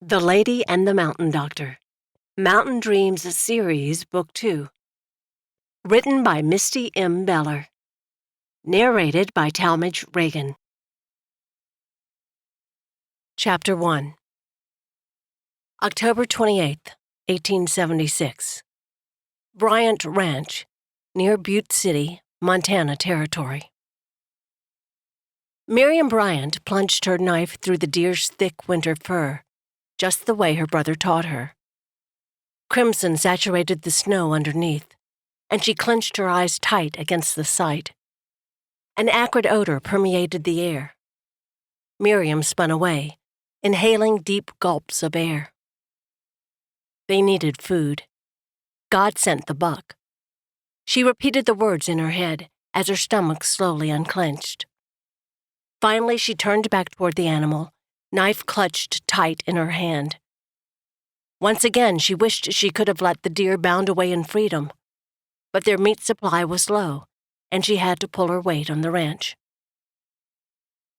The Lady and the Mountain Doctor, Mountain Dreams Series, Book 2. Written by Misty M. Beller. Narrated by Talmadge Reagan. Chapter 1. October 28th, 1876. Bryant Ranch, near Butte City, Montana Territory. Miriam Bryant plunged her knife through the deer's thick winter fur, just the way her brother taught her. Crimson saturated the snow underneath, and she clenched her eyes tight against the sight. An acrid odor permeated the air. Miriam spun away, inhaling deep gulps of air. They needed food. God sent the buck. She repeated the words in her head as her stomach slowly unclenched. Finally, she turned back toward the animal, knife clutched tight in her hand. Once again, she wished she could have let the deer bound away in freedom, but their meat supply was low, and she had to pull her weight on the ranch.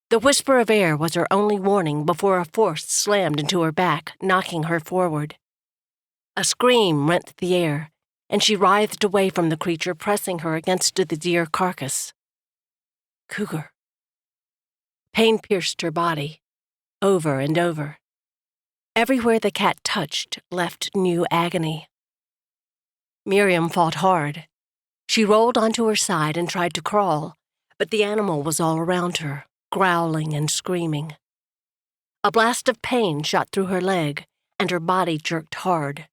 The whisper of air was her only warning before a force slammed into her back, knocking her forward. A scream rent the air, and she writhed away from the creature pressing her against the deer carcass. Cougar. Pain pierced her body, over and over. Everywhere the cat touched left new agony. Miriam fought hard. She rolled onto her side and tried to crawl, but the animal was all around her, growling and screaming. A blast of pain shot through her leg, and her body jerked hard.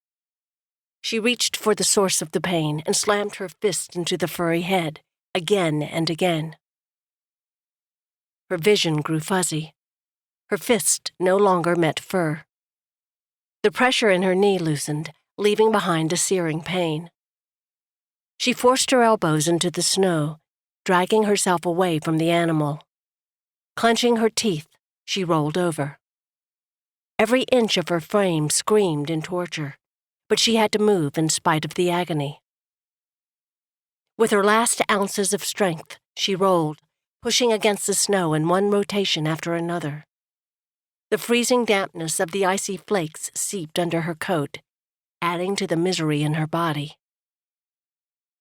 She reached for the source of the pain and slammed her fist into the furry head, again and again. Her vision grew fuzzy. Her fist no longer met fur. The pressure in her knee loosened, leaving behind a searing pain. She forced her elbows into the snow, dragging herself away from the animal. Clenching her teeth, she rolled over. Every inch of her frame screamed in torture, but she had to move in spite of the agony. With her last ounces of strength, she rolled, pushing against the snow in one rotation after another. The freezing dampness of the icy flakes seeped under her coat, adding to the misery in her body.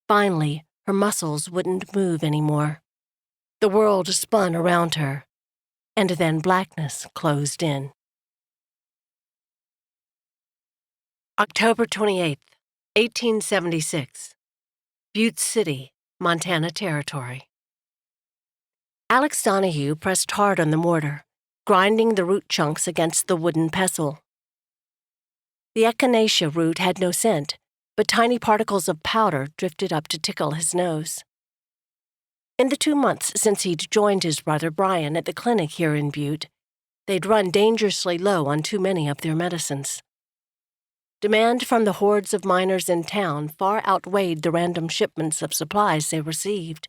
Finally, her muscles wouldn't move anymore. The world spun around her, and then blackness closed in. October 28th, 1876. Butte City, Montana Territory. Alex Donaghue pressed hard on the mortar, grinding the root chunks against the wooden pestle. The echinacea root had no scent, but tiny particles of powder drifted up to tickle his nose. In the 2 months since he'd joined his brother Brian at the clinic here in Butte, they'd run dangerously low on too many of their medicines. Demand from the hordes of miners in town far outweighed the random shipments of supplies they received.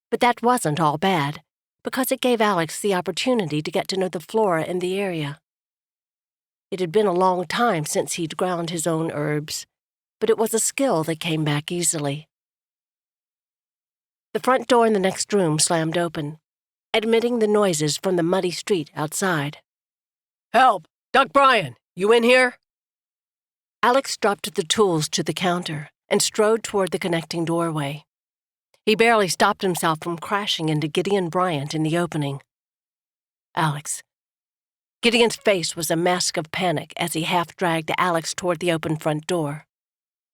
But that wasn't all bad, because it gave Alex the opportunity to get to know the flora in the area. It had been a long time since he'd ground his own herbs, but it was a skill that came back easily. The front door in the next room slammed open, admitting the noises from the muddy street outside. "Help! Doc Bryan, you in here?" Alex dropped the tools to the counter and strode toward the connecting doorway. He barely stopped himself from crashing into Gideon Bryant in the opening. "Alex." Gideon's face was a mask of panic as he half-dragged Alex toward the open front door.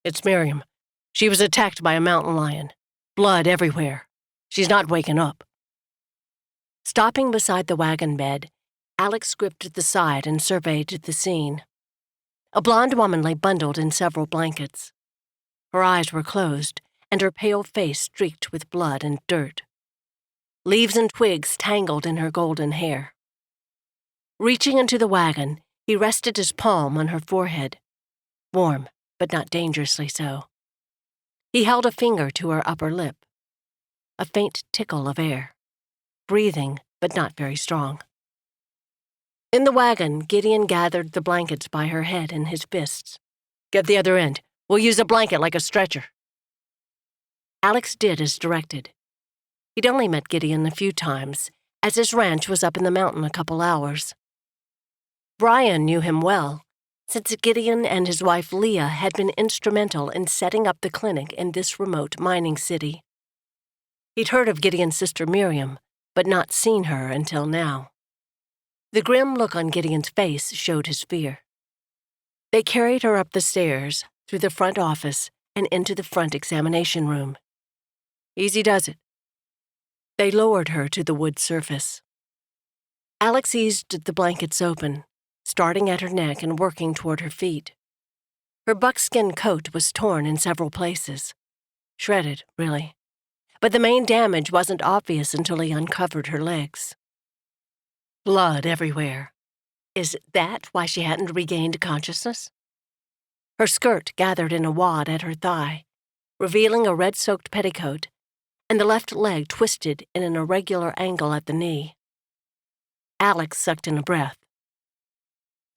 "It's Miriam. She was attacked by a mountain lion. Blood everywhere. She's not waking up." Stopping beside the wagon bed, Alex gripped the side and surveyed the scene. A blonde woman lay bundled in several blankets. Her eyes were closed, and her pale face streaked with blood and dirt. Leaves and twigs tangled in her golden hair. Reaching into the wagon, he rested his palm on her forehead. Warm, but not dangerously so. He held a finger to her upper lip. A faint tickle of air. Breathing, but not very strong. In the wagon, Gideon gathered the blankets by her head in his fists. "Get the other end. We'll use a blanket like a stretcher." Alex did as directed. He'd only met Gideon a few times, as his ranch was up in the mountain a couple hours. Brian knew him well, since Gideon and his wife Leah had been instrumental in setting up the clinic in this remote mining city. He'd heard of Gideon's sister Miriam, but not seen her until now. The grim look on Gideon's face showed his fear. They carried her up the stairs, through the front office, and into the front examination room. Easy does it. They lowered her to the wood surface. Alex eased the blankets open, starting at her neck and working toward her feet. Her buckskin coat was torn in several places. Shredded, really. But the main damage wasn't obvious until he uncovered her legs. Blood everywhere. Is that why she hadn't regained consciousness? Her skirt gathered in a wad at her thigh, revealing a red-soaked petticoat, and the left leg twisted in an irregular angle at the knee. Alex sucked in a breath.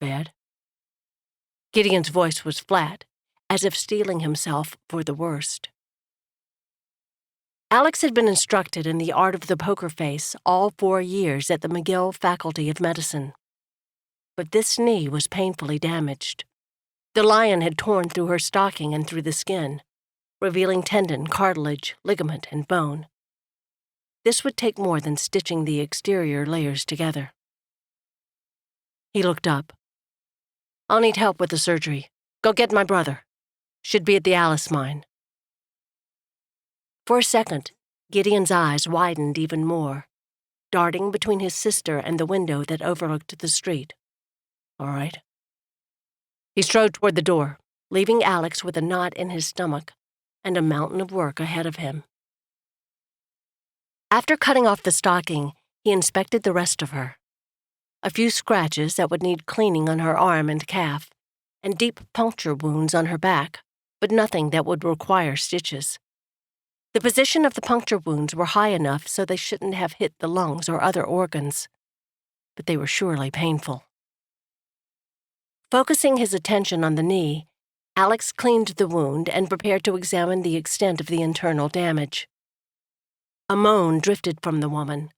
Bad? Gideon's voice was flat, as if steeling himself for the worst. Alex had been instructed in the art of the poker face all 4 years at the McGill Faculty of Medicine. But this knee was painfully damaged. The lion had torn through her stocking and through the skin, revealing tendon, cartilage, ligament, and bone. This would take more than stitching the exterior layers together. He looked up. I'll need help with the surgery. Go get my brother. Should be at the Alice mine. For a second, Gideon's eyes widened even more, darting between his sister and the window that overlooked the street. All right. He strode toward the door, leaving Alex with a knot in his stomach and a mountain of work ahead of him. After cutting off the stocking, he inspected the rest of her. A few scratches that would need cleaning on her arm and calf, and deep puncture wounds on her back, but nothing that would require stitches. The position of the puncture wounds were high enough so they shouldn't have hit the lungs or other organs, but they were surely painful. Focusing his attention on the knee, Alex cleaned the wound and prepared to examine the extent of the internal damage. A moan drifted from the woman,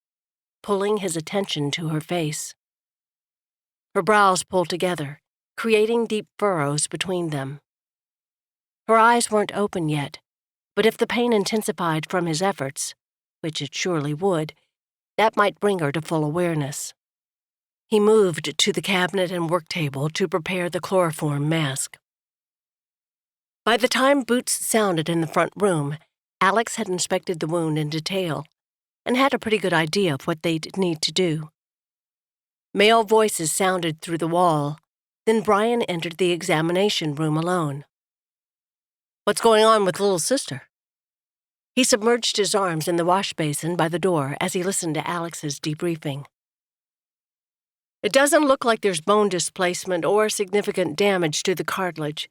pulling his attention to her face. Her brows pulled together, creating deep furrows between them. Her eyes weren't open yet, but if the pain intensified from his efforts, which it surely would, that might bring her to full awareness. He moved to the cabinet and work table to prepare the chloroform mask. By the time boots sounded in the front room, Alex had inspected the wound in detail and had a pretty good idea of what they'd need to do. Male voices sounded through the wall, then Brian entered the examination room alone. What's going on with little sister? He submerged his arms in the wash basin by the door as he listened to Alex's debriefing. It doesn't look like there's bone displacement or significant damage to the cartilage.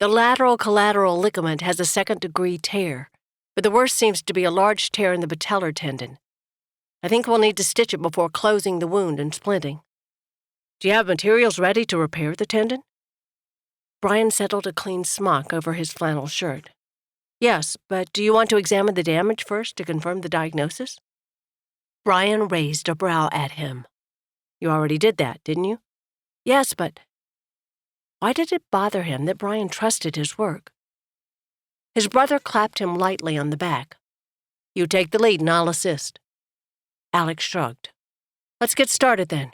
The lateral collateral ligament has a second-degree tear, but the worst seems to be a large tear in the patellar tendon. I think we'll need to stitch it before closing the wound and splinting. Do you have materials ready to repair the tendon? Brian settled a clean smock over his flannel shirt. Yes, but do you want to examine the damage first to confirm the diagnosis? Brian raised a brow at him. You already did that, didn't you? Yes, but why did it bother him that Brian trusted his work? His brother clapped him lightly on the back. You take the lead and I'll assist. Alex shrugged. Let's get started then.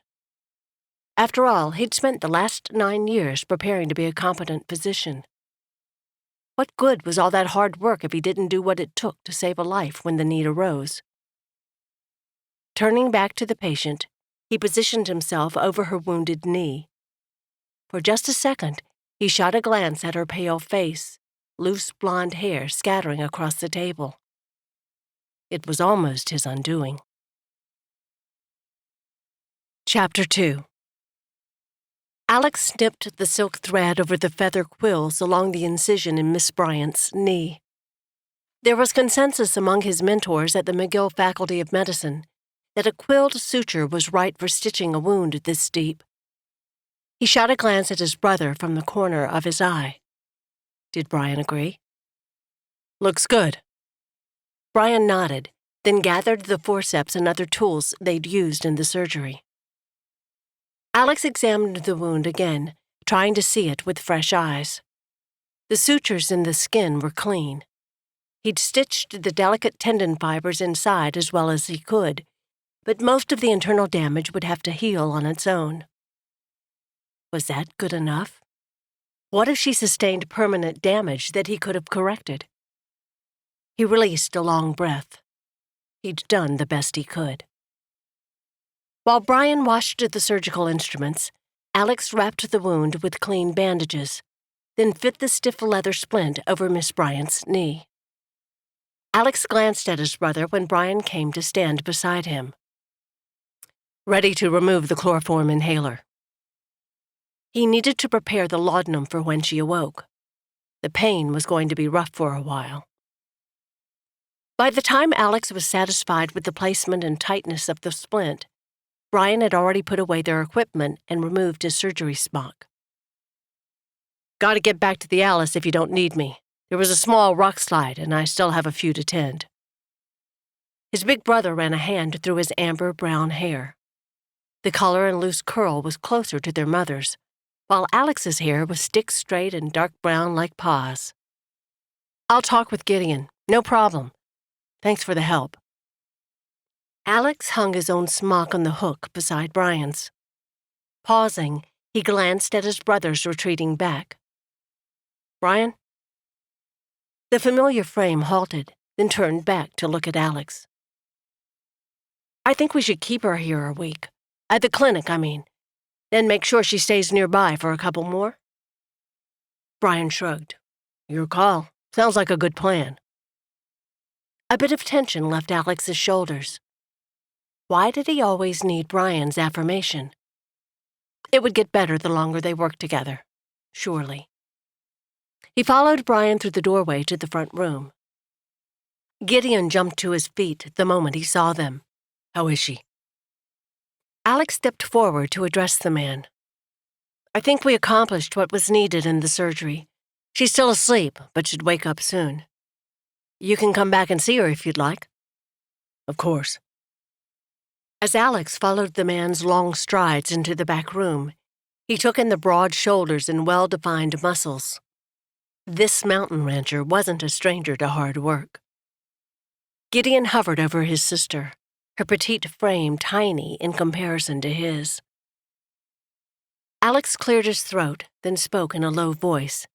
After all, he'd spent the last 9 years preparing to be a competent physician. What good was all that hard work if he didn't do what it took to save a life when the need arose? Turning back to the patient, he positioned himself over her wounded knee. For just a second, he shot a glance at her pale face, loose blonde hair scattering across the table. It was almost his undoing. Chapter 2. Alex snipped the silk thread over the feather quills along the incision in Miss Bryant's knee. There was consensus among his mentors at the McGill Faculty of Medicine that a quilled suture was right for stitching a wound this deep. He shot a glance at his brother from the corner of his eye. Did Brian agree? Looks good. Brian nodded, then gathered the forceps and other tools they'd used in the surgery. Alex examined the wound again, trying to see it with fresh eyes. The sutures in the skin were clean. He'd stitched the delicate tendon fibers inside as well as he could, but most of the internal damage would have to heal on its own. Was that good enough? What if she sustained permanent damage that he could have corrected? He released a long breath. He'd done the best he could. While Brian washed the surgical instruments, Alex wrapped the wound with clean bandages, then fit the stiff leather splint over Miss Bryant's knee. Alex glanced at his brother when Brian came to stand beside him. Ready to remove the chloroform inhaler. He needed to prepare the laudanum for when she awoke. The pain was going to be rough for a while. By the time Alex was satisfied with the placement and tightness of the splint, Brian had already put away their equipment and removed his surgery smock. "Gotta get back to the Alice if you don't need me. There was a small rock slide, and I still have a few to tend." His big brother ran a hand through his amber-brown hair. The color and loose curl was closer to their mother's, while Alex's hair was stick straight and dark brown like Pa's. "I'll talk with Gideon. No problem. Thanks for the help." Alex hung his own smock on the hook beside Brian's. Pausing, he glanced at his brother's retreating back. "Brian?" The familiar frame halted, then turned back to look at Alex. "I think we should keep her here a week. At the clinic, I mean. Then make sure she stays nearby for a couple more." Brian shrugged. "Your call. Sounds like a good plan." A bit of tension left Alex's shoulders. Why did he always need Brian's affirmation? It would get better the longer they worked together, surely. He followed Brian through the doorway to the front room. Gideon jumped to his feet the moment he saw them. "How is she?" Alex stepped forward to address the man. "I think we accomplished what was needed in the surgery. She's still asleep, but should wake up soon. You can come back and see her if you'd like." "Of course." As Alex followed the man's long strides into the back room, he took in the broad shoulders and well-defined muscles. This mountain rancher wasn't a stranger to hard work. Gideon hovered over his sister, her petite frame tiny in comparison to his. Alex cleared his throat, then spoke in a low voice.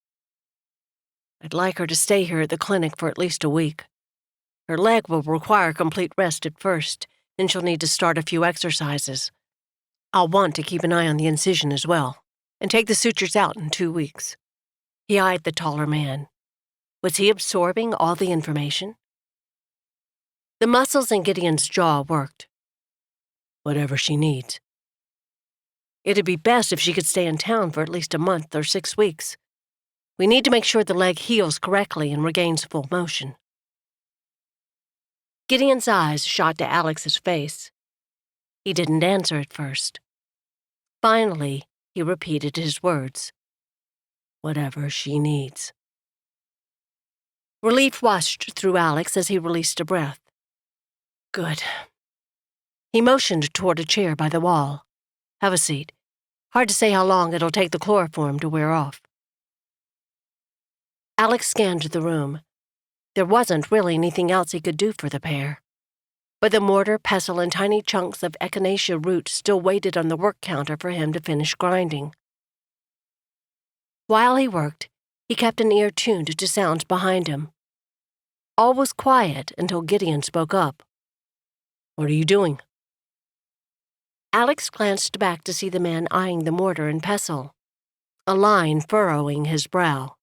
"I'd like her to stay here at the clinic for at least a week. Her leg will require complete rest at first, and she'll need to start a few exercises. I'll want to keep an eye on the incision as well, and take the sutures out in 2 weeks." He eyed the taller man. Was he absorbing all the information? The muscles in Gideon's jaw worked. "Whatever she needs." "It'd be best if she could stay in town for at least a month or 6 weeks. We need to make sure the leg heals correctly and regains full motion." Gideon's eyes shot to Alex's face. He didn't answer at first. Finally, he repeated his words. "Whatever she needs." Relief washed through Alex as he released a breath. Good. He motioned toward a chair by the wall. "Have a seat. Hard to say how long it'll take the chloroform to wear off." Alex scanned the room. There wasn't really anything else he could do for the pair. But the mortar, pestle, and tiny chunks of echinacea root still waited on the work counter for him to finish grinding. While he worked, he kept an ear tuned to sounds behind him. All was quiet until Gideon spoke up. "What are you doing?" Alex glanced back to see the man eyeing the mortar and pestle, a line furrowing his brow.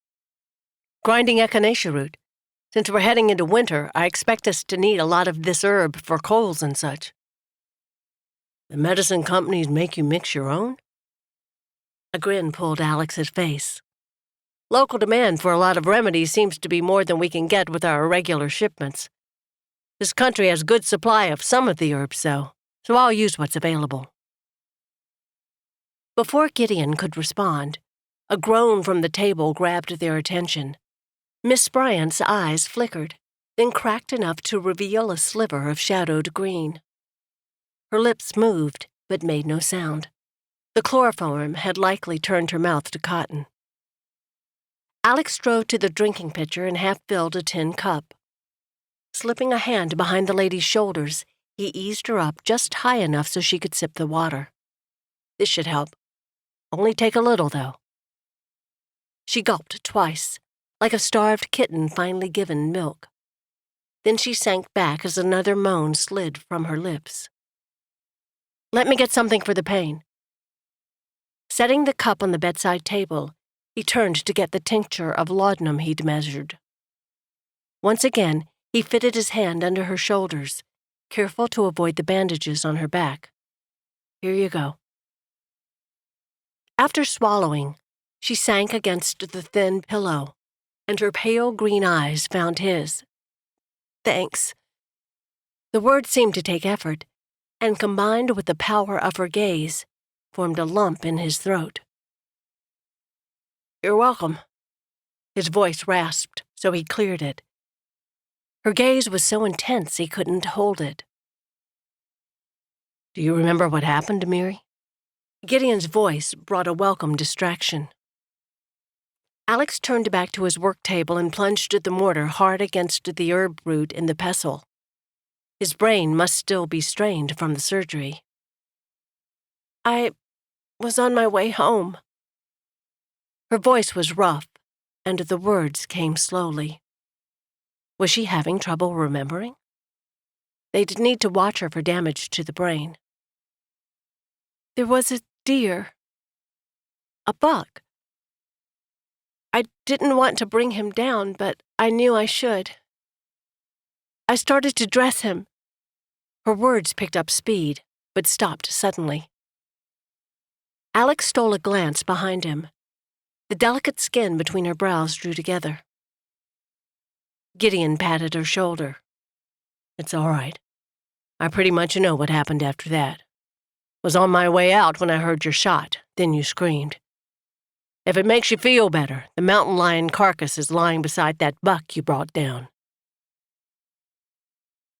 "Grinding echinacea root. Since we're heading into winter, I expect us to need a lot of this herb for colds and such." "The medicine companies make you mix your own?" A grin pulled Alex's face. "Local demand for a lot of remedies seems to be more than we can get with our irregular shipments. This country has good supply of some of the herbs, though, so I'll use what's available." Before Gideon could respond, a groan from the table grabbed their attention. Miss Bryant's eyes flickered, then cracked enough to reveal a sliver of shadowed green. Her lips moved, but made no sound. The The chloroform had likely turned her mouth to cotton. Alex drove to the drinking pitcher and half-filled a tin cup. Slipping a hand behind the lady's shoulders, he eased her up just high enough so she could sip the water. This should help. Only take a little, though. She gulped twice, like a starved kitten finally given milk. Then she sank back as another moan slid from her lips. "Let me get something for the pain." Setting the cup on the bedside table, he turned to get the tincture of laudanum he'd measured. Once again, he fitted his hand under her shoulders, careful to avoid the bandages on her back. "Here you go." After swallowing, she sank against the thin pillow, and her pale green eyes found his. "Thanks." The words seemed to take effort, and combined with the power of her gaze, formed a lump in his throat. "You're welcome." His voice rasped, so he cleared it. Her gaze was so intense he couldn't hold it. "Do you remember what happened, Miri?" Gideon's voice brought a welcome distraction. Alex turned back to his work table and plunged the mortar hard against the herb root in the pestle. His brain must still be strained from the surgery. "I was on my way home." Her voice was rough, and the words came slowly. Was she having trouble remembering? They'd need to watch her for damage to the brain. "There was a deer. A buck. I didn't want to bring him down, but I knew I should. I started to dress him." Her words picked up speed, but stopped suddenly. Alex stole a glance behind him. The delicate skin between her brows drew together. Gideon patted her shoulder. "It's all right. I pretty much know what happened after that. Was on my way out when I heard your shot, then you screamed. If it makes you feel better, the mountain lion carcass is lying beside that buck you brought down."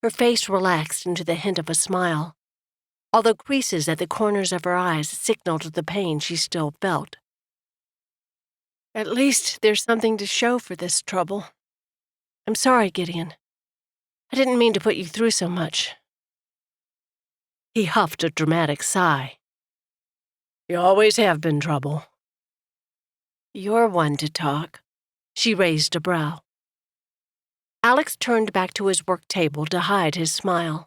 Her face relaxed into the hint of a smile, although creases at the corners of her eyes signaled the pain she still felt. "At least there's something to show for this trouble. I'm sorry, Gideon. I didn't mean to put you through so much." He huffed a dramatic sigh. "You always have been trouble." "You're one to talk." She raised a brow. Alex turned back to his work table to hide his smile.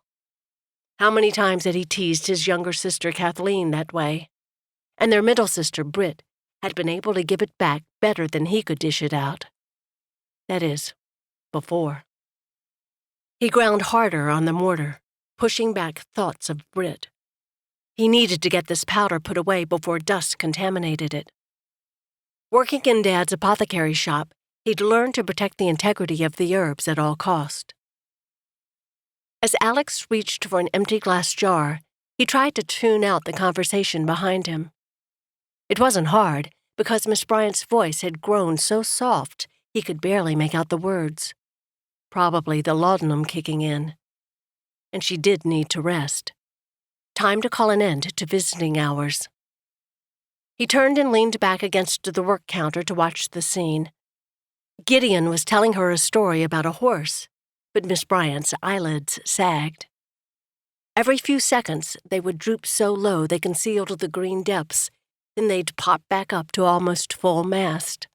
How many times had he teased his younger sister Kathleen that way? And their middle sister, Britt, had been able to give it back better than he could dish it out. That is, before. He ground harder on the mortar, pushing back thoughts of Britt. He needed to get this powder put away before dust contaminated it. Working in Dad's apothecary shop, he'd learned to protect the integrity of the herbs at all cost. As Alex reached for an empty glass jar, he tried to tune out the conversation behind him. It wasn't hard, because Miss Bryant's voice had grown so soft he could barely make out the words. Probably the laudanum kicking in. And she did need to rest. Time to call an end to visiting hours. He turned and leaned back against the work counter to watch the scene. Gideon was telling her a story about a horse, but Miss Bryant's eyelids sagged. Every few seconds, they would droop so low they concealed the green depths, then they'd pop back up to almost full mast,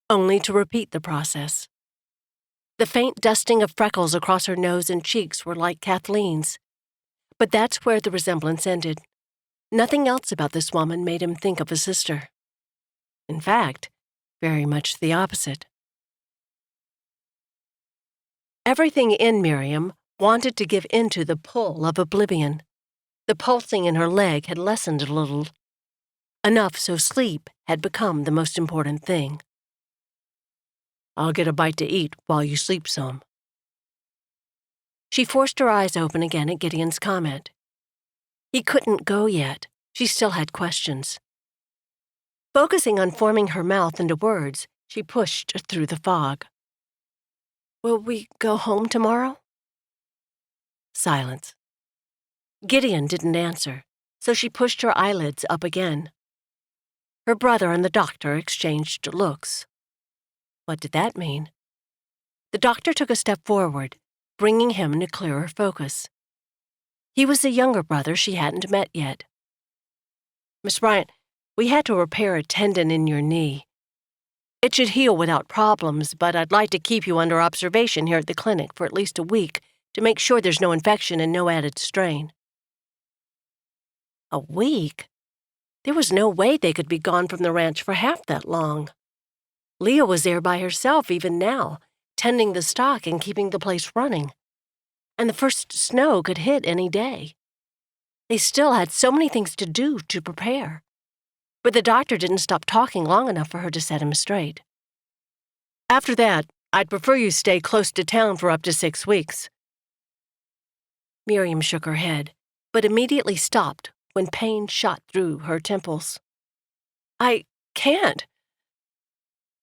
only to repeat the process. The faint dusting of freckles across her nose and cheeks were like Kathleen's, but that's where the resemblance ended. Nothing else about this woman made him think of a sister. In fact, very much the opposite. Everything in Miriam wanted to give into the pull of oblivion. The pulsing in her leg had lessened a little. Enough so sleep had become the most important thing. "I'll get a bite to eat while you sleep some." She forced her eyes open again at Gideon's comment. He couldn't go yet. She still had questions. Focusing on forming her mouth into words, she pushed through the fog. "Will we go home tomorrow?" Silence. Gideon didn't answer, so she pushed her eyelids up again. Her brother and the doctor exchanged looks. What did that mean? The doctor took a step forward, bringing him into clearer focus. He was the younger brother she hadn't met yet. Miss Bryant, we had to repair a tendon in your knee. It should heal without problems, but I'd like to keep you under observation here at the clinic for at least a week to make sure there's no infection and no added strain. A week? There was no way they could be gone from the ranch for half that long. Leah was there by herself even now, tending the stock and keeping the place running. And the first snow could hit any day. They still had so many things to do to prepare. But the doctor didn't stop talking long enough for her to set him straight. After that, I'd prefer you stay close to town for up to 6 weeks. Miriam shook her head, but immediately stopped when pain shot through her temples. I can't.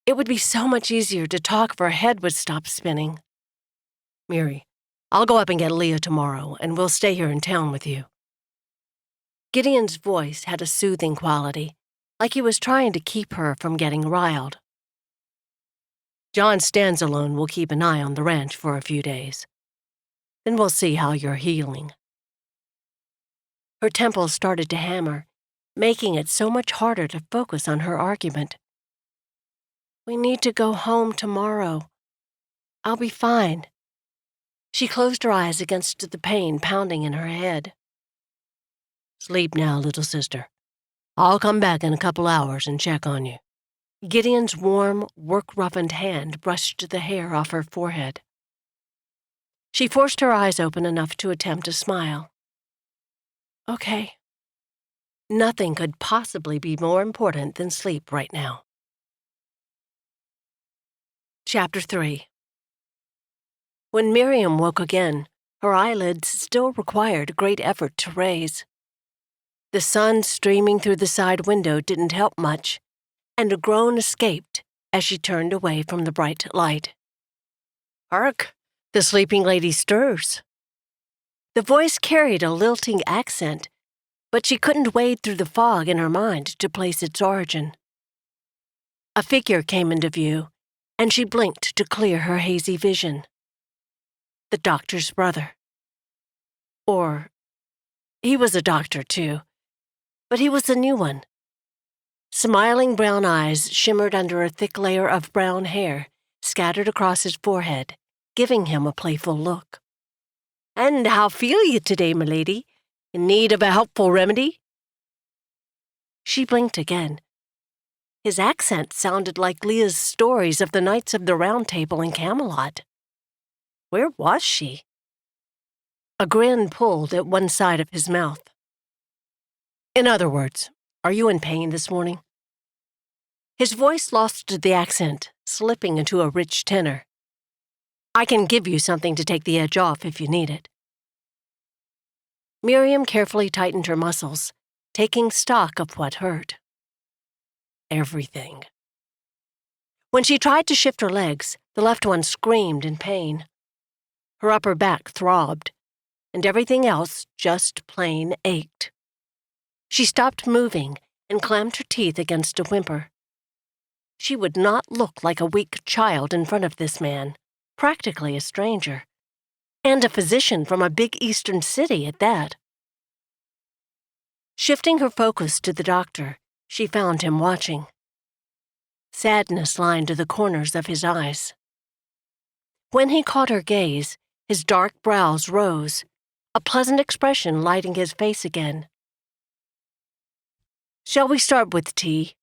It would be so much easier to talk if her head would stop spinning. Miri, I'll go up and get Leah tomorrow, and we'll stay here in town with you. Gideon's voice had a soothing quality, like he was trying to keep her from getting riled. John Stanzalone will keep an eye on the ranch for a few days. Then we'll see how you're healing. Her temples started to hammer, making it so much harder to focus on her argument. We need to go home tomorrow. I'll be fine. She closed her eyes against the pain pounding in her head. Sleep now, little sister. I'll come back in a couple hours and check on you. Gideon's warm, work-roughened hand brushed the hair off her forehead. She forced her eyes open enough to attempt a smile. Okay. Nothing could possibly be more important than sleep right now. Chapter 3. When Miriam woke again, her eyelids still required great effort to raise. The sun streaming through the side window didn't help much, and a groan escaped as she turned away from the bright light. Hark! The sleeping lady stirs. The voice carried a lilting accent, but she couldn't wade through the fog in her mind to place its origin. A figure came into view, and she blinked to clear her hazy vision. The doctor's brother. Or, he was a doctor too, but he was a new one. Smiling brown eyes shimmered under a thick layer of brown hair scattered across his forehead, giving him a playful look. And how feel you today, milady? In need of a helpful remedy? She blinked again. His accent sounded like Leah's stories of the Knights of the Round Table in Camelot. Where was she? A grin pulled at one side of his mouth. In other words, are you in pain this morning? His voice lost the accent, slipping into a rich tenor. I can give you something to take the edge off if you need it. Miriam carefully tightened her muscles, taking stock of what hurt. Everything. When she tried to shift her legs, the left one screamed in pain. Her upper back throbbed, and everything else just plain ached. She stopped moving and clamped her teeth against a whimper. She would not look like a weak child in front of this man, practically a stranger, and a physician from a big eastern city at that. Shifting her focus to the doctor, she found him watching. Sadness lined the corners of his eyes. When he caught her gaze, his dark brows rose, a pleasant expression lighting his face again. Shall we start with tea?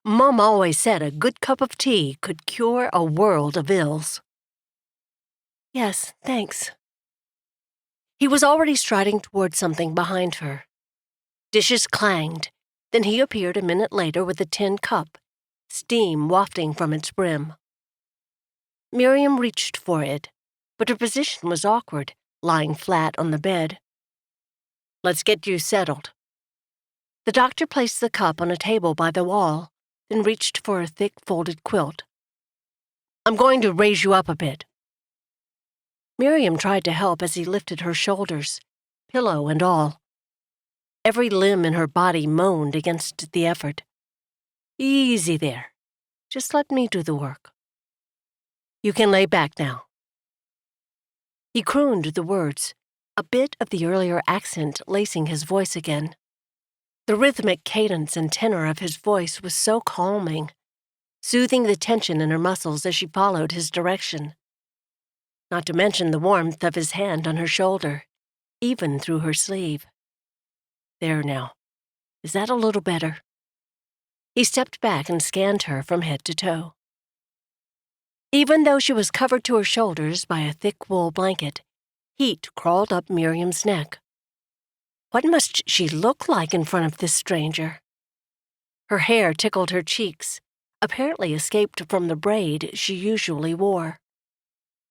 Mom always said a good cup of tea could cure a world of ills. Yes, thanks. He was already striding toward something behind her. Dishes clanged, then he appeared a minute later with a tin cup, steam wafting from its brim. Miriam reached for it, but her position was awkward, lying flat on the bed. Let's get you settled. The doctor placed the cup on a table by the wall, then reached for a thick folded quilt. I'm going to raise you up a bit. Miriam tried to help as he lifted her shoulders, pillow and all. Every limb in her body moaned against the effort. Easy there. Just let me do the work. You can lay back now. He crooned the words, a bit of the earlier accent lacing his voice again. The rhythmic cadence and tenor of his voice was so calming, soothing the tension in her muscles as she followed his direction. Not to mention the warmth of his hand on her shoulder, even through her sleeve. There now. Is that a little better? He stepped back and scanned her from head to toe. Even though she was covered to her shoulders by a thick wool blanket, heat crawled up Miriam's neck. What must she look like in front of this stranger? Her hair tickled her cheeks, apparently escaped from the braid she usually wore.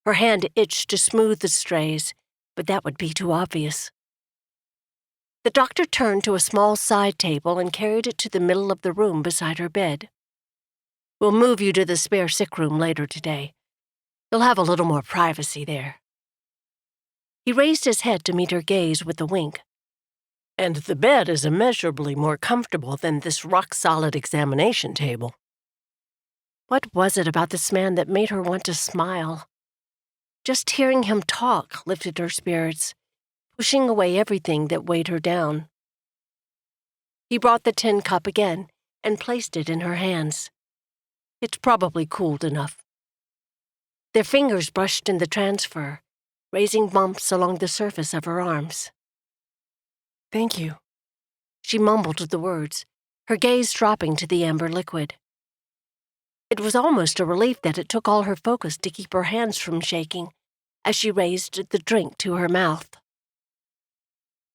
Her hand itched to smooth the strays, but that would be too obvious. The doctor turned to a small side table and carried it to the middle of the room beside her bed. We'll move you to the spare sick room later today. You'll have a little more privacy there. He raised his head to meet her gaze with a wink. And the bed is immeasurably more comfortable than this rock-solid examination table. What was it about this man that made her want to smile? Just hearing him talk lifted her spirits, pushing away everything that weighed her down. He brought the tin cup again and placed it in her hands. It's probably cooled enough. Their fingers brushed in the transfer, raising bumps along the surface of her arms. Thank you. She mumbled the words, her gaze dropping to the amber liquid. It was almost a relief that it took all her focus to keep her hands from shaking as she raised the drink to her mouth.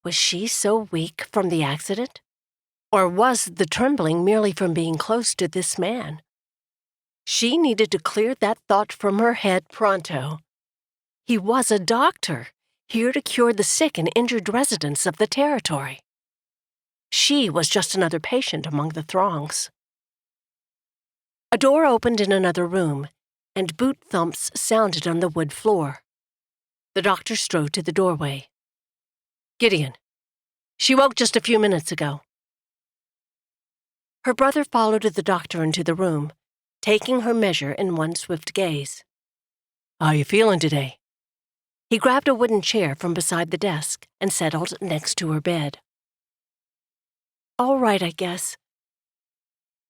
Was she so weak from the accident? Or was the trembling merely from being close to this man? She needed to clear that thought from her head pronto. He was a doctor, here to cure the sick and injured residents of the territory. She was just another patient among the throngs. A door opened in another room, and boot thumps sounded on the wood floor. The doctor strode to the doorway. Gideon. She woke just a few minutes ago. Her brother followed the doctor into the room, taking her measure in one swift gaze. How you feeling today? He grabbed a wooden chair from beside the desk and settled next to her bed. All right, I guess.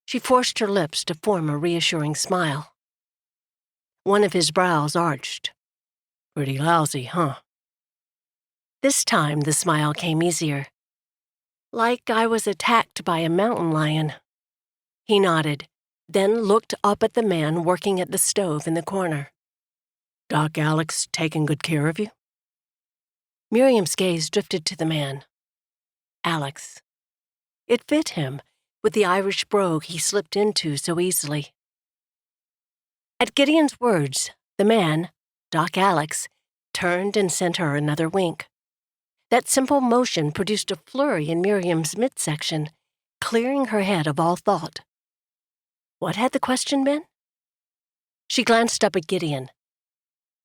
She forced her lips to form a reassuring smile. One of his brows arched. Pretty lousy, huh? This time the smile came easier. Like I was attacked by a mountain lion. He nodded, then looked up at the man working at the stove in the corner. Doc Alex taking good care of you? Miriam's gaze drifted to the man. Alex. It fit him, with the Irish brogue he slipped into so easily. At Gideon's words, the man, Doc Alex, turned and sent her another wink. That simple motion produced a flurry in Miriam's midsection, clearing her head of all thought. What had the question been? She glanced up at Gideon.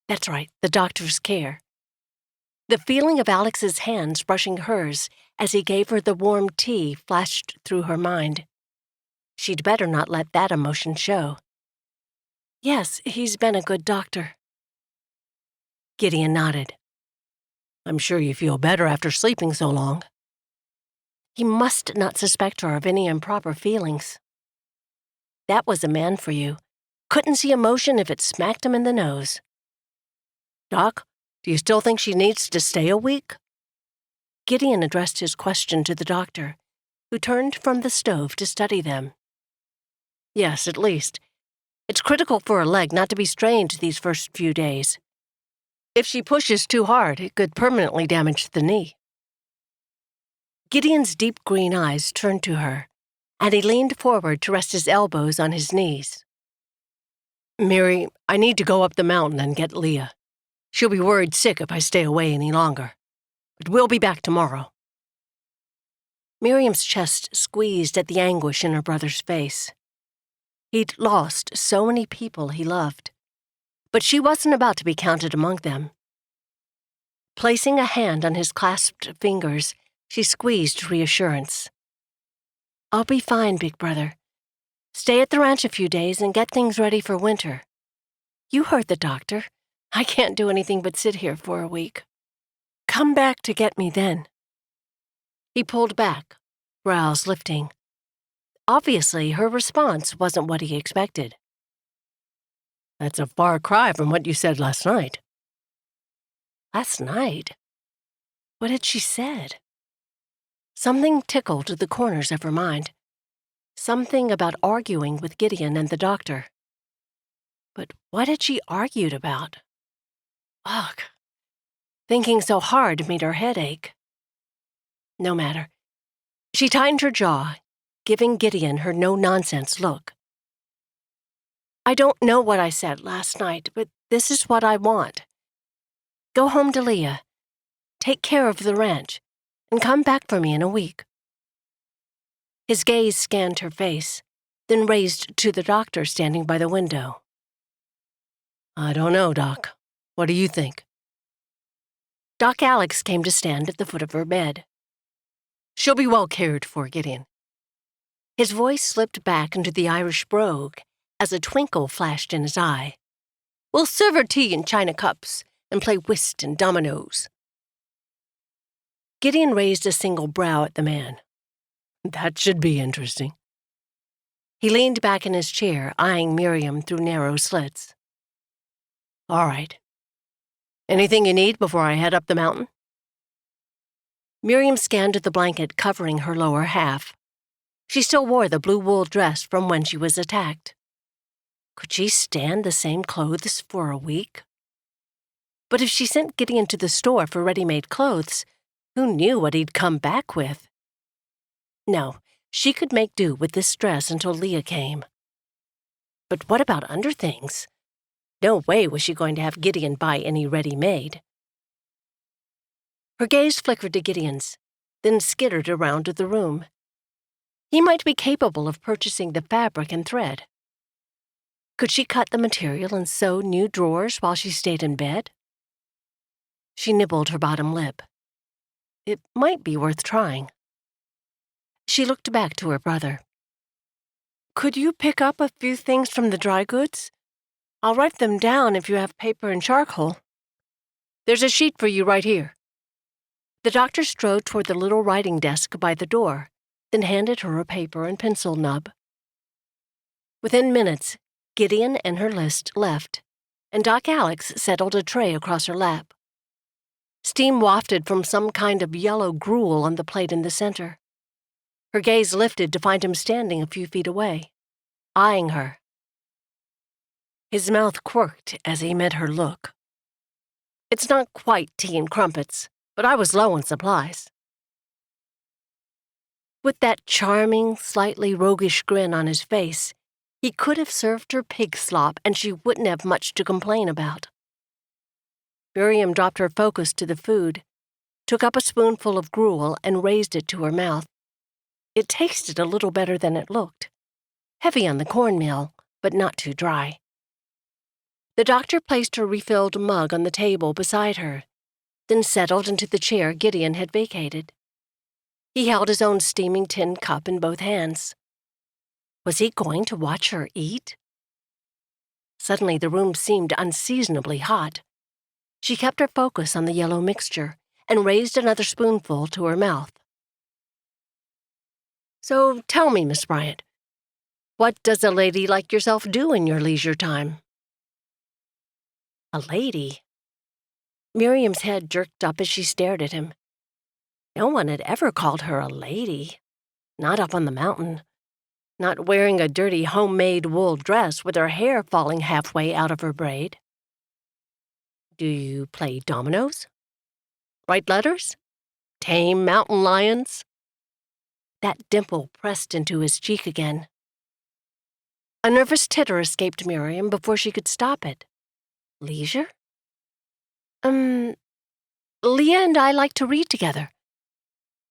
That's right, the doctor's care. The feeling of Alex's hands brushing hers as he gave her the warm tea flashed through her mind. She'd better not let that emotion show. Yes, he's been a good doctor. Gideon nodded. I'm sure you feel better after sleeping so long. He must not suspect her of any improper feelings. That was a man for you. Couldn't see emotion if it smacked him in the nose. Doc, do you still think she needs to stay a week? Gideon addressed his question to the doctor, who turned from the stove to study them. Yes, at least. It's critical for her leg not to be strained these first few days. If she pushes too hard, it could permanently damage the knee. Gideon's deep green eyes turned to her, and he leaned forward to rest his elbows on his knees. Miri, I need to go up the mountain and get Leah. She'll be worried sick if I stay away any longer. But we'll be back tomorrow. Miriam's chest squeezed at the anguish in her brother's face. He'd lost so many people he loved, but she wasn't about to be counted among them. Placing a hand on his clasped fingers, She squeezed reassurance. I'll be fine, big brother. Stay at the ranch a few days and get things ready for winter. You heard the doctor. I can't do anything but sit here for a week. Come back to get me then. He pulled back, brows lifting. Obviously, her response wasn't what he expected. That's a far cry from what you said last night. Last night? What had she said? Something tickled the corners of her mind. Something about arguing with Gideon and the doctor. But what had she argued about? Ugh. Thinking so hard made her head ache. No matter. She tightened her jaw, giving Gideon her no-nonsense look. I don't know what I said last night, but this is what I want. Go home to Leah, take care of the ranch, and come back for me in a week. His gaze scanned her face, then raised to the doctor standing by the window. I don't know, Doc. What do you think? Doc Alex came to stand at the foot of her bed. She'll be well cared for, Gideon. His voice slipped back into the Irish brogue as a twinkle flashed in his eye. We'll serve her tea in china cups and play whist and dominoes. Gideon raised a single brow at the man. That should be interesting. He leaned back in his chair, eyeing Miriam through narrow slits. All right. Anything you need before I head up the mountain? Miriam scanned the blanket covering her lower half. She still wore the blue wool dress from when she was attacked. Could she stand the same clothes for a week? But if she sent Gideon to the store for ready-made clothes, who knew what he'd come back with? No, she could make do with this dress until Leah came. But what about underthings? No way was she going to have Gideon buy any ready-made. Her gaze flickered to Gideon's, then skittered around the room. He might be capable of purchasing the fabric and thread. Could she cut the material and sew new drawers while she stayed in bed? She nibbled her bottom lip. It might be worth trying. She looked back to her brother. Could you pick up a few things from the dry goods? I'll write them down if you have paper and charcoal. There's a sheet for you right here. The doctor strode toward the little writing desk by the door, then handed her a paper and pencil nub. Within minutes, Gideon and her list left, and Doc Alex settled a tray across her lap. Steam wafted from some kind of yellow gruel on the plate in the center. Her gaze lifted to find him standing a few feet away, eyeing her. His mouth quirked as he met her look. It's not quite tea and crumpets, but I was low on supplies. With that charming, slightly roguish grin on his face, he could have served her pig slop and she wouldn't have much to complain about. Miriam dropped her focus to the food, took up a spoonful of gruel and raised it to her mouth. It tasted a little better than it looked. Heavy on the cornmeal, but not too dry. The doctor placed her refilled mug on the table beside her, then settled into the chair Gideon had vacated. He held his own steaming tin cup in both hands. Was he going to watch her eat? Suddenly the room seemed unseasonably hot. She kept her focus on the yellow mixture and raised another spoonful to her mouth. So tell me, Miss Bryant, what does a lady like yourself do in your leisure time? A lady? Miriam's head jerked up as she stared at him. No one had ever called her a lady. Not up on the mountain. Not wearing a dirty homemade wool dress with her hair falling halfway out of her braid. Do you play dominoes? Write letters? Tame mountain lions? That dimple pressed into his cheek again. A nervous titter escaped Miriam before she could stop it. Leisure? Leah and I like to read together.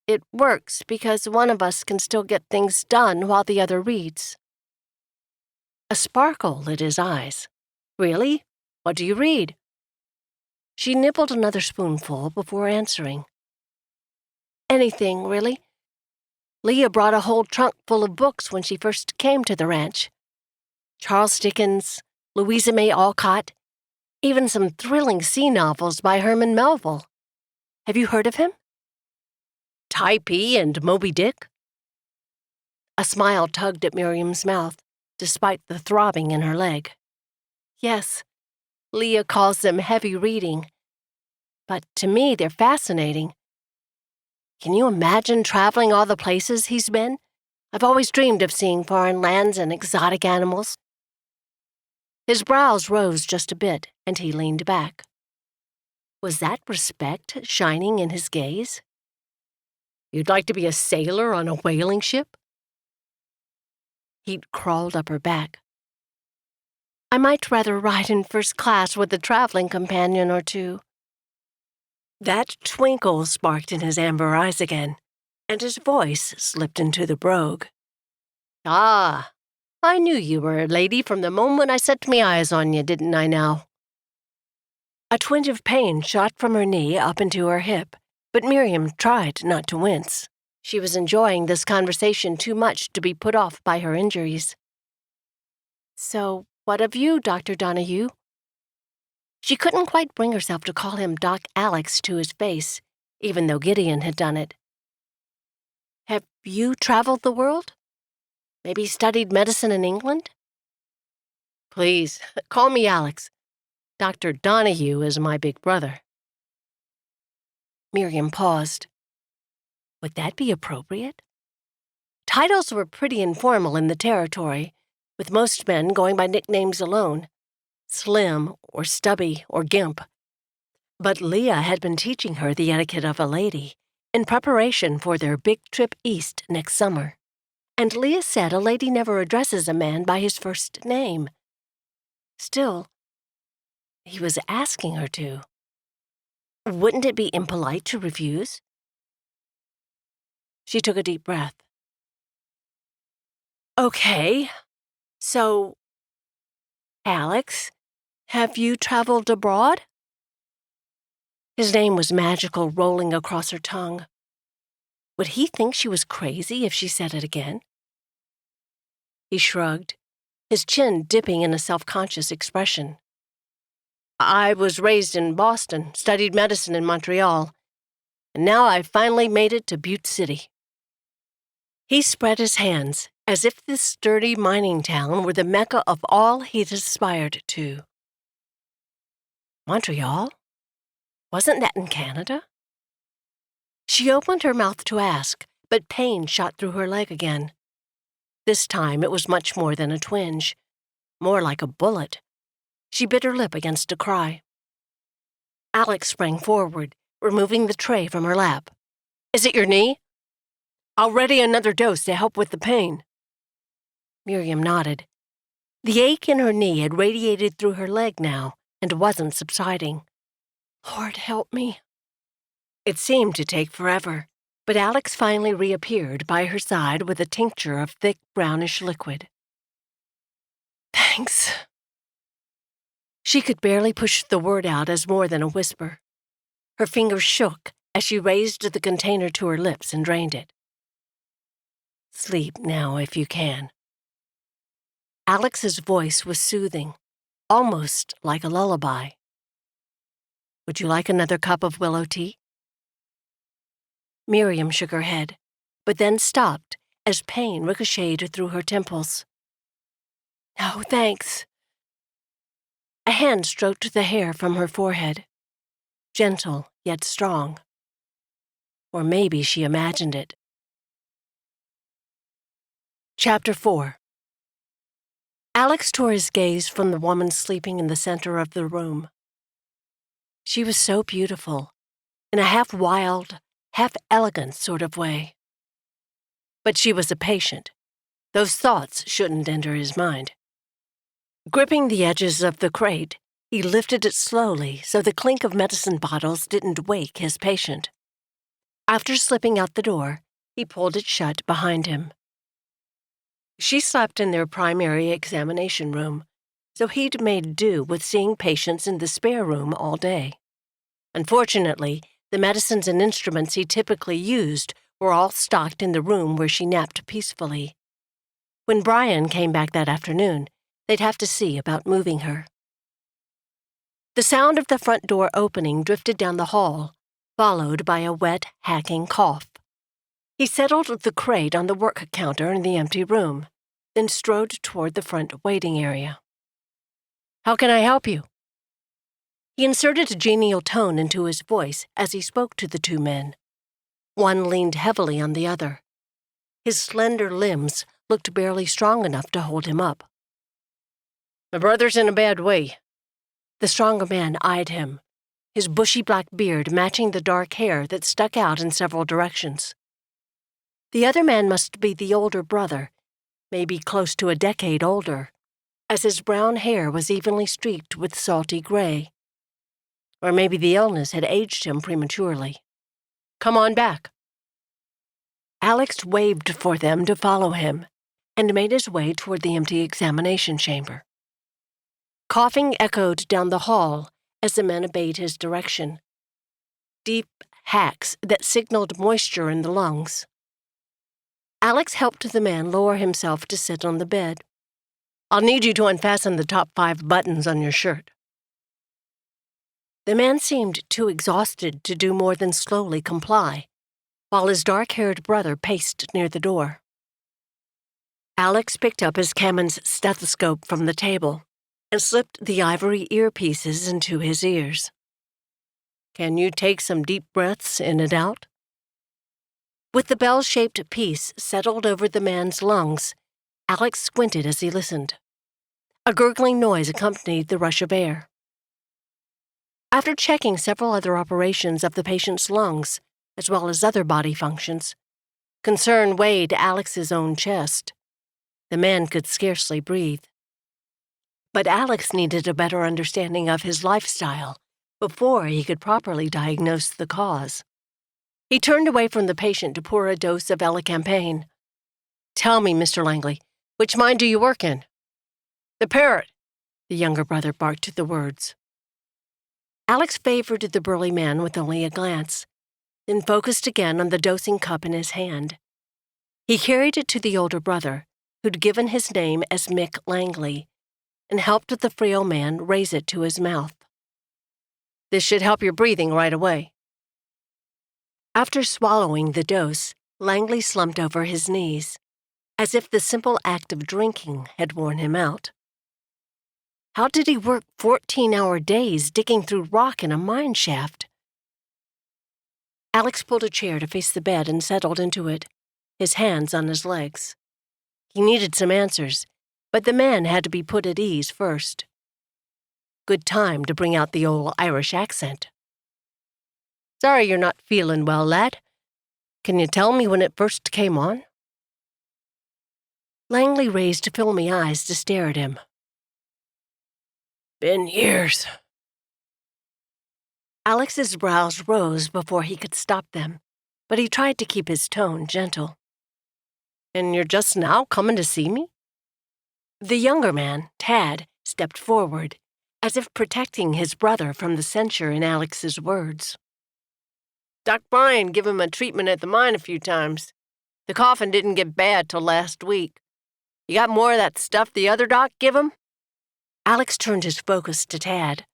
It works because one of us can still get things done while the other reads. A sparkle lit his eyes. Really? What do you read? She nibbled another spoonful before answering. Anything, really. Leah brought a whole trunk full of books when she first came to the ranch. Charles Dickens, Louisa May Alcott, even some thrilling sea novels by Herman Melville. Have you heard of him? Typee and Moby Dick? A smile tugged at Miriam's mouth, despite the throbbing in her leg. Yes, Leah calls them heavy reading, but to me they're fascinating. Can you imagine traveling all the places he's been? I've always dreamed of seeing foreign lands and exotic animals. His brows rose just a bit, and he leaned back. Was that respect shining in his gaze? You'd like to be a sailor on a whaling ship? He'd crawled up her back. I might rather ride in first class with a traveling companion or two. That twinkle sparked in his amber eyes again, and his voice slipped into the brogue. Ah, I knew you were a lady from the moment I set me eyes on you, didn't I now? A twinge of pain shot from her knee up into her hip, but Miriam tried not to wince. She was enjoying this conversation too much to be put off by her injuries. So, what of you, Dr. Donaghue? She couldn't quite bring herself to call him Doc Alex to his face, even though Gideon had done it. Have you traveled the world? Maybe studied medicine in England? Please, call me Alex. Dr. Donaghue is my big brother. Miriam paused. Would that be appropriate? Titles were pretty informal in the territory, with most men going by nicknames alone. Slim, or Stubby, or Gimp. But Leah had been teaching her the etiquette of a lady in preparation for their big trip east next summer. And Leah said a lady never addresses a man by his first name. Still, he was asking her to. Wouldn't it be impolite to refuse? She took a deep breath. Okay, so, Alex, have you traveled abroad? His name was magical, rolling across her tongue. Would he think she was crazy if she said it again? He shrugged, his chin dipping in a self-conscious expression. I was raised in Boston, studied medicine in Montreal, and now I've finally made it to Butte City. He spread his hands, as if this sturdy mining town were the mecca of all he'd aspired to. Montreal? Wasn't that in Canada? She opened her mouth to ask, but pain shot through her leg again. This time it was much more than a twinge, more like a bullet. She bit her lip against a cry. Alex sprang forward, removing the tray from her lap. Is it your knee? I'll ready another dose to help with the pain. Miriam nodded. The ache in her knee had radiated through her leg now and wasn't subsiding. Lord help me. It seemed to take forever, but Alex finally reappeared by her side with a tincture of thick brownish liquid. Thanks. She could barely push the word out as more than a whisper. Her fingers shook as she raised the container to her lips and drained it. Sleep now if you can. Alex's voice was soothing, almost like a lullaby. Would you like another cup of willow tea? Miriam shook her head, but then stopped as pain ricocheted through her temples. No, thanks. A hand stroked the hair from her forehead, gentle yet strong. Or maybe she imagined it. Chapter 4. Alex tore his gaze from the woman sleeping in the center of the room. She was so beautiful, in a half-wild, half-elegant sort of way. But she was a patient. Those thoughts shouldn't enter his mind. Gripping the edges of the crate, he lifted it slowly so the clink of medicine bottles didn't wake his patient. After slipping out the door, he pulled it shut behind him. She slept in their primary examination room, so he'd made do with seeing patients in the spare room all day. Unfortunately, The medicines and instruments he typically used were all stocked in the room where she napped peacefully. When Brian came back that afternoon, they'd have to see about moving her. The sound of the front door opening drifted down the hall, followed by a wet, hacking cough. He settled the crate on the work counter in the empty room, then strode toward the front waiting area. "How can I help you?" He inserted a genial tone into his voice as he spoke to the two men. One leaned heavily on the other. His slender limbs looked barely strong enough to hold him up. "My brother's in a bad way." The stronger man eyed him, his bushy black beard matching the dark hair that stuck out in several directions. The other man must be the older brother, maybe close to a decade older, as his brown hair was evenly streaked with salty gray. Or maybe the illness had aged him prematurely. "Come on back." Alex waved for them to follow him and made his way toward the empty examination chamber. Coughing echoed down the hall as the men obeyed his direction. Deep hacks that signaled moisture in the lungs. Alex helped the man lower himself to sit on the bed. "I'll need you to unfasten the top 5 buttons on your shirt." The man seemed too exhausted to do more than slowly comply, while his dark-haired brother paced near the door. Alex picked up his Camon's stethoscope from the table and slipped the ivory earpieces into his ears. "Can you take some deep breaths in and out?" With the bell-shaped piece settled over the man's lungs, Alex squinted as he listened. A gurgling noise accompanied the rush of air. After checking several other operations of the patient's lungs, as well as other body functions, concern weighed Alex's own chest. The man could scarcely breathe. But Alex needed a better understanding of his lifestyle before he could properly diagnose the cause. He turned away from the patient to pour a dose of elecampane. "Tell me, Mr. Langley, which mine do you work in?" "The Parrot," the younger brother barked the words. Alex favored the burly man with only a glance, then focused again on the dosing cup in his hand. He carried it to the older brother, who'd given his name as Mick Langley, and helped the frail man raise it to his mouth. "This should help your breathing right away." After swallowing the dose, Langley slumped over his knees, as if the simple act of drinking had worn him out. How did he work 14-hour days digging through rock in a mine shaft? Alex pulled a chair to face the bed and settled into it, his hands on his legs. He needed some answers, but the man had to be put at ease first. Good time to bring out the old Irish accent. "Sorry you're not feeling well, lad. Can you tell me when it first came on?" Langley raised filmy eyes to stare at him. "Been years." Alex's brows rose before he could stop them, but he tried to keep his tone gentle. "And you're just now coming to see me?" The younger man, Tad, stepped forward, as if protecting his brother from the censure in Alex's words. "Doc Bryan give him a treatment at the mine a few times. The coughing didn't get bad till last week. You got more of that stuff the other doc give him?" Alex turned his focus to Tad.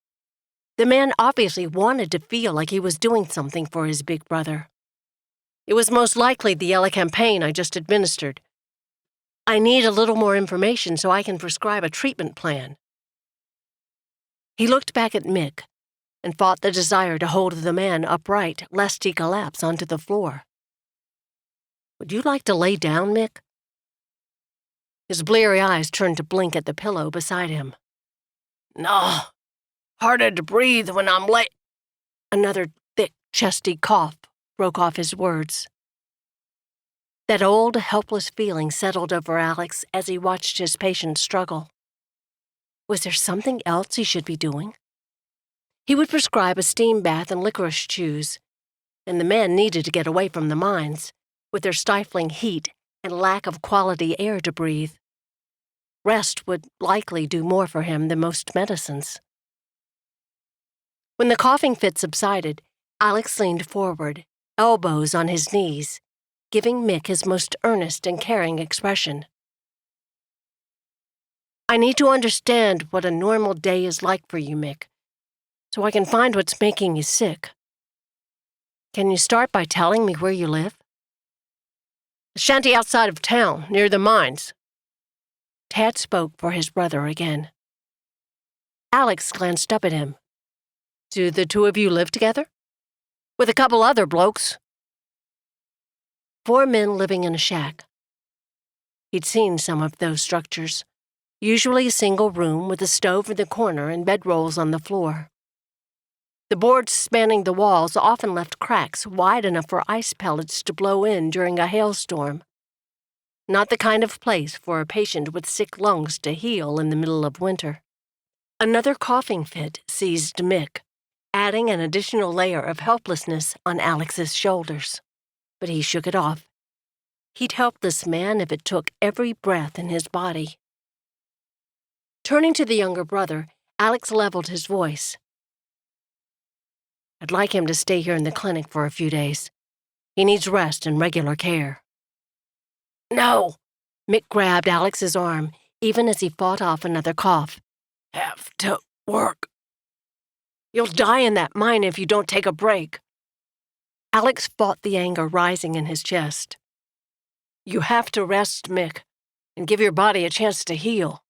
The man obviously wanted to feel like he was doing something for his big brother. "It was most likely the elecampane I just administered. I need a little more information so I can prescribe a treatment plan." He looked back at Mick and fought the desire to hold the man upright lest he collapse onto the floor. "Would you like to lay down, Mick?" His bleary eyes turned to blink at the pillow beside him. "No, harder to breathe when I'm late." Another thick, chesty cough broke off his words. That old, helpless feeling settled over Alex as he watched his patient struggle. Was there something else he should be doing? He would prescribe a steam bath and licorice chews, and the man needed to get away from the mines, with their stifling heat and lack of quality air to breathe. Rest would likely do more for him than most medicines. When the coughing fit subsided, Alex leaned forward, elbows on his knees, giving Mick his most earnest and caring expression. I need to understand what a normal day is like for you, Mick, so I can find what's making you sick. Can you start by telling me where you live? A shanty outside of town, near the mines. Tad spoke for his brother again. Alex glanced up at him. Do the two of you live together? With a couple other blokes. 4 men living in a shack. He'd seen some of those structures, usually a single room with a stove in the corner and bedrolls on the floor. The boards spanning the walls often left cracks wide enough for ice pellets to blow in during a hailstorm. Not the kind of place for a patient with sick lungs to heal in the middle of winter. Another coughing fit seized Mick, adding an additional layer of helplessness on Alex's shoulders. But he shook it off. He'd help this man if it took every breath in his body. Turning to the younger brother, Alex leveled his voice. I'd like him to stay here in the clinic for a few days. He needs rest and regular care. No! Mick grabbed Alex's arm, even as he fought off another cough. Have to work. You'll die in that mine if you don't take a break. Alex fought the anger rising in his chest. You have to rest, Mick, and give your body a chance to heal.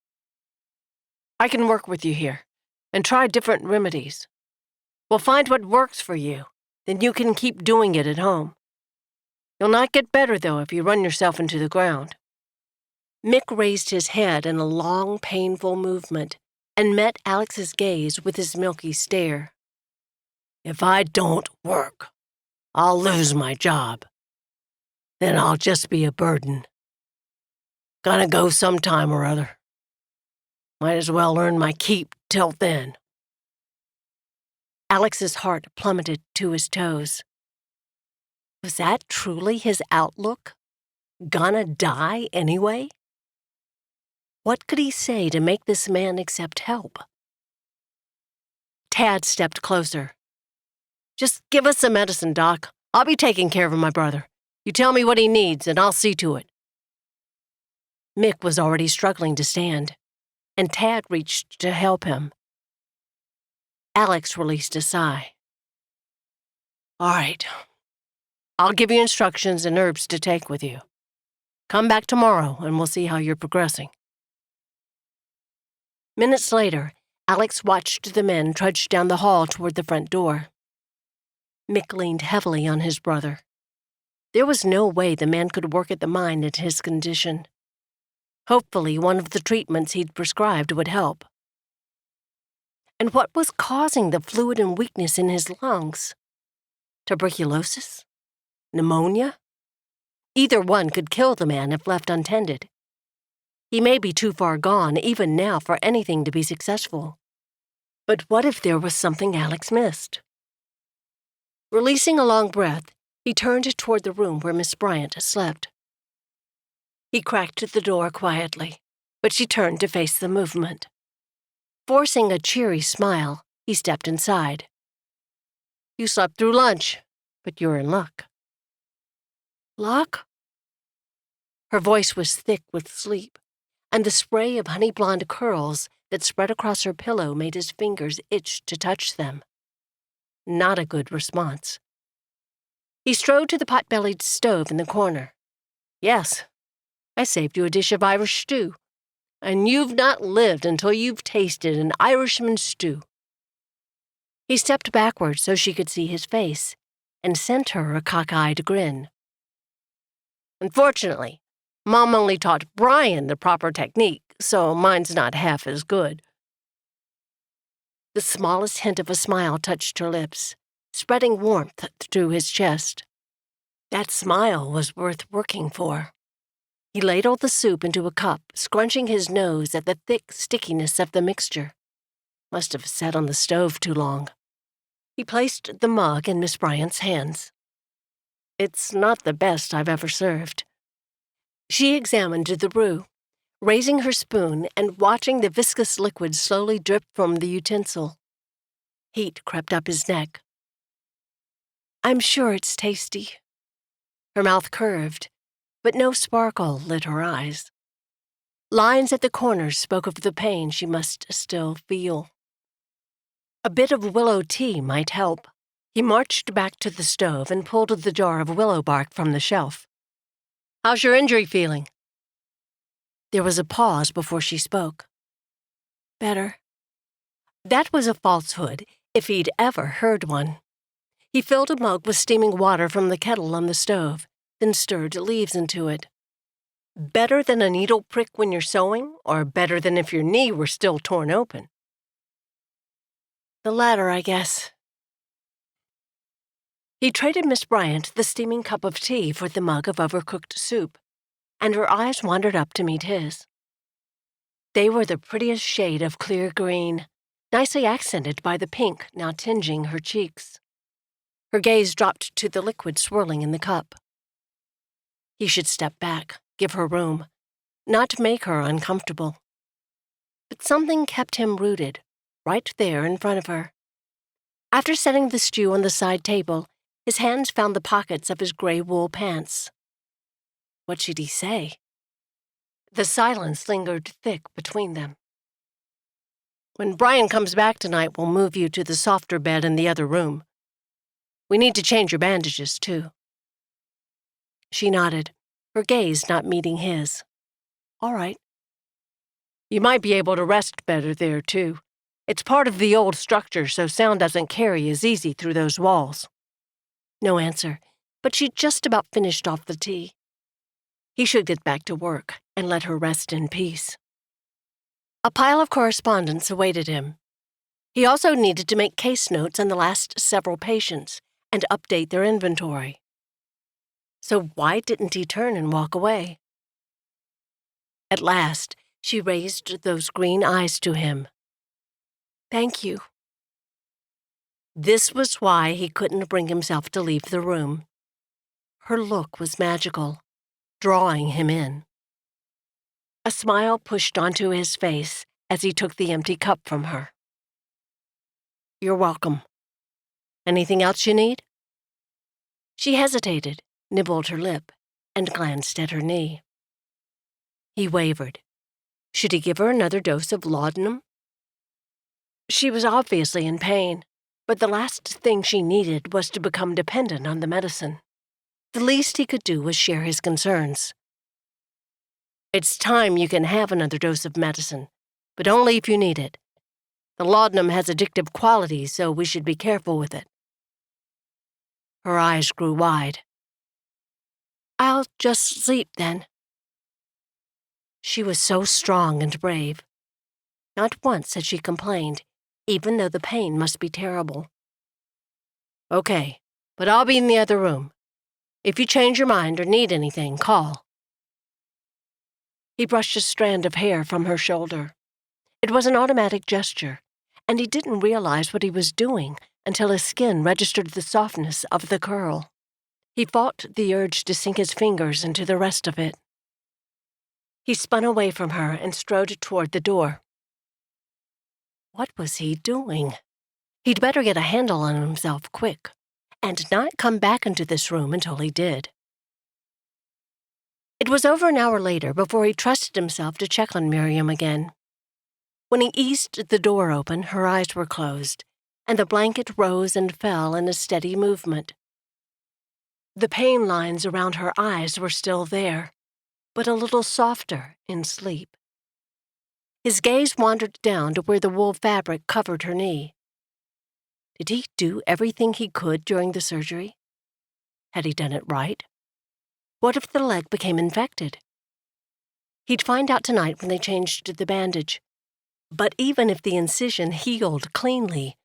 I can work with you here, and try different remedies. We'll find what works for you, then you can keep doing it at home. You'll not get better, though, if you run yourself into the ground. Mick raised his head in a long, painful movement and met Alex's gaze with his milky stare. If I don't work, I'll lose my job. Then I'll just be a burden. Gotta go sometime or other. Might as well earn my keep till then. Alex's heart plummeted to his toes. Was that truly his outlook? Gonna die anyway? What could he say to make this man accept help? Tad stepped closer. Just give us some medicine, Doc. I'll be taking care of my brother. You tell me what he needs, and I'll see to it. Mick was already struggling to stand, and Tad reached to help him. Alex released a sigh. All right. I'll give you instructions and herbs to take with you. Come back tomorrow, and we'll see how you're progressing. Minutes later, Alex watched the men trudge down the hall toward the front door. Mick leaned heavily on his brother. There was no way the man could work at the mine in his condition. Hopefully, one of the treatments he'd prescribed would help. And what was causing the fluid and weakness in his lungs? Tuberculosis? Pneumonia? Either one could kill the man if left untended. He may be too far gone, even now, for anything to be successful. But what if there was something Alex missed? Releasing a long breath, he turned toward the room where Miss Bryant slept. He cracked the door quietly, but she turned to face the movement. Forcing a cheery smile, he stepped inside. You slept through lunch, but you're in luck. Luck? Her voice was thick with sleep, and the spray of honey-blonde curls that spread across her pillow made his fingers itch to touch them. Not a good response. He strode to the pot-bellied stove in the corner. Yes, I saved you a dish of Irish stew, and you've not lived until you've tasted an Irishman's stew. He stepped backward so she could see his face, and sent her a cockeyed grin. Unfortunately, Mom only taught Brian the proper technique, so mine's not half as good. The smallest hint of a smile touched her lips, spreading warmth through his chest. That smile was worth working for. He ladled the soup into a cup, scrunching his nose at the thick stickiness of the mixture. Must have sat on the stove too long. He placed the mug in Miss Bryant's hands. It's not the best I've ever served. She examined the brew, raising her spoon and watching the viscous liquid slowly drip from the utensil. Heat crept up his neck. I'm sure it's tasty. Her mouth curved, but no sparkle lit her eyes. Lines at the corners spoke of the pain she must still feel. A bit of willow tea might help. He marched back to the stove and pulled the jar of willow bark from the shelf. How's your injury feeling? There was a pause before she spoke. Better. That was a falsehood, if he'd ever heard one. He filled a mug with steaming water from the kettle on the stove, then stirred leaves into it. Better than a needle prick when you're sewing, or better than if your knee were still torn open? The latter, I guess. He traded Miss Bryant the steaming cup of tea for the mug of overcooked soup, and her eyes wandered up to meet his. They were the prettiest shade of clear green, nicely accented by the pink now tinging her cheeks. Her gaze dropped to the liquid swirling in the cup. He should step back, give her room, not make her uncomfortable. But something kept him rooted, right there in front of her. After setting the stew on the side table, his hands found the pockets of his gray wool pants. What should he say? The silence lingered thick between them. When Brian comes back tonight, we'll move you to the softer bed in the other room. We need to change your bandages, too. She nodded, her gaze not meeting his. All right. You might be able to rest better there, too. It's part of the old structure, so sound doesn't carry as easy through those walls. No answer, but she'd just about finished off the tea. He should get back to work and let her rest in peace. A pile of correspondence awaited him. He also needed to make case notes on the last several patients and update their inventory. So why didn't he turn and walk away? At last, she raised those green eyes to him. Thank you. This was why he couldn't bring himself to leave the room. Her look was magical, drawing him in. A smile pushed onto his face as he took the empty cup from her. You're welcome. Anything else you need? She hesitated, nibbled her lip, and glanced at her knee. He wavered. Should he give her another dose of laudanum? She was obviously in pain, but the last thing she needed was to become dependent on the medicine. The least he could do was share his concerns. It's time you can have another dose of medicine, but only if you need it. The laudanum has addictive qualities, so we should be careful with it. Her eyes grew wide. I'll just sleep then. She was so strong and brave. Not once had she complained, even though the pain must be terrible. Okay, but I'll be in the other room. If you change your mind or need anything, call. He brushed a strand of hair from her shoulder. It was an automatic gesture, and he didn't realize what he was doing until his skin registered the softness of the curl. He fought the urge to sink his fingers into the rest of it. He spun away from her and strode toward the door. What was he doing? He'd better get a handle on himself quick, and not come back into this room until he did. It was over an hour later before he trusted himself to check on Miriam again. When he eased the door open, her eyes were closed, and the blanket rose and fell in a steady movement. The pain lines around her eyes were still there, but a little softer in sleep. His gaze wandered down to where the wool fabric covered her knee. Did he do everything he could during the surgery? Had he done it right? What if the leg became infected? He'd find out tonight when they changed the bandage. But even if the incision healed cleanly,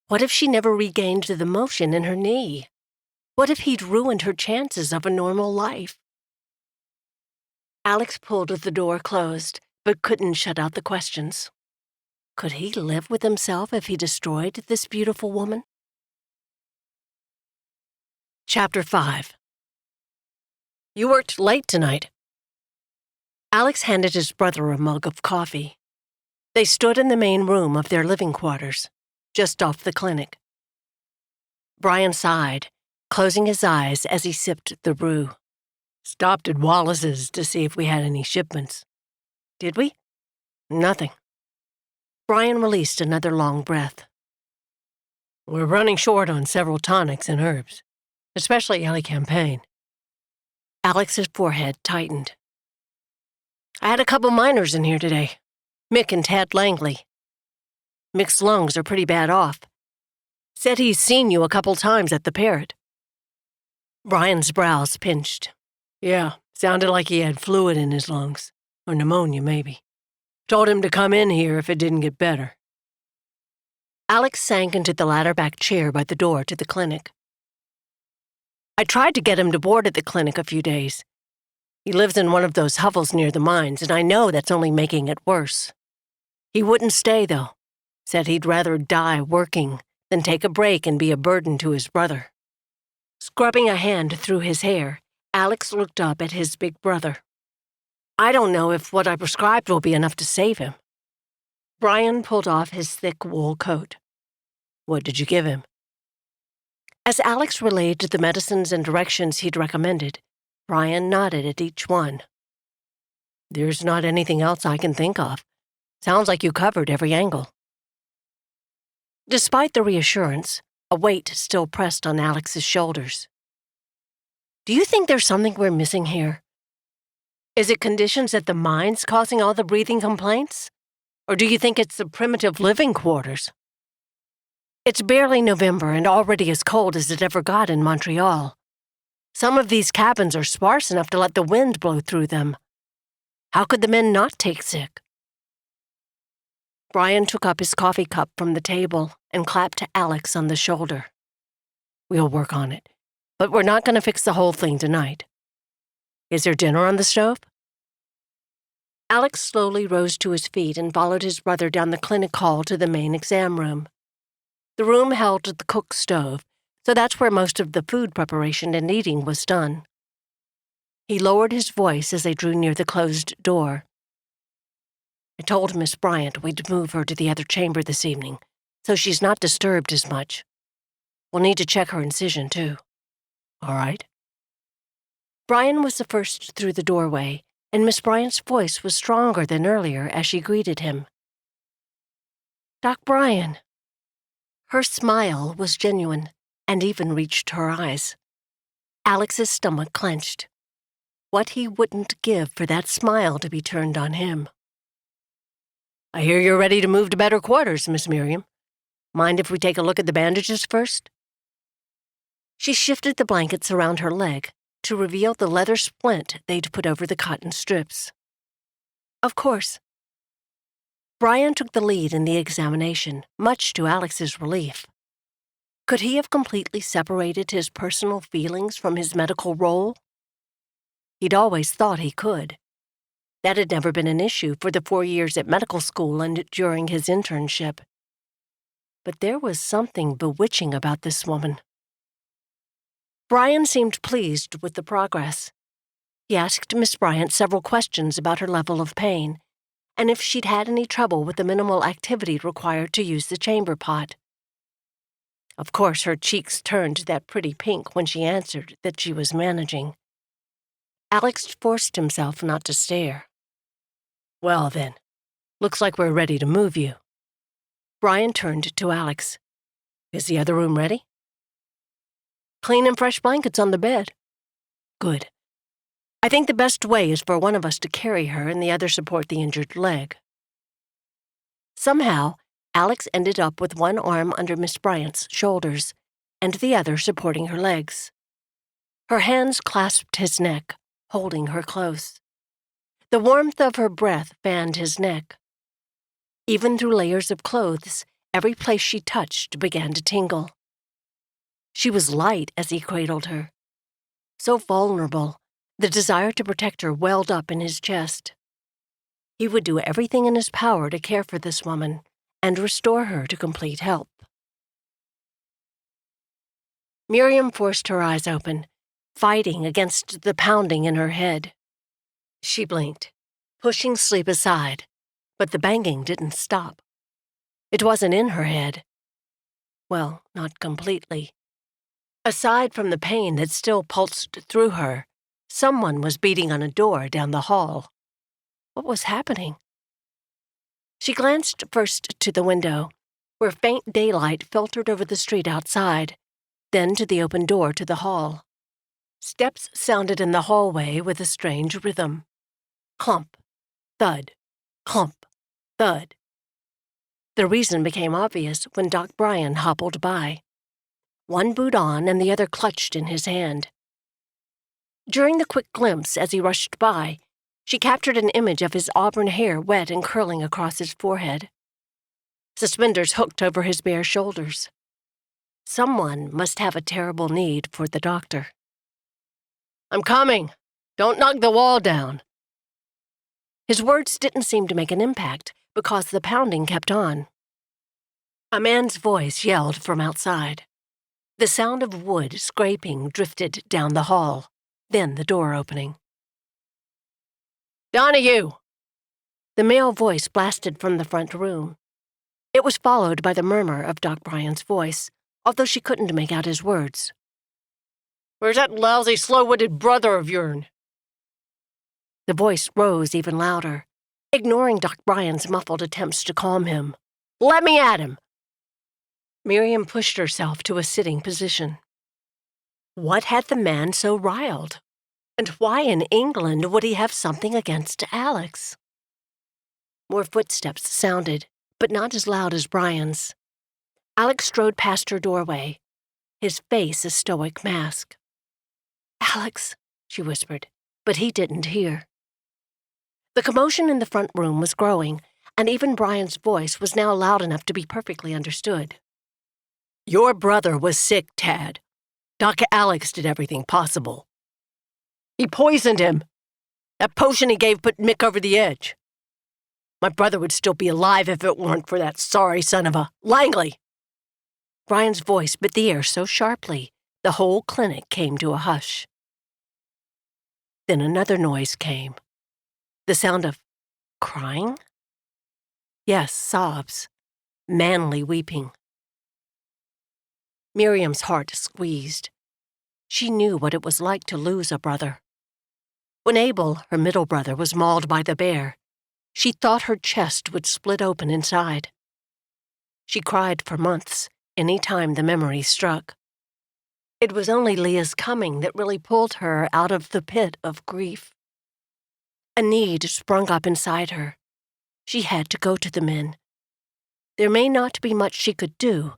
what if she never regained the motion in her knee? What if he'd ruined her chances of a normal life? Alex pulled the door closed, but couldn't shut out the questions. Could he live with himself if he destroyed this beautiful woman? Chapter 5. You worked late tonight. Alex handed his brother a mug of coffee. They stood in the main room of their living quarters, just off the clinic. Brian sighed, closing his eyes as he sipped the brew. "Stopped at Wallace's to see if we had any shipments." "Did we?" "Nothing." Brian released another long breath. "We're running short on several tonics and herbs, especially Campaign." Alex's forehead tightened. "I had a couple miners in here today, Mick and Tad Langley. Mick's lungs are pretty bad off. Said he's seen you a couple times at the Parrot." Brian's brows pinched. "Yeah, sounded like he had fluid in his lungs, or pneumonia maybe. Told him to come in here if it didn't get better." Alex sank into the ladder-back chair by the door to the clinic. "I tried to get him to board at the clinic a few days. He lives in one of those hovels near the mines, and I know that's only making it worse. He wouldn't stay, though. Said he'd rather die working than take a break and be a burden to his brother." Scrubbing a hand through his hair, Alex looked up at his big brother. "I don't know if what I prescribed will be enough to save him." Brian pulled off his thick wool coat. "What did you give him?" As Alex relayed the medicines and directions he'd recommended, Brian nodded at each one. "There's not anything else I can think of. Sounds like you covered every angle." Despite the reassurance, a weight still pressed on Alex's shoulders. "Do you think there's something we're missing here? Is it conditions at the mines causing all the breathing complaints? Or do you think it's the primitive living quarters? It's barely November and already as cold as it ever got in Montreal. Some of these cabins are sparse enough to let the wind blow through them. How could the men not take sick?" Brian took up his coffee cup from the table and clapped Alex on the shoulder. "We'll work on it, but we're not going to fix the whole thing tonight. Is there dinner on the stove?" Alex slowly rose to his feet and followed his brother down the clinic hall to the main exam room. The room held the cook stove, so that's where most of the food preparation and eating was done. He lowered his voice as they drew near the closed door. "I told Miss Bryant we'd move her to the other chamber this evening, so she's not disturbed as much. We'll need to check her incision, too." "All right." Brian was the first through the doorway, and Miss Bryant's voice was stronger than earlier as she greeted him. "Doc Brian." Her smile was genuine and even reached her eyes. Alex's stomach clenched. What he wouldn't give for that smile to be turned on him. "I hear you're ready to move to better quarters, Miss Miriam. Mind if we take a look at the bandages first?" She shifted the blankets around her leg to reveal the leather splint they'd put over the cotton strips. "Of course." Brian took the lead in the examination, much to Alex's relief. Could he have completely separated his personal feelings from his medical role? He'd always thought he could. That had never been an issue for the 4 years at medical school and during his internship. But there was something bewitching about this woman. Brian seemed pleased with the progress. He asked Miss Bryant several questions about her level of pain, and if she'd had any trouble with the minimal activity required to use the chamber pot. Of course, her cheeks turned that pretty pink when she answered that she was managing. Alex forced himself not to stare. "Well, then, looks like we're ready to move you." Brian turned to Alex. "Is the other room ready?" "Clean and fresh blankets on the bed." "Good. I think the best way is for one of us to carry her and the other support the injured leg." Somehow, Alex ended up with one arm under Miss Bryant's shoulders and the other supporting her legs. Her hands clasped his neck, holding her close. The warmth of her breath fanned his neck. Even through layers of clothes, every place she touched began to tingle. She was light as he cradled her. So vulnerable, the desire to protect her welled up in his chest. He would do everything in his power to care for this woman and restore her to complete health. Miriam forced her eyes open, fighting against the pounding in her head. She blinked, pushing sleep aside, but the banging didn't stop. It wasn't in her head. Well, not completely. Aside from the pain that still pulsed through her, someone was beating on a door down the hall. What was happening? She glanced first to the window, where faint daylight filtered over the street outside, then to the open door to the hall. Steps sounded in the hallway with a strange rhythm. Clump, thud, clump, thud. The reason became obvious when Doc Bryan hobbled by. One boot on and the other clutched in his hand. During the quick glimpse as he rushed by, she captured an image of his auburn hair wet and curling across his forehead. Suspenders hooked over his bare shoulders. Someone must have a terrible need for the doctor. "I'm coming! Don't knock the wall down!" His words didn't seem to make an impact because the pounding kept on. A man's voice yelled from outside. The sound of wood scraping drifted down the hall, then the door opening. "Donaghue!" The male voice blasted from the front room. It was followed by the murmur of Doc Bryan's voice, although she couldn't make out his words. "Where's that lousy, slow-witted brother of yourn?" The voice rose even louder, ignoring Doc Bryan's muffled attempts to calm him. "Let me at him!" Miriam pushed herself to a sitting position. What had the man so riled? And why in England would he have something against Alex? More footsteps sounded, but not as loud as Bryan's. Alex strode past her doorway, his face a stoic mask. "Alex," she whispered, but he didn't hear. The commotion in the front room was growing, and even Bryan's voice was now loud enough to be perfectly understood. "Your brother was sick, Tad. Doc Alex did everything possible. He poisoned him. That potion he gave put Mick over the edge. My brother would still be alive if it weren't for that sorry son of a Langley." Bryan's voice bit the air so sharply, the whole clinic came to a hush. Then another noise came. The sound of crying? Yes, sobs. Manly weeping. Miriam's heart squeezed. She knew what it was like to lose a brother. When Abel, her middle brother, was mauled by the bear, she thought her chest would split open inside. She cried for months, any time the memory struck. It was only Leah's coming that really pulled her out of the pit of grief. A need sprung up inside her. She had to go to the men. There may not be much she could do,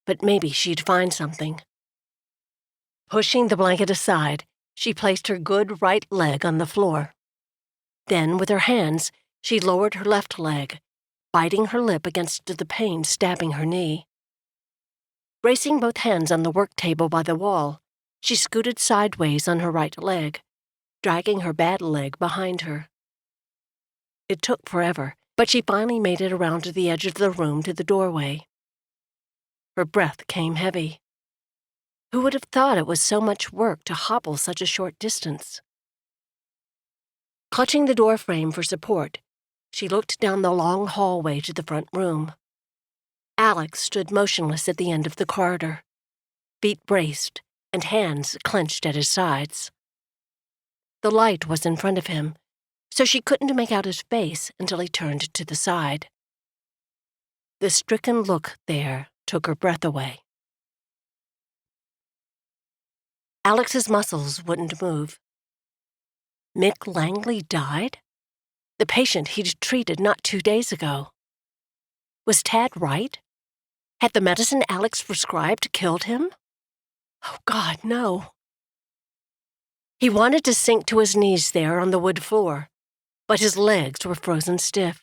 but maybe she'd find something. Pushing the blanket aside, she placed her good right leg on the floor. Then, with her hands, she lowered her left leg, biting her lip against the pain stabbing her knee. Bracing both hands on the work table by the wall, she scooted sideways on her right leg, dragging her bad leg behind her. It took forever, but she finally made it around to the edge of the room to the doorway. Her breath came heavy. Who would have thought it was so much work to hobble such a short distance? Clutching the door frame for support, she looked down the long hallway to the front room. Alex stood motionless at the end of the corridor, feet braced and hands clenched at his sides. The light was in front of him, so she couldn't make out his face until he turned to the side. The stricken look there took her breath away. Alex's muscles wouldn't move. Mick Langley died? The patient he'd treated not 2 days ago. Was Tad right? Had the medicine Alex prescribed killed him? Oh, God, no. He wanted to sink to his knees there on the wood floor, but his legs were frozen stiff.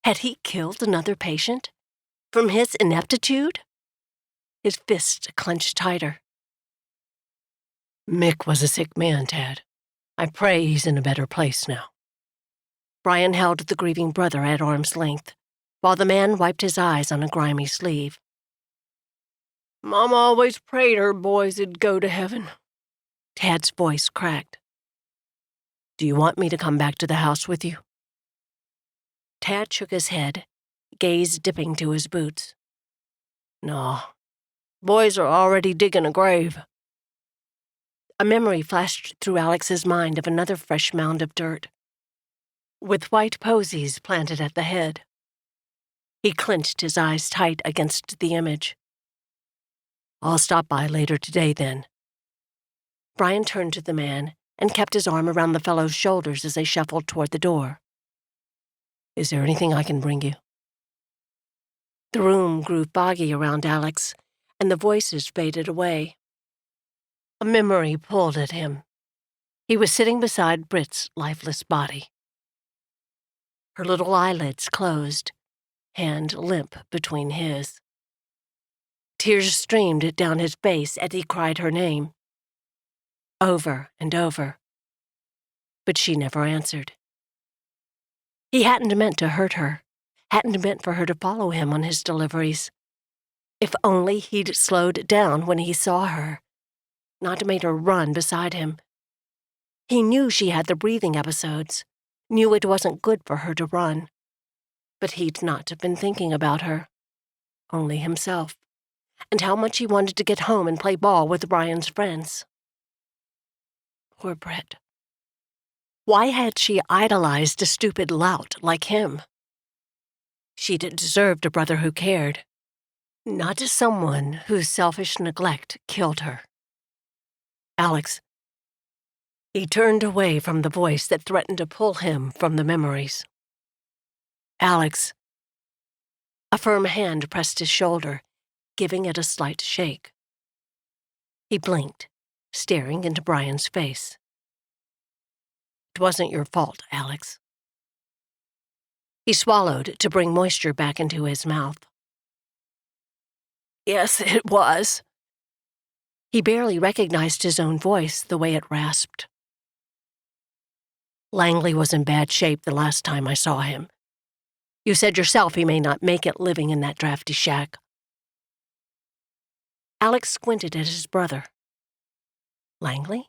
Had he killed another patient? From his ineptitude? His fists clenched tighter. "Mick was a sick man, Tad. I pray he's in a better place now." Bryan held the grieving brother at arm's length, while the man wiped his eyes on a grimy sleeve. "Mama always prayed her boys would go to heaven." Tad's voice cracked. "Do you want me to come back to the house with you?" Tad shook his head, gaze dipping to his boots. "No, Boys are already digging a grave. A memory flashed through Alex's mind of another fresh mound of dirt, with white posies planted at the head. He clenched his eyes tight against the image. I'll stop by later today, then. Brian turned to the man and kept his arm around the fellow's shoulders as they shuffled toward the door. Is there anything I can bring you? The room grew foggy around Alex, and the voices faded away. A memory pulled at him. He was sitting beside Britt's lifeless body. Her little eyelids closed, hand limp between his. Tears streamed down his face as he cried her name. Over and over. But she never answered. He hadn't meant to hurt her, hadn't meant for her to follow him on his deliveries. If only he'd slowed down when he saw her, not made her run beside him. He knew she had the breathing episodes, knew it wasn't good for her to run. But he'd not been thinking about her, only himself, and how much he wanted to get home and play ball with Brian's friends. Poor Britt. Why had she idolized a stupid lout like him? She'd deserved a brother who cared, not someone whose selfish neglect killed her. Alex. He turned away from the voice that threatened to pull him from the memories. Alex. A firm hand pressed his shoulder, giving it a slight shake. He blinked, staring into Brian's face. It wasn't your fault, Alex. He swallowed to bring moisture back into his mouth. Yes, it was. He barely recognized his own voice the way it rasped. Langley was in bad shape the last time I saw him. You said yourself he may not make it living in that drafty shack. Alex squinted at his brother. Langley?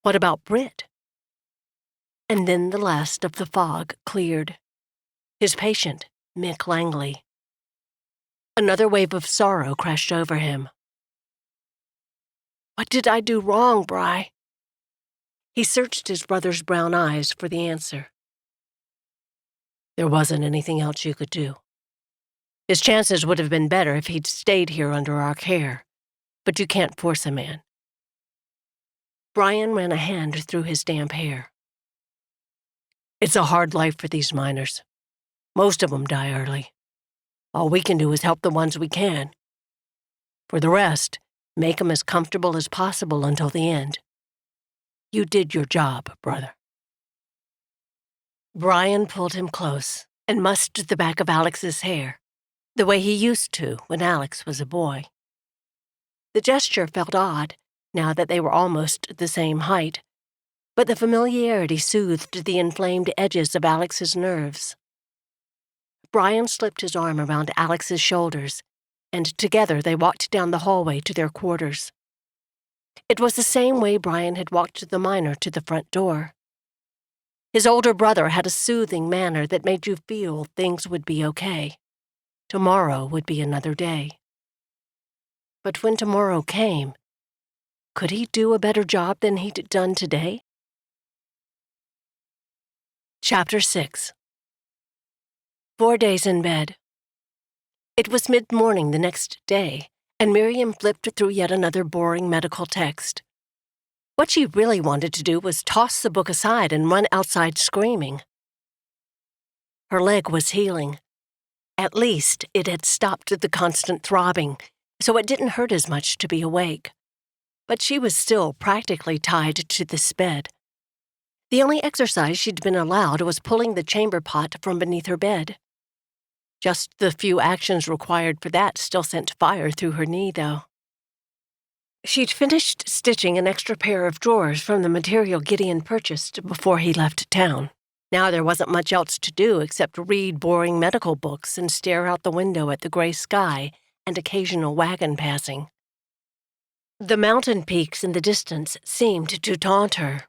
What about Britt? And then the last of the fog cleared. His patient, Mick Langley. Another wave of sorrow crashed over him. What did I do wrong, Bry? He searched his brother's brown eyes for the answer. There wasn't anything else you could do. His chances would have been better if he'd stayed here under our care, but you can't force a man. Brian ran a hand through his damp hair. It's a hard life for these miners. Most of them die early. All we can do is help the ones we can. For the rest, make them as comfortable as possible until the end. You did your job, brother. Brian pulled him close and mussed the back of Alex's hair, the way he used to when Alex was a boy. The gesture felt odd, now that they were almost the same height, but the familiarity soothed the inflamed edges of Alex's nerves. Brian slipped his arm around Alex's shoulders, and together they walked down the hallway to their quarters. It was the same way Brian had walked the miner to the front door. His older brother had a soothing manner that made you feel things would be okay. Tomorrow would be another day. But when tomorrow came, could he do a better job than he'd done today? Chapter 6. 4 days in bed. It was mid-morning the next day, and Miriam flipped through yet another boring medical text. What she really wanted to do was toss the book aside and run outside screaming. Her leg was healing. At least it had stopped the constant throbbing, so it didn't hurt as much to be awake. But she was still practically tied to this bed. The only exercise she'd been allowed was pulling the chamber pot from beneath her bed. Just the few actions required for that still sent fire through her knee, though. She'd finished stitching an extra pair of drawers from the material Gideon purchased before he left town. Now there wasn't much else to do except read boring medical books and stare out the window at the gray sky and occasional wagon passing. The mountain peaks in the distance seemed to taunt her.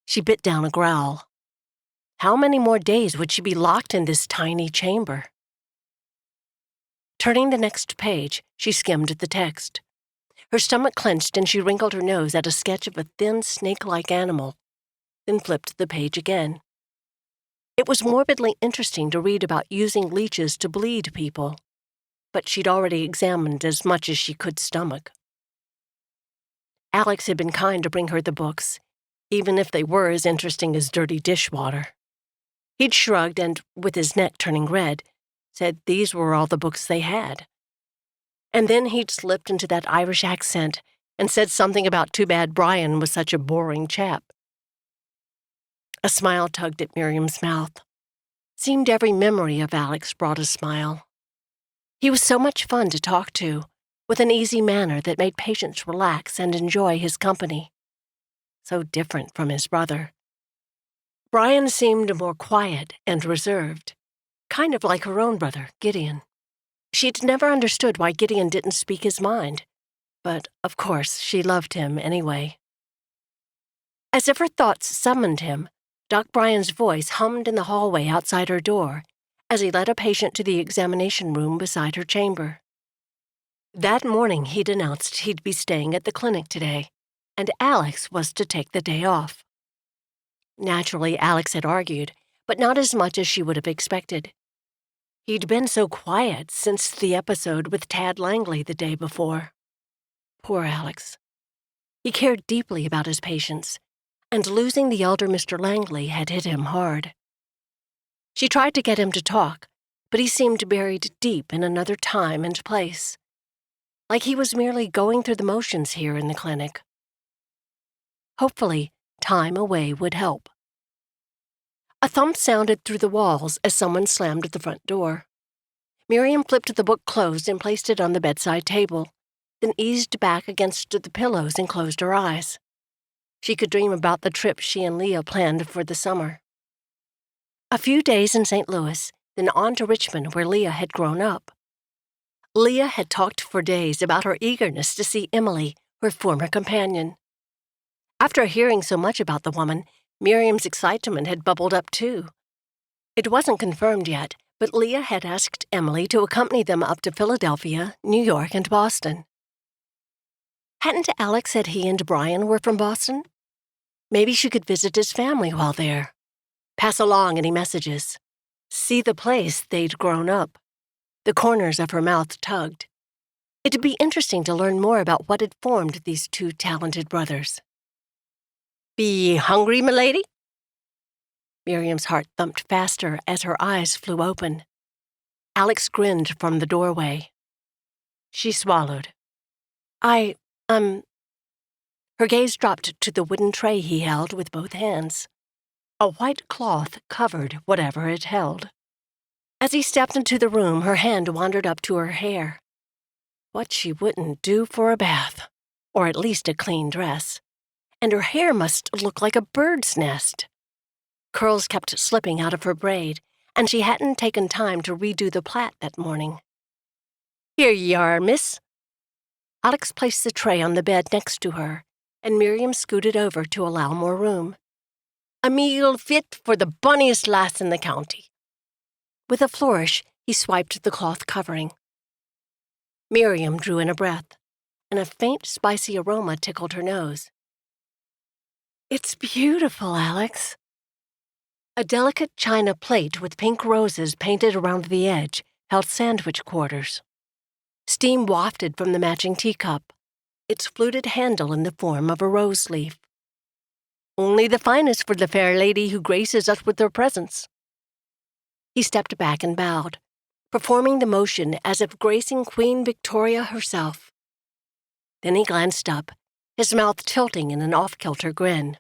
She bit down a growl. How many more days would she be locked in this tiny chamber? Turning the next page, she skimmed the text. Her stomach clenched and she wrinkled her nose at a sketch of a thin, snake-like animal, then flipped the page again. It was morbidly interesting to read about using leeches to bleed people, but she'd already examined as much as she could stomach. Alex had been kind to bring her the books, even if they were as interesting as dirty dishwater. He'd shrugged and, with his neck turning red, said these were all the books they had. And then he'd slipped into that Irish accent and said something about too bad Brian was such a boring chap. A smile tugged at Miriam's mouth. Seemed every memory of Alex brought a smile. He was so much fun to talk to, with an easy manner that made patients relax and enjoy his company. So different from his brother. Brian seemed more quiet and reserved, kind of like her own brother, Gideon. She'd never understood why Gideon didn't speak his mind, but, of course, she loved him anyway. As if her thoughts summoned him, Doc Bryan's voice hummed in the hallway outside her door as he led a patient to the examination room beside her chamber. That morning he'd announced he'd be staying at the clinic today, and Alex was to take the day off. Naturally, Alex had argued, but not as much as she would have expected. He'd been so quiet since the episode with Tad Langley the day before. Poor Alex. He cared deeply about his patients, and losing the elder Mr. Langley had hit him hard. She tried to get him to talk, but he seemed buried deep in another time and place, like he was merely going through the motions here in the clinic. Hopefully, time away would help. A thump sounded through the walls as someone slammed at the front door. Miriam flipped the book closed and placed it on the bedside table, then eased back against the pillows and closed her eyes. She could dream about the trip she and Leah planned for the summer. A few days in St. Louis, then on to Richmond where Leah had grown up. Leah had talked for days about her eagerness to see Emily, her former companion. After hearing so much about the woman, Miriam's excitement had bubbled up too. It wasn't confirmed yet, but Leah had asked Emily to accompany them up to Philadelphia, New York, and Boston. Hadn't Alex said he and Brian were from Boston? Maybe she could visit his family while there. Pass along any messages. See the place they'd grown up. The corners of her mouth tugged. It'd be interesting to learn more about what had formed these two talented brothers. "Be hungry, milady?" Miriam's heart thumped faster as her eyes flew open. Alex grinned from the doorway. She swallowed. Her gaze dropped to the wooden tray he held with both hands. A white cloth covered whatever it held. As he stepped into the room, her hand wandered up to her hair. What she wouldn't do for a bath, or at least a clean dress. And her hair must look like a bird's nest. Curls kept slipping out of her braid, and she hadn't taken time to redo the plait that morning. "Here ye are, miss." Alex placed the tray on the bed next to her, and Miriam scooted over to allow more room. "A meal fit for the bonniest lass in the county." With a flourish, he swiped the cloth covering. Miriam drew in a breath, and a faint, spicy aroma tickled her nose. "It's beautiful, Alex." A delicate china plate with pink roses painted around the edge held sandwich quarters. Steam wafted from the matching teacup, its fluted handle in the form of a rose leaf. "Only the finest for the fair lady who graces us with her presence." He stepped back and bowed, performing the motion as if gracing Queen Victoria herself. Then he glanced up, his mouth tilting in an off-kilter grin.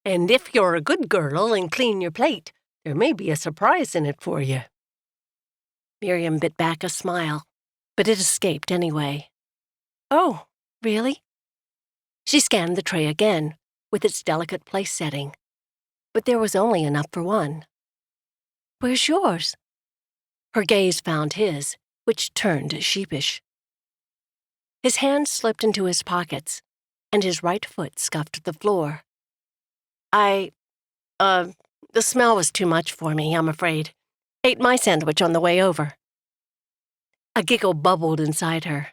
"And if you're a good girl and clean your plate, there may be a surprise in it for you." Miriam bit back a smile, but it escaped anyway. "Oh, really?" She scanned the tray again, with its delicate place setting, but there was only enough for one. "Where's yours?" Her gaze found his, which turned sheepish. His hands slipped into his pockets, and his right foot scuffed the floor. The smell was too much for me, I'm afraid. Ate my sandwich on the way over." A giggle bubbled inside her.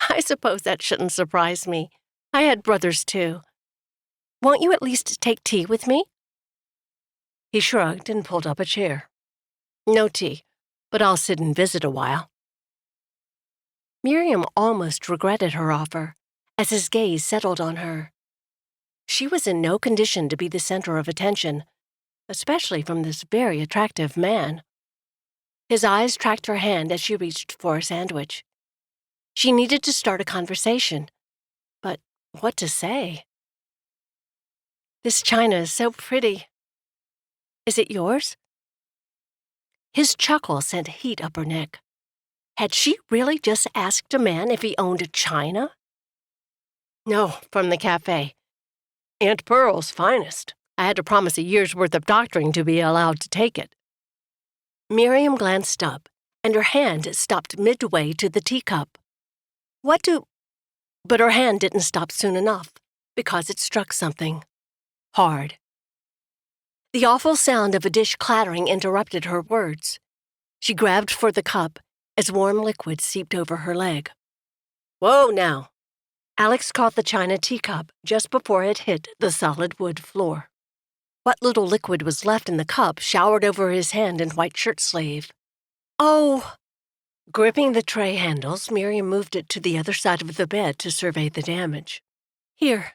I suppose that shouldn't surprise me. I had brothers, too. Won't you at least take tea with me? He shrugged and pulled up a chair. No tea, but I'll sit and visit a while. Miriam almost regretted her offer, as his gaze settled on her. She was in no condition to be the center of attention, especially from this very attractive man. His eyes tracked her hand as she reached for a sandwich. She needed to start a conversation, but what to say? This china is so pretty. Is it yours? His chuckle sent heat up her neck. Had she really just asked a man if he owned a china? No, from the cafe. Aunt Pearl's finest. I had to promise a year's worth of doctoring to be allowed to take it. Miriam glanced up, and her hand stopped midway to the teacup. But her hand didn't stop soon enough, because it struck something. Hard. The awful sound of a dish clattering interrupted her words. She grabbed for the cup as warm liquid seeped over her leg. Whoa, now! Alex caught the china teacup just before it hit the solid wood floor. What little liquid was left in the cup showered over his hand and white shirt sleeve. Oh! Gripping the tray handles, Miriam moved it to the other side of the bed to survey the damage. Here,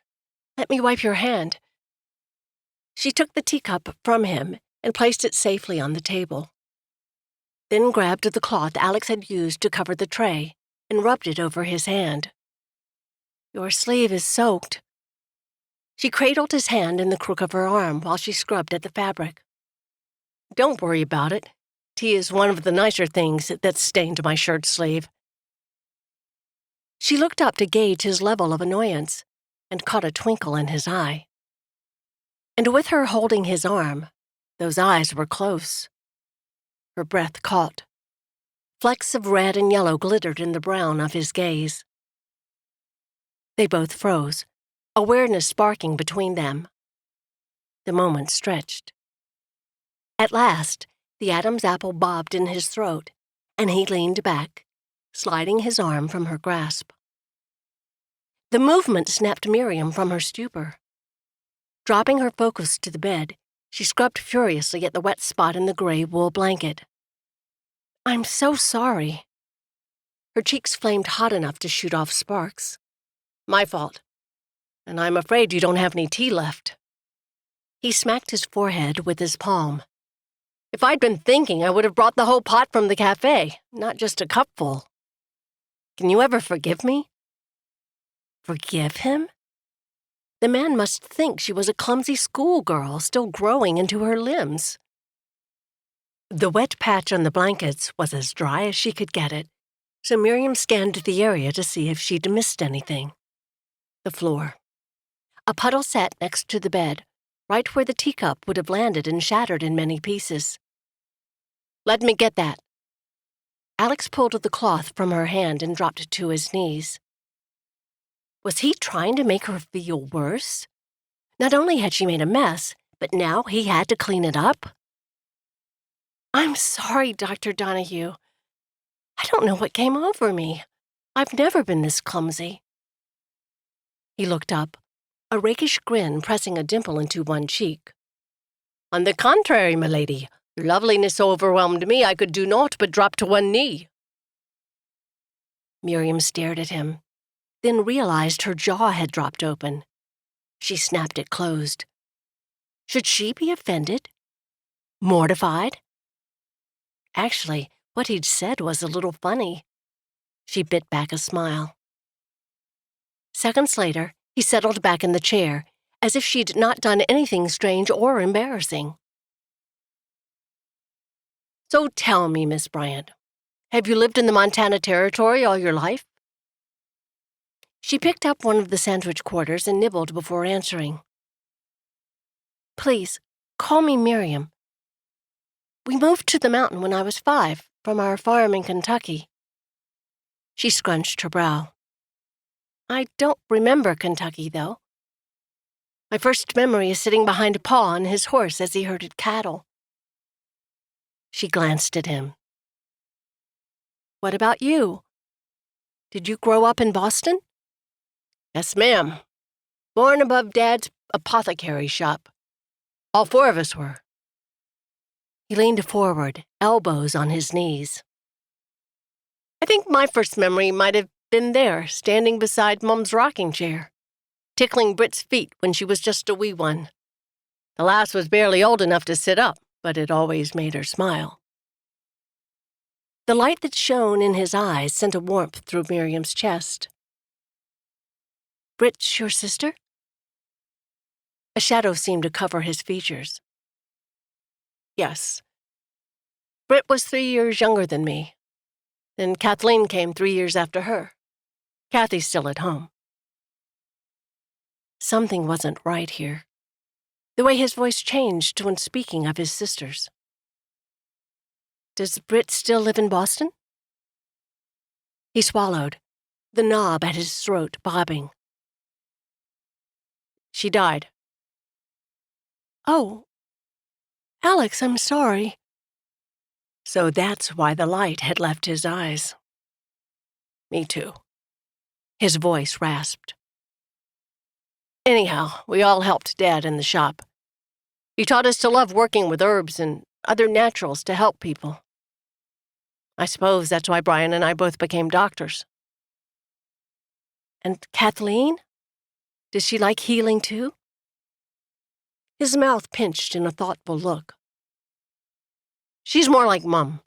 let me wipe your hand. She took the teacup from him and placed it safely on the table. Then grabbed the cloth Alex had used to cover the tray and rubbed it over his hand. Your sleeve is soaked. She cradled his hand in the crook of her arm while she scrubbed at the fabric. Don't worry about it. Tea is one of the nicer things that's stained my shirt sleeve. She looked up to gauge his level of annoyance and caught a twinkle in his eye. And with her holding his arm, those eyes were close. Her breath caught. Flecks of red and yellow glittered in the brown of his gaze. They both froze, awareness sparking between them. The moment stretched. At last, the Adam's apple bobbed in his throat, and he leaned back, sliding his arm from her grasp. The movement snapped Miriam from her stupor. Dropping her focus to the bed, she scrubbed furiously at the wet spot in the gray wool blanket. I'm so sorry. Her cheeks flamed hot enough to shoot off sparks. My fault. And I'm afraid you don't have any tea left. He smacked his forehead with his palm. If I'd been thinking, I would have brought the whole pot from the cafe, not just a cupful. Can you ever forgive me? Forgive him? The man must think she was a clumsy schoolgirl still growing into her limbs. The wet patch on the blankets was as dry as she could get it, so Miriam scanned the area to see if she'd missed anything. The floor. A puddle sat next to the bed, right where the teacup would have landed and shattered in many pieces. Let me get that. Alex pulled the cloth from her hand and dropped to his knees. Was he trying to make her feel worse? Not only had she made a mess, but now he had to clean it up? I'm sorry, Dr. Donaghue. I don't know what came over me. I've never been this clumsy. He looked up, a rakish grin pressing a dimple into one cheek. On the contrary, milady, your loveliness so overwhelmed me I could do naught but drop to one knee. Miriam stared at him, then realized her jaw had dropped open. She snapped it closed. Should she be offended? Mortified? Actually, what he'd said was a little funny. She bit back a smile. Seconds later, he settled back in the chair, as if she'd not done anything strange or embarrassing. So tell me, Miss Bryant, have you lived in the Montana Territory all your life? She picked up one of the sandwich quarters and nibbled before answering. Please, call me Miriam. We moved to the mountain when I was 5, from our farm in Kentucky. She scrunched her brow. I don't remember Kentucky, though. My first memory is sitting behind Pa on his horse as he herded cattle. She glanced at him. What about you? Did you grow up in Boston? Yes, ma'am. Born above Dad's apothecary shop. All four of us were. He leaned forward, elbows on his knees. I think my first memory might have been there, standing beside Mum's rocking chair, tickling Britt's feet when she was just a wee one. The lass was barely old enough to sit up, but it always made her smile. The light that shone in his eyes sent a warmth through Miriam's chest. Britt's your sister? A shadow seemed to cover his features. Yes. Britt was 3 years younger than me. Then Kathleen came 3 years after her. Kathy's still at home. Something wasn't right here. The way his voice changed when speaking of his sisters. Does Britt still live in Boston? He swallowed, the knob at his throat bobbing. She died. Oh. Alex, I'm sorry. So that's why the light had left his eyes. Me too. His voice rasped. Anyhow, we all helped Dad in the shop. He taught us to love working with herbs and other naturals to help people. I suppose that's why Brian and I both became doctors. And Kathleen? Does she like healing too? His mouth pinched in a thoughtful look. She's more like Mum.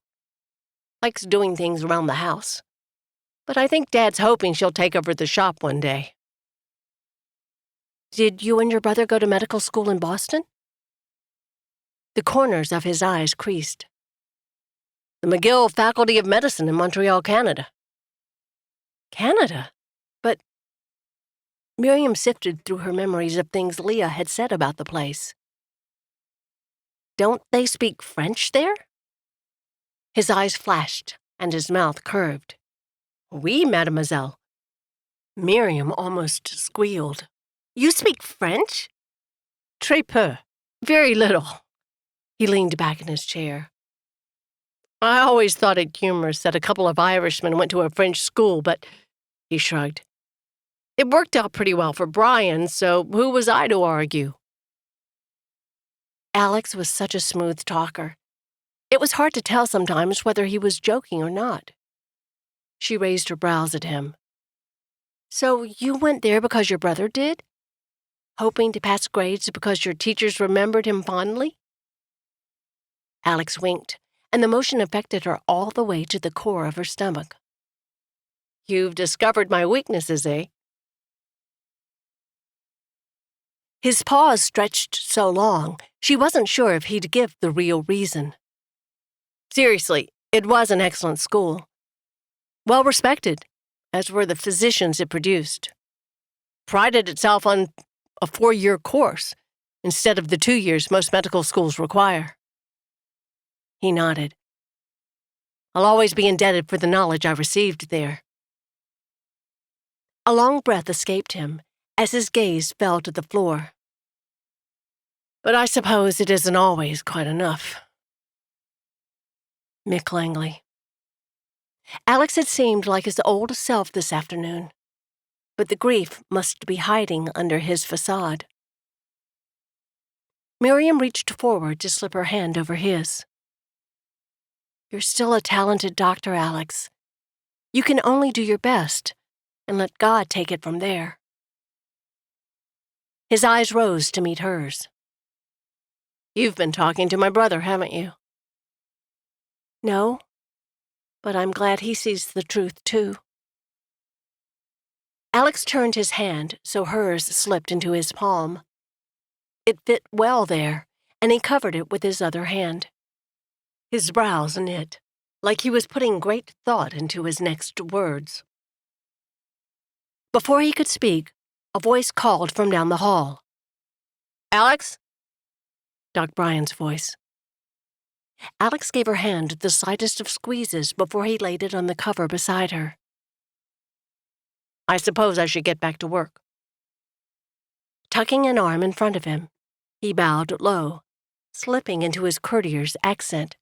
Likes doing things around the house. But I think Dad's hoping she'll take over the shop one day. Did you and your brother go to medical school in Boston? The corners of his eyes creased. The McGill Faculty of Medicine in Montreal, Canada. Canada? But Miriam sifted through her memories of things Leah had said about the place. Don't they speak French there? His eyes flashed, and his mouth curved. Oui, mademoiselle. Miriam almost squealed. You speak French? Très peu. Very little. He leaned back in his chair. I always thought it humorous that a couple of Irishmen went to a French school, but he shrugged. It worked out pretty well for Brian, so who was I to argue? Alex was such a smooth talker. It was hard to tell sometimes whether he was joking or not. She raised her brows at him. So you went there because your brother did? Hoping to pass grades because your teachers remembered him fondly? Alex winked, and the motion affected her all the way to the core of her stomach. You've discovered my weaknesses, eh? His pause stretched so long, she wasn't sure if he'd give the real reason. Seriously, it was an excellent school. Well respected, as were the physicians it produced. Prided itself on a 4-year course, instead of the 2 years most medical schools require. He nodded. I'll always be indebted for the knowledge I received there. A long breath escaped him as his gaze fell to the floor. But I suppose it isn't always quite enough. Mick Langley. Alex had seemed like his old self this afternoon, but the grief must be hiding under his facade. Miriam reached forward to slip her hand over his. You're still a talented doctor, Alex. You can only do your best and let God take it from there. His eyes rose to meet hers. You've been talking to my brother, haven't you? No, but I'm glad he sees the truth, too. Alex turned his hand so hers slipped into his palm. It fit well there, and he covered it with his other hand. His brows knit, like he was putting great thought into his next words. Before he could speak, a voice called from down the hall. Alex? Doc Bryan's voice. Alex gave her hand the slightest of squeezes before he laid it on the cover beside her. I suppose I should get back to work. Tucking an arm in front of him, he bowed low, slipping into his courtier's accent.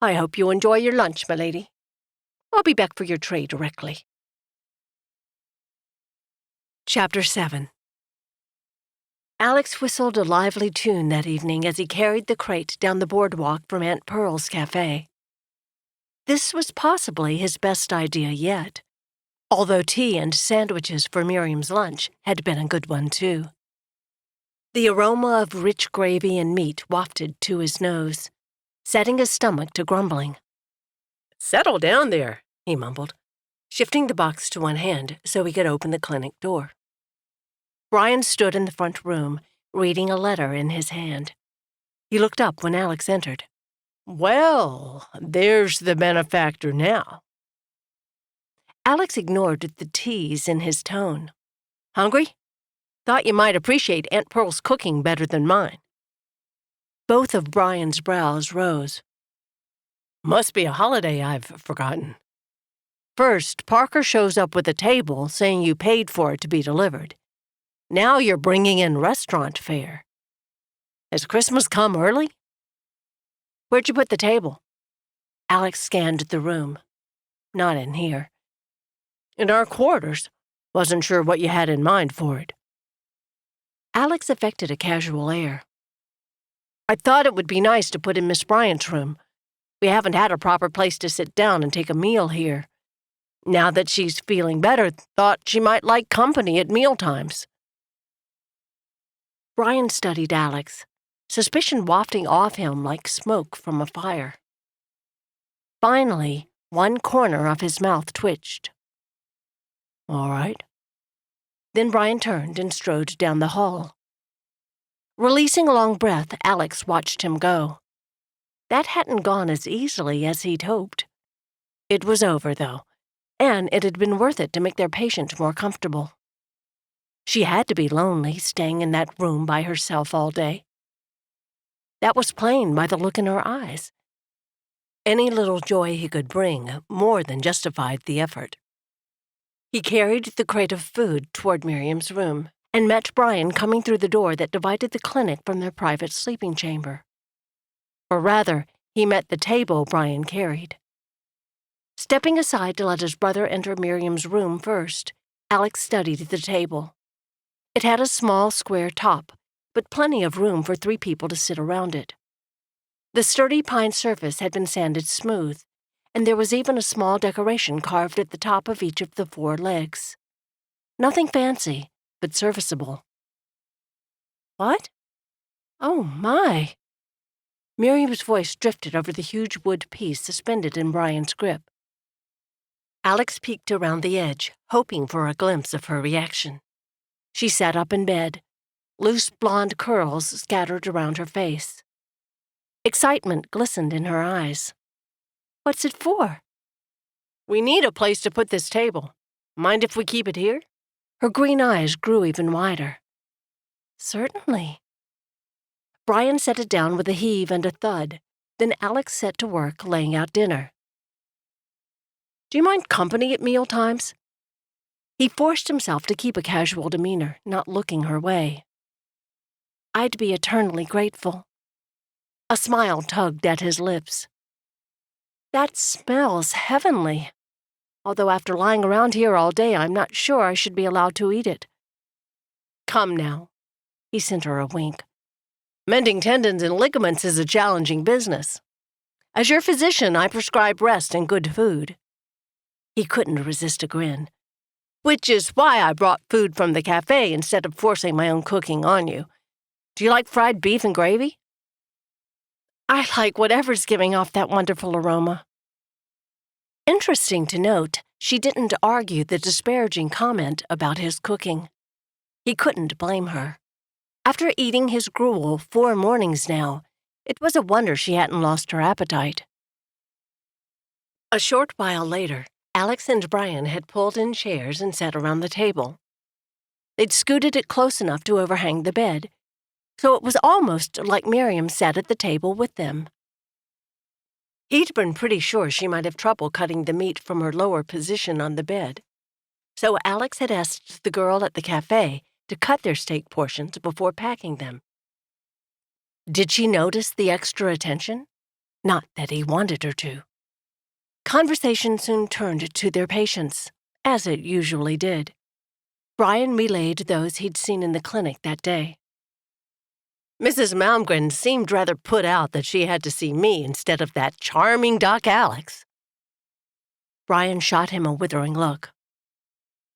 I hope you enjoy your lunch, my lady. I'll be back for your tray directly. Chapter 7. Alex whistled a lively tune that evening as he carried the crate down the boardwalk from Aunt Pearl's cafe. This was possibly his best idea yet, although tea and sandwiches for Miriam's lunch had been a good one too. The aroma of rich gravy and meat wafted to his nose, setting his stomach to grumbling. "Settle down there," he mumbled, shifting the box to one hand so he could open the clinic door. Brian stood in the front room, reading a letter in his hand. He looked up when Alex entered. "Well, there's the benefactor now." Alex ignored the tease in his tone. "Hungry? Thought you might appreciate Aunt Pearl's cooking better than mine." Both of Brian's brows rose. "Must be a holiday I've forgotten. First, Parker shows up with a table saying you paid for it to be delivered. Now you're bringing in restaurant fare. Has Christmas come early?" "Where'd you put the table?" Alex scanned the room. "Not in here." "In our quarters. Wasn't sure what you had in mind for it." Alex affected a casual air. "I thought it would be nice to put in Miss Bryant's room. We haven't had a proper place to sit down and take a meal here. Now that she's feeling better, thought she might like company at mealtimes." Brian studied Alex, suspicion wafting off him like smoke from a fire. Finally, one corner of his mouth twitched. "All right." Then Brian turned and strode down the hall. Releasing a long breath, Alex watched him go. That hadn't gone as easily as he'd hoped. It was over, though, and it had been worth it to make their patient more comfortable. She had to be lonely, staying in that room by herself all day. That was plain by the look in her eyes. Any little joy he could bring more than justified the effort. He carried the crate of food toward Miriam's room and met Brian coming through the door that divided the clinic from their private sleeping chamber. Or rather, he met the table Brian carried. Stepping aside to let his brother enter Miriam's room first, Alex studied the table. It had a small square top, but plenty of room for 3 people to sit around it. The sturdy pine surface had been sanded smooth, and there was even a small decoration carved at the top of each of the 4 legs. Nothing fancy, but serviceable. "What? Oh, my!" Miriam's voice drifted over the huge wood piece suspended in Brian's grip. Alex peeked around the edge, hoping for a glimpse of her reaction. She sat up in bed, loose blonde curls scattered around her face. Excitement glistened in her eyes. "What's it for?" "We need a place to put this table. Mind if we keep it here?" Her green eyes grew even wider. "Certainly." Brian set it down with a heave and a thud. Then Alex set to work laying out dinner. "Do you mind company at mealtimes?" He forced himself to keep a casual demeanor, not looking her way. "I'd be eternally grateful." A smile tugged at his lips. "That smells heavenly. Although after lying around here all day, I'm not sure I should be allowed to eat it." "Come now." He sent her a wink. "Mending tendons and ligaments is a challenging business. As your physician, I prescribe rest and good food." He couldn't resist a grin. "Which is why I brought food from the cafe instead of forcing my own cooking on you. Do you like fried beef and gravy?" "I like whatever's giving off that wonderful aroma." Interesting to note, she didn't argue the disparaging comment about his cooking. He couldn't blame her. After eating his gruel 4 mornings now, it was a wonder she hadn't lost her appetite. A short while later, Alex and Brian had pulled in chairs and sat around the table. They'd scooted it close enough to overhang the bed, so it was almost like Miriam sat at the table with them. He'd been pretty sure she might have trouble cutting the meat from her lower position on the bed, so Alex had asked the girl at the cafe to cut their steak portions before packing them. Did she notice the extra attention? Not that he wanted her to. Conversation soon turned to their patients, as it usually did. Brian relayed those he'd seen in the clinic that day. Mrs. Malmgren seemed rather put out that she had to see me instead of that charming Doc Alex. Brian shot him a withering look.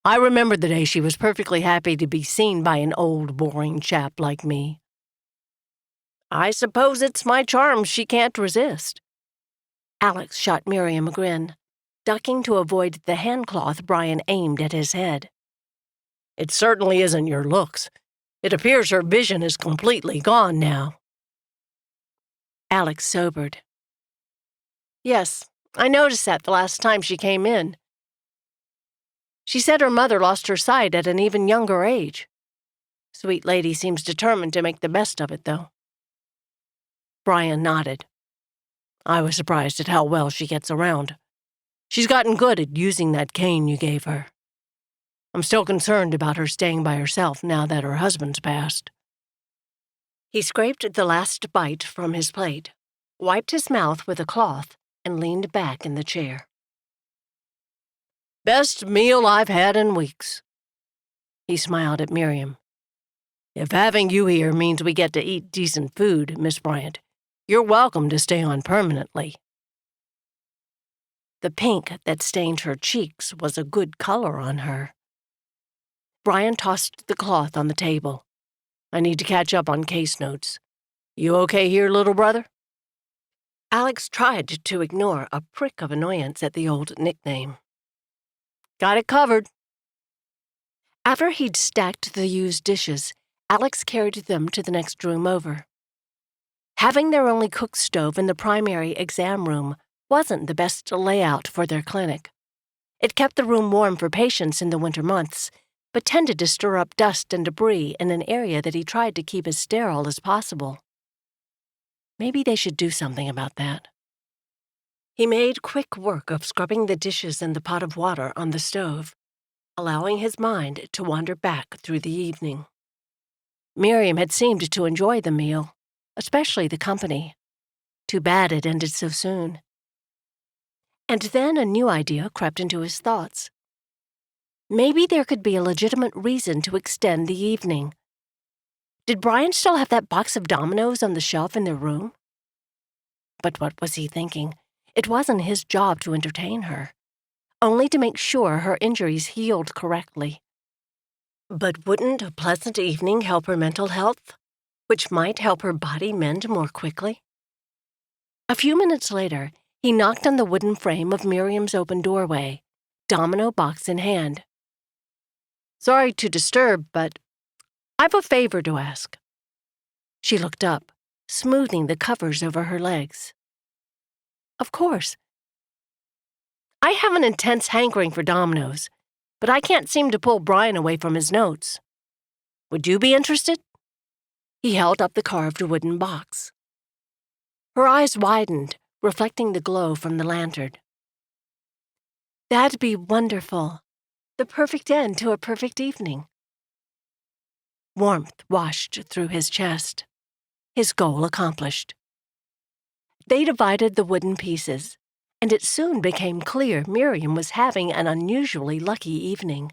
I remember the day she was perfectly happy to be seen by an old, boring chap like me. I suppose it's my charm she can't resist. Alex shot Miriam a grin, ducking to avoid the handcloth Brian aimed at his head. It certainly isn't your looks. It appears her vision is completely gone now. Alex sobered. Yes, I noticed that the last time she came in. She said her mother lost her sight at an even younger age. Sweet lady seems determined to make the best of it, though. Brian nodded. I was surprised at how well she gets around. She's gotten good at using that cane you gave her. I'm still concerned about her staying by herself now that her husband's passed. He scraped the last bite from his plate, wiped his mouth with a cloth, and leaned back in the chair. Best meal I've had in weeks. He smiled at Miriam. If having you here means we get to eat decent food, Miss Bryant, you're welcome to stay on permanently. The pink that stained her cheeks was a good color on her. Brian tossed the cloth on the table. I need to catch up on case notes. You okay here, little brother? Alex tried to ignore a prick of annoyance at the old nickname. Got it covered. After he'd stacked the used dishes, Alex carried them to the next room over. Having their only cook stove in the primary exam room wasn't the best layout for their clinic. It kept the room warm for patients in the winter months, but tended to stir up dust and debris in an area that he tried to keep as sterile as possible. Maybe they should do something about that. He made quick work of scrubbing the dishes and the pot of water on the stove, allowing his mind to wander back through the evening. Miriam had seemed to enjoy the meal, especially the company. Too bad it ended so soon. And then a new idea crept into his thoughts. Maybe there could be a legitimate reason to extend the evening. Did Brian still have that box of dominoes on the shelf in their room? But what was he thinking? It wasn't his job to entertain her, only to make sure her injuries healed correctly. But wouldn't a pleasant evening help her mental health, which might help her body mend more quickly? A few minutes later, he knocked on the wooden frame of Miriam's open doorway, domino box in hand. Sorry to disturb, but I've a favor to ask. She looked up, smoothing the covers over her legs. Of course. I have an intense hankering for dominoes, but I can't seem to pull Brian away from his notes. Would you be interested? He held up the carved wooden box. Her eyes widened, reflecting the glow from the lantern. That'd be wonderful. The perfect end to a perfect evening. Warmth washed through his chest. His goal accomplished. They divided the wooden pieces, and it soon became clear Miriam was having an unusually lucky evening.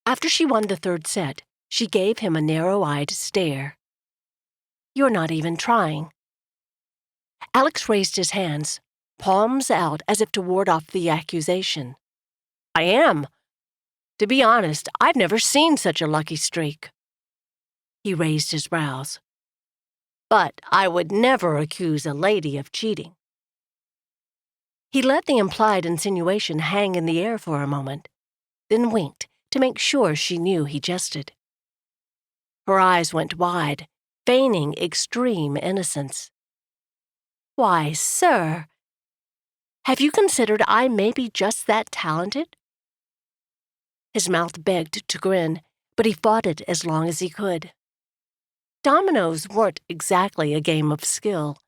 After she won the third set, she gave him a narrow-eyed stare. You're not even trying. Alex raised his hands, palms out as if to ward off the accusation. I am. To be honest, I've never seen such a lucky streak. He raised his brows. But I would never accuse a lady of cheating. He let the implied insinuation hang in the air for a moment, then winked to make sure she knew he jested. Her eyes went wide, feigning extreme innocence. Why, sir, have you considered I may be just that talented? His mouth begged to grin, but he fought it as long as he could. Dominoes weren't exactly a game of skill,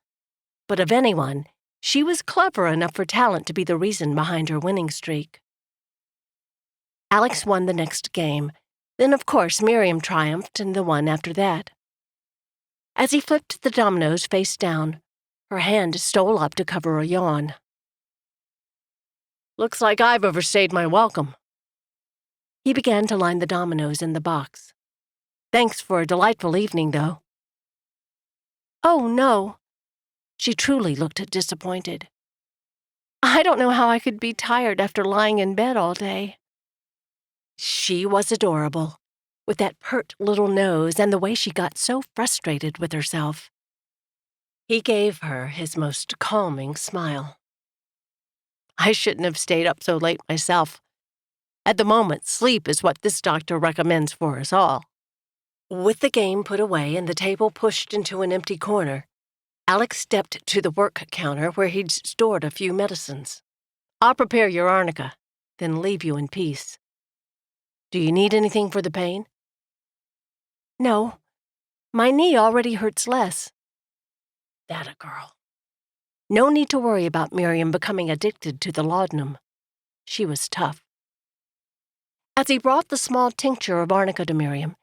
but of anyone, she was clever enough for talent to be the reason behind her winning streak. Alex won the next game, then of course Miriam triumphed in the one after that. As he flipped the dominoes face down, her hand stole up to cover a yawn. Looks like I've overstayed my welcome. He began to line the dominoes in the box. Thanks for a delightful evening, though. Oh, no. She truly looked disappointed. I don't know how I could be tired after lying in bed all day. She was adorable, with that pert little nose and the way she got so frustrated with herself. He gave her his most calming smile. I shouldn't have stayed up so late myself. At the moment, sleep is what this doctor recommends for us all. With the game put away and the table pushed into an empty corner, Alex stepped to the work counter where he'd stored a few medicines. I'll prepare your arnica, then leave you in peace. Do you need anything for the pain? No. My knee already hurts less. That a girl. No need to worry about Miriam becoming addicted to the laudanum. She was tough. As he brought the small tincture of arnica to Miriam,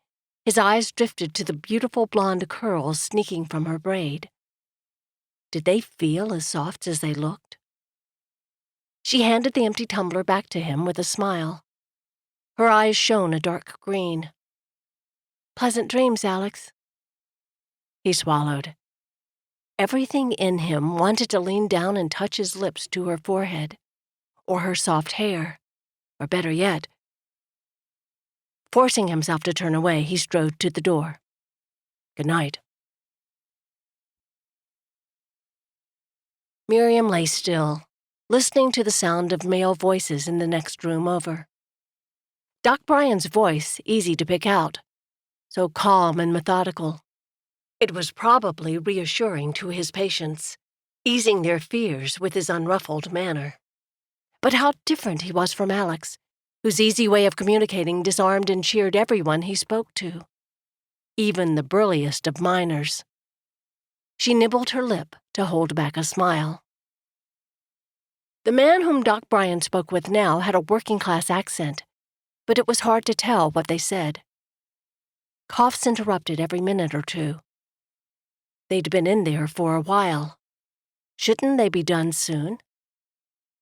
his eyes drifted to the beautiful blonde curls sneaking from her braid. Did they feel as soft as they looked? She handed the empty tumbler back to him with a smile. Her eyes shone a dark green. Pleasant dreams, Alex. He swallowed. Everything in him wanted to lean down and touch his lips to her forehead, or her soft hair, or better yet. Forcing himself to turn away, he strode to the door. Good night. Miriam lay still, listening to the sound of male voices in the next room over. Doc Bryan's voice easy to pick out, so calm and methodical. It was probably reassuring to his patients, easing their fears with his unruffled manner. But how different he was from Alex, whose easy way of communicating disarmed and cheered everyone he spoke to, even the burliest of miners. She nibbled her lip to hold back a smile. The man whom Doc Bryan spoke with now had a working-class accent, but it was hard to tell what they said. Coughs interrupted every minute or two. They'd been in there for a while. Shouldn't they be done soon?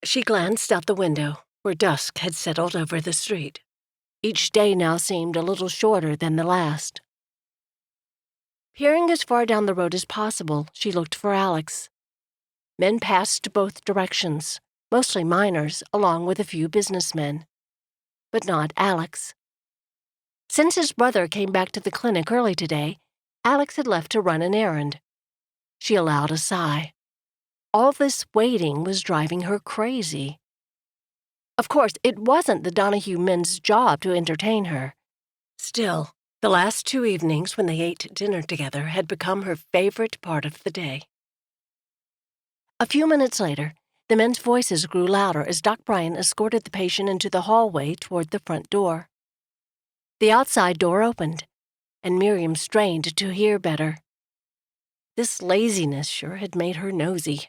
She glanced out the window, where dusk had settled over the street. Each day now seemed a little shorter than the last. Peering as far down the road as possible, she looked for Alex. Men passed both directions, mostly miners, along with a few businessmen. But not Alex. Since his brother came back to the clinic early today, Alex had left to run an errand. She allowed a sigh. All this waiting was driving her crazy. Of course, it wasn't the Donaghue men's job to entertain her. Still, the last 2 evenings when they ate dinner together had become her favorite part of the day. A few minutes later, the men's voices grew louder as Doc Bryan escorted the patient into the hallway toward the front door. The outside door opened, and Miriam strained to hear better. This laziness sure had made her nosy.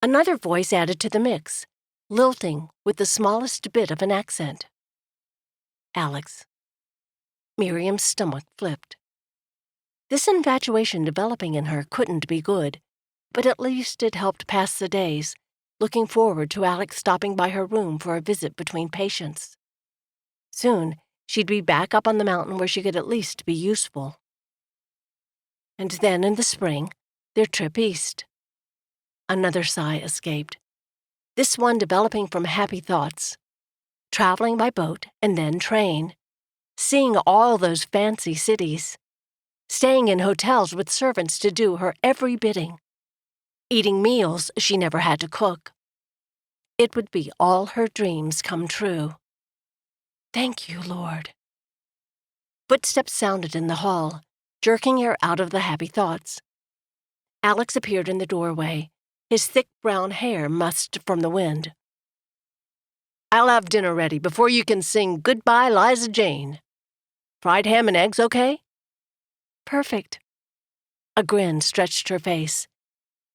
Another voice added to the mix, lilting with the smallest bit of an accent. Alex. Miriam's stomach flipped. This infatuation developing in her couldn't be good, but at least it helped pass the days, looking forward to Alex stopping by her room for a visit between patients. Soon, she'd be back up on the mountain where she could at least be useful. And then in the spring, their trip east. Another sigh escaped, this one developing from happy thoughts. Traveling by boat and then train, seeing all those fancy cities, staying in hotels with servants to do her every bidding, eating meals she never had to cook. It would be all her dreams come true. Thank you, Lord. Footsteps sounded in the hall, jerking her out of the happy thoughts. Alex appeared in the doorway, his thick brown hair mussed from the wind. I'll have dinner ready before you can sing Goodbye, Liza Jane. Fried ham and eggs, okay? Perfect. A grin stretched her face.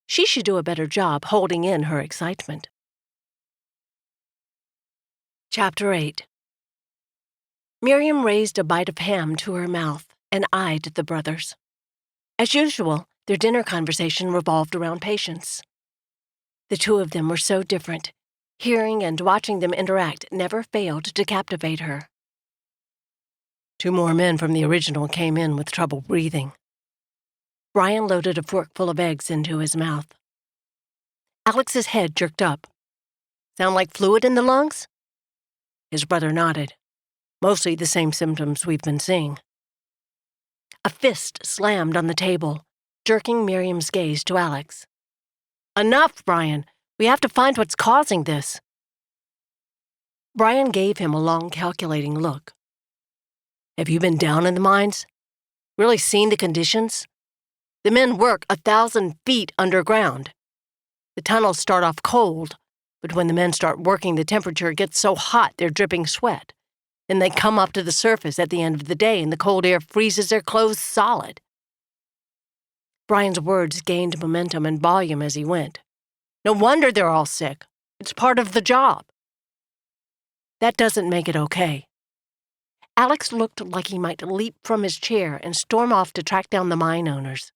She should do a better job holding in her excitement. Chapter 8. Miriam raised a bite of ham to her mouth and eyed the brothers. As usual, their dinner conversation revolved around patients. The two of them were so different, Hearing and watching them interact never failed to captivate her. 2 more men from the original came in with trouble breathing. Brian loaded a forkful of eggs into his mouth. Alex's head jerked up. Sound like fluid in the lungs? His brother nodded. Mostly the same symptoms we've been seeing. A fist slammed on the table, jerking Miriam's gaze to Alex. Enough, Brian. We have to find what's causing this. Brian gave him a long, calculating look. Have you been down in the mines? Really seen the conditions? The men work 1,000 feet underground. The tunnels start off cold, but when the men start working, the temperature gets so hot they're dripping sweat. Then they come up to the surface at the end of the day, and the cold air freezes their clothes solid. Brian's words gained momentum and volume as he went. No wonder they're all sick. It's part of the job. That doesn't make it okay. Alex looked like he might leap from his chair and storm off to track down the mine owners.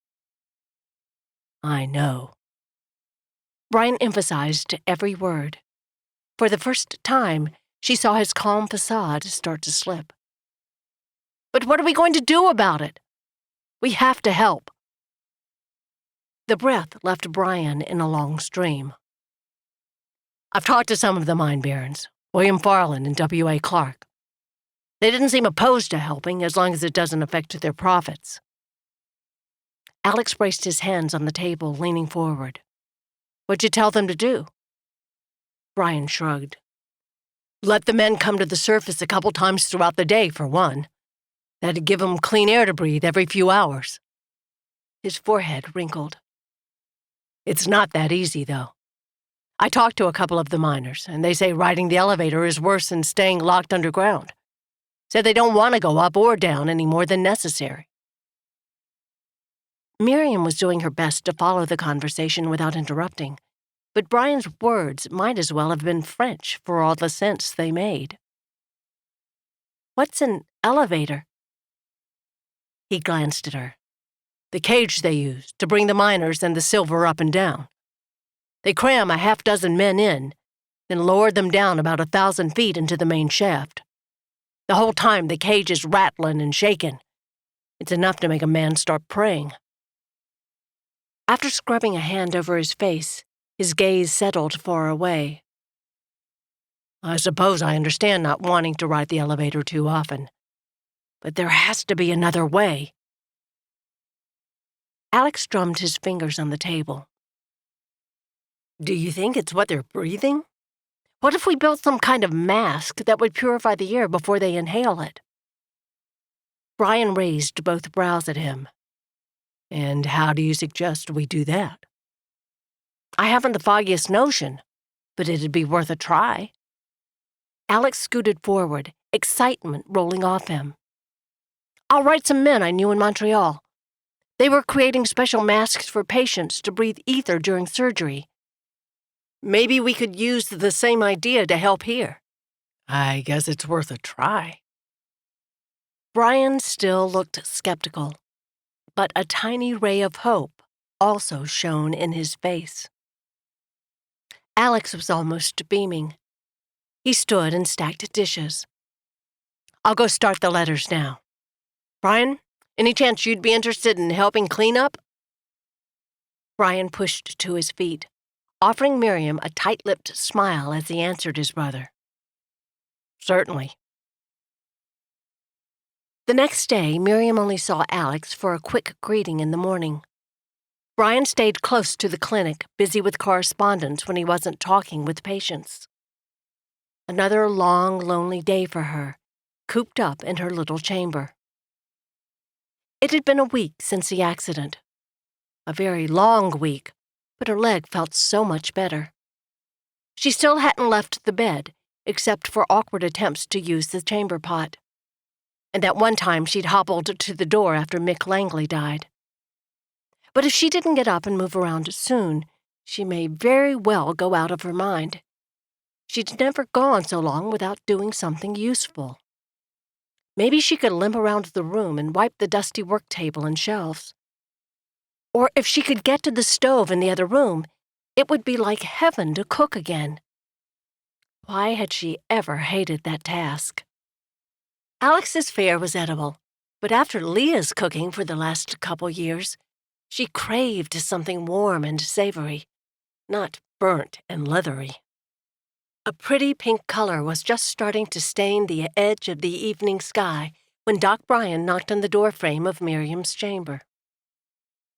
I know. Brian emphasized every word. For the first time, she saw his calm facade start to slip. But what are we going to do about it? We have to help. The breath left Brian in a long stream. I've talked to some of the mine barons, William Farland and W.A. Clark. They didn't seem opposed to helping as long as it doesn't affect their profits. Alex braced his hands on the table, leaning forward. What'd you tell them to do? Brian shrugged. Let the men come to the surface a couple times throughout the day, for one. That'd give them clean air to breathe every few hours. His forehead wrinkled. It's not that easy, though. I talked to a couple of the miners, and they say riding the elevator is worse than staying locked underground. Said they don't want to go up or down any more than necessary. Miriam was doing her best to follow the conversation without interrupting, but Brian's words might as well have been French for all the sense they made. What's an elevator? He glanced at her. The cage they use to bring the miners and the silver up and down. They cram 6 men in, then lower them down about 1,000 feet into the main shaft. The whole time the cage is rattling and shaking. It's enough to make a man start praying. After scrubbing a hand over his face, his gaze settled far away. I suppose I understand not wanting to ride the elevator too often. But there has to be another way. Alex drummed his fingers on the table. Do you think it's what they're breathing? What if we built some kind of mask that would purify the air before they inhale it? Brian raised both brows at him. And how do you suggest we do that? I haven't the foggiest notion, but it'd be worth a try. Alex scooted forward, excitement rolling off him. I'll write some men I knew in Montreal. They were creating special masks for patients to breathe ether during surgery. Maybe we could use the same idea to help here. I guess it's worth a try. Brian still looked skeptical, but a tiny ray of hope also shone in his face. Alex was almost beaming. He stood and stacked dishes. I'll go start the letters now. Brian, any chance you'd be interested in helping clean up? Brian pushed to his feet, offering Miriam a tight-lipped smile as he answered his brother. Certainly. The next day, Miriam only saw Alex for a quick greeting in the morning. Brian stayed close to the clinic, busy with correspondence when he wasn't talking with patients. Another long, lonely day for her, cooped up in her little chamber. It had been a week since the accident. A very long week, but her leg felt so much better. She still hadn't left the bed, except for awkward attempts to use the chamber pot. And that one time she'd hobbled to the door after Mick Langley died. But if she didn't get up and move around soon, she may very well go out of her mind. She'd never gone so long without doing something useful. Maybe she could limp around the room and wipe the dusty work table and shelves. Or if she could get to the stove in the other room, it would be like heaven to cook again. Why had she ever hated that task? Alex's fare was edible, but after Leah's cooking for the last couple years, she craved something warm and savory, not burnt and leathery. A pretty pink color was just starting to stain the edge of the evening sky when Doc Bryan knocked on the doorframe of Miriam's chamber.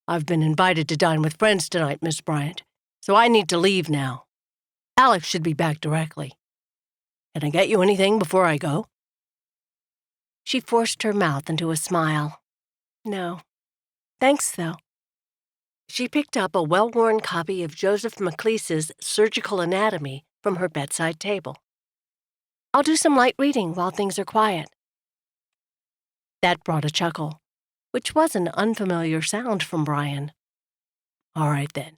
"I've been invited to dine with friends tonight, Miss Bryant, so I need to leave now. Alex should be back directly. Can I get you anything before I go?" She forced her mouth into a smile. "No. Thanks, though." She picked up a well-worn copy of Joseph McLeese's Surgical Anatomy from her bedside table. "I'll do some light reading while things are quiet." That brought a chuckle, which was an unfamiliar sound from Bryan. "All right, then.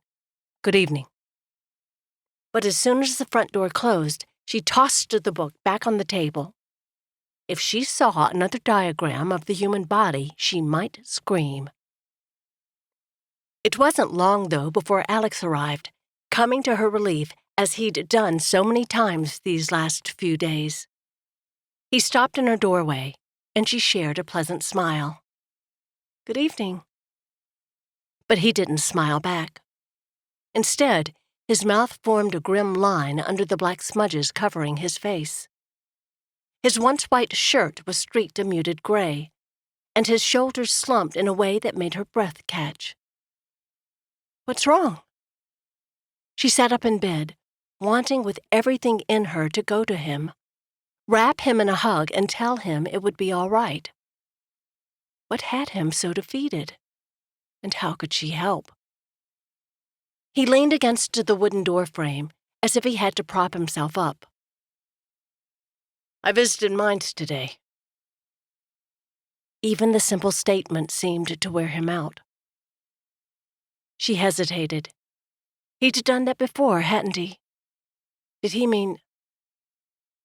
Good evening." But as soon as the front door closed, she tossed the book back on the table. If she saw another diagram of the human body, she might scream. It wasn't long, though, before Alex arrived, coming to her relief as he'd done so many times these last few days. He stopped in her doorway, and she shared a pleasant smile. "Good evening." But he didn't smile back. Instead, his mouth formed a grim line under the black smudges covering his face. His once white shirt was streaked a muted gray, and his shoulders slumped in a way that made her breath catch. "What's wrong?" She sat up in bed, wanting with everything in her to go to him, wrap him in a hug and tell him it would be all right. What had him so defeated? And how could she help? He leaned against the wooden doorframe as if he had to prop himself up. "I visited Mines today." Even the simple statement seemed to wear him out. She hesitated. He'd done that before, hadn't he? Did he mean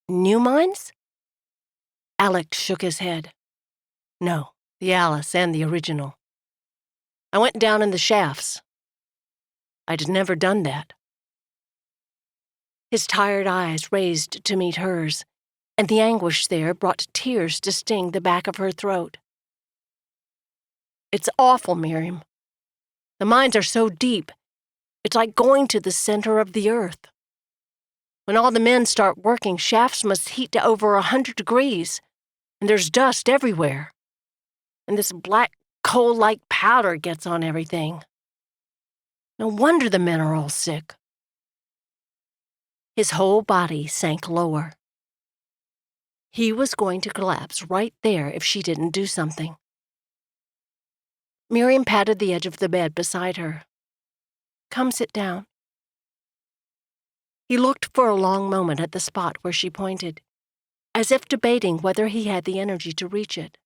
new mines? Alex shook his head. "No, the Alice and the original. I went down in the shafts. I'd never done that." His tired eyes raised to meet hers, and the anguish there brought tears to sting the back of her throat. "It's awful, Miriam. The mines are so deep. It's like going to the center of the earth. When all the men start working, shafts must heat to over 100 degrees, and there's dust everywhere. And this black coal-like powder gets on everything. No wonder the men are all sick." His whole body sank lower. He was going to collapse right there if she didn't do something. Miriam patted the edge of the bed beside her. "Come sit down." He looked for a long moment at the spot where she pointed, as if debating whether he had the energy to reach it.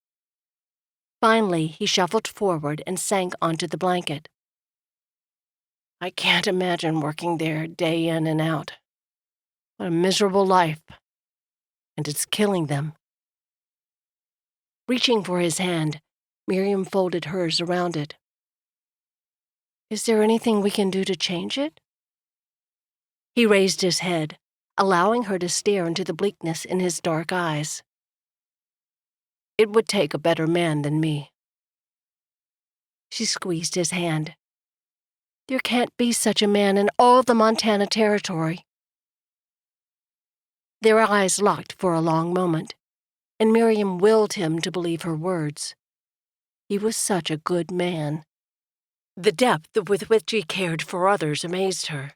Finally, he shuffled forward and sank onto the blanket. "I can't imagine working there day in and out. What a miserable life. And it's killing them." Reaching for his hand, Miriam folded hers around it. "Is there anything we can do to change it?" He raised his head, allowing her to stare into the bleakness in his dark eyes. "It would take a better man than me." She squeezed his hand. "There can't be such a man in all the Montana Territory." Their eyes locked for a long moment, and Miriam willed him to believe her words. He was such a good man. The depth with which he cared for others amazed her.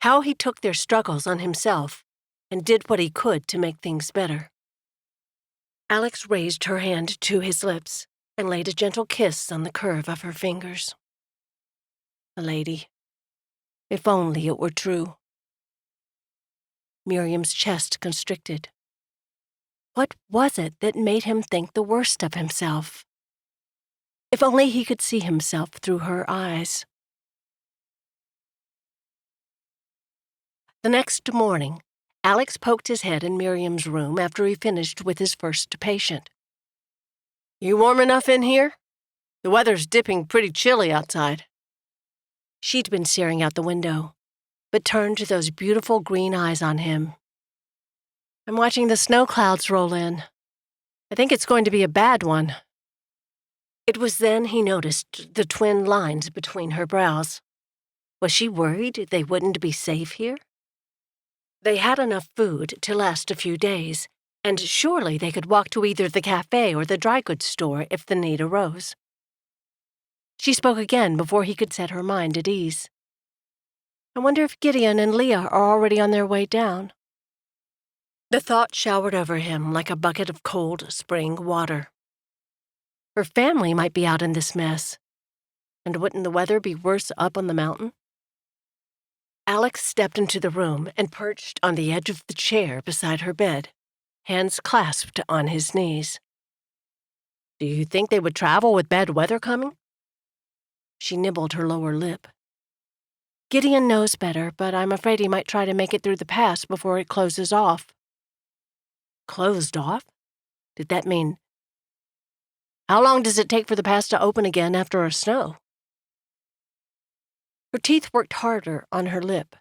How he took their struggles on himself and did what he could to make things better. Alex raised her hand to his lips and laid a gentle kiss on the curve of her fingers. A lady. If only it were true. Miriam's chest constricted. What was it that made him think the worst of himself? If only he could see himself through her eyes. The next morning, Alex poked his head in Miriam's room after he finished with his first patient. "You warm enough in here? The weather's dipping pretty chilly outside." She'd been staring out the window, but turned those beautiful green eyes on him, I'm watching the snow clouds roll in. I think it's going to be a bad one. It was then he noticed the twin lines between her brows. Was she worried they wouldn't be safe here? They had enough food to last a few days, and surely they could walk to either the cafe or the dry goods store if the need arose. She spoke again before he could set her mind at ease. I wonder if Gideon and Leah are already on their way down. The thought showered over him like a bucket of cold spring water. Her family might be out in this mess, and wouldn't the weather be worse up on the mountain? Alex stepped into the room and perched on the edge of the chair beside her bed, hands clasped on his knees. Do you think they would travel with bad weather coming? She nibbled her lower lip. Gideon knows better, but I'm afraid he might try to make it through the pass before it closes off. Closed off? Did that mean... How long does it take for the pass to open again after a snow? Her teeth worked harder on her lip,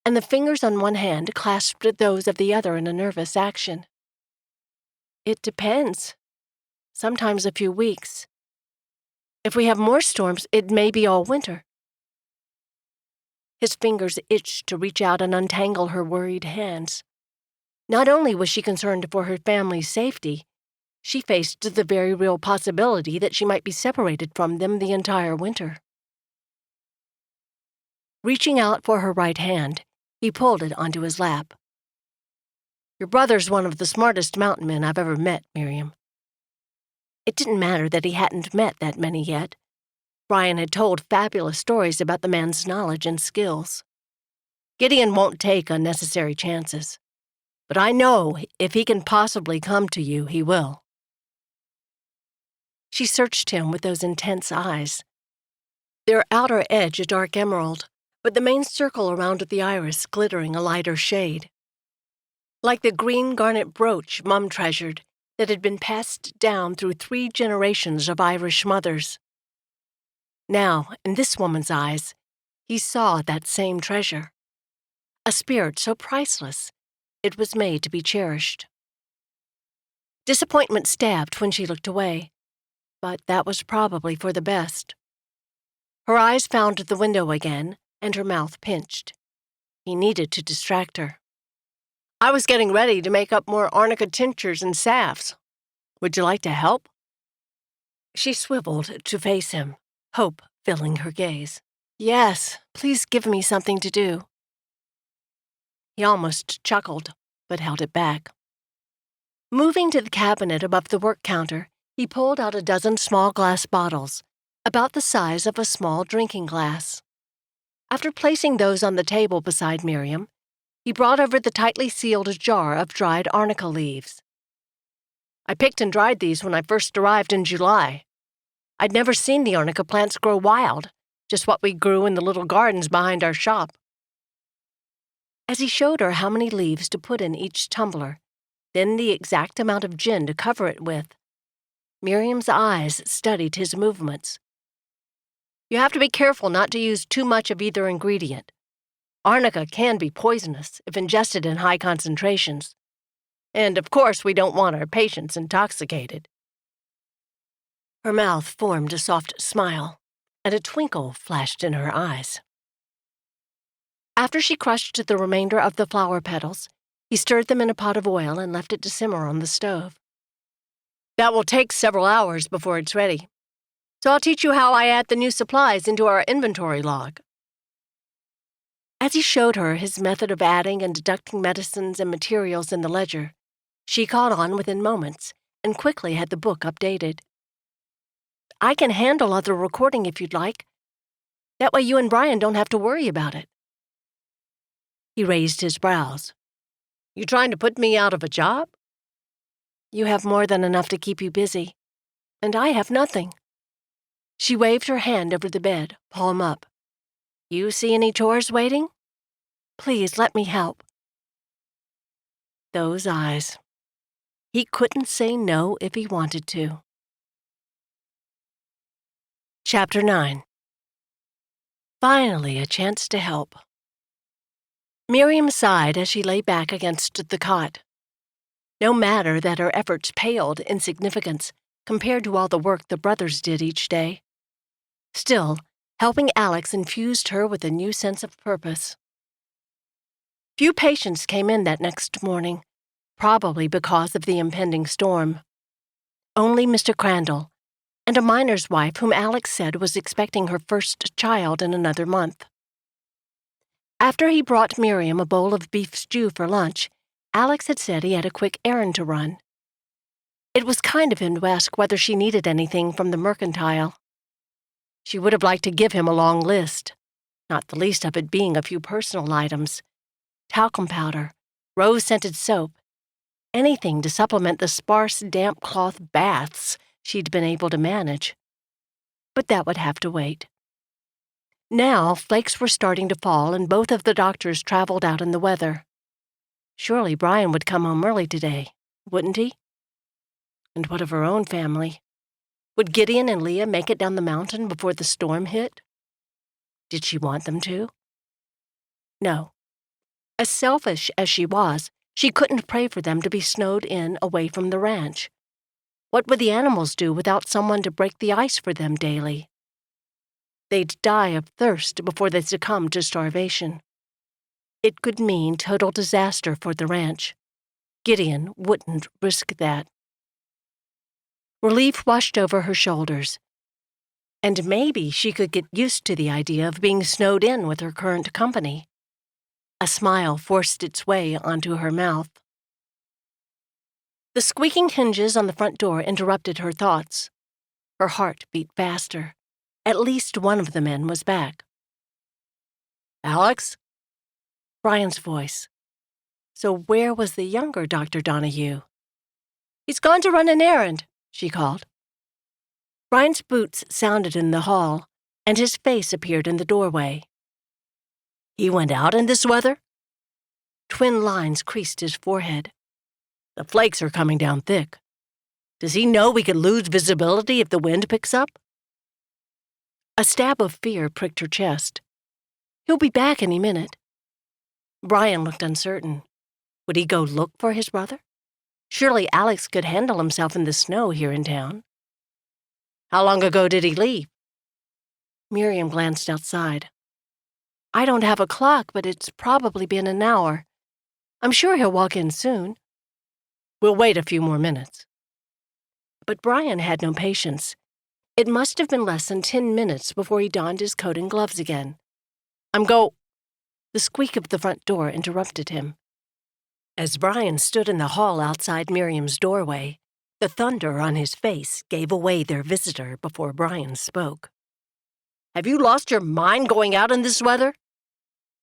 and the fingers on one hand clasped those of the other in a nervous action. It depends. Sometimes a few weeks. If we have more storms, it may be all winter. His fingers itched to reach out and untangle her worried hands. Not only was she concerned for her family's safety, she faced the very real possibility that she might be separated from them the entire winter. Reaching out for her right hand, he pulled it onto his lap. Your brother's one of the smartest mountain men I've ever met, Miriam. It didn't matter that he hadn't met that many yet. Brian had told fabulous stories about the man's knowledge and skills. Gideon won't take unnecessary chances, but I know if he can possibly come to you, he will. She searched him with those intense eyes. Their outer edge a dark emerald, but the main circle around the iris glittering a lighter shade. Like the green garnet brooch Mum treasured that had been passed down through 3 generations of Irish mothers. Now, in this woman's eyes, he saw that same treasure. A spirit so priceless, it was made to be cherished. Disappointment stabbed when she looked away, but that was probably for the best. Her eyes found the window again, and her mouth pinched. He needed to distract her. I was getting ready to make up more arnica tinctures and salves. Would you like to help? She swiveled to face him, hope filling her gaze. Yes, please give me something to do. He almost chuckled, but held it back. Moving to the cabinet above the work counter, he pulled out a dozen small glass bottles, about the size of a small drinking glass. After placing those on the table beside Miriam, he brought over the tightly sealed jar of dried arnica leaves. I picked and dried these when I first arrived in July. I'd never seen the arnica plants grow wild, just what we grew in the little gardens behind our shop. As he showed her how many leaves to put in each tumbler, then the exact amount of gin to cover it with, Miriam's eyes studied his movements. You have to be careful not to use too much of either ingredient. Arnica can be poisonous if ingested in high concentrations. And, of course, we don't want our patients intoxicated. Her mouth formed a soft smile, and a twinkle flashed in her eyes. After she crushed the remainder of the flower petals, he stirred them in a pot of oil and left it to simmer on the stove. That will take several hours before it's ready. So I'll teach you how I add the new supplies into our inventory log. As he showed her his method of adding and deducting medicines and materials in the ledger, she caught on within moments and quickly had the book updated. I can handle other recording if you'd like. That way you and Brian don't have to worry about it. He raised his brows. You trying to put me out of a job? You have more than enough to keep you busy, and I have nothing. She waved her hand over the bed, palm up. You see any chores waiting? Please let me help. Those eyes. He couldn't say no if he wanted to. Chapter 9. Finally, a chance to help. Miriam sighed as she lay back against the cot. No matter that her efforts paled in significance compared to all the work the brothers did each day. Still, helping Alex infused her with a new sense of purpose. Few patients came in that next morning, probably because of the impending storm. Only Mr. Crandall, and a miner's wife whom Alex said was expecting her first child in another month. After he brought Miriam a bowl of beef stew for lunch, Alex had said he had a quick errand to run. It was kind of him to ask whether she needed anything from the mercantile. She would have liked to give him a long list, not the least of it being a few personal items: talcum powder, rose-scented soap, anything to supplement the sparse, damp cloth baths she'd been able to manage. But that would have to wait. Now, flakes were starting to fall, and both of the doctors traveled out in the weather. Surely Brian would come home early today, wouldn't he? And what of her own family? Would Gideon and Leah make it down the mountain before the storm hit? Did she want them to? No. As selfish as she was, she couldn't pray for them to be snowed in away from the ranch. What would the animals do without someone to break the ice for them daily? They'd die of thirst before they succumbed to starvation. It could mean total disaster for the ranch. Gideon wouldn't risk that. Relief washed over her shoulders. And maybe she could get used to the idea of being snowed in with her current company. A smile forced its way onto her mouth. The squeaking hinges on the front door interrupted her thoughts. Her heart beat faster. At least one of the men was back. "Alex?" Brian's voice. So where was the younger Dr. Donaghue? "He's gone to run an errand," she called. Brian's boots sounded in the hall, and his face appeared in the doorway. "He went out in this weather?" Twin lines creased his forehead. "The flakes are coming down thick. Does he know we could lose visibility if the wind picks up?" A stab of fear pricked her chest. "He'll be back any minute." Brian looked uncertain. Would he go look for his brother? Surely Alex could handle himself in the snow here in town. "How long ago did he leave?" Miriam glanced outside. "I don't have a clock, but it's probably been an hour. I'm sure he'll walk in soon." "We'll wait a few more minutes." But Brian had no patience. It must have been less than 10 minutes before he donned his coat and gloves again. The squeak of the front door interrupted him. As Brian stood in the hall outside Miriam's doorway, the thunder on his face gave away their visitor before Brian spoke. "Have you lost your mind going out in this weather?"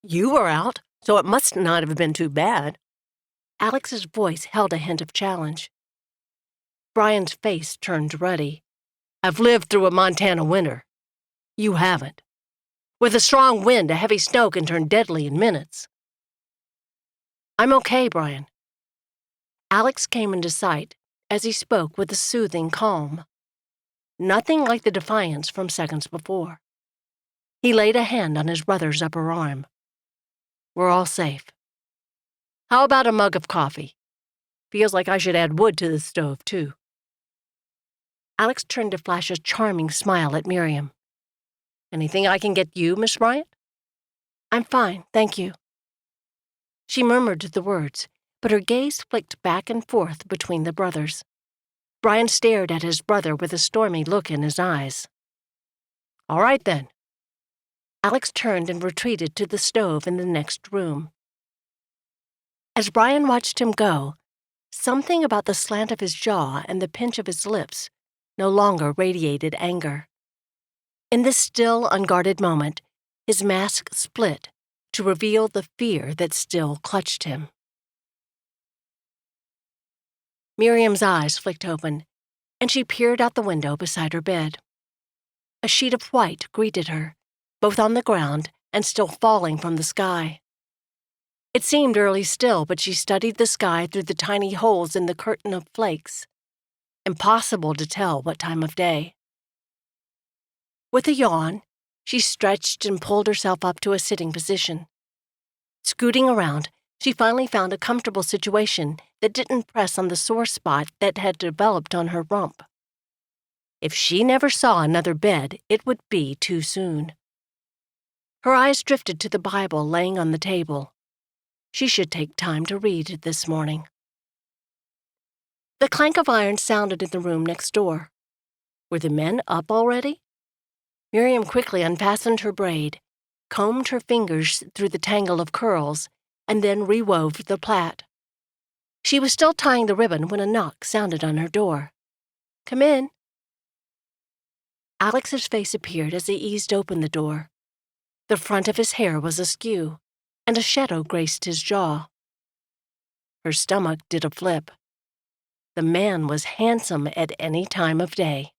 "You were out, so it must not have been too bad." Alex's voice held a hint of challenge. Brian's face turned ruddy. "I've lived through a Montana winter. You haven't. With a strong wind, a heavy snow can turn deadly in minutes." "I'm okay, Brian." Alex came into sight as he spoke with a soothing calm. Nothing like the defiance from seconds before. He laid a hand on his brother's upper arm. "We're all safe. How about a mug of coffee? Feels like I should add wood to the stove, too." Alex turned to flash a charming smile at Miriam. "Anything I can get you, Miss Bryant?" "I'm fine, thank you." She murmured the words, but her gaze flicked back and forth between the brothers. Brian stared at his brother with a stormy look in his eyes. "All right, then." Alex turned and retreated to the stove in the next room. As Brian watched him go, something about the slant of his jaw and the pinch of his lips no longer radiated anger. In this still, unguarded moment, his mask split to reveal the fear that still clutched him. Miriam's eyes flicked open, and she peered out the window beside her bed. A sheet of white greeted her, both on the ground and still falling from the sky. It seemed early still, but she studied the sky through the tiny holes in the curtain of flakes. Impossible to tell what time of day. With a yawn, she stretched and pulled herself up to a sitting position. Scooting around, She finally found a comfortable situation that didn't press on the sore spot that had developed on her rump. If she never saw another bed, it would be too soon. Her eyes drifted to the Bible laying on the table. She should take time to read it this morning. The clank of iron sounded in the room next door. Were the men up already? Miriam quickly unfastened her braid, combed her fingers through the tangle of curls, and then rewove the plait. She was still tying the ribbon when a knock sounded on her door. "Come in." Alex's face appeared as he eased open the door. The front of his hair was askew, and a shadow graced his jaw. Her stomach did a flip. The man was handsome at any time of day.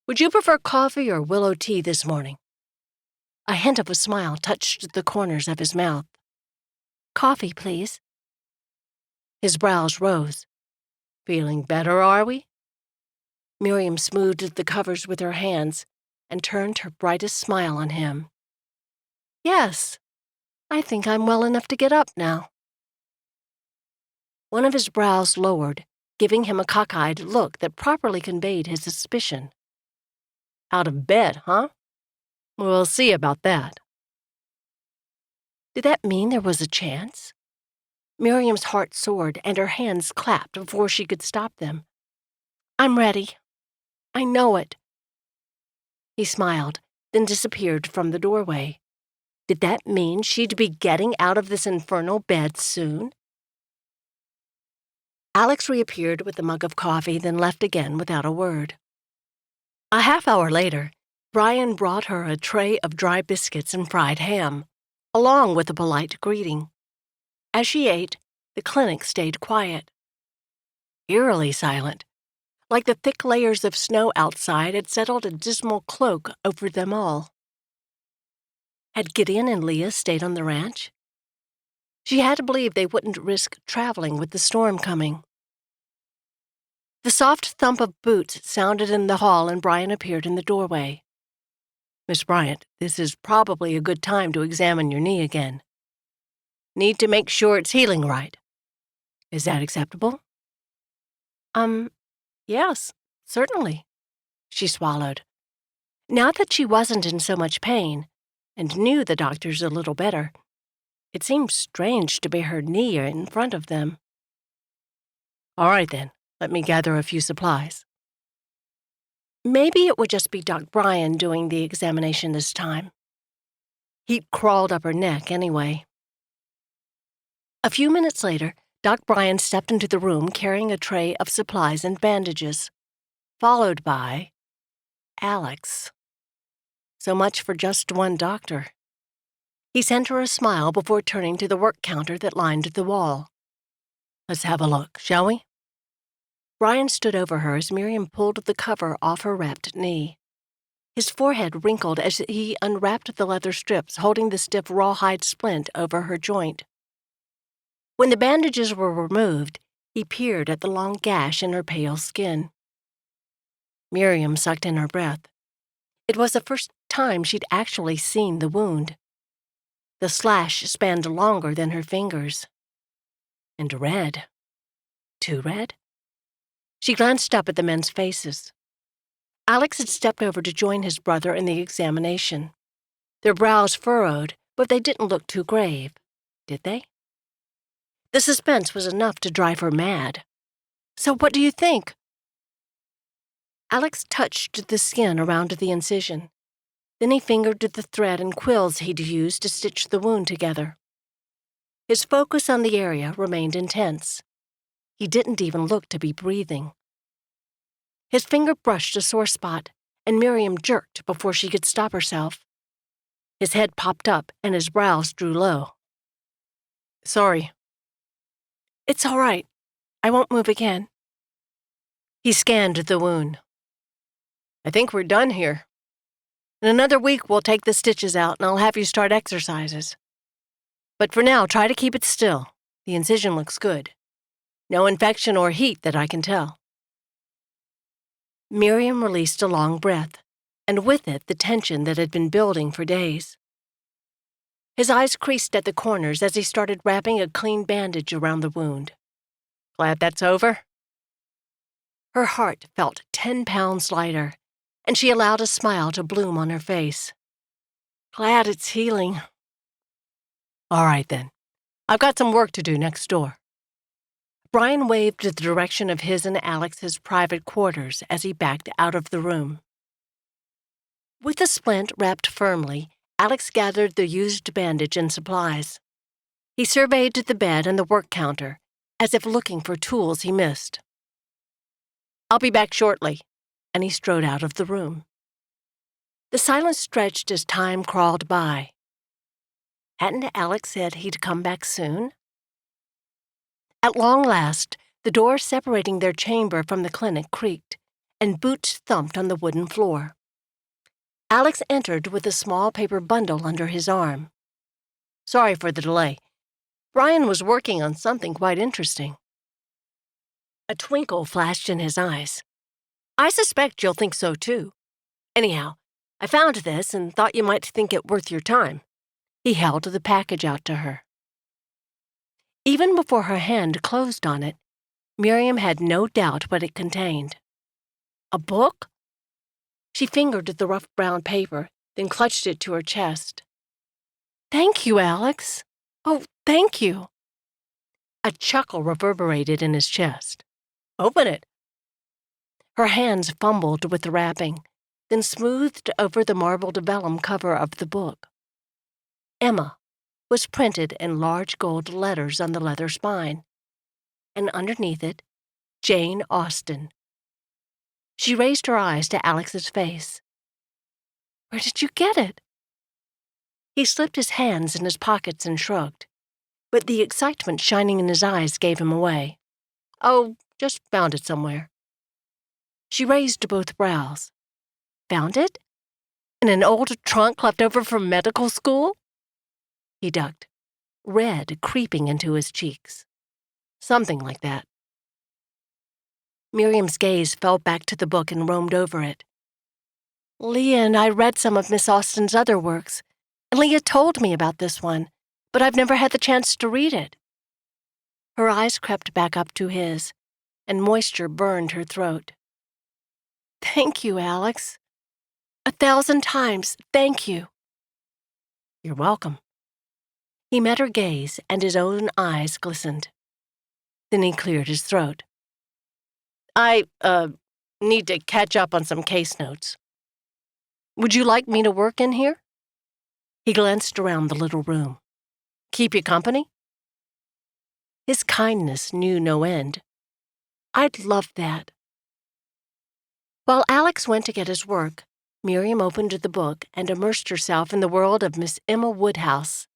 "Would you prefer coffee or willow tea this morning?" A hint of a smile touched the corners of his mouth. "Coffee, please." His brows rose. "Feeling better, are we?" Miriam smoothed the covers with her hands and turned her brightest smile on him. "Yes, I think I'm well enough to get up now." One of his brows lowered, giving him a cockeyed look that properly conveyed his suspicion. "Out of bed, huh? We'll see about that." Did that mean there was a chance? Miriam's heart soared and her hands clapped before she could stop them. "I'm ready. I know it." He smiled, then disappeared from the doorway. Did that mean she'd be getting out of this infernal bed soon? Alex reappeared with a mug of coffee, then left again without a word. A half-hour later, Brian brought her a tray of dry biscuits and fried ham, along with a polite greeting. As she ate, the clinic stayed quiet. Eerily silent, like the thick layers of snow outside had settled a dismal cloak over them all. Had Gideon and Leah stayed on the ranch? She had to believe they wouldn't risk traveling with the storm coming. The soft thump of boots sounded in the hall and Brian appeared in the doorway. "Miss Bryant, this is probably a good time to examine your knee again. Need to make sure it's healing right. Is that acceptable?" Yes, certainly," she swallowed. Now that she wasn't in so much pain, and knew the doctors a little better, it seemed strange to be her knee in front of them. "All right then, let me gather a few supplies." Maybe it would just be Doc Brian doing the examination this time. Heat crawled up her neck anyway. A few minutes later, Doc Brian stepped into the room carrying a tray of supplies and bandages, followed by Alex. So much for just one doctor. He sent her a smile before turning to the work counter that lined the wall. "Let's have a look, shall we?" Brian stood over her as Miriam pulled the cover off her wrapped knee. His forehead wrinkled as he unwrapped the leather strips holding the stiff rawhide splint over her joint. When the bandages were removed, he peered at the long gash in her pale skin. Miriam sucked in her breath. It was the first time she'd actually seen the wound. The slash spanned longer than her fingers. And red. Too red? She glanced up at the men's faces. Alex had stepped over to join his brother in the examination. Their brows furrowed, but they didn't look too grave, did they? The suspense was enough to drive her mad. "So what do you think?" Alex touched the skin around the incision. Then he fingered the thread and quills he'd used to stitch the wound together. His focus on the area remained intense. He didn't even look to be breathing. His finger brushed a sore spot, and Miriam jerked before she could stop herself. His head popped up, and his brows drew low. "Sorry." "It's all right. I won't move again." He scanned the wound. "I think we're done here. In another week, we'll take the stitches out, and I'll have you start exercises. But for now, try to keep it still. The incision looks good. No infection or heat that I can tell." Miriam released a long breath, and with it the tension that had been building for days. His eyes creased at the corners as he started wrapping a clean bandage around the wound. "Glad that's over?" Her heart felt 10 pounds lighter, and she allowed a smile to bloom on her face. "Glad it's healing." "All right, then. I've got some work to do next door." Brian waved in the direction of his and Alex's private quarters as he backed out of the room. With the splint wrapped firmly, Alex gathered the used bandage and supplies. He surveyed the bed and the work counter, as if looking for tools he missed. "I'll be back shortly," and he strode out of the room. The silence stretched as time crawled by. Hadn't Alex said he'd come back soon? At long last, the door separating their chamber from the clinic creaked, and boots thumped on the wooden floor. Alex entered with a small paper bundle under his arm. "Sorry for the delay. Brian was working on something quite interesting." A twinkle flashed in his eyes. "I suspect you'll think so, too. Anyhow, I found this and thought you might think it worth your time." He held the package out to her. Even before her hand closed on it, Miriam had no doubt what it contained. A book? She fingered the rough brown paper, then clutched it to her chest. "Thank you, Alex. Oh, thank you." A chuckle reverberated in his chest. "Open it." Her hands fumbled with the wrapping, then smoothed over the marbled vellum cover of the book. Emma was printed in large gold letters on the leather spine, and underneath it, Jane Austen. She raised her eyes to Alex's face. "Where did you get it?" He slipped his hands in his pockets and shrugged, but the excitement shining in his eyes gave him away. "Oh, just found it somewhere." She raised both brows. "Found it? In an old trunk left over from medical school?" He ducked, red creeping into his cheeks. "Something like that." Miriam's gaze fell back to the book and roamed over it. "Leah and I read some of Miss Austen's other works, and Leah told me about this one, but I've never had the chance to read it." Her eyes crept back up to his, and moisture burned her throat. "Thank you, Alex. 1,000 times, thank you." "You're welcome." He met her gaze, and his own eyes glistened. Then he cleared his throat. I need to catch up on some case notes. Would you like me to work in here?" He glanced around the little room. "Keep you company?" His kindness knew no end. "I'd love that." While Alex went to get his work, Miriam opened the book and immersed herself in the world of Miss Emma Woodhouse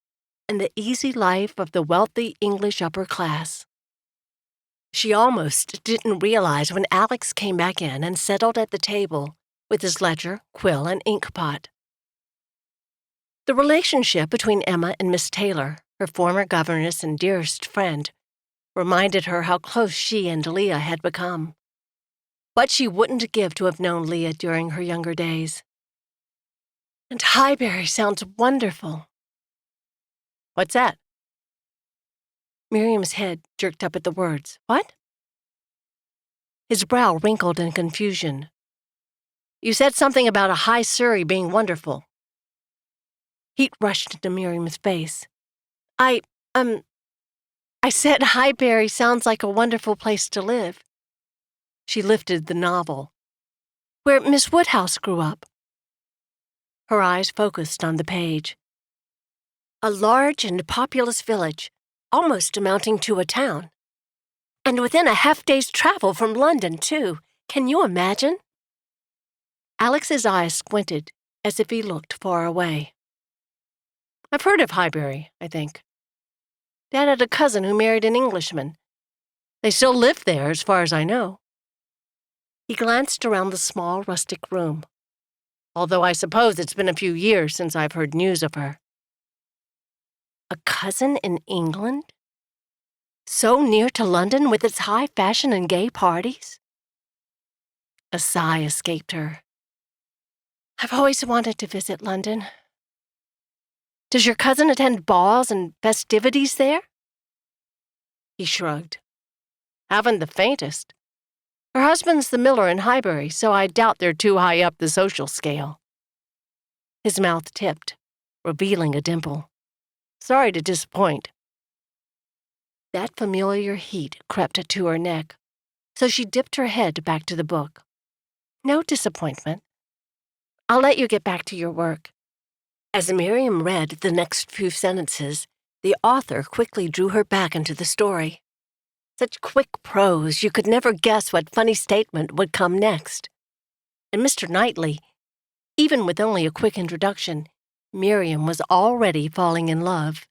and the easy life of the wealthy English upper class. She almost didn't realize when Alex came back in and settled at the table with his ledger, quill, and ink pot. The relationship between Emma and Miss Taylor, her former governess and dearest friend, reminded her how close she and Leah had become. What she wouldn't give to have known Leah during her younger days. "And Highbury sounds wonderful." "What's that?" Miriam's head jerked up at the words. "What?" His brow wrinkled in confusion. "You said something about a High Surrey being wonderful." Heat rushed into Miriam's face. I said Highbury sounds like a wonderful place to live." She lifted the novel. "Where Miss Woodhouse grew up." Her eyes focused on the page. "A large and populous village, almost amounting to a town. And within a half-day's travel from London, too. Can you imagine?" Alex's eyes squinted as if he looked far away. "I've heard of Highbury, I think. Dad had a cousin who married an Englishman. They still live there, as far as I know." He glanced around the small, rustic room. "Although I suppose it's been a few years since I've heard news of her." A cousin in England? So near to London with its high fashion and gay parties? A sigh escaped her. "I've always wanted to visit London." Does your cousin attend balls and festivities there?" He shrugged. "Haven't the faintest. Her husband's the miller in Highbury, so I doubt they're too high up the social scale." His mouth tipped, revealing a dimple. "Sorry to disappoint." That familiar heat crept to her neck, so she dipped her head back to the book. "No disappointment. I'll let you get back to your work." As Miriam read the next few sentences, the author quickly drew her back into the story. Such quick prose, you could never guess what funny statement would come next. And Mr. Knightley, even with only a quick introduction, Miriam was already falling in love.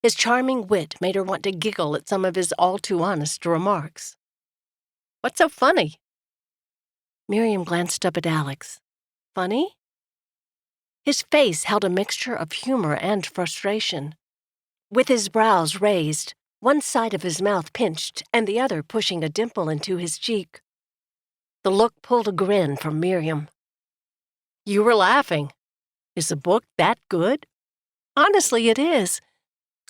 His charming wit made her want to giggle at some of his all-too-honest remarks. "What's so funny?" Miriam glanced up at Alex. "Funny?" His face held a mixture of humor and frustration. With his brows raised, one side of his mouth pinched and the other pushing a dimple into his cheek. The look pulled a grin from Miriam. "You were laughing. Is the book that good?" "Honestly, it is.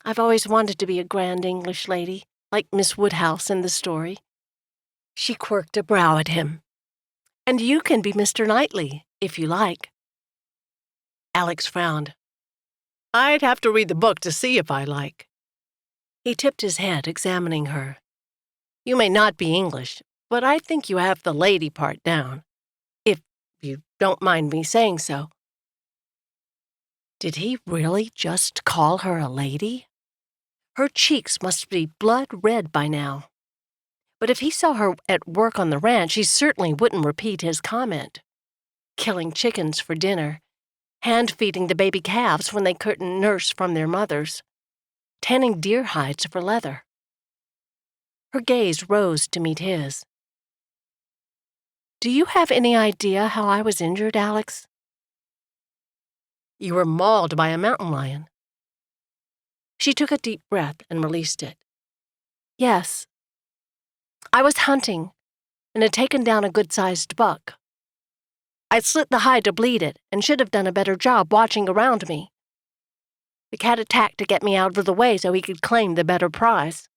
I've always wanted to be a grand English lady, like Miss Woodhouse in the story." She quirked a brow at him. "And you can be Mr. Knightley, if you like." Alex frowned. "I'd have to read the book to see if I like." He tipped his head, examining her. "You may not be English, but I think you have the lady part down, if you don't mind me saying so." Did he really just call her a lady? Her cheeks must be blood red by now. But if he saw her at work on the ranch, he certainly wouldn't repeat his comment. Killing chickens for dinner, hand-feeding the baby calves when they couldn't nurse from their mothers, tanning deer hides for leather. Her gaze rose to meet his. "Do you have any idea how I was injured, Alex?" "You were mauled by a mountain lion." She took a deep breath and released it. "Yes. I was hunting and had taken down a good-sized buck. I'd slit the hide to bleed it and should have done a better job watching around me. The cat attacked to get me out of the way so he could claim the better prize."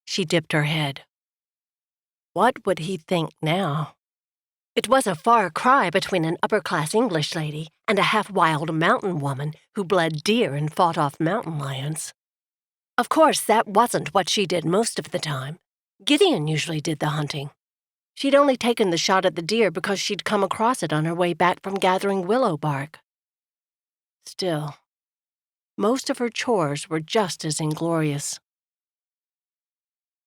She dipped her head. What would he think now? It was a far cry between an upper-class English lady and a half-wild mountain woman who bled deer and fought off mountain lions. Of course, that wasn't what she did most of the time. Gideon usually did the hunting. She'd only taken the shot at the deer because she'd come across it on her way back from gathering willow bark. Still, most of her chores were just as inglorious.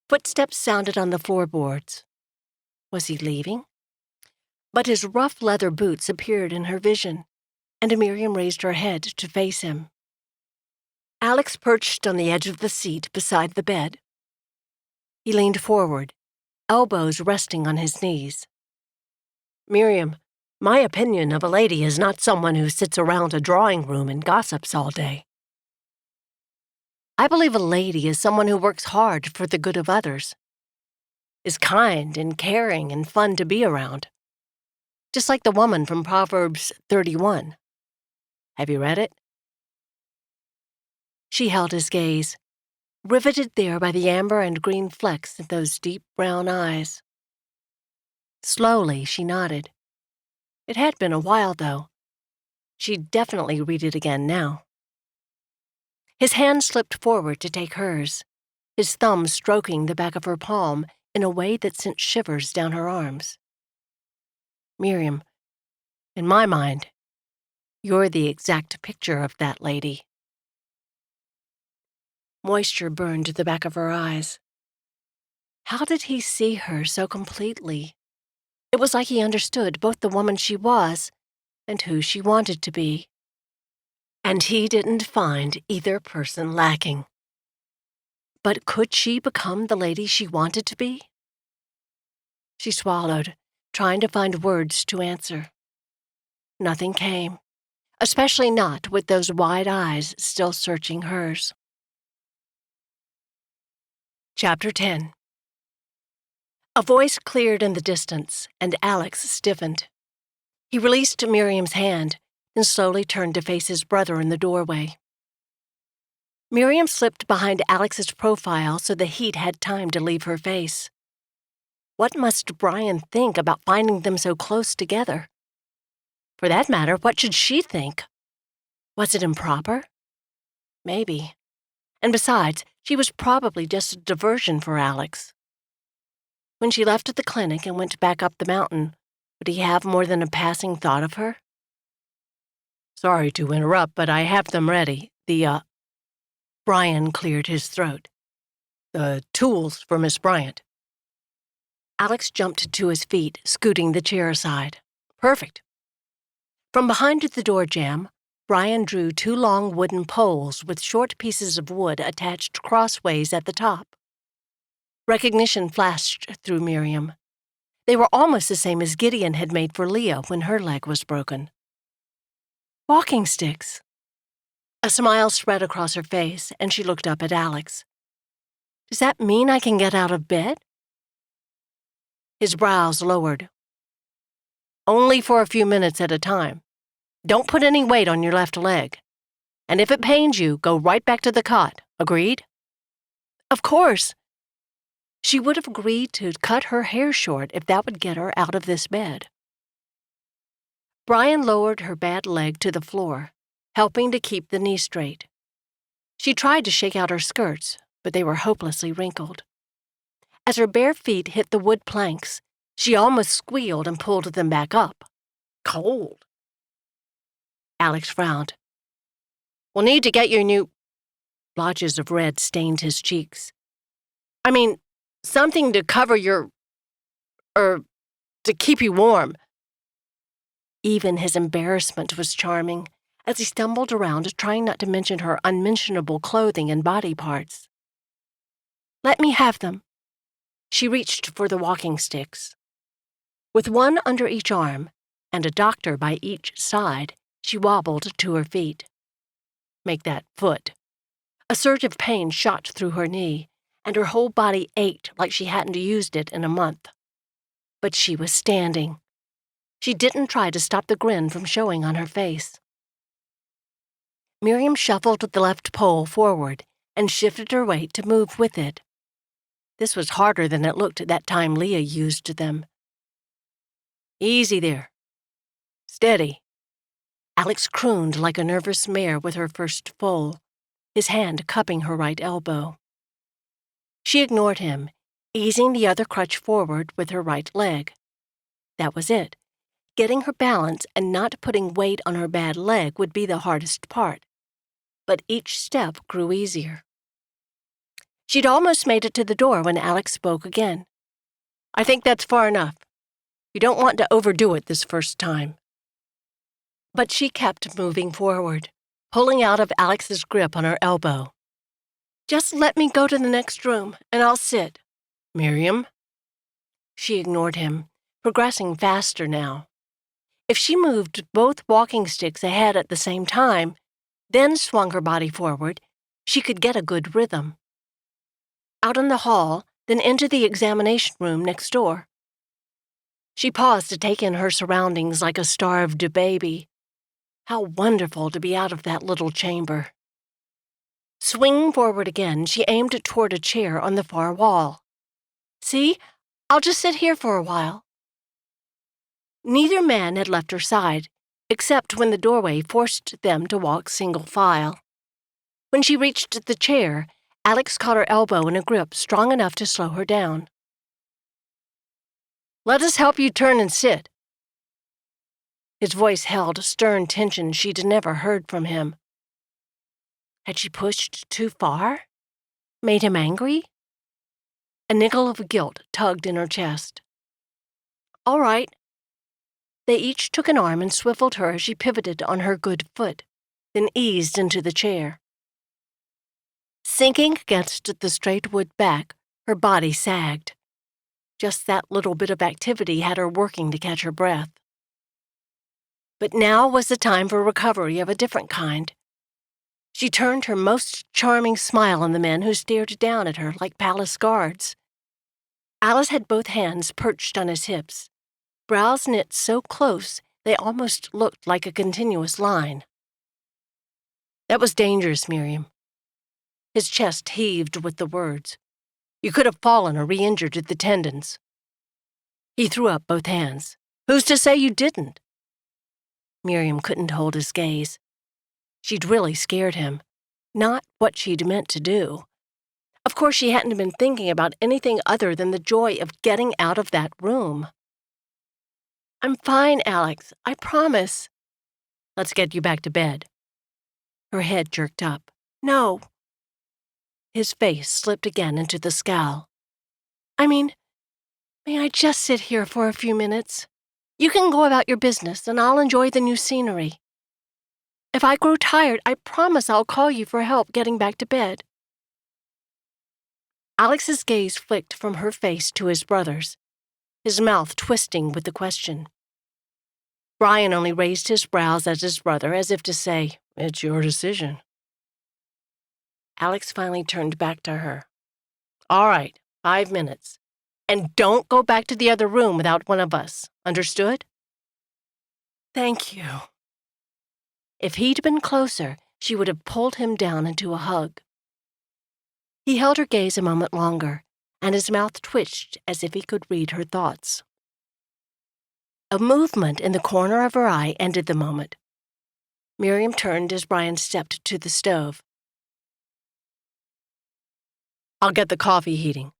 Footsteps sounded on the floorboards. Was he leaving? But his rough leather boots appeared in her vision, and Miriam raised her head to face him. Alex perched on the edge of the seat beside the bed. He leaned forward, elbows resting on his knees. "Miriam, my opinion of a lady is not someone who sits around a drawing room and gossips all day. I believe a lady is someone who works hard for the good of others, is kind and caring and fun to be around. Just like the woman from Proverbs 31. Have you read it?" She held his gaze, riveted there by the amber and green flecks in those deep brown eyes. Slowly, she nodded. It had been a while, though. She'd definitely read it again now. His hand slipped forward to take hers, his thumb stroking the back of her palm in a way that sent shivers down her arms. "Miriam, in my mind, you're the exact picture of that lady." Moisture burned the back of her eyes. How did he see her so completely? It was like he understood both the woman she was and who she wanted to be. And he didn't find either person lacking. But could she become the lady she wanted to be? She swallowed, trying to find words to answer. Nothing came, especially not with those wide eyes still searching hers. Chapter 10. A voice cleared in the distance, and Alex stiffened. He released Miriam's hand, then slowly turned to face his brother in the doorway. Miriam slipped behind Alex's profile so the heat had time to leave her face. What must Brian think about finding them so close together? For that matter, what should she think? Was it improper? Maybe. And besides, she was probably just a diversion for Alex. When she left the clinic and went back up the mountain, would he have more than a passing thought of her? Sorry to interrupt, but I have them ready. Brian cleared his throat. The tools for Miss Bryant. Alex jumped to his feet, scooting the chair aside. Perfect. From behind the door jamb, Brian drew 2 long wooden poles with short pieces of wood attached crossways at the top. Recognition flashed through Miriam. They were almost the same as Gideon had made for Leah when her leg was broken. Walking sticks. A smile spread across her face, and she looked up at Alex. Does that mean I can get out of bed? His brows lowered. Only for a few minutes at a time. Don't put any weight on your left leg. And if it pains you, go right back to the cot. Agreed? Of course. She would have agreed to cut her hair short if that would get her out of this bed. Brian lowered her bad leg to the floor, helping to keep the knee straight. She tried to shake out her skirts, but they were hopelessly wrinkled. As her bare feet hit the wood planks, she almost squealed and pulled them back up. Cold. Alex frowned. We'll need to get your new... Blotches of red stained his cheeks. I mean, something to cover your... to keep you warm. Even his embarrassment was charming, as he stumbled around trying not to mention her unmentionable clothing and body parts. Let me have them. She reached for the walking sticks. With one under each arm, and a doctor by each side, she wobbled to her feet. Make that foot. A surge of pain shot through her knee, and her whole body ached like she hadn't used it in a month. But she was standing. She didn't try to stop the grin from showing on her face. Miriam shuffled the left pole forward and shifted her weight to move with it. This was harder than it looked at that time Leah used them. Easy there. Steady. Alex crooned like a nervous mare with her first foal, his hand cupping her right elbow. She ignored him, easing the other crutch forward with her right leg. That was it. Getting her balance and not putting weight on her bad leg would be the hardest part. But each step grew easier. She'd almost made it to the door when Alex spoke again. I think that's far enough. You don't want to overdo it this first time. But she kept moving forward, pulling out of Alex's grip on her elbow. Just let me go to the next room, and I'll sit. Miriam? She ignored him, progressing faster now. If she moved both walking sticks ahead at the same time, then swung her body forward, she could get a good rhythm. Out in the hall, then into the examination room next door. She paused to take in her surroundings like a starved baby. How wonderful to be out of that little chamber. Swinging forward again, she aimed toward a chair on the far wall. See, I'll just sit here for a while. Neither man had left her side, except when the doorway forced them to walk single file. When she reached the chair, Alex caught her elbow in a grip strong enough to slow her down. Let us help you turn and sit. His voice held stern tension she'd never heard from him. Had she pushed too far? Made him angry? A niggle of guilt tugged in her chest. All right. They each took an arm and swiveled her as she pivoted on her good foot, then eased into the chair. Sinking against the straight wood back, her body sagged. Just that little bit of activity had her working to catch her breath. But now was the time for recovery of a different kind. She turned her most charming smile on the men who stared down at her like palace guards. Alice had both hands perched on his hips, brows knit so close They almost looked like a continuous line. "That was dangerous, Miriam." His chest heaved with the words. "You could have fallen or re-injured the tendons." He threw up both hands. "Who's to say you didn't?" Miriam couldn't hold his gaze. She'd really scared him. Not what she'd meant to do. Of course, she hadn't been thinking about anything other than the joy of getting out of that room. "I'm fine, Alex. I promise." "Let's get you back to bed." Her head jerked up. "No." His face slipped again into the scowl. "I mean, may I just sit here for a few minutes? You can go about your business, and I'll enjoy the new scenery. If I grow tired, I promise I'll call you for help getting back to bed." Alex's gaze flicked from her face to his brother's, his mouth twisting with the question. Brian only raised his brows at his brother as if to say, "It's your decision." Alex finally turned back to her. "All right, 5 minutes. And don't go back to the other room without one of us. Understood?" "Thank you." If he'd been closer, she would have pulled him down into a hug. He held her gaze a moment longer, and his mouth twitched as if he could read her thoughts. A movement in the corner of her eye ended the moment. Miriam turned as Brian stepped to the stove. "I'll get the coffee heating."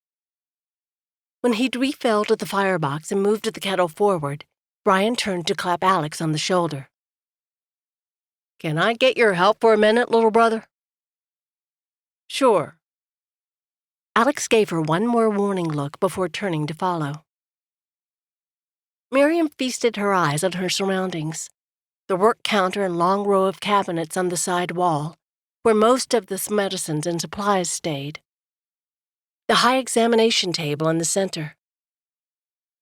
When he'd refilled the firebox and moved the kettle forward, Brian turned to clap Alex on the shoulder. "Can I get your help for a minute, little brother?" "Sure." Alex gave her one more warning look before turning to follow. Miriam feasted her eyes on her surroundings, the work counter and long row of cabinets on the side wall, where most of the medicines and supplies stayed, the high examination table in the center.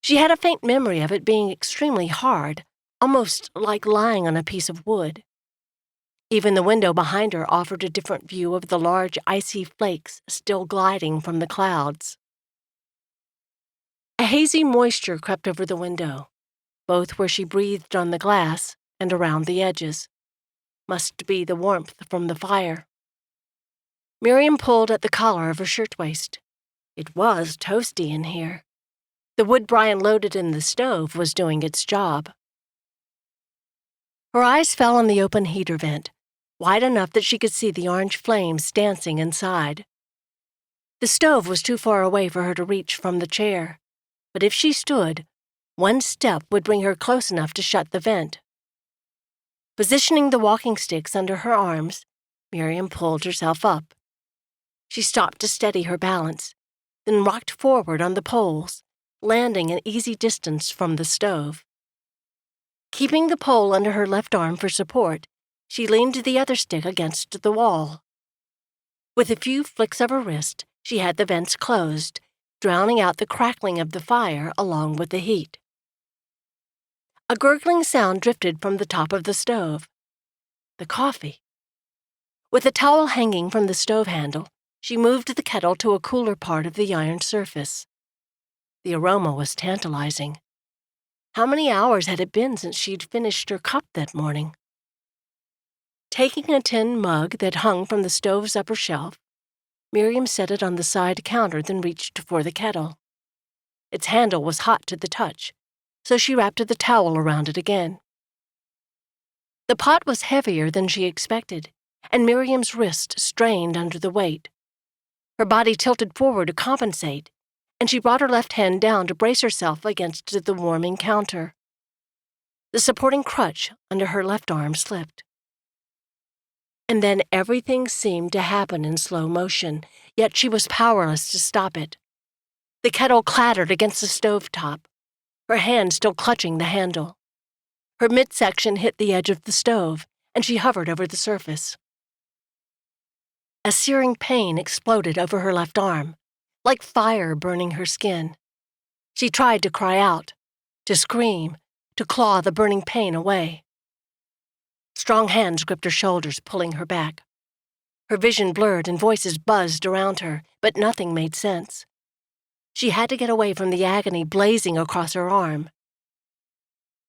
She had a faint memory of it being extremely hard, almost like lying on a piece of wood. Even the window behind her offered a different view of the large icy flakes still gliding from the clouds. A hazy moisture crept over the window, both where she breathed on the glass and around the edges. Must be the warmth from the fire. Miriam pulled at the collar of her shirtwaist. It was toasty in here. The wood Brian loaded in the stove was doing its job. Her eyes fell on the open heater vent, wide enough that she could see the orange flames dancing inside. The stove was too far away for her to reach from the chair, but if she stood, one step would bring her close enough to shut the vent. Positioning the walking sticks under her arms, Miriam pulled herself up. She stopped to steady her balance, then rocked forward on the poles, landing an easy distance from the stove. Keeping the pole under her left arm for support, she leaned the other stick against the wall. With a few flicks of her wrist, she had the vents closed, drowning out the crackling of the fire along with the heat. A gurgling sound drifted from the top of the stove. The coffee. With a towel hanging from the stove handle, she moved the kettle to a cooler part of the iron surface. The aroma was tantalizing. How many hours had it been since she'd finished her cup that morning? Taking a tin mug that hung from the stove's upper shelf, Miriam set it on the side counter, then reached for the kettle. Its handle was hot to the touch, so she wrapped the towel around it again. The pot was heavier than she expected, and Miriam's wrist strained under the weight. Her body tilted forward to compensate, and she brought her left hand down to brace herself against the warming counter. The supporting crutch under her left arm slipped. And then everything seemed to happen in slow motion, yet she was powerless to stop it. The kettle clattered against the stovetop, her hand still clutching the handle. Her midsection hit the edge of the stove, and she hovered over the surface. A searing pain exploded over her left arm, like fire burning her skin. She tried to cry out, to scream, to claw the burning pain away. Strong hands gripped her shoulders, pulling her back. Her vision blurred and voices buzzed around her, but nothing made sense. She had to get away from the agony blazing across her arm.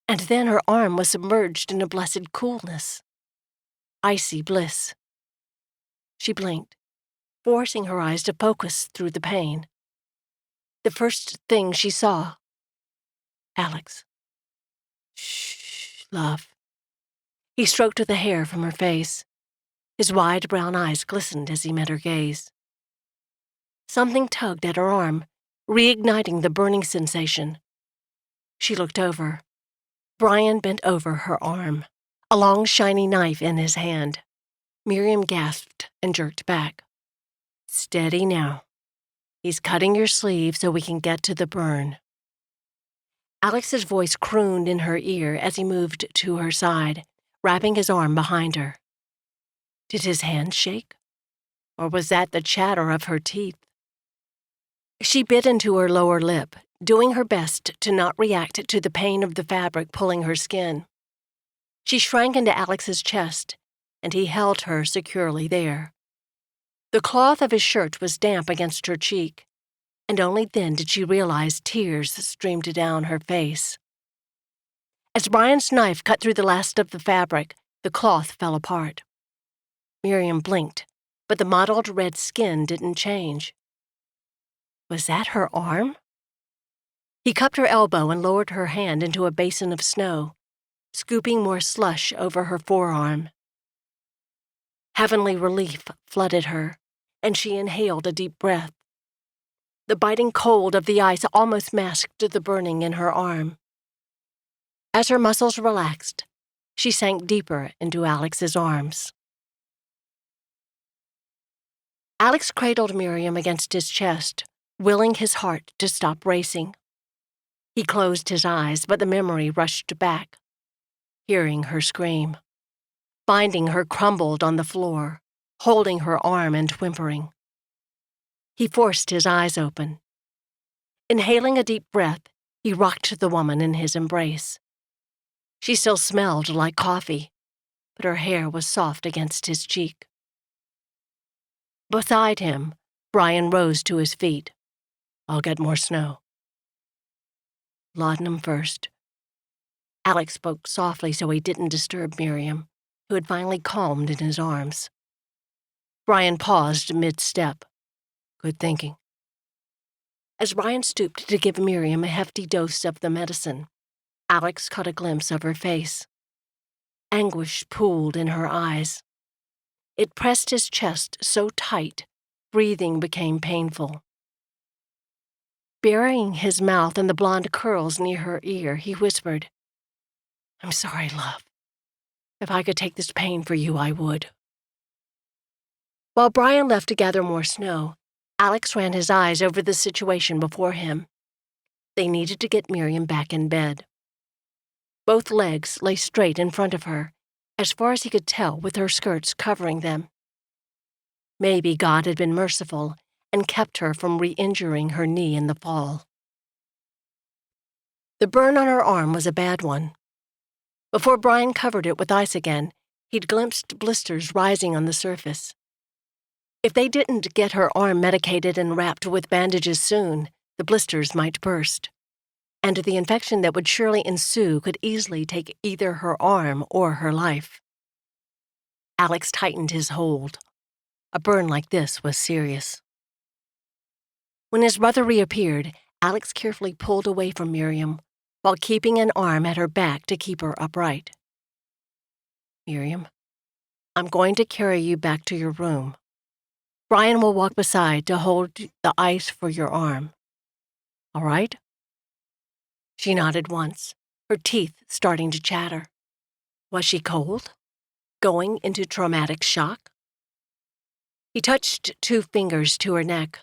And then her arm was submerged in a blessed coolness. Icy bliss. She blinked, forcing her eyes to focus through the pain. The first thing she saw, Alex. Shh, love. He stroked the hair from her face. His wide brown eyes glistened as he met her gaze. Something tugged at her arm, reigniting the burning sensation. She looked over. Brian bent over her arm, a long, shiny knife in his hand. Miriam gasped and jerked back. Steady now. He's cutting your sleeve so we can get to the burn. Alex's voice crooned in her ear as he moved to her side, wrapping his arm behind her. Did his hand shake? Or was that the chatter of her teeth? She bit into her lower lip, doing her best to not react to the pain of the fabric pulling her skin. She shrank into Alex's chest, and he held her securely there. The cloth of his shirt was damp against her cheek, and only then did she realize tears streamed down her face. As Brian's knife cut through the last of the fabric, the cloth fell apart. Miriam blinked, but the mottled red skin didn't change. Was that her arm? He cupped her elbow and lowered her hand into a basin of snow, scooping more slush over her forearm. Heavenly relief flooded her, and she inhaled a deep breath. The biting cold of the ice almost masked the burning in her arm. As her muscles relaxed, she sank deeper into Alex's arms. Alex cradled Miriam against his chest, willing his heart to stop racing. He closed his eyes, but the memory rushed back, hearing her scream, finding her crumbled on the floor, holding her arm and whimpering. He forced his eyes open. Inhaling a deep breath, he rocked the woman in his embrace. She still smelled like coffee, but her hair was soft against his cheek. Beside him, Brian rose to his feet. I'll get more snow. Laudanum first. Alex spoke softly so he didn't disturb Miriam, who had finally calmed in his arms. Brian paused mid-step. Good thinking. As Brian stooped to give Miriam a hefty dose of the medicine, Alex caught a glimpse of her face. Anguish pooled in her eyes. It pressed his chest so tight, breathing became painful. Burying his mouth in the blonde curls near her ear, he whispered, I'm sorry, love. If I could take this pain for you, I would. While Brian left to gather more snow, Alex ran his eyes over the situation before him. They needed to get Miriam back in bed. Both legs lay straight in front of her, as far as he could tell with her skirts covering them. Maybe God had been merciful and kept her from re-injuring her knee in the fall. The burn on her arm was a bad one. Before Brian covered it with ice again, he'd glimpsed blisters rising on the surface. If they didn't get her arm medicated and wrapped with bandages soon, the blisters might burst, and the infection that would surely ensue could easily take either her arm or her life. Alex tightened his hold. A burn like this was serious. When his brother reappeared, Alex carefully pulled away from Miriam, while keeping an arm at her back to keep her upright. Miriam, I'm going to carry you back to your room. Brian will walk beside to hold the ice for your arm. All right? She nodded once, her teeth starting to chatter. Was she cold? Going into traumatic shock? He touched 2 fingers to her neck.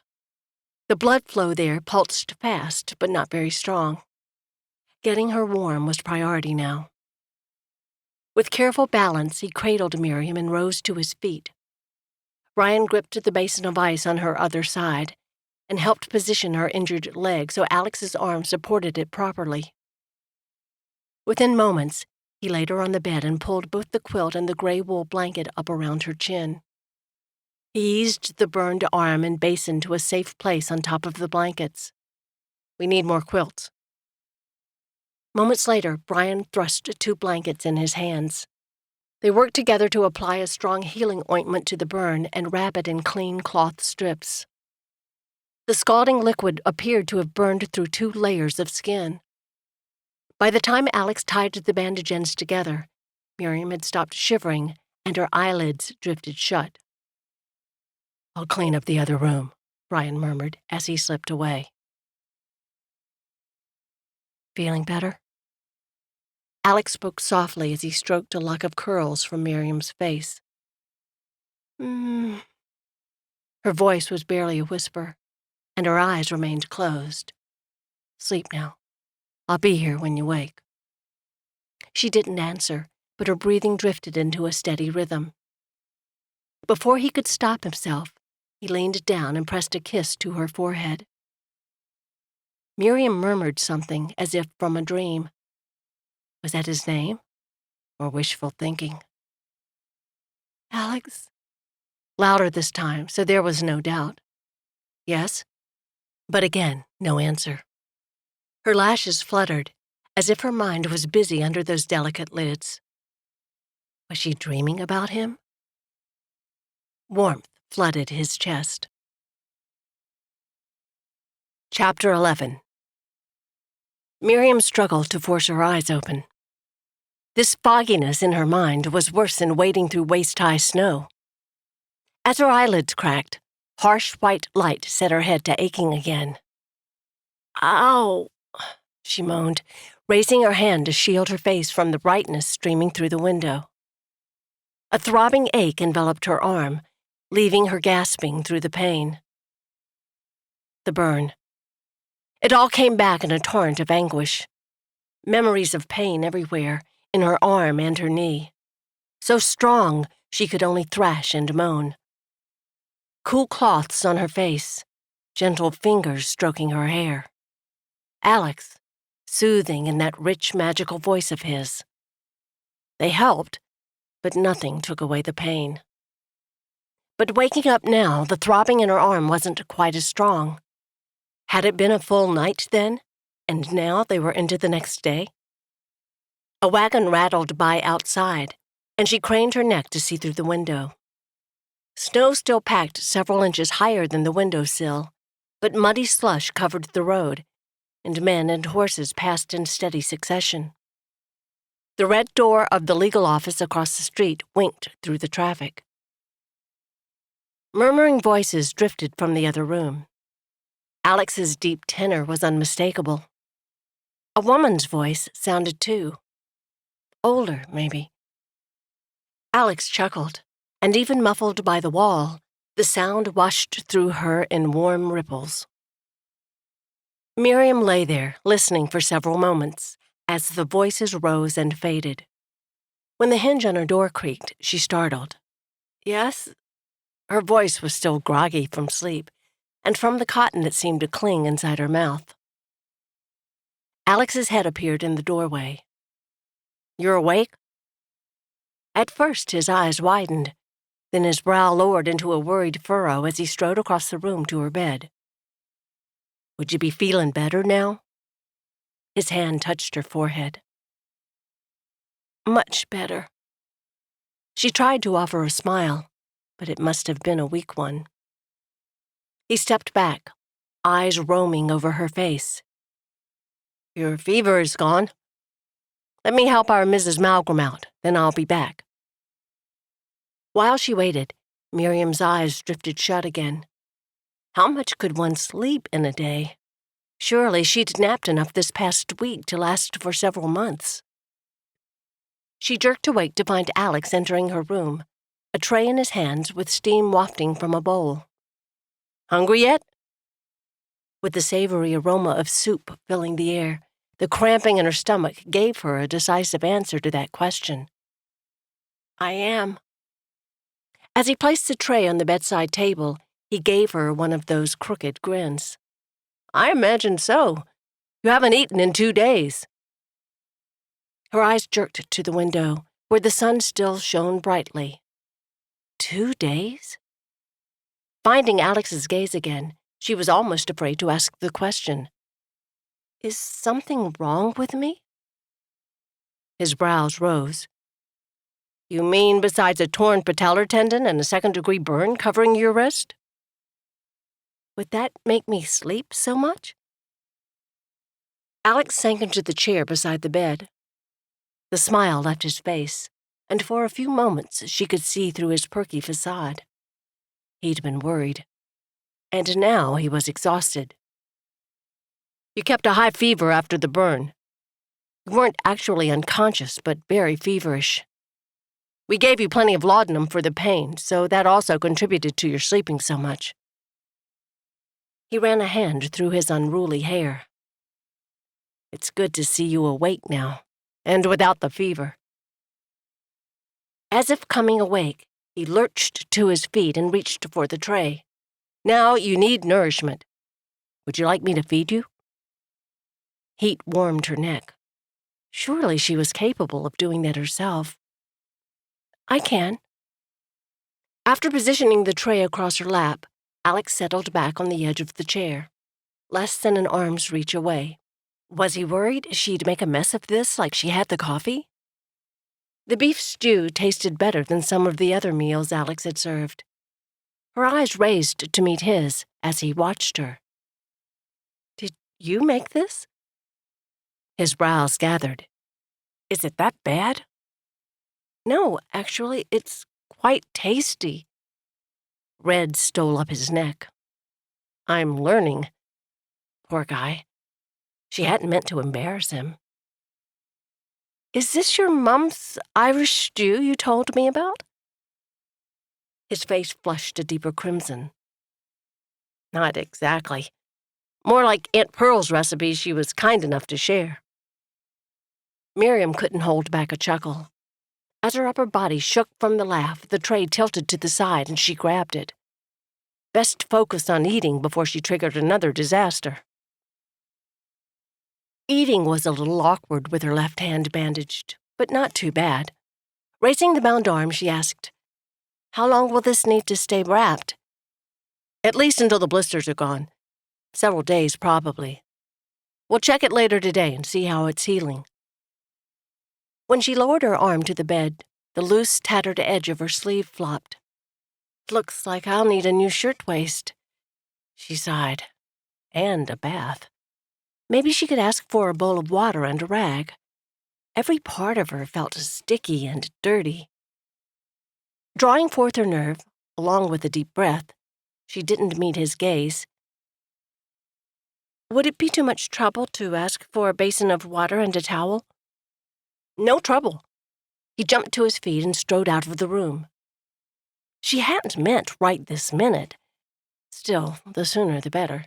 The blood flow there pulsed fast, but not very strong. Getting her warm was priority now. With careful balance, he cradled Miriam and rose to his feet. Brian gripped the basin of ice on her other side and helped position her injured leg so Alex's arm supported it properly. Within moments, he laid her on the bed and pulled both the quilt and the gray wool blanket up around her chin. He eased the burned arm and basin to a safe place on top of the blankets. We need more quilts. Moments later, Brian thrust 2 blankets in his hands. They worked together to apply a strong healing ointment to the burn and wrap it in clean cloth strips. The scalding liquid appeared to have burned through 2 layers of skin. By the time Alex tied the bandage ends together, Miriam had stopped shivering and her eyelids drifted shut. "I'll clean up the other room," Brian murmured as he slipped away. "Feeling better?" Alex spoke softly as he stroked a lock of curls from Miriam's face. Her voice was barely a whisper, and her eyes remained closed. "Sleep now. I'll be here when you wake." She didn't answer, but her breathing drifted into a steady rhythm. Before he could stop himself, he leaned down and pressed a kiss to her forehead. Miriam murmured something as if from a dream. Was that his name, or wishful thinking? "Alex?" Louder this time, so there was no doubt. "Yes?" But again, no answer. Her lashes fluttered, as if her mind was busy under those delicate lids. Was she dreaming about him? Warmth flooded his chest. Chapter 11. Miriam struggled to force her eyes open. This fogginess in her mind was worse than wading through waist-high snow. As her eyelids cracked, harsh white light set her head to aching again. "Ow!" she moaned, raising her hand to shield her face from the brightness streaming through the window. A throbbing ache enveloped her arm, leaving her gasping through the pain. The burn. It all came back in a torrent of anguish. Memories of pain everywhere, in her arm and her knee. So strong she could only thrash and moan. Cool cloths on her face, gentle fingers stroking her hair. Alex, soothing in that rich, magical voice of his. They helped, but nothing took away the pain. But waking up now, the throbbing in her arm wasn't quite as strong. Had it been a full night then, and now they were into the next day? A wagon rattled by outside, and she craned her neck to see through the window. Snow still packed several inches higher than the windowsill, but muddy slush covered the road, and men and horses passed in steady succession. The red door of the legal office across the street winked through the traffic. Murmuring voices drifted from the other room. Alex's deep tenor was unmistakable. A woman's voice sounded too. Older, maybe. Alex chuckled, and even muffled by the wall, the sound washed through her in warm ripples. Miriam lay there, listening for several moments, as the voices rose and faded. When the hinge on her door creaked, she startled. "Yes?" Her voice was still groggy from sleep, and from the cotton that seemed to cling inside her mouth. Alex's head appeared in the doorway. "You're awake?" At first his eyes widened, then his brow lowered into a worried furrow as he strode across the room to her bed. "Would you be feeling better now?" His hand touched her forehead. "Much better." She tried to offer a smile, but it must have been a weak one. He stepped back, eyes roaming over her face. "Your fever is gone. Let me help our Mrs. Malcolm out, then I'll be back." While she waited, Miriam's eyes drifted shut again. How much could one sleep in a day? Surely she'd napped enough this past week to last for several months. She jerked awake to find Alex entering her room, a tray in his hands with steam wafting from a bowl. "Hungry yet?" With the savory aroma of soup filling the air, the cramping in her stomach gave her a decisive answer to that question. "I am." As he placed the tray on the bedside table, he gave her one of those crooked grins. "I imagine so. You haven't eaten in 2 days." Her eyes jerked to the window, where the sun still shone brightly. 2 days? Finding Alex's gaze again, she was almost afraid to ask the question. "Is something wrong with me?" His brows rose. You mean besides a torn patellar tendon and a second-degree burn covering your wrist? Would that make me sleep so much? Alex sank into the chair beside the bed. The smile left his face, and for a few moments she could see through his perky facade. He'd been worried, and now he was exhausted. You kept a high fever after the burn. You weren't actually unconscious, but very feverish. We gave you plenty of laudanum for the pain, so that also contributed to your sleeping so much. He ran a hand through his unruly hair. It's good to see you awake now, and without the fever. As if coming awake, he lurched to his feet and reached for the tray. Now you need nourishment. Would you like me to feed you? Heat warmed her neck. Surely she was capable of doing that herself. I can. After positioning the tray across her lap, Alex settled back on the edge of the chair, less than an arm's reach away. Was he worried she'd make a mess of this like she had the coffee? The beef stew tasted better than some of the other meals Alex had served. Her eyes raised to meet his as he watched her. Did you make this? His brows gathered. Is it that bad? No, actually, it's quite tasty. Red stole up his neck. I'm learning. Poor guy. She hadn't meant to embarrass him. Is this your mum's Irish stew you told me about? His face flushed a deeper crimson. Not exactly. More like Aunt Pearl's recipe she was kind enough to share. Miriam couldn't hold back a chuckle. As her upper body shook from the laugh, the tray tilted to the side and she grabbed it. Best focus on eating before she triggered another disaster. Eating was a little awkward with her left hand bandaged, but not too bad. Raising the bound arm, she asked, How long will this need to stay wrapped? At least until the blisters are gone. Several days, probably. We'll check it later today and see how it's healing. When she lowered her arm to the bed, the loose, tattered edge of her sleeve flopped. Looks like I'll need a new shirtwaist, she sighed. And a bath. Maybe she could ask for a bowl of water and a rag. Every part of her felt sticky and dirty. Drawing forth her nerve, along with a deep breath, she didn't meet his gaze. Would it be too much trouble to ask for a basin of water and a towel? No trouble. He jumped to his feet and strode out of the room. She hadn't meant right this minute. Still, the sooner the better.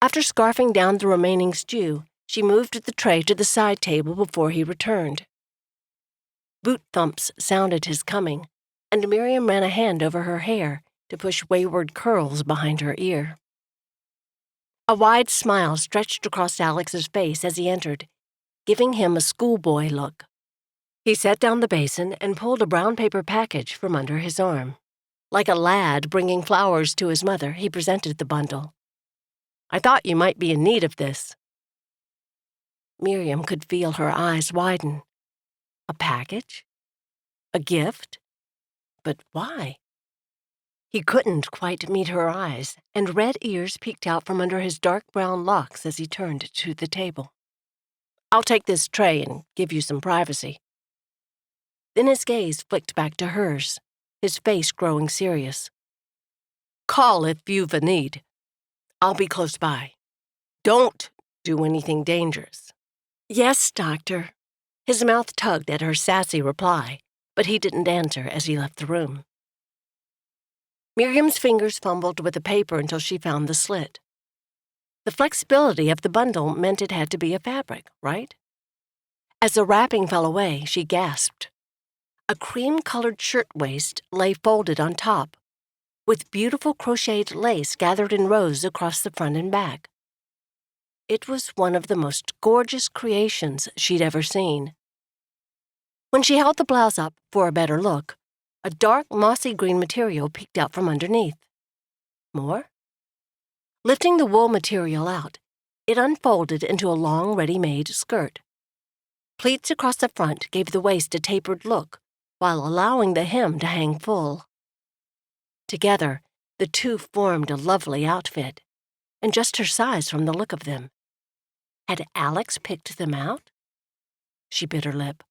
After scarfing down the remaining stew, she moved the tray to the side table before he returned. Boot thumps sounded his coming, and Miriam ran a hand over her hair to push wayward curls behind her ear. A wide smile stretched across Alex's face as he entered, giving him a schoolboy look. He set down the basin and pulled a brown paper package from under his arm. Like a lad bringing flowers to his mother, he presented the bundle. I thought you might be in need of this. Miriam could feel her eyes widen. A package? A gift? But why? He couldn't quite meet her eyes, and red ears peeked out from under his dark brown locks as he turned to the table. I'll take this tray and give you some privacy. Then his gaze flicked back to hers, his face growing serious. Call if you've a need. I'll be close by. Don't do anything dangerous. Yes, Doctor. His mouth tugged at her sassy reply, but he didn't answer as he left the room. Miriam's fingers fumbled with the paper until she found the slit. The flexibility of the bundle meant it had to be a fabric, right? As the wrapping fell away, she gasped. A cream-colored shirtwaist lay folded on top, with beautiful crocheted lace gathered in rows across the front and back. It was one of the most gorgeous creations she'd ever seen. When she held the blouse up for a better look, a dark, mossy green material peeked out from underneath. More? Lifting the wool material out, it unfolded into a long, ready-made skirt. Pleats across the front gave the waist a tapered look, while allowing the hem to hang full. Together, the two formed a lovely outfit, and just her size from the look of them. Had Alex picked them out? She bit her lip.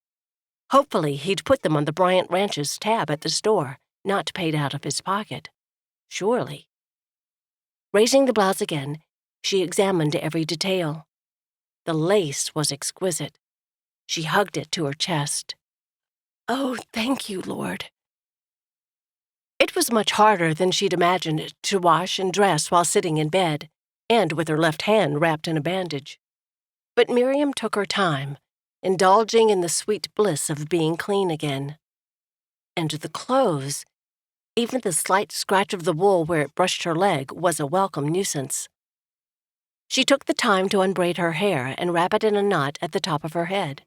Hopefully, he'd put them on the Bryant Ranch's tab at the store, not paid out of his pocket. Surely. Raising the blouse again, she examined every detail. The lace was exquisite. She hugged it to her chest. Oh, thank you, Lord. It was much harder than she'd imagined to wash and dress while sitting in bed, and with her left hand wrapped in a bandage. But Miriam took her time, indulging in the sweet bliss of being clean again. And the clothes, even the slight scratch of the wool where it brushed her leg, was a welcome nuisance. She took the time to unbraid her hair and wrap it in a knot at the top of her head.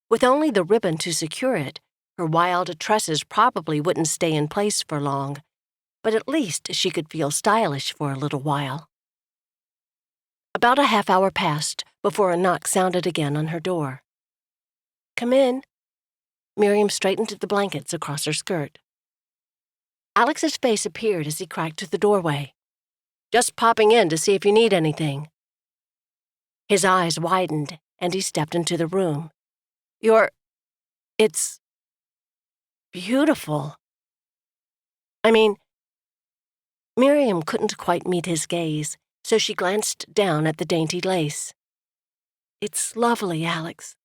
With only the ribbon to secure it, her wild tresses probably wouldn't stay in place for long, but at least she could feel stylish for a little while. About a half hour passed before a knock sounded again on her door. Come in. Miriam straightened the blankets across her skirt. Alex's face appeared as he cracked the doorway. Just popping in to see if you need anything. His eyes widened, and he stepped into the room. It's beautiful. Miriam couldn't quite meet his gaze, so she glanced down at the dainty lace. It's lovely, Alex.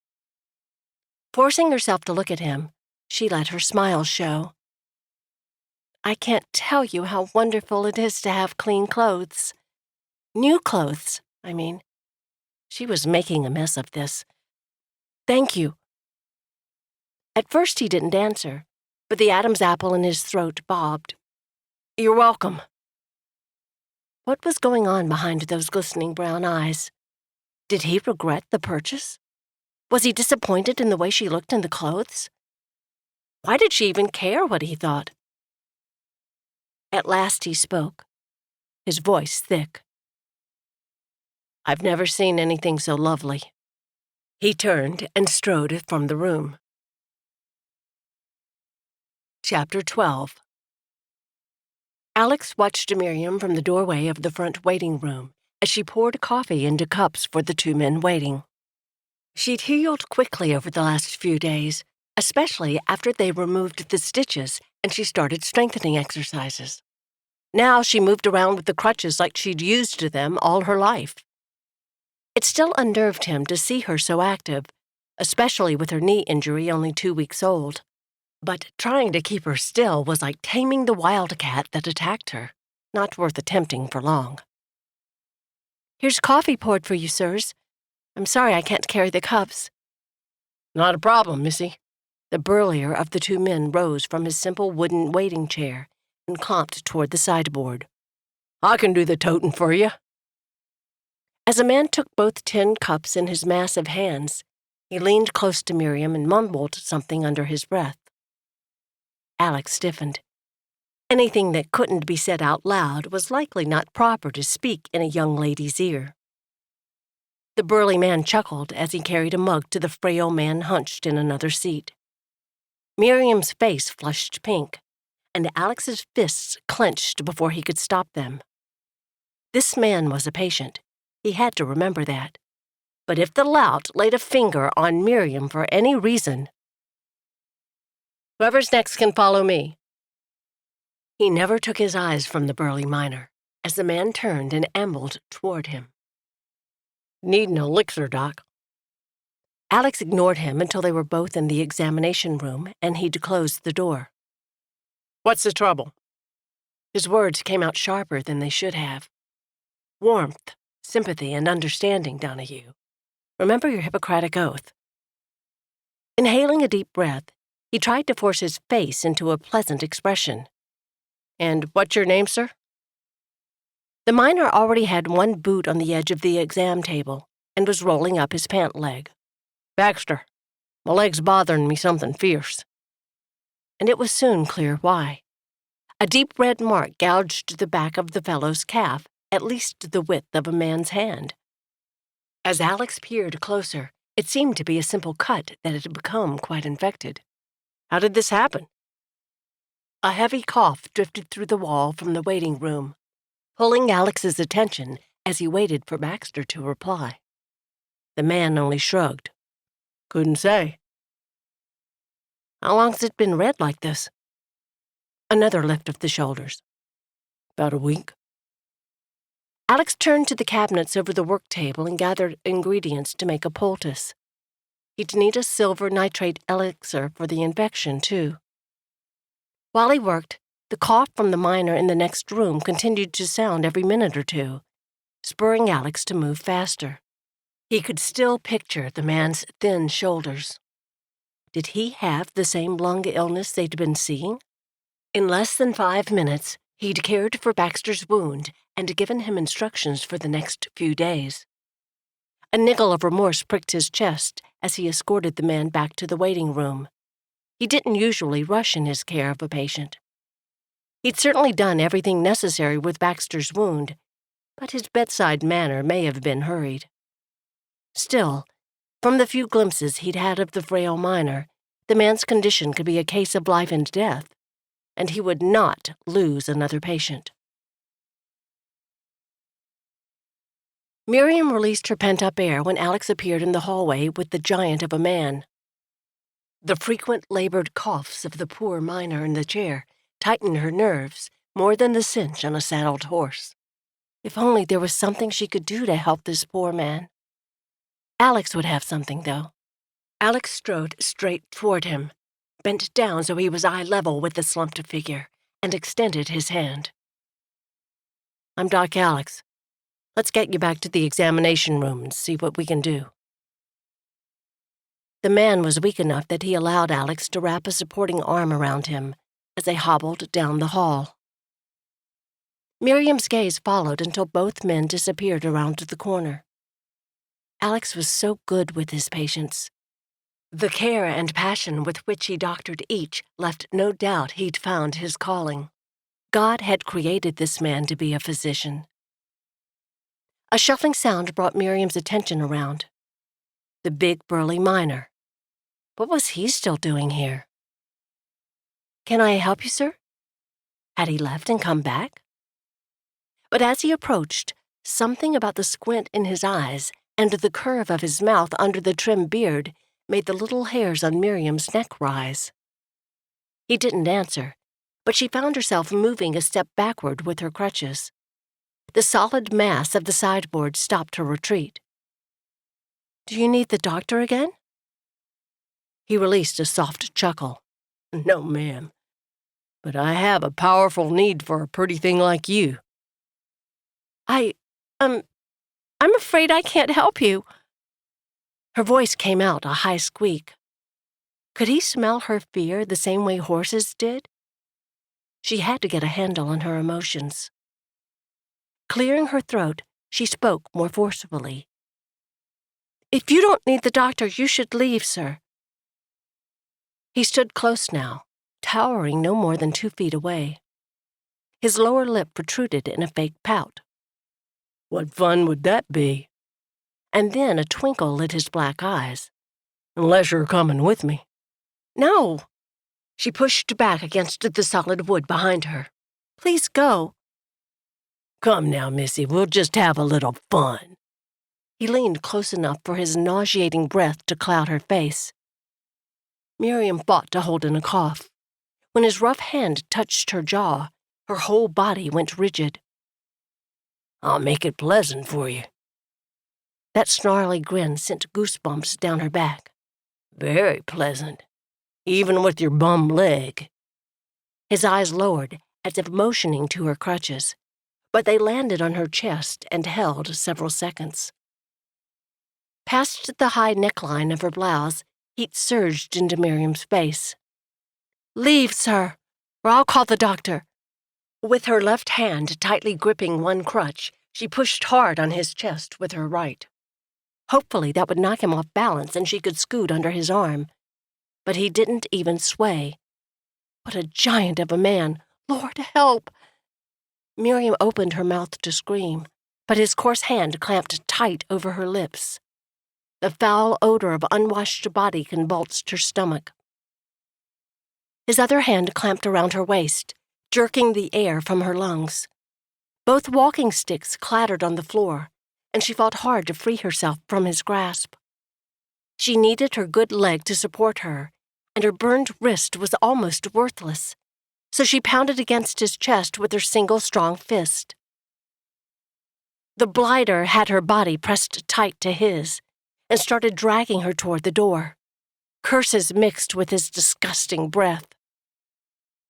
Forcing herself to look at him, she let her smile show. I can't tell you how wonderful it is to have clean clothes. New clothes, I mean. She was making a mess of this. Thank you. At first he didn't answer, but the Adam's apple in his throat bobbed. You're welcome. What was going on behind those glistening brown eyes? Did he regret the purchase? Was he disappointed in the way she looked in the clothes? Why did she even care what he thought? At last he spoke, his voice thick. I've never seen anything so lovely. He turned and strode from the room. Chapter 12. Alex watched Miriam from the doorway of the front waiting room as she poured coffee into cups for the two men waiting. She'd healed quickly over the last few days, especially after they removed the stitches and she started strengthening exercises. Now she moved around with the crutches like she'd used them all her life. It still unnerved him to see her so active, especially with her knee injury only 2 weeks old. But trying to keep her still was like taming the wildcat that attacked her, not worth attempting for long. Here's coffee poured for you, sirs. I'm sorry I can't carry the cups. Not a problem, missy. The burlier of the two men rose from his simple wooden waiting chair and clomped toward the sideboard. I can do the totin' for you. As a man took both tin cups in his massive hands, he leaned close to Miriam and mumbled something under his breath. Alex stiffened. Anything that couldn't be said out loud was likely not proper to speak in a young lady's ear. The burly man chuckled as he carried a mug to the frail man hunched in another seat. Miriam's face flushed pink, and Alex's fists clenched before he could stop them. This man was a patient. He had to remember that. But if the lout laid a finger on Miriam for any reason, whoever's next can follow me. He never took his eyes from the burly miner as the man turned and ambled toward him. Need an elixir, Doc. Alex ignored him until they were both in the examination room and he'd closed the door. What's the trouble? His words came out sharper than they should have. Warmth, sympathy, and understanding, Donaghue. Remember your Hippocratic oath. Inhaling a deep breath, he tried to force his face into a pleasant expression. And what's your name, sir? The miner already had one boot on the edge of the exam table and was rolling up his pant leg. Baxter, my leg's bothering me something fierce. And it was soon clear why. A deep red mark gouged the back of the fellow's calf, at least the width of a man's hand. As Alex peered closer, It seemed to be a simple cut that had become quite infected. How did this happen? A heavy cough drifted through the wall from the waiting room, pulling Alex's attention as he waited for Baxter to reply. The man only shrugged. Couldn't say. How long's it been red like this? Another lift of the shoulders. About a week. Alex turned to the cabinets over the work table and gathered ingredients to make a poultice. He'd need a silver nitrate elixir for the infection, too. While he worked, the cough from the miner in the next room continued to sound every minute or two, spurring Alex to move faster. He could still picture the man's thin shoulders. Did he have the same lung illness they'd been seeing? In less than 5 minutes, he'd cared for Baxter's wound and given him instructions for the next few days. A niggle of remorse pricked his chest as he escorted the man back to the waiting room. He didn't usually rush in his care of a patient. He'd certainly done everything necessary with Baxter's wound, but his bedside manner may have been hurried. Still, from the few glimpses he'd had of the frail miner, the man's condition could be a case of life and death, and he would not lose another patient. Miriam released her pent-up air when Alex appeared in the hallway with the giant of a man. The frequent labored coughs of the poor miner in the chair tightened her nerves more than the cinch on a saddled horse. If only there was something she could do to help this poor man. Alex would have something, though. Alex strode straight toward him, bent down so he was eye level with the slumped figure, and extended his hand. I'm Doc Alex. Let's get you back to the examination room and see what we can do. The man was weak enough that he allowed Alex to wrap a supporting arm around him as they hobbled down the hall. Miriam's gaze followed until both men disappeared around the corner. Alex was so good with his patients. The care and passion with which he doctored each left no doubt he'd found his calling. God had created this man to be a physician. A shuffling sound brought Miriam's attention around. The big, burly miner. What was he still doing here? Can I help you, sir? Had he left and come back? But as he approached, something about the squint in his eyes and the curve of his mouth under the trim beard made the little hairs on Miriam's neck rise. He didn't answer, but she found herself moving a step backward with her crutches. The solid mass of the sideboard stopped her retreat. Do you need the doctor again? He released a soft chuckle. No, ma'am. But I have a powerful need for a pretty thing like you. I'm afraid I can't help you. Her voice came out a high squeak. Could he smell her fear the same way horses did? She had to get a handle on her emotions. Clearing her throat, she spoke more forcefully. If you don't need the doctor, you should leave, sir. He stood close now, towering no more than 2 feet away. His lower lip protruded in a fake pout. What fun would that be? And then a twinkle lit his black eyes. Unless you're coming with me. No. She pushed back against the solid wood behind her. Please go. Come now, Missy, we'll just have a little fun. He leaned close enough for his nauseating breath to cloud her face. Miriam fought to hold in a cough. When his rough hand touched her jaw, her whole body went rigid. I'll make it pleasant for you. That snarly grin sent goosebumps down her back. Very pleasant, even with your bum leg. His eyes lowered, as if motioning to her crutches, but they landed on her chest and held several seconds. Past the high neckline of her blouse, heat surged into Miriam's face. Leave, sir, or I'll call the doctor. With her left hand tightly gripping one crutch, she pushed hard on his chest with her right. Hopefully that would knock him off balance and she could scoot under his arm. But he didn't even sway. What a giant of a man! Lord, help! Miriam opened her mouth to scream, but his coarse hand clamped tight over her lips. The foul odor of unwashed body convulsed her stomach. His other hand clamped around her waist, jerking the air from her lungs. Both walking sticks clattered on the floor, and she fought hard to free herself from his grasp. She needed her good leg to support her, and her burned wrist was almost worthless, so she pounded against his chest with her single strong fist. The blighter had her body pressed tight to his and started dragging her toward the door, curses mixed with his disgusting breath.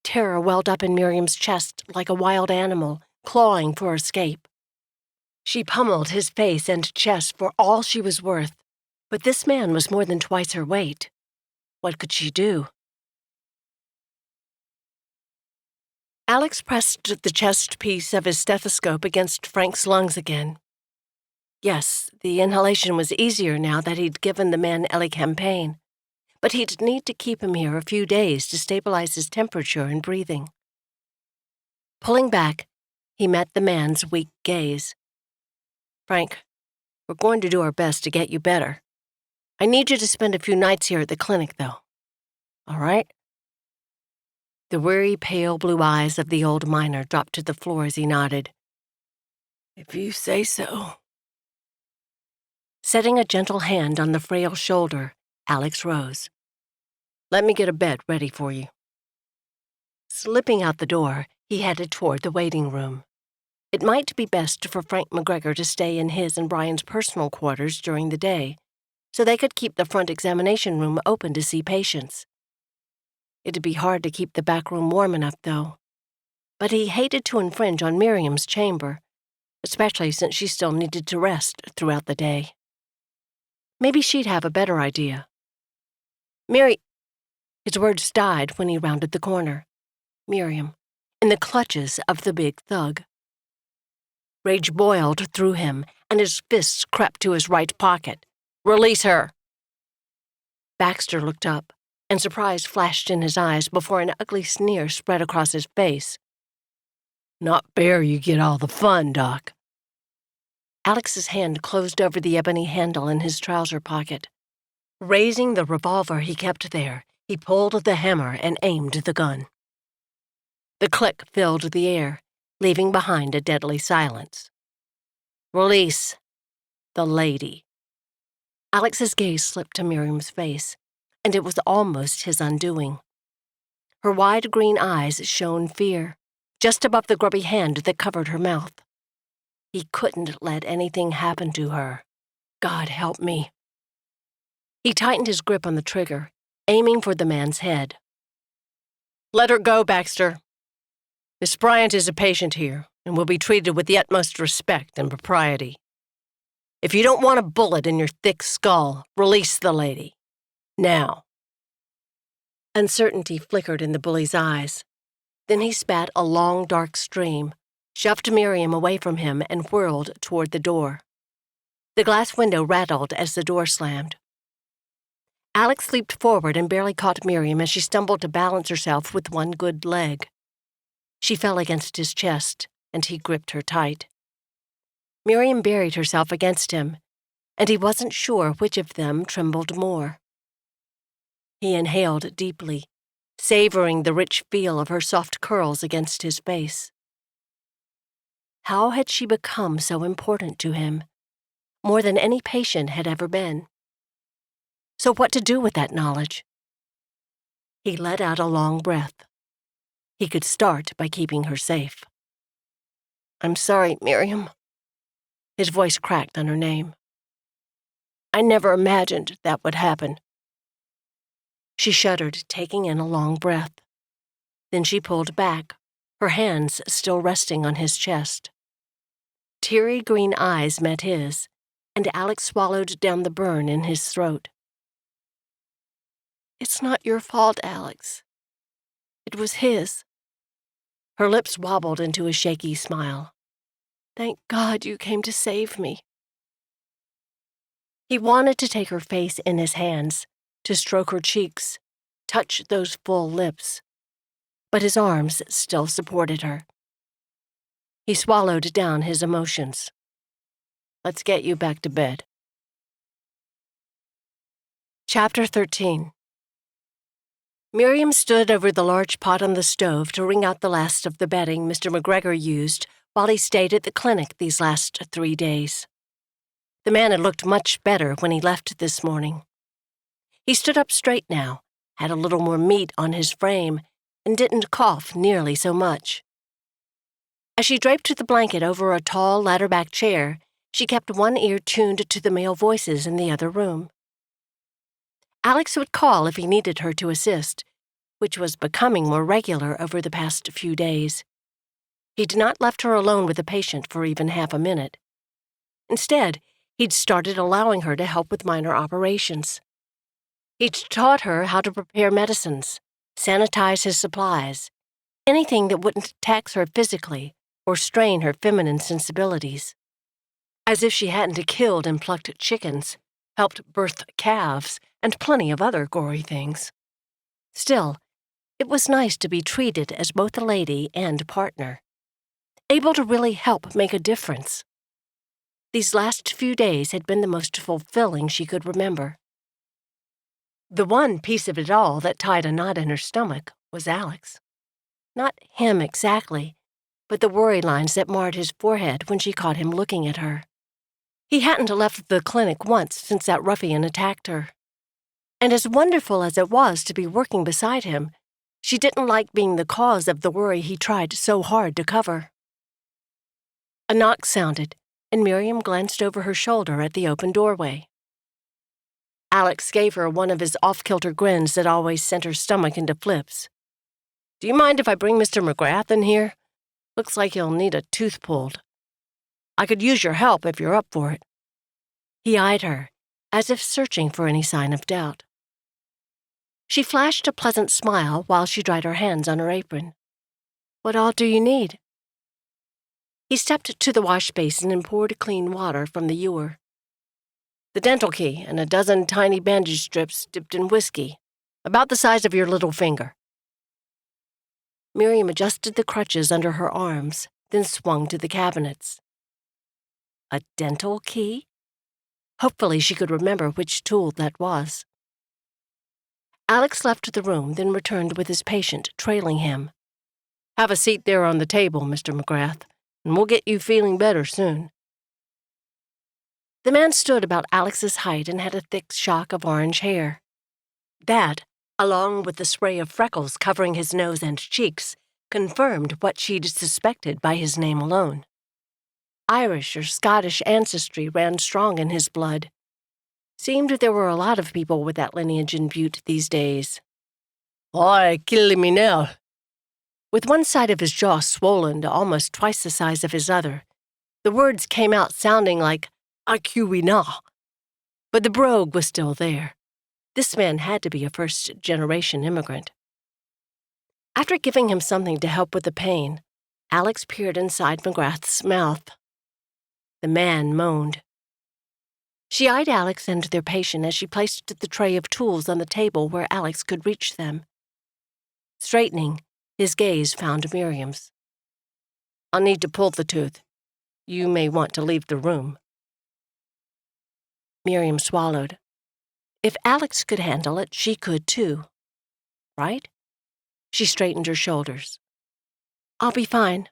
Terror welled up in Miriam's chest like a wild animal, clawing for escape. She pummeled his face and chest for all she was worth, but this man was more than twice her weight. What could she do? Alex pressed the chest piece of his stethoscope against Frank's lungs again. Yes, the inhalation was easier now that he'd given the man elecampane, but he'd need to keep him here a few days to stabilize his temperature and breathing. Pulling back, he met the man's weak gaze. "Frank, we're going to do our best to get you better. I need you to spend a few nights here at the clinic, though. All right?" The weary, pale blue eyes of the old miner dropped to the floor as he nodded. "If you say so." Setting a gentle hand on the frail shoulder, Alex rose. "Let me get a bed ready for you." Slipping out the door, he headed toward the waiting room. It might be best for Frank McGregor to stay in his and Brian's personal quarters during the day, so they could keep the front examination room open to see patients. It'd be hard to keep the back room warm enough, though. But he hated to infringe on Miriam's chamber, especially since she still needed to rest throughout the day. Maybe she'd have a better idea. His words died when he rounded the corner. Miriam, in the clutches of the big thug. Rage boiled through him, and his fists crept to his right pocket. "Release her!" Baxter looked up, and surprise flashed in his eyes before an ugly sneer spread across his face. "Not fair you get all the fun, Doc." Alex's hand closed over the ebony handle in his trouser pocket. Raising the revolver he kept there, he pulled the hammer and aimed the gun. The click filled the air, leaving behind a deadly silence. "Release the lady." Alex's gaze slipped to Miriam's face, and it was almost his undoing. Her wide green eyes shone fear, just above the grubby hand that covered her mouth. He couldn't let anything happen to her. God help me. He tightened his grip on the trigger, aiming for the man's head. "Let her go, Baxter. Miss Bryant is a patient here and will be treated with the utmost respect and propriety. If you don't want a bullet in your thick skull, release the lady. Now." Uncertainty flickered in the bully's eyes. Then he spat a long, dark stream, shoved Miriam away from him, and whirled toward the door. The glass window rattled as the door slammed. Alex leaped forward and barely caught Miriam as she stumbled to balance herself with one good leg. She fell against his chest, and he gripped her tight. Miriam buried herself against him, and he wasn't sure which of them trembled more. He inhaled deeply, savoring the rich feel of her soft curls against his face. How had she become so important to him, more than any patient had ever been? So what to do with that knowledge? He let out a long breath. He could start by keeping her safe. "I'm sorry, Miriam." His voice cracked on her name. "I never imagined that would happen." She shuddered, taking in a long breath. Then she pulled back, her hands still resting on his chest. Teary green eyes met his, and Alex swallowed down the burn in his throat. "It's not your fault, Alex. It was his." Her lips wobbled into a shaky smile. "Thank God you came to save me." He wanted to take her face in his hands, to stroke her cheeks, touch those full lips, but his arms still supported her. He swallowed down his emotions. "Let's get you back to bed." Chapter 13. Miriam stood over the large pot on the stove to wring out the last of the bedding Mr. McGregor used while he stayed at the clinic these last 3 days. The man had looked much better when he left this morning. He stood up straight now, had a little more meat on his frame, and didn't cough nearly so much. As she draped the blanket over a tall ladder-back chair, she kept one ear tuned to the male voices in the other room. Alex would call if he needed her to assist, which was becoming more regular over the past few days. He'd not left her alone with a patient for even half a minute. Instead, he'd started allowing her to help with minor operations. He'd taught her how to prepare medicines, sanitize his supplies, anything that wouldn't tax her physically or strain her feminine sensibilities. As if she hadn't killed and plucked chickens, helped birth calves, and plenty of other gory things. Still, it was nice to be treated as both a lady and partner, able to really help make a difference. These last few days had been the most fulfilling she could remember. The one piece of it all that tied a knot in her stomach was Alex. Not him exactly, but the worry lines that marred his forehead when she caught him looking at her. He hadn't left the clinic once since that ruffian attacked her. And as wonderful as it was to be working beside him, she didn't like being the cause of the worry he tried so hard to cover. A knock sounded, and Miriam glanced over her shoulder at the open doorway. Alex gave her one of his off-kilter grins that always sent her stomach into flips. "Do you mind if I bring Mr. McGrath in here? Looks like he'll need a tooth pulled. I could use your help if you're up for it." He eyed her, as if searching for any sign of doubt. She flashed a pleasant smile while she dried her hands on her apron. "What all do you need?" He stepped to the wash basin and poured clean water from the ewer. "The dental key and a dozen tiny bandage strips dipped in whiskey, about the size of your little finger." Miriam adjusted the crutches under her arms, then swung to the cabinets. A dental key? Hopefully she could remember which tool that was. Alex left the room, then returned with his patient trailing him. "Have a seat there on the table, Mr. McGrath, and we'll get you feeling better soon." The man stood about Alex's height and had a thick shock of orange hair. That, along with the spray of freckles covering his nose and cheeks, confirmed what she'd suspected by his name alone. Irish or Scottish ancestry ran strong in his blood. Seemed there were a lot of people with that lineage in Butte these days. "Why, killing me now." With one side of his jaw swollen to almost twice the size of his other, the words came out sounding like "Acuina." But the brogue was still there. This man had to be a first-generation immigrant. After giving him something to help with the pain, Alex peered inside McGrath's mouth. The man moaned. She eyed Alex and their patient as she placed the tray of tools on the table where Alex could reach them. Straightening, his gaze found Miriam's. "I'll need to pull the tooth. You may want to leave the room." Miriam swallowed. If Alex could handle it, she could too. Right? She straightened her shoulders. "I'll be fine."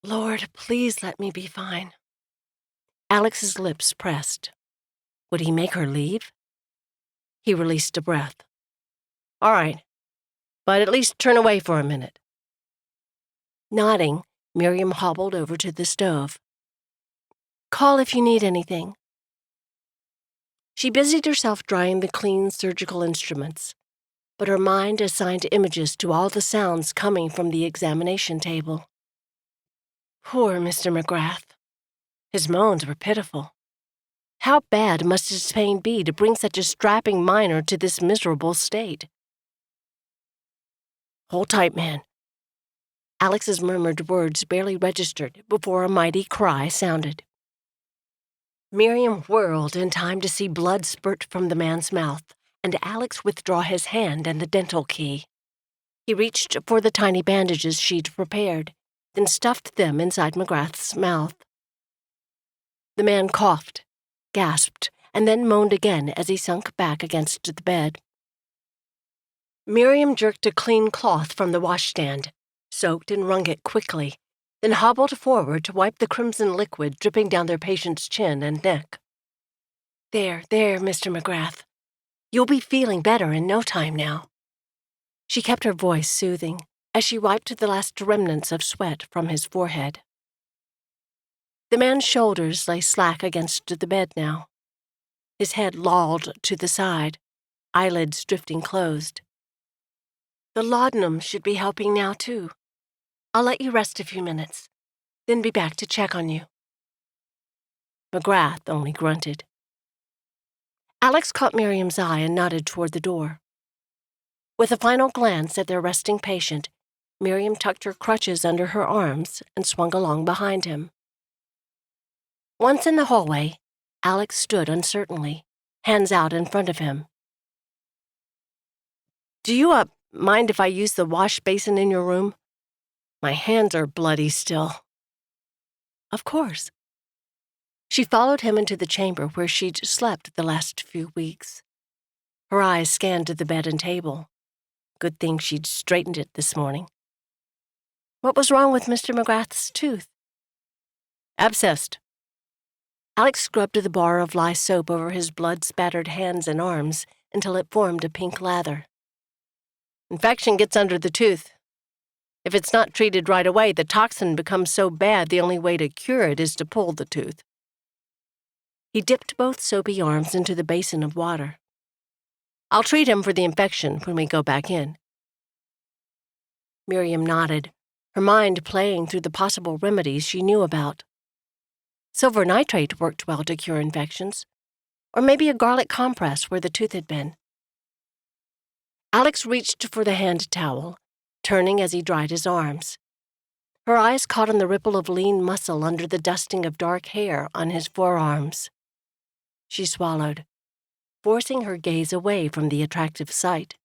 Lord, please let me be fine. Alex's lips pressed. Would he make her leave? He released a breath. "All right, but at least turn away for a minute." Nodding, Miriam hobbled over to the stove. "Call if you need anything." She busied herself drying the clean surgical instruments, but her mind assigned images to all the sounds coming from the examination table. Poor Mr. McGrath. His moans were pitiful. How bad must his pain be to bring such a strapping miner to this miserable state? "Hold tight, man." Alex's murmured words barely registered before a mighty cry sounded. Miriam whirled in time to see blood spurt from the man's mouth, and Alex withdraw his hand and the dental key. He reached for the tiny bandages she'd prepared, then stuffed them inside McGrath's mouth. The man coughed, gasped, and then moaned again as he sunk back against the bed. Miriam jerked a clean cloth from the washstand, soaked and wrung it quickly, then hobbled forward to wipe the crimson liquid dripping down their patient's chin and neck. There, Mr. McGrath. You'll be feeling better in no time now. She kept her voice soothing as she wiped the last remnants of sweat from his forehead. The man's shoulders lay slack against the bed now. His head lolled to the side, eyelids drifting closed. The laudanum should be helping now, too. I'll let you rest a few minutes, then be back to check on you. McGrath only grunted. Alex caught Miriam's eye and nodded toward the door. With a final glance at their resting patient, Miriam tucked her crutches under her arms and swung along behind him. Once in the hallway, Alex stood uncertainly, hands out in front of him. Do you, mind if I use the wash basin in your room? My hands are bloody still. Of course. She followed him into the chamber where she'd slept the last few weeks. Her eyes scanned the bed and table. Good thing she'd straightened it this morning. What was wrong with Mr. McGrath's tooth? Abscessed. Alex scrubbed the bar of lye soap over his blood-spattered hands and arms until it formed a pink lather. Infection gets under the tooth. If it's not treated right away, the toxin becomes so bad the only way to cure it is to pull the tooth. He dipped both soapy arms into the basin of water. I'll treat him for the infection when we go back in. Miriam nodded, her mind playing through the possible remedies she knew about. Silver nitrate worked well to cure infections, or maybe a garlic compress where the tooth had been. Alex reached for the hand towel, turning as he dried his arms. Her eyes caught on the ripple of lean muscle under the dusting of dark hair on his forearms. She swallowed, forcing her gaze away from the attractive sight.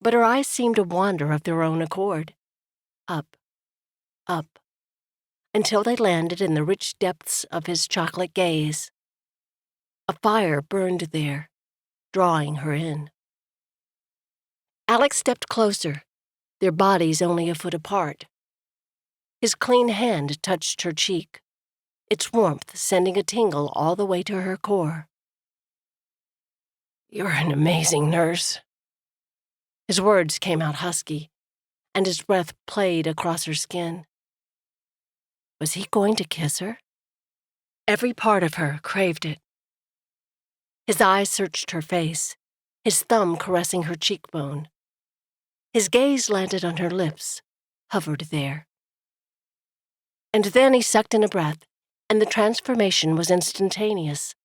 But her eyes seemed to wander of their own accord, up, until they landed in the rich depths of his chocolate gaze. A fire burned there, drawing her in. Alex stepped closer, their bodies only a foot apart. His clean hand touched her cheek, its warmth sending a tingle all the way to her core. You're an amazing nurse. His words came out husky, and his breath played across her skin. Was he going to kiss her? Every part of her craved it. His eyes searched her face, his thumb caressing her cheekbone. His gaze landed on her lips, hovered there. And then he sucked in a breath, and the transformation was instantaneous.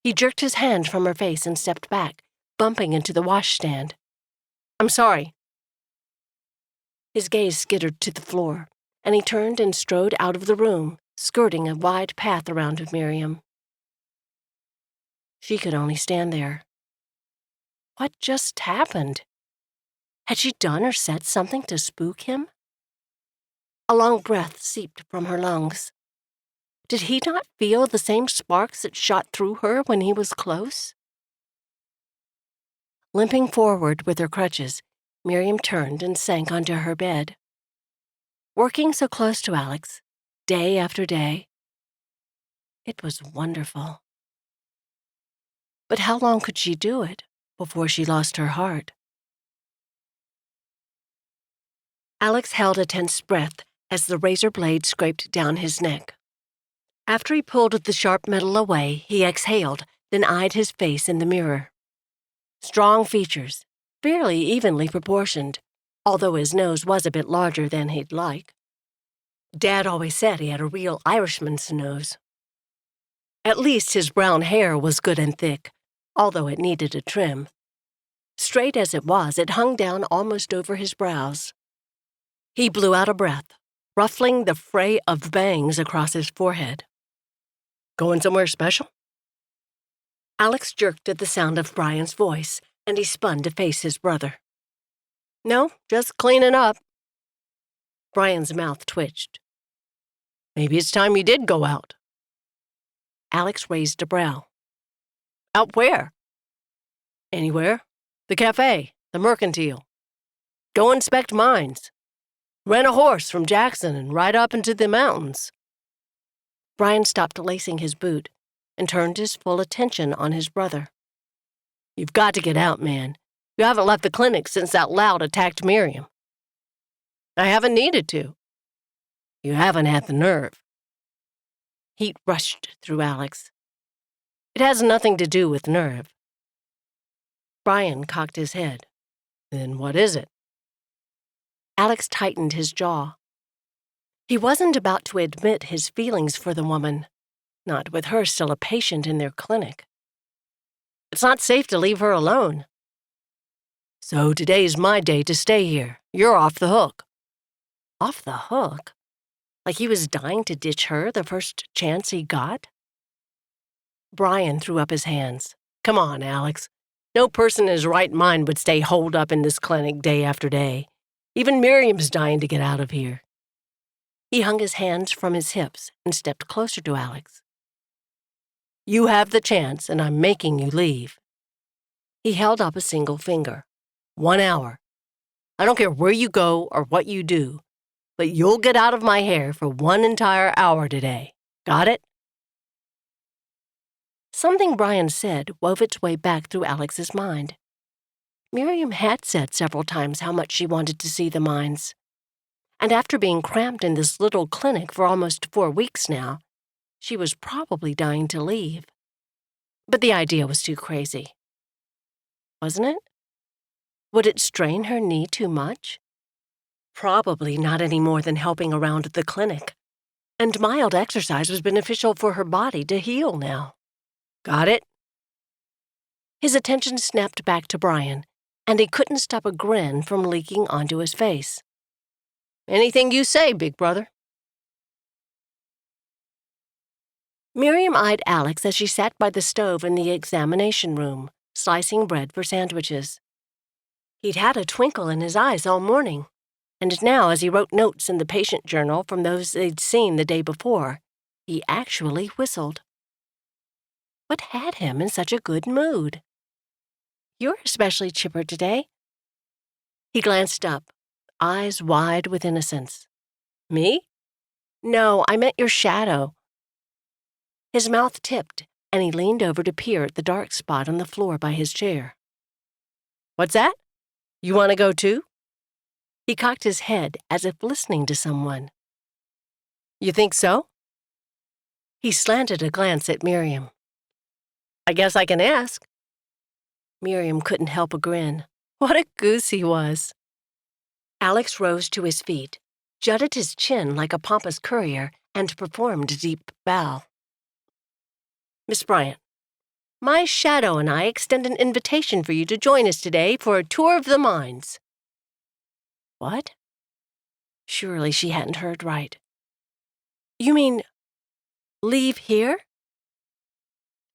He jerked his hand from her face and stepped back, bumping into the washstand. I'm sorry. His gaze skittered to the floor, and he turned and strode out of the room, skirting a wide path around Miriam. She could only stand there. What just happened? Had she done or said something to spook him? A long breath seeped from her lungs. Did he not feel the same sparks that shot through her when he was close? Limping forward with her crutches, Miriam turned and sank onto her bed. Working so close to Alex, day after day, it was wonderful. But how long could she do it before she lost her heart? Alex held a tense breath as the razor blade scraped down his neck. After he pulled the sharp metal away, he exhaled, then eyed his face in the mirror. Strong features, fairly evenly proportioned, although his nose was a bit larger than he'd like. Dad always said he had a real Irishman's nose. At least his brown hair was good and thick, although it needed a trim. Straight as it was, it hung down almost over his brows. He blew out a breath, ruffling the fray of bangs across his forehead. Going somewhere special? Alex jerked at the sound of Brian's voice, and he spun to face his brother. No, just cleaning up. Brian's mouth twitched. Maybe it's time you did go out. Alex raised a brow. Out where? Anywhere. The cafe, the mercantile. Go inspect mines. Rent a horse from Jackson and ride up into the mountains. Brian stopped lacing his boot and turned his full attention on his brother. You've got to get out, man. You haven't left the clinic since that lout attacked Miriam. I haven't needed to. You haven't had the nerve. Heat rushed through Alex. It has nothing to do with nerve. Brian cocked his head. Then what is it? Alex tightened his jaw. He wasn't about to admit his feelings for the woman, not with her still a patient in their clinic. It's not safe to leave her alone. So today's my day to stay here. You're off the hook. Off the hook? Like he was dying to ditch her the first chance he got? Brian threw up his hands. Come on, Alex. No person in his right mind would stay holed up in this clinic day after day. Even Miriam's dying to get out of here. He hung his hands from his hips and stepped closer to Alex. You have the chance, and I'm making you leave. He held up a single finger. 1 hour. I don't care where you go or what you do, but you'll get out of my hair for 1 entire hour today. Got it? Something Brian said wove its way back through Alex's mind. Miriam had said several times how much she wanted to see the mines. And after being cramped in this little clinic for almost 4 weeks now, she was probably dying to leave. But the idea was too crazy. Wasn't it? Would it strain her knee too much? Probably not any more than helping around the clinic. And mild exercise was beneficial for her body to heal now. Got it? His attention snapped back to Brian, and he couldn't stop a grin from leaking onto his face. Anything you say, big brother. Miriam eyed Alex as she sat by the stove in the examination room, slicing bread for sandwiches. He'd had a twinkle in his eyes all morning, and now as he wrote notes in the patient journal from those they'd seen the day before, he actually whistled. What had him in such a good mood? You're especially chipper today. He glanced up, eyes wide with innocence. Me? No, I meant your shadow. His mouth tipped, and he leaned over to peer at the dark spot on the floor by his chair. What's that? You want to go too? He cocked his head as if listening to someone. You think so? He slanted a glance at Miriam. I guess I can ask. Miriam couldn't help a grin. What a goose he was. Alex rose to his feet, jutted his chin like a pompous courier, and performed a deep bow. Miss Bryant, my shadow and I extend an invitation for you to join us today for a tour of the mines. What? Surely she hadn't heard right. You mean, leave here?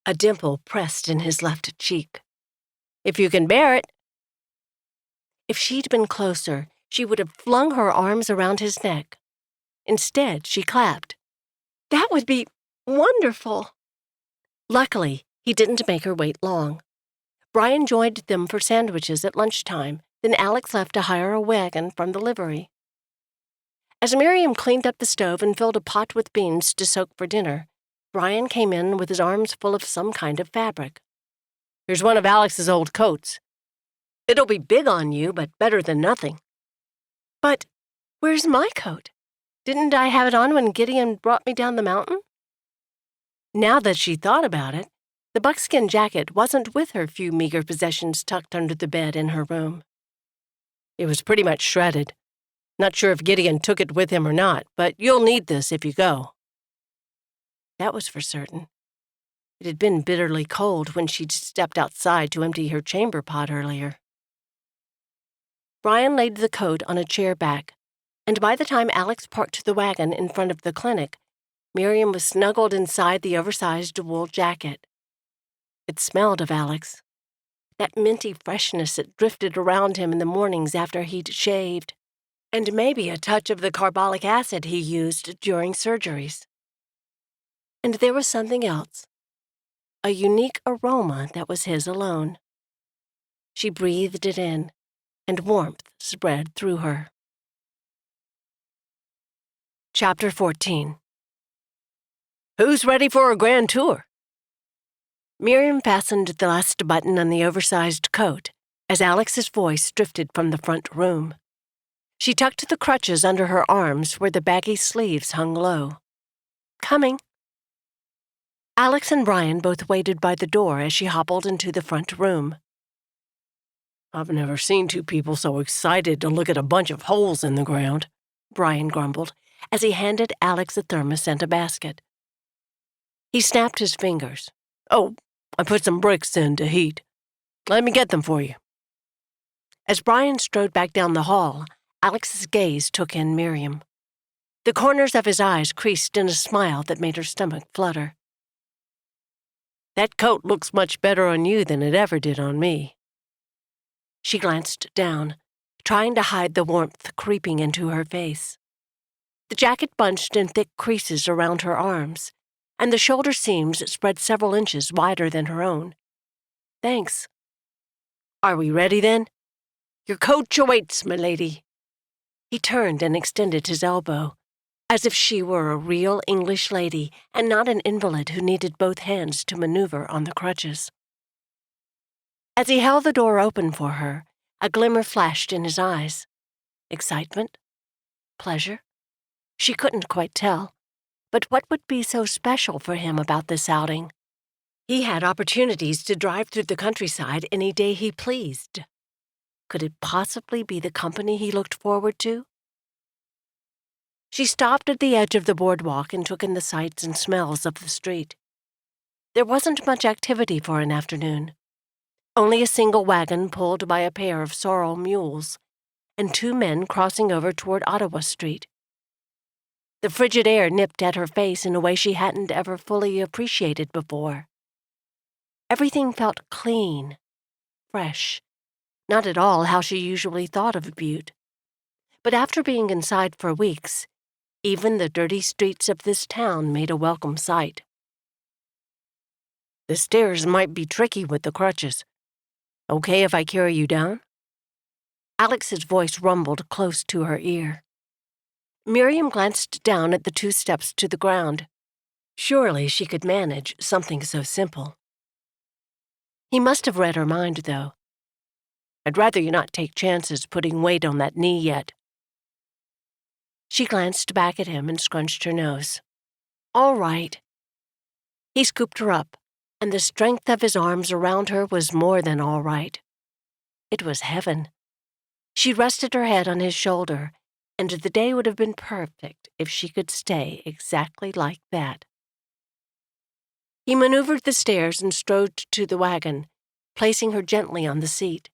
A dimple pressed in his left cheek. If you can bear it. If she'd been closer, she would have flung her arms around his neck. Instead, she clapped. That would be wonderful. Luckily, he didn't make her wait long. Brian joined them for sandwiches at lunchtime, then Alex left to hire a wagon from the livery. As Miriam cleaned up the stove and filled a pot with beans to soak for dinner, Brian came in with his arms full of some kind of fabric. Here's one of Alex's old coats. It'll be big on you, but better than nothing. But where's my coat? Didn't I have it on when Gideon brought me down the mountain? Now that she thought about it, the buckskin jacket wasn't with her few meager possessions tucked under the bed in her room. It was pretty much shredded. Not sure if Gideon took it with him or not, but you'll need this if you go. That was for certain. It had been bitterly cold when she'd stepped outside to empty her chamber pot earlier. Brian laid the coat on a chair back, and by the time Alex parked the wagon in front of the clinic, Miriam was snuggled inside the oversized wool jacket. It smelled of Alex, that minty freshness that drifted around him in the mornings after he'd shaved, and maybe a touch of the carbolic acid he used during surgeries. And there was something else. a unique aroma that was his alone. She breathed it in, and warmth spread through her. Chapter 14. Who's ready for a grand tour? Miriam fastened the last button on the oversized coat as Alex's voice drifted from the front room. She tucked the crutches under her arms where the baggy sleeves hung low. Coming. Alex and Brian both waited by the door as she hobbled into the front room. I've never seen two people so excited to look at a bunch of holes in the ground, Brian grumbled as he handed Alex a thermos and a basket. He snapped his fingers. Oh, I put some bricks in to heat. Let me get them for you. As Brian strode back down the hall, Alex's gaze took in Miriam. The corners of his eyes creased in a smile that made her stomach flutter. That coat looks much better on you than it ever did on me. She glanced down, trying to hide the warmth creeping into her face. The jacket bunched in thick creases around her arms, and the shoulder seams spread several inches wider than her own. Thanks. Are we ready, then? Your coach awaits, my lady. He turned and extended his elbow, as if she were a real English lady and not an invalid who needed both hands to maneuver on the crutches. As he held the door open for her, a glimmer flashed in his eyes. Excitement? Pleasure? She couldn't quite tell. But what would be so special for him about this outing? He had opportunities to drive through the countryside any day he pleased. Could it possibly be the company he looked forward to? She stopped at the edge of the boardwalk and took in the sights and smells of the street. There wasn't much activity for an afternoon. Only a single wagon pulled by a pair of sorrel mules, and two men crossing over toward Ottawa Street. The frigid air nipped at her face in a way she hadn't ever fully appreciated before. Everything felt clean, fresh, not at all how she usually thought of Butte. But after being inside for weeks, even the dirty streets of this town made a welcome sight. The stairs might be tricky with the crutches. Okay if I carry you down? Alex's voice rumbled close to her ear. Miriam glanced down at the 2 steps to the ground. Surely she could manage something so simple. He must have read her mind, though. I'd rather you not take chances putting weight on that knee yet. She glanced back at him and scrunched her nose. All right. He scooped her up, and the strength of his arms around her was more than all right. It was heaven. She rested her head on his shoulder, and the day would have been perfect if she could stay exactly like that. He maneuvered the stairs and strode to the wagon, placing her gently on the seat.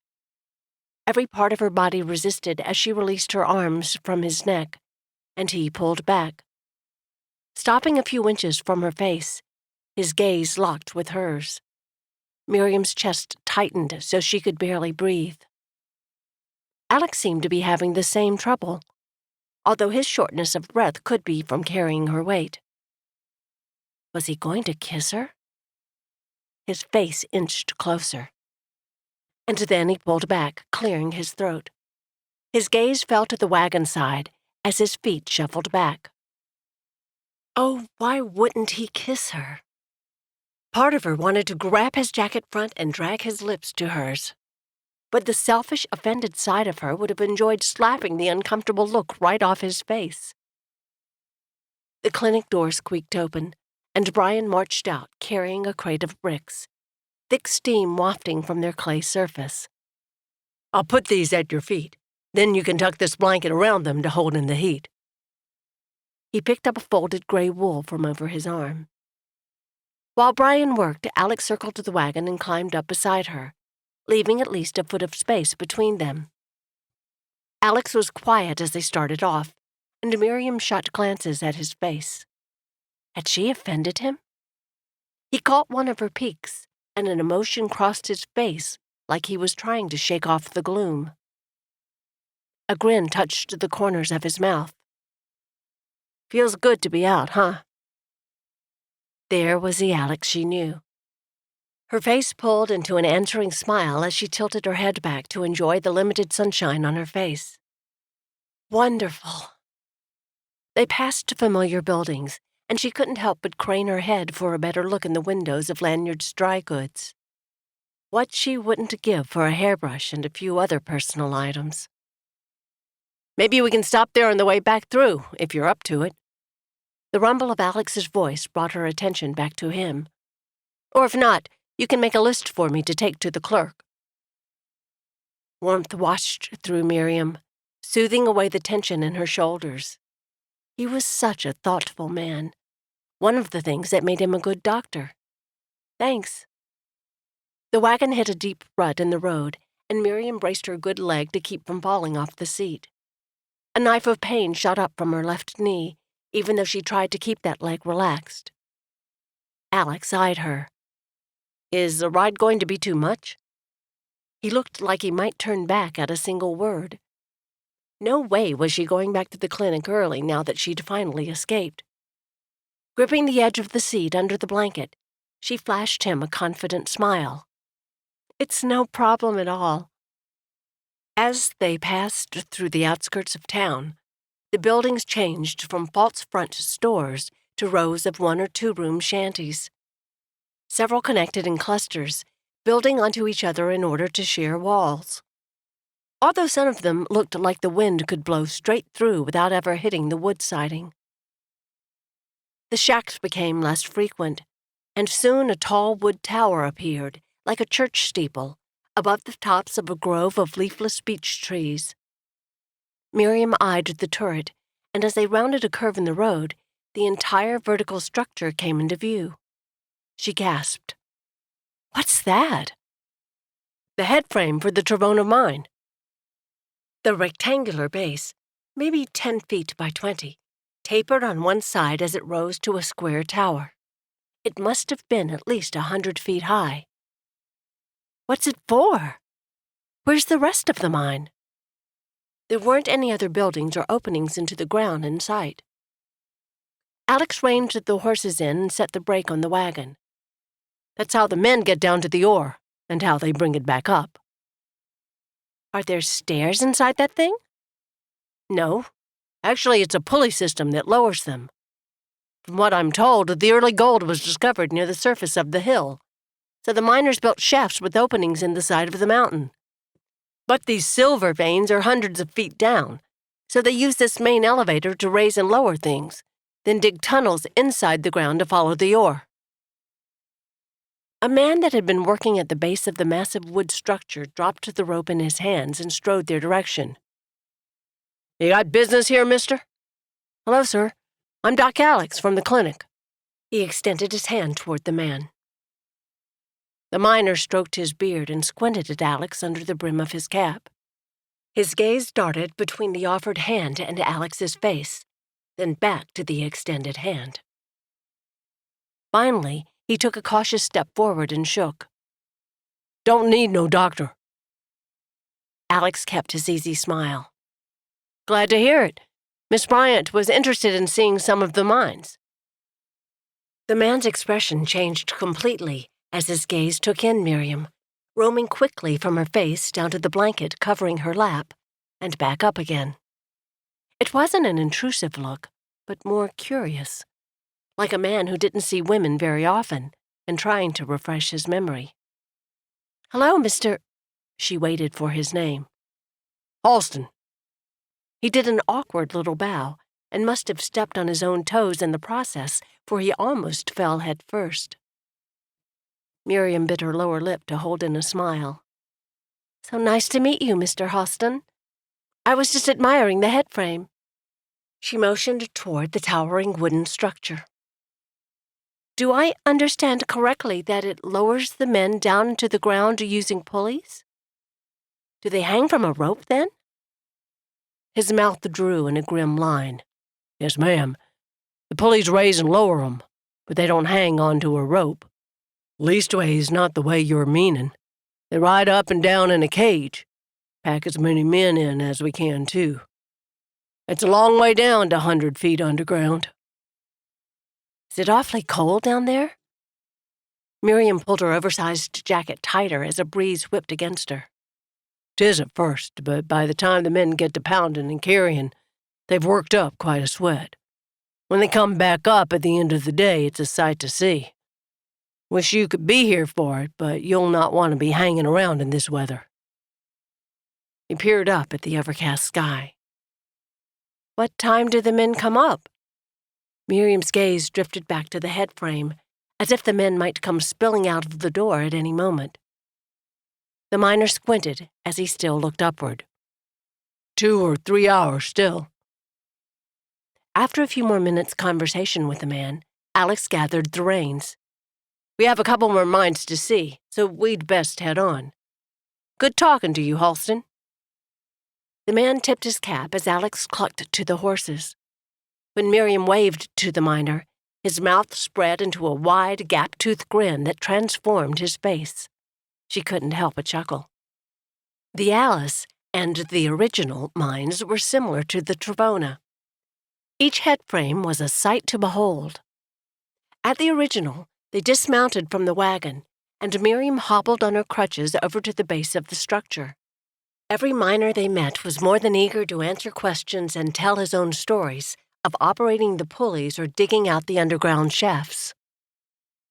Every part of her body resisted as she released her arms from his neck, and he pulled back. Stopping a few inches from her face, his gaze locked with hers. Miriam's chest tightened so she could barely breathe. Alex seemed to be having the same trouble, although his shortness of breath could be from carrying her weight. Was he going to kiss her? His face inched closer. And then he pulled back, clearing his throat. His gaze fell to the wagon side as his feet shuffled back. Oh, why wouldn't he kiss her? Part of her wanted to grab his jacket front and drag his lips to hers. But the selfish, offended side of her would have enjoyed slapping the uncomfortable look right off his face. The clinic door squeaked open, and Brian marched out carrying a crate of bricks, thick steam wafting from their clay surface. I'll put these at your feet. Then you can tuck this blanket around them to hold in the heat. He picked up a folded gray wool from over his arm. While Brian worked, Alex circled to the wagon and climbed up beside her, leaving at least a foot of space between them. Alex was quiet as they started off, and Miriam shot glances at his face. Had she offended him? He caught one of her peeks, and an emotion crossed his face like he was trying to shake off the gloom. A grin touched the corners of his mouth. Feels good to be out, huh? There was the Alex she knew. Her face pulled into an answering smile as she tilted her head back to enjoy the limited sunshine on her face. Wonderful. They passed familiar buildings, and she couldn't help but crane her head for a better look in the windows of Lanyard's dry goods. What she wouldn't give for a hairbrush and a few other personal items. Maybe we can stop there on the way back through, if you're up to it. The rumble of Alex's voice brought her attention back to him. Or if not, you can make a list for me to take to the clerk. Warmth washed through Miriam, soothing away the tension in her shoulders. He was such a thoughtful man. One of the things that made him a good doctor. Thanks. The wagon hit a deep rut in the road, and Miriam braced her good leg to keep from falling off the seat. A knife of pain shot up from her left knee, even though she tried to keep that leg relaxed. Alex eyed her. Is the ride going to be too much? He looked like he might turn back at a single word. No way was she going back to the clinic early now that she'd finally escaped. Gripping the edge of the seat under the blanket, she flashed him a confident smile. It's no problem at all. As they passed through the outskirts of town, the buildings changed from false front stores to rows of 1- or 2-room shanties. Several connected in clusters, building onto each other in order to share walls. Although some of them looked like the wind could blow straight through without ever hitting the wood siding. The shacks became less frequent, and soon a tall wood tower appeared, like a church steeple, above the tops of a grove of leafless beech trees. Miriam eyed the turret, and as they rounded a curve in the road, the entire vertical structure came into view. She gasped. What's that? The head frame for the Trevona mine. The rectangular base, maybe 10 feet by 20, tapered on one side as it rose to a square tower. It must have been at least 100 feet high. What's it for? Where's the rest of the mine? There weren't any other buildings or openings into the ground in sight. Alex reined the horses in and set the brake on the wagon. That's how the men get down to the ore, and how they bring it back up. Are there stairs inside that thing? No. Actually, it's a pulley system that lowers them. From what I'm told, the early gold was discovered near the surface of the hill, so the miners built shafts with openings in the side of the mountain. But these silver veins are hundreds of feet down, so they use this main elevator to raise and lower things, then dig tunnels inside the ground to follow the ore. A man that had been working at the base of the massive wood structure dropped the rope in his hands and strode their direction. You got business here, mister? Hello, sir. I'm Doc Alex from the clinic. He extended his hand toward the man. The miner stroked his beard and squinted at Alex under the brim of his cap. His gaze darted between the offered hand and Alex's face, then back to the extended hand. Finally, he took a cautious step forward and shook. Don't need no doctor. Alex kept his easy smile. Glad to hear it. Miss Bryant was interested in seeing some of the mines. The man's expression changed completely as his gaze took in Miriam, roaming quickly from her face down to the blanket covering her lap and back up again. It wasn't an intrusive look, but more curious, like a man who didn't see women very often and trying to refresh his memory. Hello, Mr. She waited for his name. Halston. He did an awkward little bow and must have stepped on his own toes in the process, for he almost fell head first. Miriam bit her lower lip to hold in a smile. So nice to meet you, Mr. Halston. I was just admiring the head frame. She motioned toward the towering wooden structure. Do I understand correctly that it lowers the men down into the ground using pulleys? Do they hang from a rope, then? His mouth drew in a grim line. Yes, ma'am. The pulleys raise and lower 'em, but they don't hang onto a rope. Leastways, not the way you're meanin'. They ride up and down in a cage. Pack as many men in as we can, too. It's a long way down to 100 feet underground. Is it awfully cold down there? Miriam pulled her oversized jacket tighter as a breeze whipped against her. "'Tis at first, but by the time the men get to pounding and carrying, they've worked up quite a sweat. When they come back up at the end of the day, it's a sight to see. Wish you could be here for it, but you'll not want to be hanging around in this weather." He peered up at the overcast sky. "What time do the men come up?" Miriam's gaze drifted back to the head frame, as if the men might come spilling out of the door at any moment. The miner squinted as he still looked upward. 2 or 3 hours still." After a few more minutes' conversation with the man, Alex gathered the reins. "We have a couple more mines to see, so we'd best head on. Good talking to you, Halston." The man tipped his cap as Alex clucked to the horses. When Miriam waved to the miner, his mouth spread into a wide, gap-toothed grin that transformed his face. She couldn't help but chuckle. The Alice and the original mines were similar to the Travona. Each head frame was a sight to behold. At the original, they dismounted from the wagon, and Miriam hobbled on her crutches over to the base of the structure. Every miner they met was more than eager to answer questions and tell his own stories of operating the pulleys or digging out the underground shafts.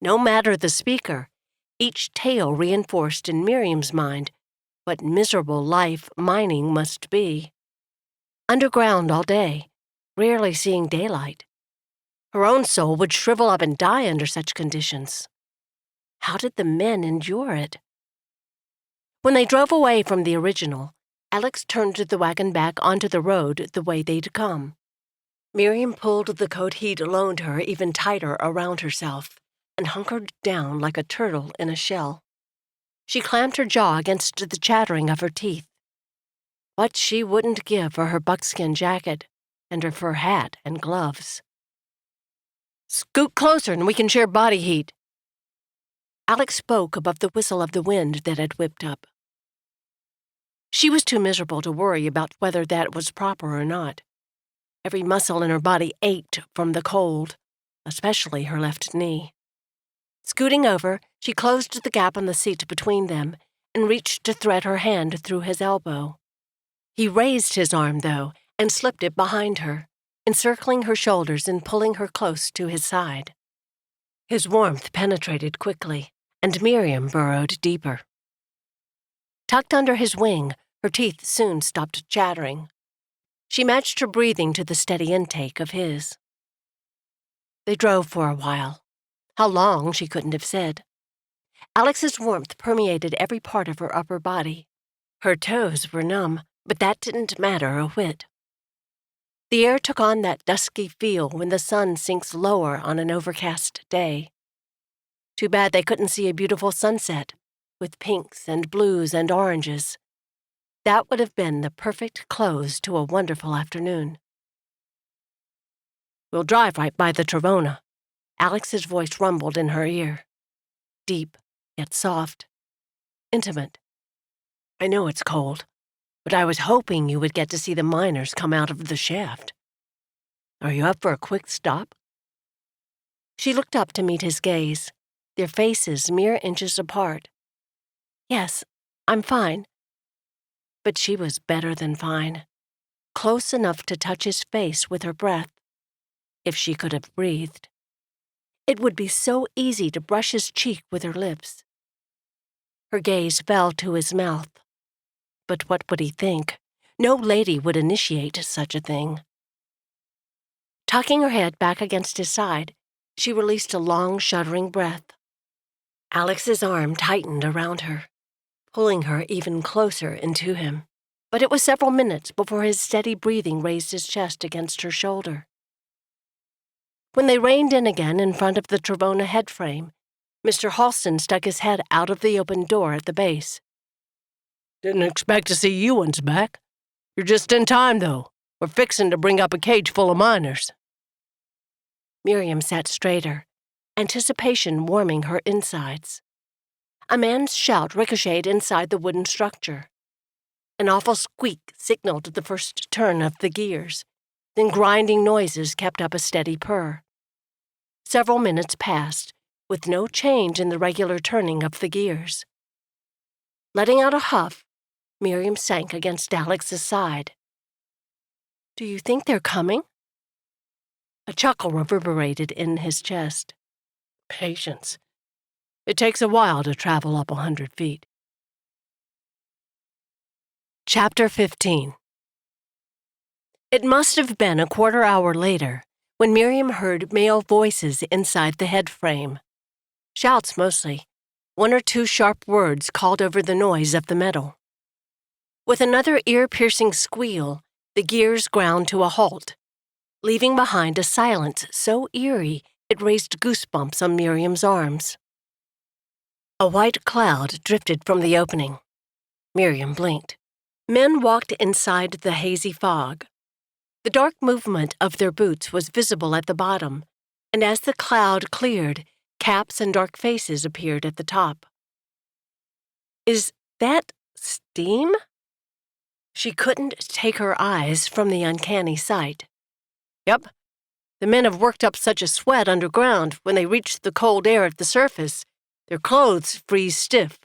No matter the speaker, each tale reinforced in Miriam's mind what miserable life mining must be. Underground all day, rarely seeing daylight. Her own soul would shrivel up and die under such conditions. How did the men endure it? When they drove away from the original, Alex turned the wagon back onto the road the way they'd come. Miriam pulled the coat he'd loaned her even tighter around herself and hunkered down like a turtle in a shell. She clamped her jaw against the chattering of her teeth. What she wouldn't give for her buckskin jacket and her fur hat and gloves. "Scoot closer and we can share body heat." Alex spoke above the whistle of the wind that had whipped up. She was too miserable to worry about whether that was proper or not. Every muscle in her body ached from the cold, especially her left knee. Scooting over, she closed the gap on the seat between them and reached to thread her hand through his elbow. He raised his arm, though, and slipped it behind her, encircling her shoulders and pulling her close to his side. His warmth penetrated quickly, and Miriam burrowed deeper. Tucked under his wing, her teeth soon stopped chattering. She matched her breathing to the steady intake of his. They drove for a while. How long, she couldn't have said. Alex's warmth permeated every part of her upper body. Her toes were numb, but that didn't matter a whit. The air took on that dusky feel when the sun sinks lower on an overcast day. Too bad they couldn't see a beautiful sunset, with pinks and blues and oranges. That would have been the perfect close to a wonderful afternoon. "We'll drive right by the Travona," Alex's voice rumbled in her ear. Deep, yet soft. Intimate. "I know it's cold, but I was hoping you would get to see the miners come out of the shaft. Are you up for a quick stop?" She looked up to meet his gaze, their faces mere inches apart. "Yes, I'm fine." But she was better than fine. Close enough to touch his face with her breath, if she could have breathed. It would be so easy to brush his cheek with her lips. Her gaze fell to his mouth. But what would he think? No lady would initiate such a thing. Tucking her head back against his side, she released a long, shuddering breath. Alex's arm tightened around her, pulling her even closer into him. But it was several minutes before his steady breathing raised his chest against her shoulder. When they reined in again in front of the Travona head frame, Mr. Halston stuck his head out of the open door at the base. "Didn't expect to see you ones back. You're just in time, though. We're fixing to bring up a cage full of miners." Miriam sat straighter, anticipation warming her insides. A man's shout ricocheted inside the wooden structure. An awful squeak signaled the first turn of the gears, then grinding noises kept up a steady purr. Several minutes passed, with no change in the regular turning of the gears. Letting out a huff, Miriam sank against Alex's side. "Do you think they're coming?" A chuckle reverberated in his chest. "Patience. It takes a while to travel up 100 feet. Chapter 15. It must have been a quarter hour later when Miriam heard male voices inside the head frame. Shouts mostly. One or two sharp words called over the noise of the metal. With another ear-piercing squeal, the gears ground to a halt, leaving behind a silence so eerie it raised goosebumps on Miriam's arms. A white cloud drifted from the opening. Miriam blinked. Men walked inside the hazy fog. The dark movement of their boots was visible at the bottom, and as the cloud cleared, caps and dark faces appeared at the top. "Is that steam?" She couldn't take her eyes from the uncanny sight. "Yep. The men have worked up such a sweat underground when they reach the cold air at the surface, their clothes freeze stiff.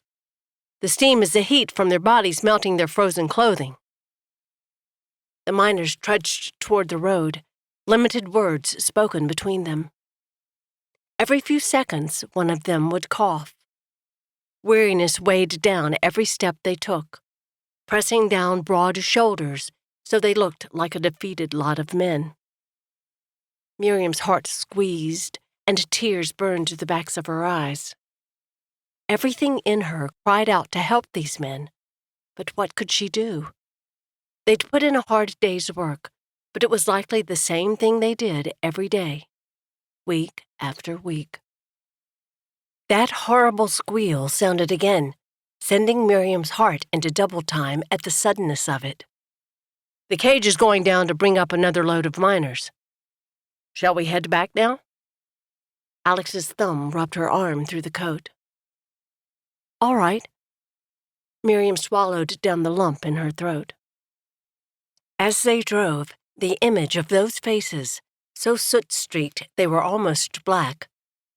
The steam is the heat from their bodies melting their frozen clothing." The miners trudged toward the road, limited words spoken between them. Every few seconds, one of them would cough. Weariness weighed down every step they took, pressing down broad shoulders so they looked like a defeated lot of men. Miriam's heart squeezed, and tears burned the backs of her eyes. Everything in her cried out to help these men, but what could she do? They'd put in a hard day's work, but it was likely the same thing they did every day, week after week. That horrible squeal sounded again, sending Miriam's heart into double time at the suddenness of it. "The cage is going down to bring up another load of miners. Shall we head back now?" Alex's thumb rubbed her arm through the coat. "All right." Miriam swallowed down the lump in her throat. As they drove, the image of those faces, so soot-streaked they were almost black,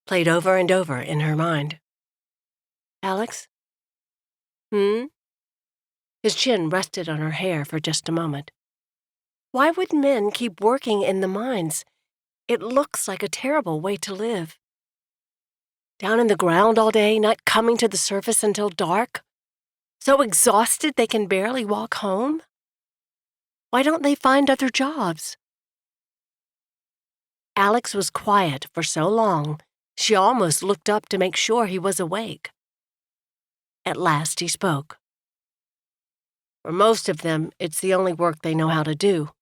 played over and over in her mind. "Alex?" His chin rested on her hair for just a moment. "Why would men keep working in the mines? It looks like a terrible way to live. Down in the ground all day, not coming to the surface until dark? So exhausted they can barely walk home? Why don't they find other jobs?" Alex was quiet for so long, she almost looked up to make sure he was awake. At last he spoke. "For most of them, it's the only work they know how to do.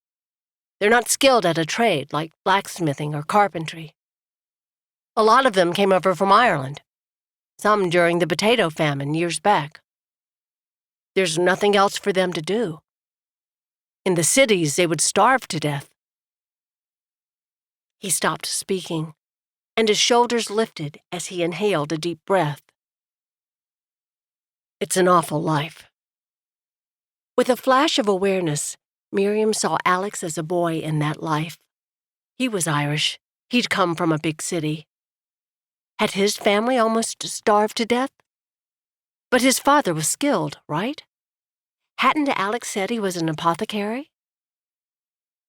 They're not skilled at a trade like blacksmithing or carpentry. A lot of them came over from Ireland, some during the potato famine years back. There's nothing else for them to do. In the cities, they would starve to death." He stopped speaking, and his shoulders lifted as he inhaled a deep breath. "It's an awful life." With a flash of awareness, Miriam saw Alex as a boy in that life. He was Irish. He'd come from a big city. Had his family almost starved to death? But his father was skilled, right? Hadn't Alex said he was an apothecary?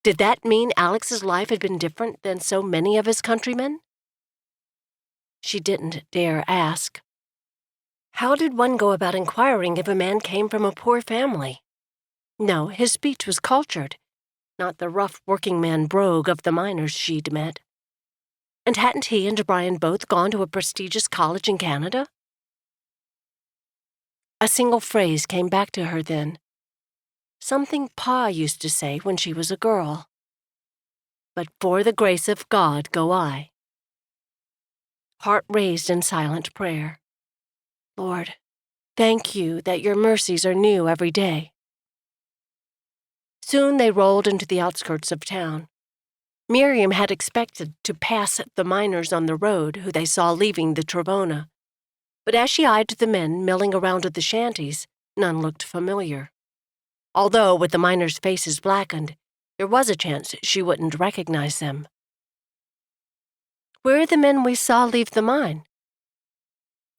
Did that mean Alex's life had been different than so many of his countrymen? She didn't dare ask. How did one go about inquiring if a man came from a poor family? No, his speech was cultured, not the rough working-man brogue of the miners she'd met. And hadn't he and Brian both gone to a prestigious college in Canada? A single phrase came back to her then. Something Pa used to say when she was a girl. "But for the grace of God go I." Heart raised in silent prayer. "Lord, thank you that your mercies are new every day." Soon they rolled into the outskirts of town. Miriam had expected to pass the miners on the road who they saw leaving the Trevona, but as she eyed the men milling around at the shanties, none looked familiar. Although, with the miners' faces blackened, there was a chance she wouldn't recognize them. "Where are the men we saw leave the mine?"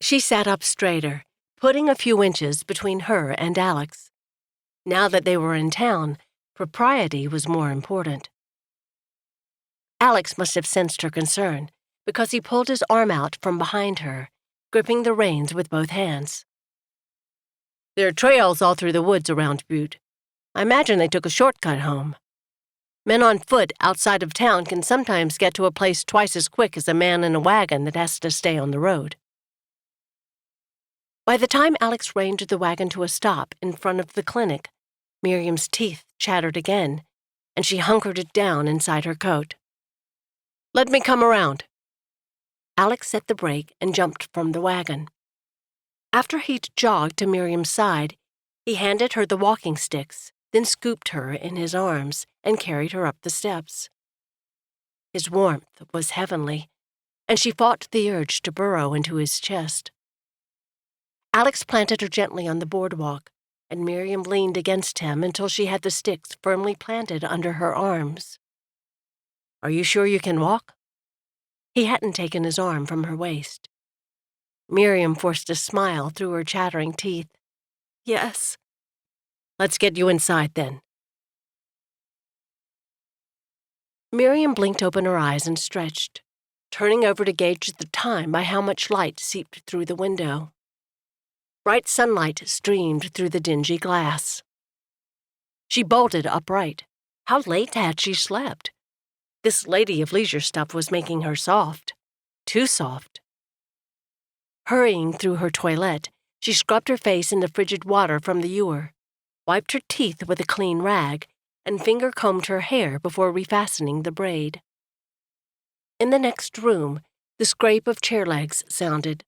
She sat up straighter, putting a few inches between her and Alex. Now that they were in town, propriety was more important. Alex must have sensed her concern, because he pulled his arm out from behind her, gripping the reins with both hands. There are trails all through the woods around Butte. I imagine they took a shortcut home. Men on foot outside of town can sometimes get to a place twice as quick as a man in a wagon that has to stay on the road. By the time Alex reined the wagon to a stop in front of the clinic, Miriam's teeth chattered again, and she hunkered it down inside her coat. Let me come around. Alex set the brake and jumped from the wagon. After he'd jogged to Miriam's side, he handed her the walking sticks, then scooped her in his arms and carried her up the steps. His warmth was heavenly, and she fought the urge to burrow into his chest. Alex planted her gently on the boardwalk, and Miriam leaned against him until she had the sticks firmly planted under her arms. Are you sure you can walk? He hadn't taken his arm from her waist. Miriam forced a smile through her chattering teeth. Yes. Let's get you inside, then. Miriam blinked open her eyes and stretched, turning over to gauge the time by how much light seeped through the window. Bright sunlight streamed through the dingy glass. She bolted upright. How late had she slept? This lady of leisure stuff was making her soft. Too soft. Hurrying through her toilette, she scrubbed her face in the frigid water from the ewer, wiped her teeth with a clean rag, and finger-combed her hair before refastening the braid. In the next room, the scrape of chair legs sounded,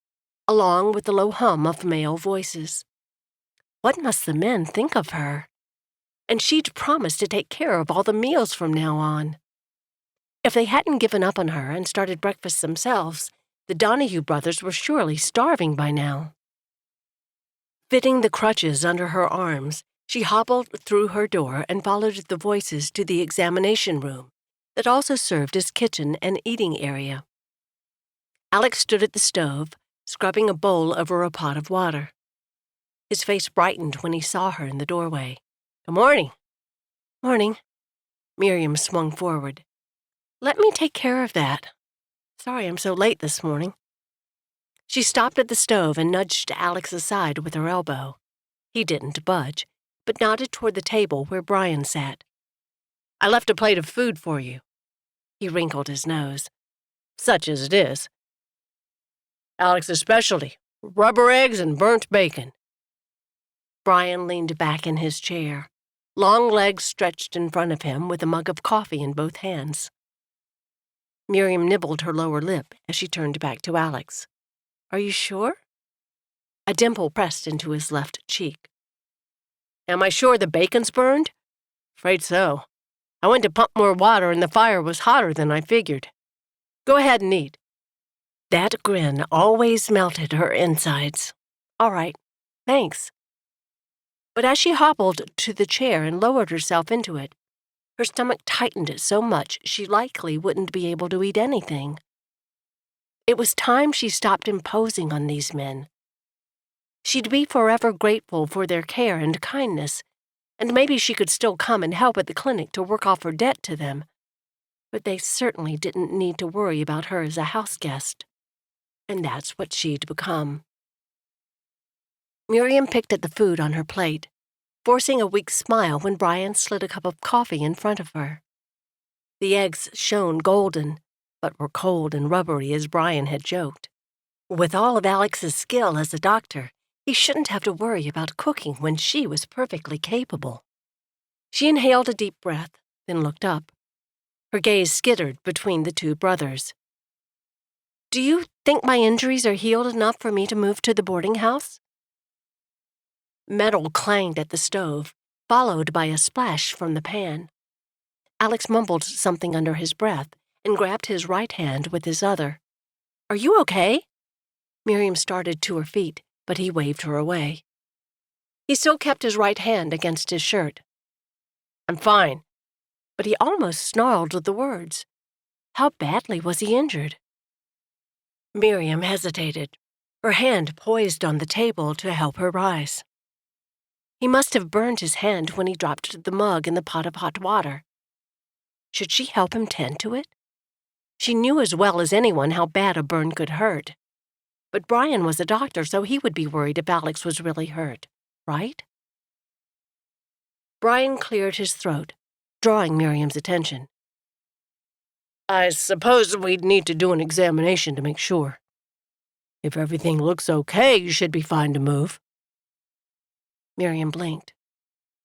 along with the low hum of male voices. What must the men think of her? And she'd promised to take care of all the meals from now on. If they hadn't given up on her and started breakfast themselves, the Donaghue brothers were surely starving by now. Fitting the crutches under her arms, she hobbled through her door and followed the voices to the examination room that also served as kitchen and eating area. Alex stood at the stove, scrubbing a bowl over a pot of water. His face brightened when he saw her in the doorway. Good morning. Morning. Miriam swung forward. Let me take care of that. Sorry I'm so late this morning. She stopped at the stove and nudged Alex aside with her elbow. He didn't budge, but nodded toward the table where Brian sat. I left a plate of food for you. He wrinkled his nose. Such as it is. Alex's specialty, rubber eggs and burnt bacon. Brian leaned back in his chair, long legs stretched in front of him with a mug of coffee in both hands. Miriam nibbled her lower lip as she turned back to Alex. Are you sure? A dimple pressed into his left cheek. Am I sure the bacon's burned? Afraid so. I went to pump more water and the fire was hotter than I figured. Go ahead and eat. That grin always melted her insides. All right, thanks. But as she hobbled to the chair and lowered herself into it, her stomach tightened so much she likely wouldn't be able to eat anything. It was time she stopped imposing on these men. She'd be forever grateful for their care and kindness, and maybe she could still come and help at the clinic to work off her debt to them. But they certainly didn't need to worry about her as a house guest. And that's what she'd become. Miriam picked at the food on her plate, forcing a weak smile when Brian slid a cup of coffee in front of her. The eggs shone golden, but were cold and rubbery as Brian had joked. With all of Alex's skill as a doctor, he shouldn't have to worry about cooking when she was perfectly capable. She inhaled a deep breath, then looked up. Her gaze skittered between the two brothers. Do you think my injuries are healed enough for me to move to the boarding house? Metal clanged at the stove, followed by a splash from the pan. Alex mumbled something under his breath and grabbed his right hand with his other. Are you okay? Miriam started to her feet, but he waved her away. He still kept his right hand against his shirt. I'm fine. But he almost snarled the words. How badly was he injured? Miriam hesitated. her hand poised on the table to help her rise. He must have burned his hand when he dropped the mug in the pot of hot water. Should she help him tend to it? She knew as well as anyone how bad a burn could hurt. But Brian was a doctor, so he would be worried if Alex was really hurt, right? Brian cleared his throat, drawing Miriam's attention. I suppose we'd need to do an examination to make sure. If everything looks okay, you should be fine to move. Miriam blinked.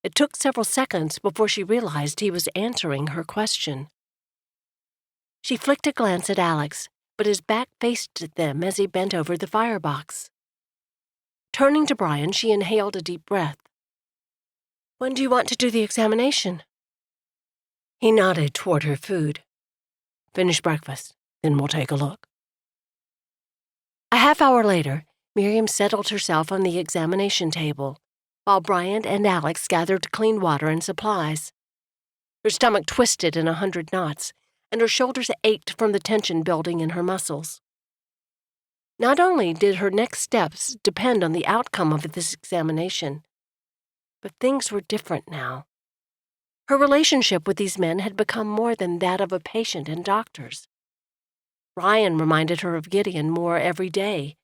It took several seconds before she realized he was answering her question. She flicked a glance at Alex, but his back faced them as he bent over the firebox. Turning to Brian, she inhaled a deep breath. When do you want to do the examination? He nodded toward her food. Finish breakfast, then we'll take a look. A half hour later, Miriam settled herself on the examination table, while Brian and Alex gathered clean water and supplies. Her stomach twisted in 100 knots, and her shoulders ached from the tension building in her muscles. Not only did her next steps depend on the outcome of this examination, but things were different now. Her relationship with these men had become more than that of a patient and doctors. Brian reminded her of Gideon more every day,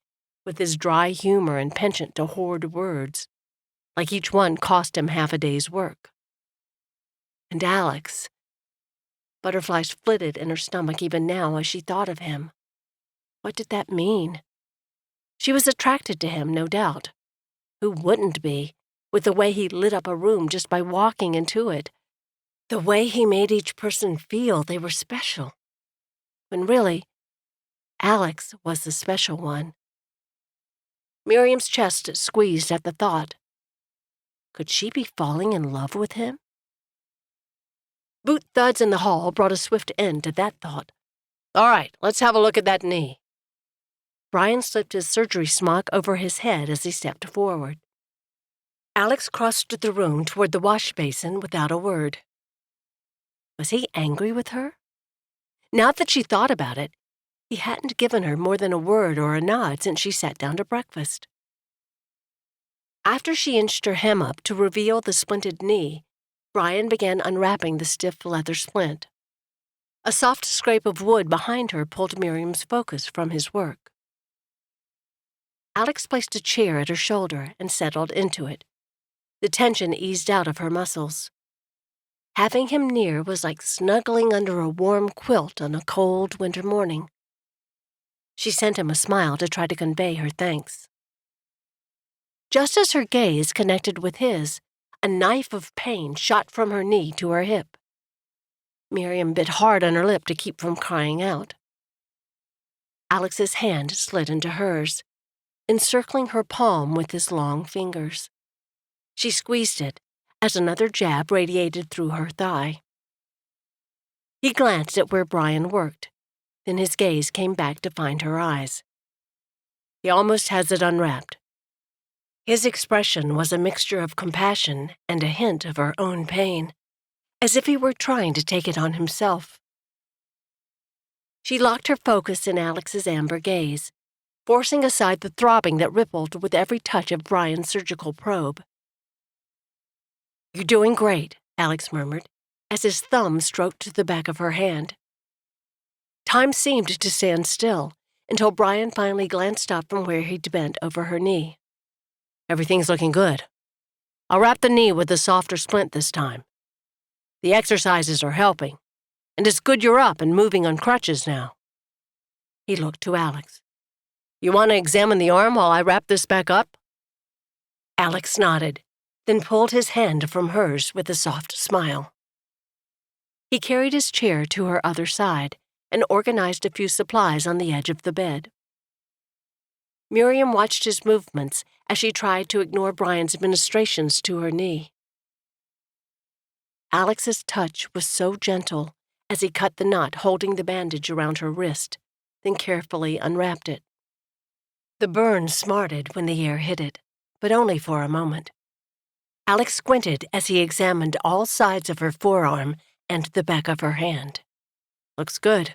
with his dry humor and penchant to hoard words, like each one cost him half a day's work. And Alex. Butterflies flitted in her stomach even now as she thought of him. What did that mean? She was attracted to him, no doubt. Who wouldn't be, with the way he lit up a room just by walking into it, the way he made each person feel they were special, when really, Alex was the special one. Miriam's chest squeezed at the thought. Could she be falling in love with him? Boot thuds in the hall brought a swift end to that thought. All right, let's have a look at that knee. Brian slipped his surgery smock over his head as he stepped forward. Alex crossed the room toward the wash basin without a word. Was he angry with her? Now that she thought about it, he hadn't given her more than a word or a nod since she sat down to breakfast. After she inched her hem up to reveal the splinted knee, Brian began unwrapping the stiff leather splint. A soft scrape of wood behind her pulled Miriam's focus from his work. Alex placed a chair at her shoulder and settled into it. The tension eased out of her muscles. Having him near was like snuggling under a warm quilt on a cold winter morning. She sent him a smile to try to convey her thanks. Just as her gaze connected with his, a knife of pain shot from her knee to her hip. Miriam bit hard on her lip to keep from crying out. Alex's hand slid into hers, encircling her palm with his long fingers. She squeezed it as another jab radiated through her thigh. He glanced at where Brian worked, then his gaze came back to find her eyes. He almost has it unwrapped. His expression was a mixture of compassion and a hint of her own pain, as if he were trying to take it on himself. She locked her focus in Alex's amber gaze, forcing aside the throbbing that rippled with every touch of Brian's surgical probe. You're doing great, Alex murmured, as his thumb stroked the back of her hand. Time seemed to stand still until Brian finally glanced up from where he'd bent over her knee. Everything's looking good. I'll wrap the knee with a softer splint this time. The exercises are helping, and it's good you're up and moving on crutches now. He looked to Alex. You want to examine the arm while I wrap this back up? Alex nodded, then pulled his hand from hers with a soft smile. He carried his chair to her other side and organized a few supplies on the edge of the bed. Miriam watched his movements as she tried to ignore Brian's administrations to her knee. Alex's touch was so gentle as he cut the knot holding the bandage around her wrist, then carefully unwrapped it. The burn smarted when the air hit it, but only for a moment. Alex squinted as he examined all sides of her forearm and the back of her hand. Looks good.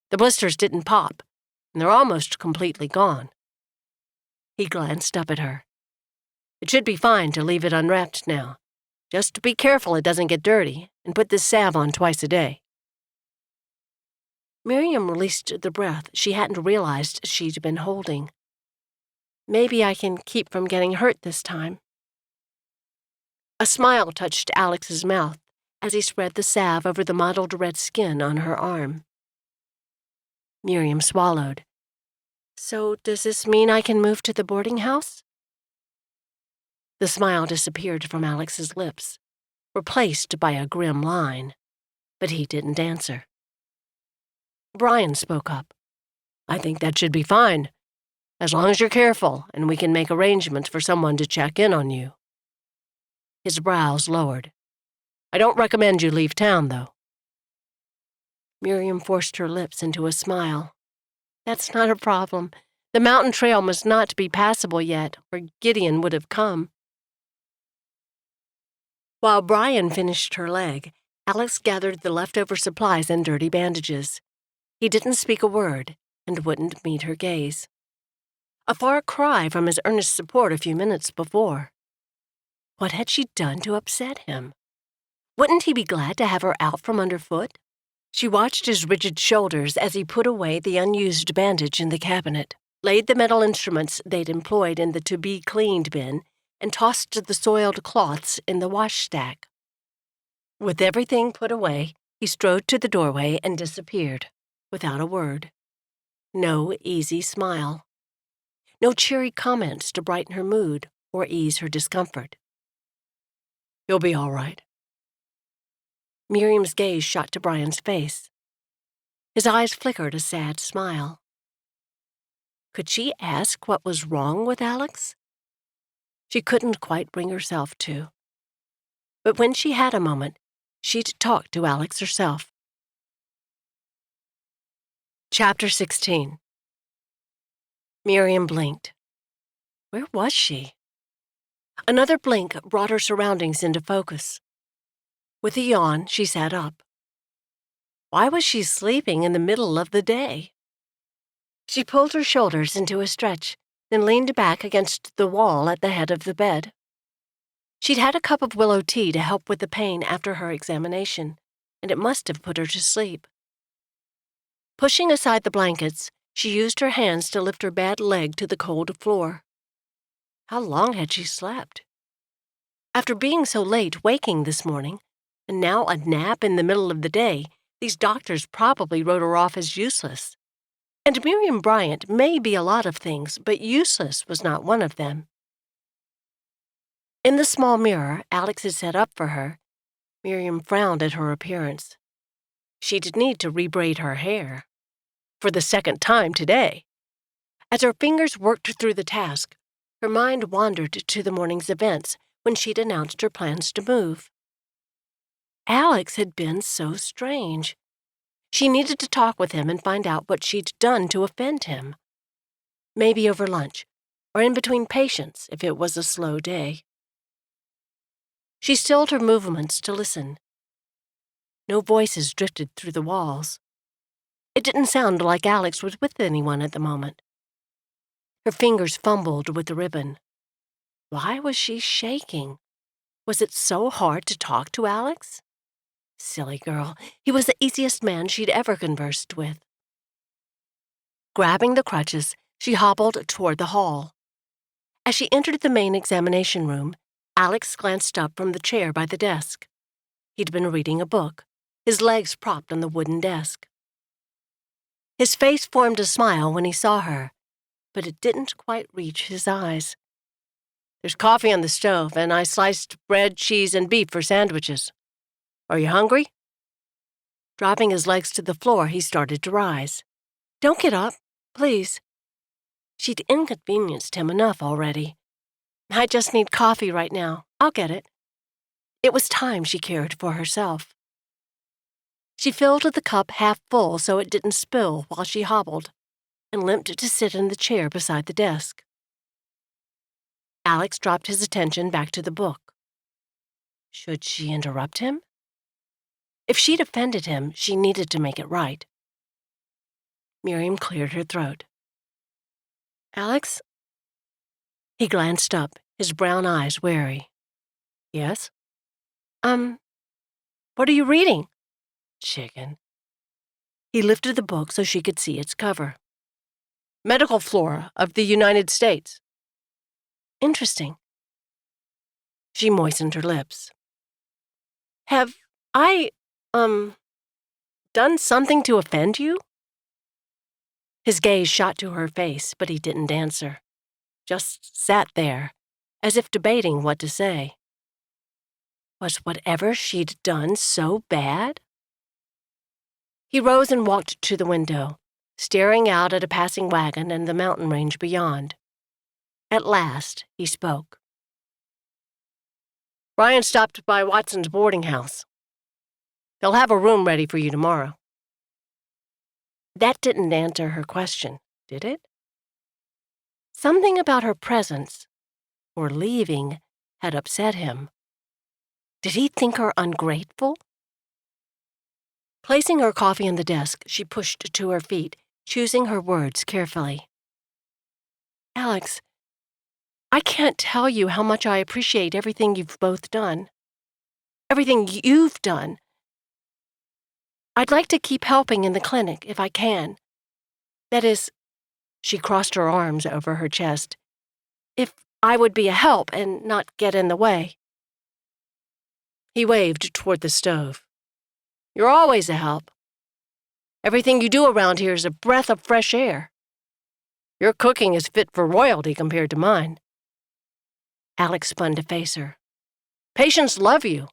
The blisters didn't pop, and they're almost completely gone. He glanced up at her. "It should be fine to leave it unwrapped now. Just be careful it doesn't get dirty, and put this salve on twice a day." Miriam released the breath she hadn't realized she'd been holding. "Maybe I can keep from getting hurt this time." A smile touched Alex's mouth as he spread the salve over the mottled red skin on her arm. Miriam swallowed. "So does this mean I can move to the boarding house?" The smile disappeared from Alex's lips, replaced by a grim line, but he didn't answer. Brian spoke up. "I think that should be fine, as long as you're careful and we can make arrangements for someone to check in on you." His brows lowered. "I don't recommend you leave town, though." Miriam forced her lips into a smile. "That's not a problem. The mountain trail must not be passable yet, or Gideon would have come." While Brian finished her leg, Alex gathered the leftover supplies and dirty bandages. He didn't speak a word and wouldn't meet her gaze. A far cry from his earnest support a few minutes before. What had she done to upset him? Wouldn't he be glad to have her out from underfoot? She watched his rigid shoulders as he put away the unused bandage in the cabinet, laid the metal instruments they'd employed in the to-be-cleaned bin, and tossed the soiled cloths in the washstack. With everything put away, he strode to the doorway and disappeared, without a word. No easy smile. No cheery comments to brighten her mood or ease her discomfort. "You'll be all right." Miriam's gaze shot to Brian's face. His eyes flickered a sad smile. Could she ask what was wrong with Alex? She couldn't quite bring herself to. But when she had a moment, she'd talk to Alex herself. Chapter 16. Miriam blinked. Where was she? Another blink brought her surroundings into focus. With a yawn, she sat up. Why was she sleeping in the middle of the day? She pulled her shoulders into a stretch, then leaned back against the wall at the head of the bed. She'd had a cup of willow tea to help with the pain after her examination, and it must have put her to sleep. Pushing aside the blankets, she used her hands to lift her bad leg to the cold floor. How long had she slept? After being so late waking this morning, and now a nap in the middle of the day, these doctors probably wrote her off as useless. And Miriam Bryant may be a lot of things, but useless was not one of them. In the small mirror Alex had set up for her, Miriam frowned at her appearance. She'd need to rebraid her hair. For the second time today. As her fingers worked through the task, her mind wandered to the morning's events when she'd announced her plans to move. Alex had been so strange. She needed to talk with him and find out what she'd done to offend him. Maybe over lunch, or in between patients if it was a slow day. She stilled her movements to listen. No voices drifted through the walls. It didn't sound like Alex was with anyone at the moment. Her fingers fumbled with the ribbon. Why was she shaking? Was it so hard to talk to Alex? Silly girl, he was the easiest man she'd ever conversed with. Grabbing the crutches, she hobbled toward the hall. As she entered the main examination room, Alex glanced up from the chair by the desk. He'd been reading a book, his legs propped on the wooden desk. His face formed a smile when he saw her, but it didn't quite reach his eyes. "There's coffee on the stove, and I sliced bread, cheese, and beef for sandwiches. Are you hungry?" Dropping his legs to the floor, he started to rise. "Don't get up, please." She'd inconvenienced him enough already. "I just need coffee right now. I'll get it." It was time she cared for herself. She filled the cup half full so it didn't spill while she hobbled, and limped to sit in the chair beside the desk. Alex dropped his attention back to the book. Should she interrupt him? If she'd offended him, she needed to make it right. Miriam cleared her throat. "Alex, He glanced up, his brown eyes wary. Yes? What are you reading? Chicken. He lifted the book so she could see its cover. Medical Flora of the United States. Interesting. She moistened her lips. Have I, done something to offend you? His gaze shot to her face, but he didn't answer. Just sat there, as if debating what to say. Was whatever she'd done so bad? He rose and walked to the window, staring out at a passing wagon and the mountain range beyond. At last, he spoke. Brian stopped by Watson's boarding house. They'll have a room ready for you tomorrow. That didn't answer her question, did it? Something about her presence, or leaving, had upset him. Did he think her ungrateful? Placing her coffee on the desk, she pushed to her feet, choosing her words carefully. Alex, I can't tell you how much I appreciate everything you've both done. Everything you've done. I'd like to keep helping in the clinic if I can. That is, she crossed her arms over her chest, if I would be a help and not get in the way. He waved toward the stove. You're always a help. Everything you do around here is a breath of fresh air. Your cooking is fit for royalty compared to mine. Alex spun to face her. Patients love you,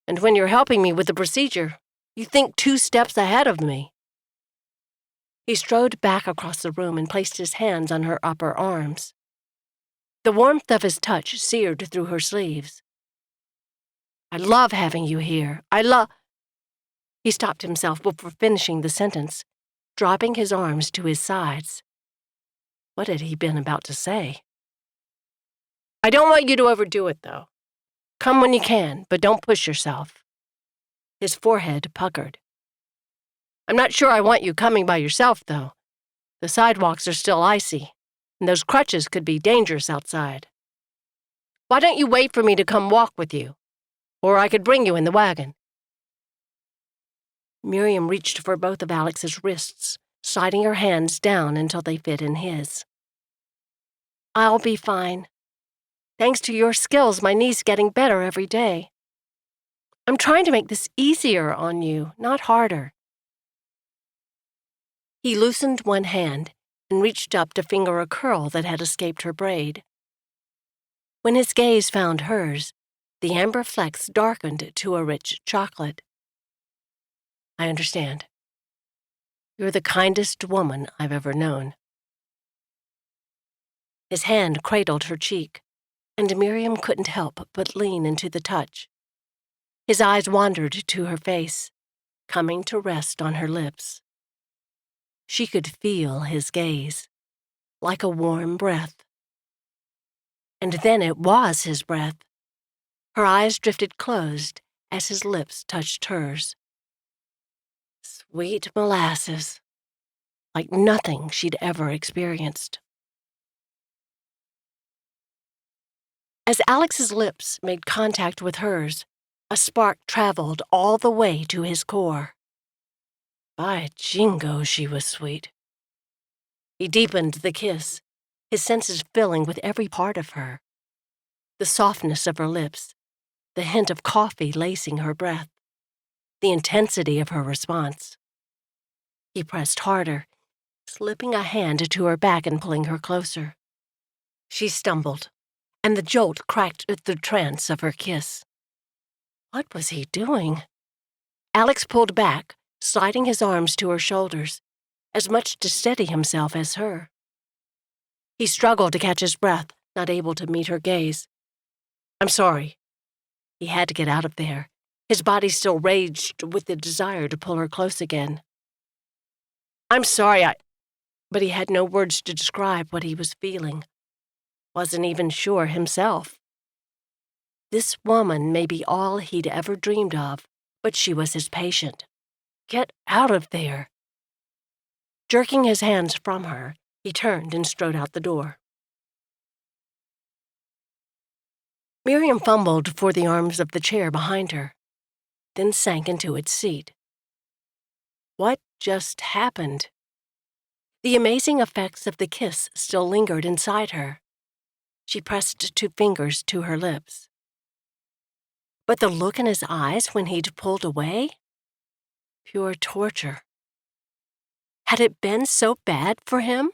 and when you're helping me with the procedure, you think 2 steps ahead of me. He strode back across the room and placed his hands on her upper arms. The warmth of his touch seared through her sleeves. I love having you here. He stopped himself before finishing the sentence, dropping his arms to his sides. What had he been about to say? I don't want you to overdo it, though. Come when you can, but don't push yourself. His forehead puckered. I'm not sure I want you coming by yourself, though. The sidewalks are still icy, and those crutches could be dangerous outside. Why don't you wait for me to come walk with you? Or I could bring you in the wagon. Miriam reached for both of Alex's wrists, sliding her hands down until they fit in his. I'll be fine. Thanks to your skills, my knee's getting better every day. I'm trying to make this easier on you, not harder. He loosened one hand and reached up to finger a curl that had escaped her braid. When his gaze found hers, the amber flecks darkened to a rich chocolate. I understand. You're the kindest woman I've ever known. His hand cradled her cheek, and Miriam couldn't help but lean into the touch. His eyes wandered to her face, coming to rest on her lips. She could feel his gaze, like a warm breath. And then it was his breath. Her eyes drifted closed as his lips touched hers. Sweet molasses, like nothing she'd ever experienced. As Alex's lips made contact with hers, a spark traveled all the way to his core. By jingo, she was sweet. He deepened the kiss, his senses filling with every part of her. The softness of her lips, the hint of coffee lacing her breath, the intensity of her response. He pressed harder, slipping a hand to her back and pulling her closer. She stumbled, and the jolt cracked the trance of her kiss. What was he doing? Alex pulled back, sliding his arms to her shoulders, as much to steady himself as her. He struggled to catch his breath, not able to meet her gaze. I'm sorry. He had to get out of there. His body still raged with the desire to pull her close again. I'm sorry, But he had no words to describe what he was feeling. Wasn't even sure himself. This woman may be all he'd ever dreamed of, but she was his patient. Get out of there. Jerking his hands from her, he turned and strode out the door. Miriam fumbled for the arms of the chair behind her, then sank into its seat. What just happened? The amazing effects of the kiss still lingered inside her. She pressed 2 fingers to her lips. But the look in his eyes when he'd pulled away? Pure torture. Had it been so bad for him?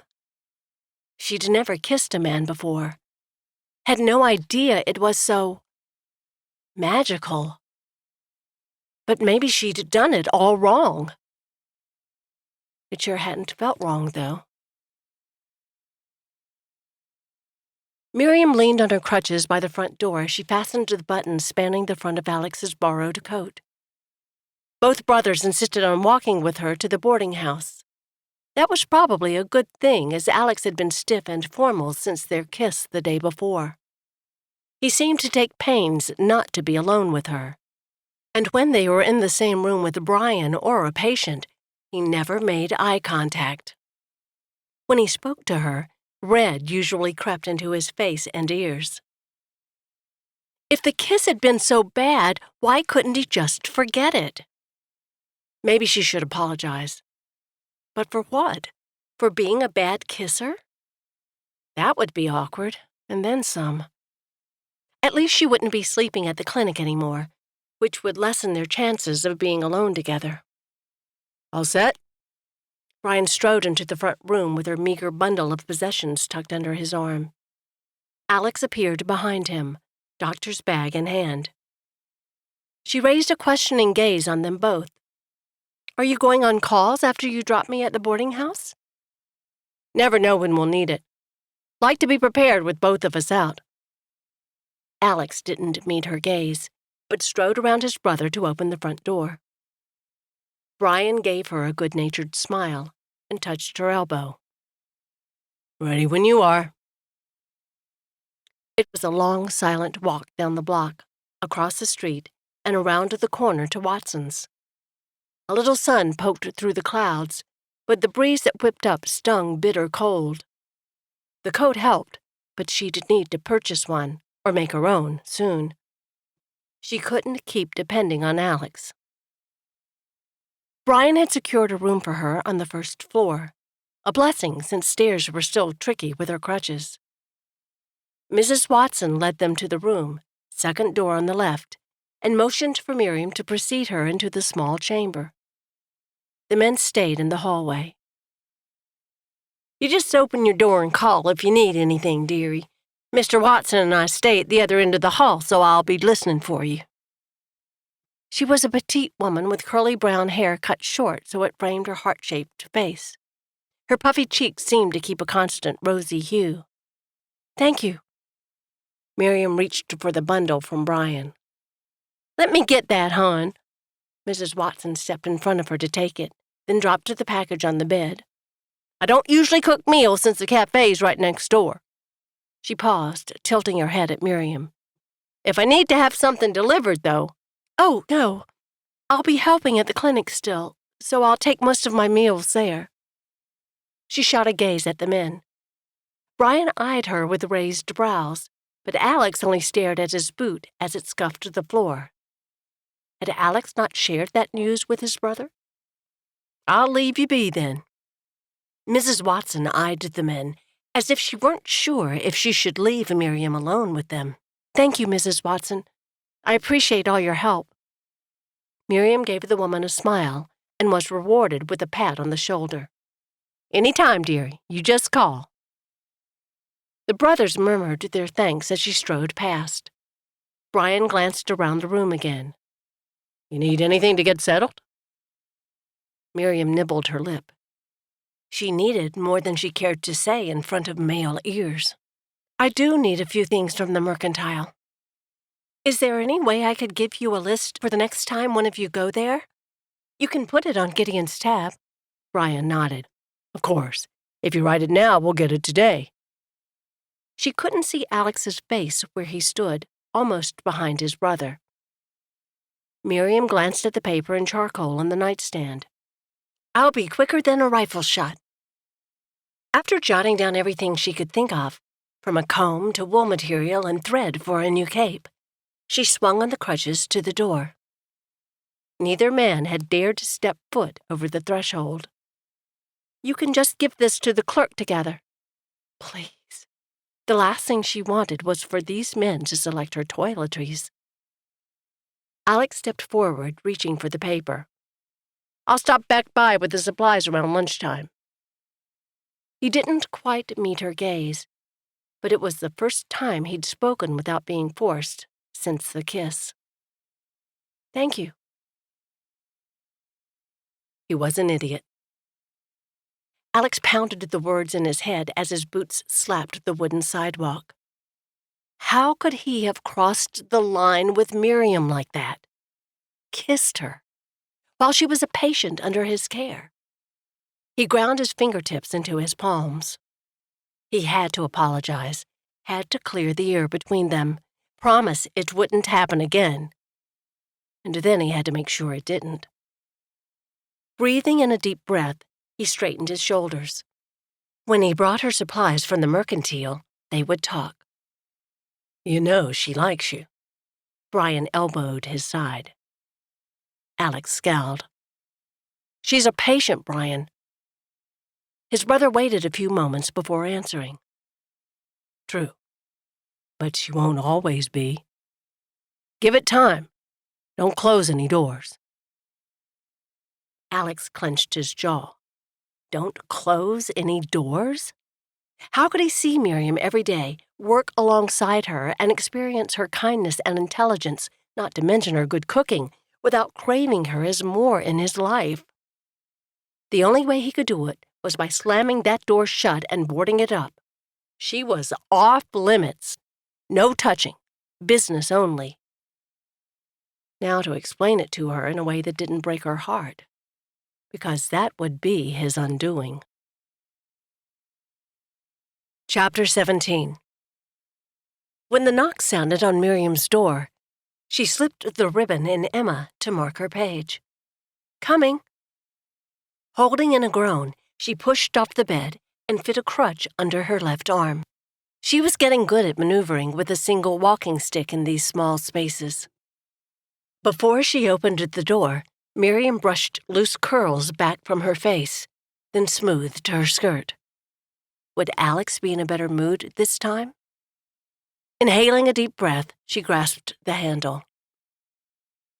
She'd never kissed a man before. Had no idea it was so magical. But maybe she'd done it all wrong. It sure hadn't felt wrong, though. Miriam leaned on her crutches by the front door as she fastened the buttons spanning the front of Alex's borrowed coat. Both brothers insisted on walking with her to the boarding house. That was probably a good thing, as Alex had been stiff and formal since their kiss the day before. He seemed to take pains not to be alone with her. And when they were in the same room with Brian or a patient, he never made eye contact. When he spoke to her, red usually crept into his face and ears. If the kiss had been so bad, why couldn't he just forget it? Maybe she should apologize. But for what? For being a bad kisser? That would be awkward, and then some. At least she wouldn't be sleeping at the clinic anymore, which would lessen their chances of being alone together. All set? Brian strode into the front room with her meager bundle of possessions tucked under his arm. Alex appeared behind him, doctor's bag in hand. She raised a questioning gaze on them both. Are you going on calls after you drop me at the boarding house? Never know when we'll need it. Like to be prepared with both of us out. Alex didn't meet her gaze, but strode around his brother to open the front door. Brian gave her a good-natured smile and touched her elbow. Ready when you are. It was a long, silent walk down the block, across the street, and around the corner to Watson's. A little sun poked through the clouds, but the breeze that whipped up stung bitter cold. The coat helped, but she'd need to purchase one, or make her own, soon. She couldn't keep depending on Alex. Brian had secured a room for her on the first floor, a blessing since stairs were still tricky with her crutches. Mrs. Watson led them to the room, second door on the left, and motioned for Miriam to precede her into the small chamber. The men stayed in the hallway. You just open your door and call if you need anything, dearie. Mr. Watson and I stay at the other end of the hall, so I'll be listening for you. She was a petite woman with curly brown hair cut short so it framed her heart-shaped face. Her puffy cheeks seemed to keep a constant rosy hue. Thank you. Miriam reached for the bundle from Brian. Let me get that, hon. Mrs. Watson stepped in front of her to take it, then dropped the package on the bed. I don't usually cook meals since the cafe's right next door. She paused, tilting her head at Miriam. If I need to have something delivered, though. Oh, no. I'll be helping at the clinic still, so I'll take most of my meals there. She shot a gaze at the men. Brian eyed her with raised brows, but Alex only stared at his boot as it scuffed the floor. Had Alex not shared that news with his brother? I'll leave you be, then. Mrs. Watson eyed the men, as if she weren't sure if she should leave Miriam alone with them. Thank you, Mrs. Watson. I appreciate all your help. Miriam gave the woman a smile and was rewarded with a pat on the shoulder. Any time, dearie. You just call. The brothers murmured their thanks as she strode past. Brian glanced around the room again. You need anything to get settled? Miriam nibbled her lip. She needed more than she cared to say in front of male ears. I do need a few things from the mercantile. Is there any way I could give you a list for the next time one of you go there? You can put it on Gideon's tab. Brian nodded. Of course. If you write it now, we'll get it today. She couldn't see Alex's face where he stood, almost behind his brother. Miriam glanced at the paper and charcoal on the nightstand. I'll be quicker than a rifle shot. After jotting down everything she could think of, from a comb to wool material and thread for a new cape. She swung on the crutches to the door. Neither man had dared to step foot over the threshold. "You can just give this to the clerk to gather." Please. The last thing she wanted was for these men to select her toiletries. Alex stepped forward, reaching for the paper. "I'll stop back by with the supplies around lunchtime." He didn't quite meet her gaze, but it was the first time he'd spoken without being forced since the kiss. "Thank you." He was an idiot. Alex pounded the words in his head as his boots slapped the wooden sidewalk. How could he have crossed the line with Miriam like that? Kissed her, while she was a patient under his care. He ground his fingertips into his palms. He had to apologize, had to clear the air between them, promise it wouldn't happen again. And then he had to make sure it didn't. Breathing in a deep breath, he straightened his shoulders. When he brought her supplies from the mercantile, they would talk. "You know she likes you." Brian elbowed his side. Alex scowled. "She's a patient, Brian." His brother waited a few moments before answering. "True, but she won't always be. Give it time. Don't close any doors." Alex clenched his jaw. Don't close any doors? How could he see Miriam every day, work alongside her, and experience her kindness and intelligence, not to mention her good cooking, without craving her as more in his life? The only way he could do it was by slamming that door shut and boarding it up. She was off limits. No touching. Business only. Now to explain it to her in a way that didn't break her heart, because that would be his undoing. Chapter 17. When the knock sounded on Miriam's door, she slipped the ribbon in Emma to mark her page. "Coming." Holding in a groan, she pushed off the bed and fit a crutch under her left arm. She was getting good at maneuvering with a single walking stick in these small spaces. Before she opened the door, Miriam brushed loose curls back from her face, then smoothed her skirt. Would Alex be in a better mood this time? Inhaling a deep breath, she grasped the handle.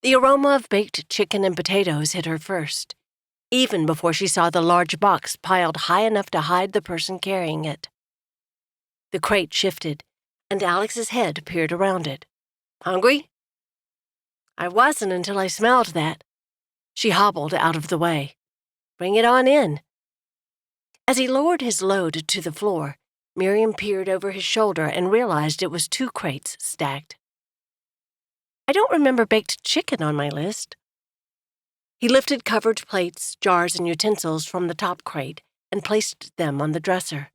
The aroma of baked chicken and potatoes hit her first, even before she saw the large box piled high enough to hide the person carrying it. The crate shifted, and Alex's head peered around it. "Hungry?" "I wasn't until I smelled that." She hobbled out of the way. "Bring it on in." As he lowered his load to the floor, Miriam peered over his shoulder and realized it was 2 crates stacked. "I don't remember baked chicken on my list." He lifted covered plates, jars, and utensils from the top crate and placed them on the dresser.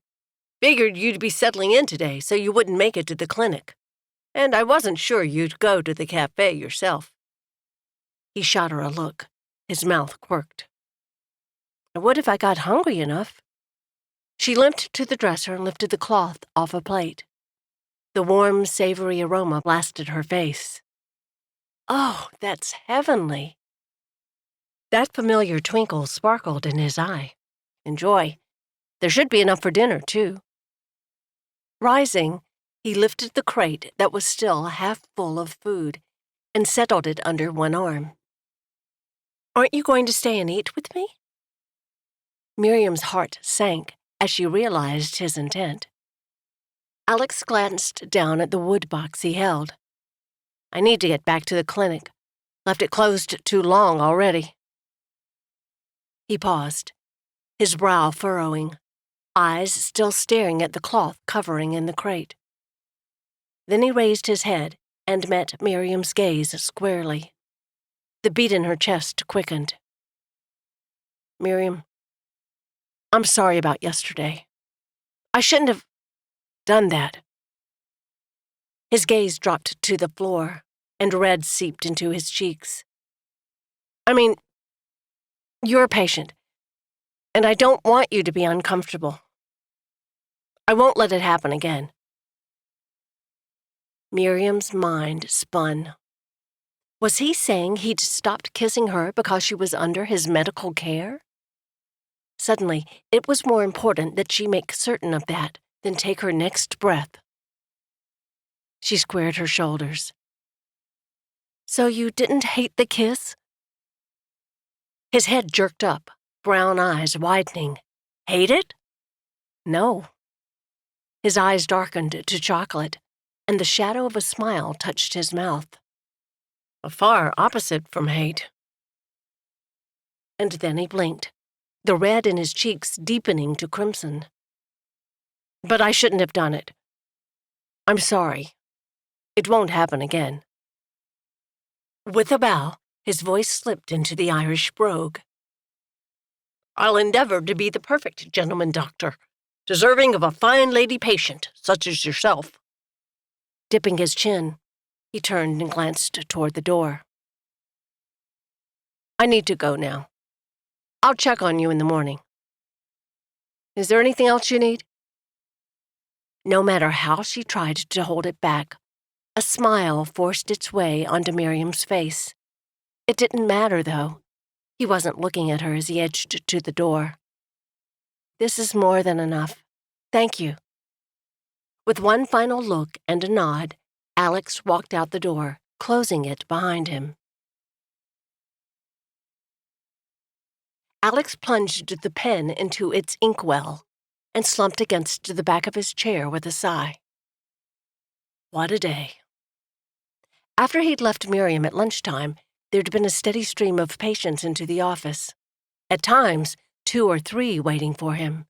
"Figured you'd be settling in today so you wouldn't make it to the clinic. And I wasn't sure you'd go to the cafe yourself." He shot her a look. His mouth quirked. "I would if I got hungry enough." She limped to the dresser and lifted the cloth off a plate. The warm, savory aroma blasted her face. "Oh, that's heavenly." That familiar twinkle sparkled in his eye. "Enjoy. There should be enough for dinner, too." Rising, he lifted the crate that was still half full of food and settled it under one arm. "Aren't you going to stay and eat with me?" Miriam's heart sank as she realized his intent. Alex glanced down at the wood box he held. "I need to get back to the clinic. Left it closed too long already." He paused, his brow furrowing, eyes still staring at the cloth covering in the crate. Then he raised his head and met Miriam's gaze squarely. The beat in her chest quickened. "Miriam, I'm sorry about yesterday. I shouldn't have done that." His gaze dropped to the floor, and red seeped into his cheeks. "I mean, you're a patient, and I don't want you to be uncomfortable. I won't let it happen again." Miriam's mind spun. Was he saying he'd stopped kissing her because she was under his medical care? Suddenly, it was more important that she make certain of that than take her next breath. She squared her shoulders. So you didn't hate the kiss? His head jerked up, brown eyes widening. Hate it? No. His eyes darkened to chocolate, and the shadow of a smile touched his mouth. A far opposite from hate. And then he blinked, the red in his cheeks deepening to crimson. But I shouldn't have done it. I'm sorry. It won't happen again. With a bow, his voice slipped into the Irish brogue. I'll endeavor to be the perfect gentleman doctor, deserving of a fine lady patient such as yourself. Dipping his chin, he turned and glanced toward the door. I need to go now. I'll check on you in the morning. Is there anything else you need? No matter how she tried to hold it back, a smile forced its way onto Miriam's face. It didn't matter, though. He wasn't looking at her as he edged to the door. This is more than enough. Thank you. With one final look and a nod, Alex walked out the door, closing it behind him. Alex plunged the pen into its inkwell and slumped against the back of his chair with a sigh. What a day. After he'd left Miriam at lunchtime, there'd been a steady stream of patients into the office. At times, 2 or 3 waiting for him.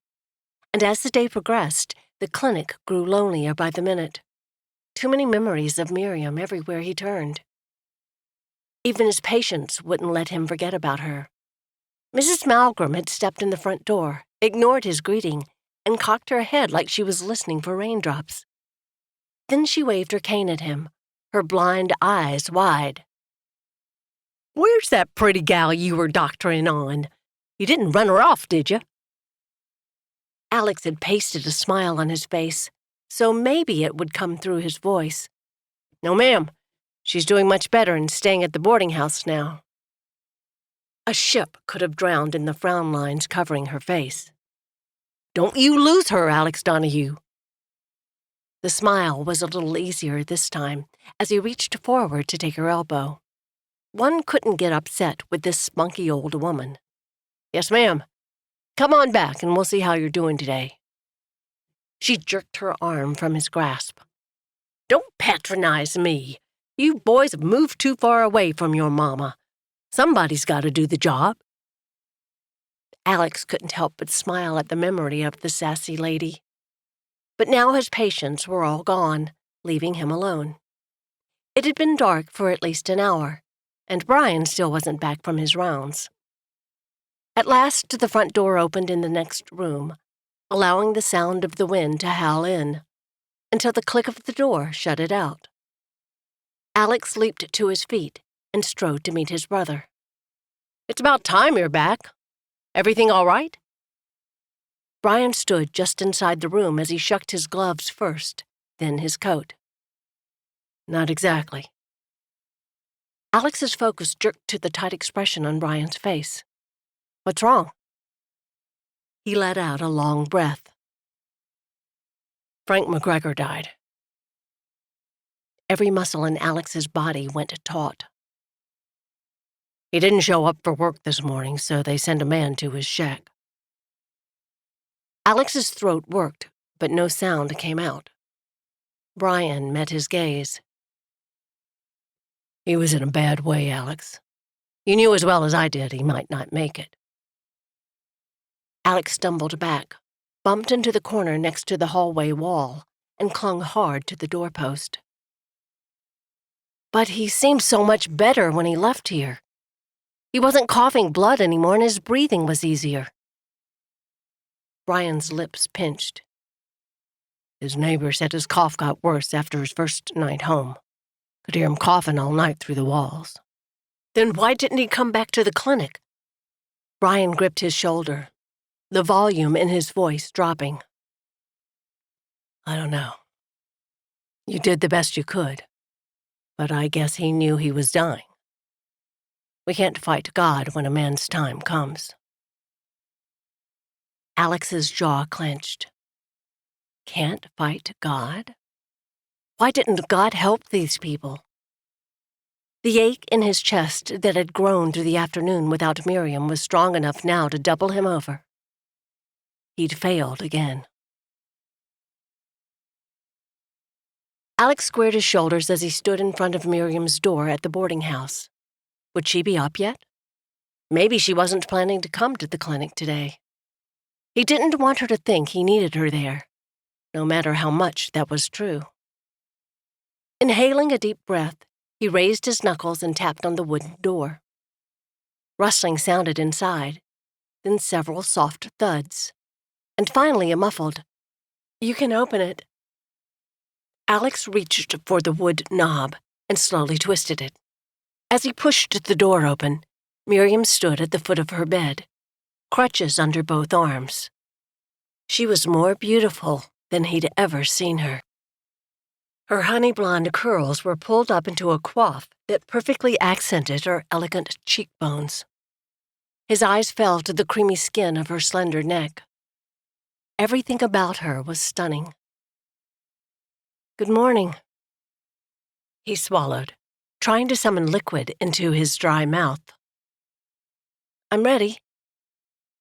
And as the day progressed, the clinic grew lonelier by the minute. Too many memories of Miriam everywhere he turned. Even his patients wouldn't let him forget about her. Mrs. Malgrim had stepped in the front door, ignored his greeting, and cocked her head like she was listening for raindrops. Then she waved her cane at him, her blind eyes wide. Where's that pretty gal you were doctoring on? You didn't run her off, did you? Alex had pasted a smile on his face, so maybe it would come through his voice. No, ma'am. She's doing much better and staying at the boarding house now. A ship could have drowned in the frown lines covering her face. Don't you lose her, Alex Donaghue. The smile was a little easier this time as he reached forward to take her elbow. One couldn't get upset with this spunky old woman. Yes, ma'am. Come on back and we'll see how you're doing today. She jerked her arm from his grasp. Don't patronize me. You boys have moved too far away from your mama. Somebody's got to do the job. Alex couldn't help but smile at the memory of the sassy lady. But now his patients were all gone, leaving him alone. It had been dark for at least an hour, and Brian still wasn't back from his rounds. At last, the front door opened in the next room, allowing the sound of the wind to howl in, until the click of the door shut it out. Alex leaped to his feet and strode to meet his brother. It's about time you're back. Everything all right? Brian stood just inside the room as he shucked his gloves first, then his coat. Not exactly. Alex's focus jerked to the tight expression on Brian's face. What's wrong? He let out a long breath. Frank McGregor died. Every muscle in Alex's body went taut. He didn't show up for work this morning, so they sent a man to his shack. Alex's throat worked, but no sound came out. Brian met his gaze. He was in a bad way, Alex. You knew as well as I did he might not make it. Alex stumbled back, bumped into the corner next to the hallway wall, and clung hard to the doorpost. But he seemed so much better when he left here. He wasn't coughing blood anymore and his breathing was easier. Brian's lips pinched. His neighbor said his cough got worse after his first night home. Could hear him coughing all night through the walls. Then why didn't he come back to the clinic? Brian gripped his shoulder, the volume in his voice dropping. I don't know. You did the best you could, but I guess he knew he was dying. We can't fight God when a man's time comes. Alex's jaw clenched. Can't fight God? Why didn't God help these people? The ache in his chest that had grown through the afternoon without Miriam was strong enough now to double him over. He'd failed again. Alex squared his shoulders as he stood in front of Miriam's door at the boarding house. Would she be up yet? Maybe she wasn't planning to come to the clinic today. He didn't want her to think he needed her there, no matter how much that was true. Inhaling a deep breath, he raised his knuckles and tapped on the wooden door. Rustling sounded inside, then several soft thuds, and finally a muffled, "You can open it." Alex reached for the wood knob and slowly twisted it. As he pushed the door open, Miriam stood at the foot of her bed, crutches under both arms. She was more beautiful than he'd ever seen her. Her honey blonde curls were pulled up into a coif that perfectly accented her elegant cheekbones. His eyes fell to the creamy skin of her slender neck. Everything about her was stunning. "Good morning." He swallowed, trying to summon liquid into his dry mouth. "I'm ready."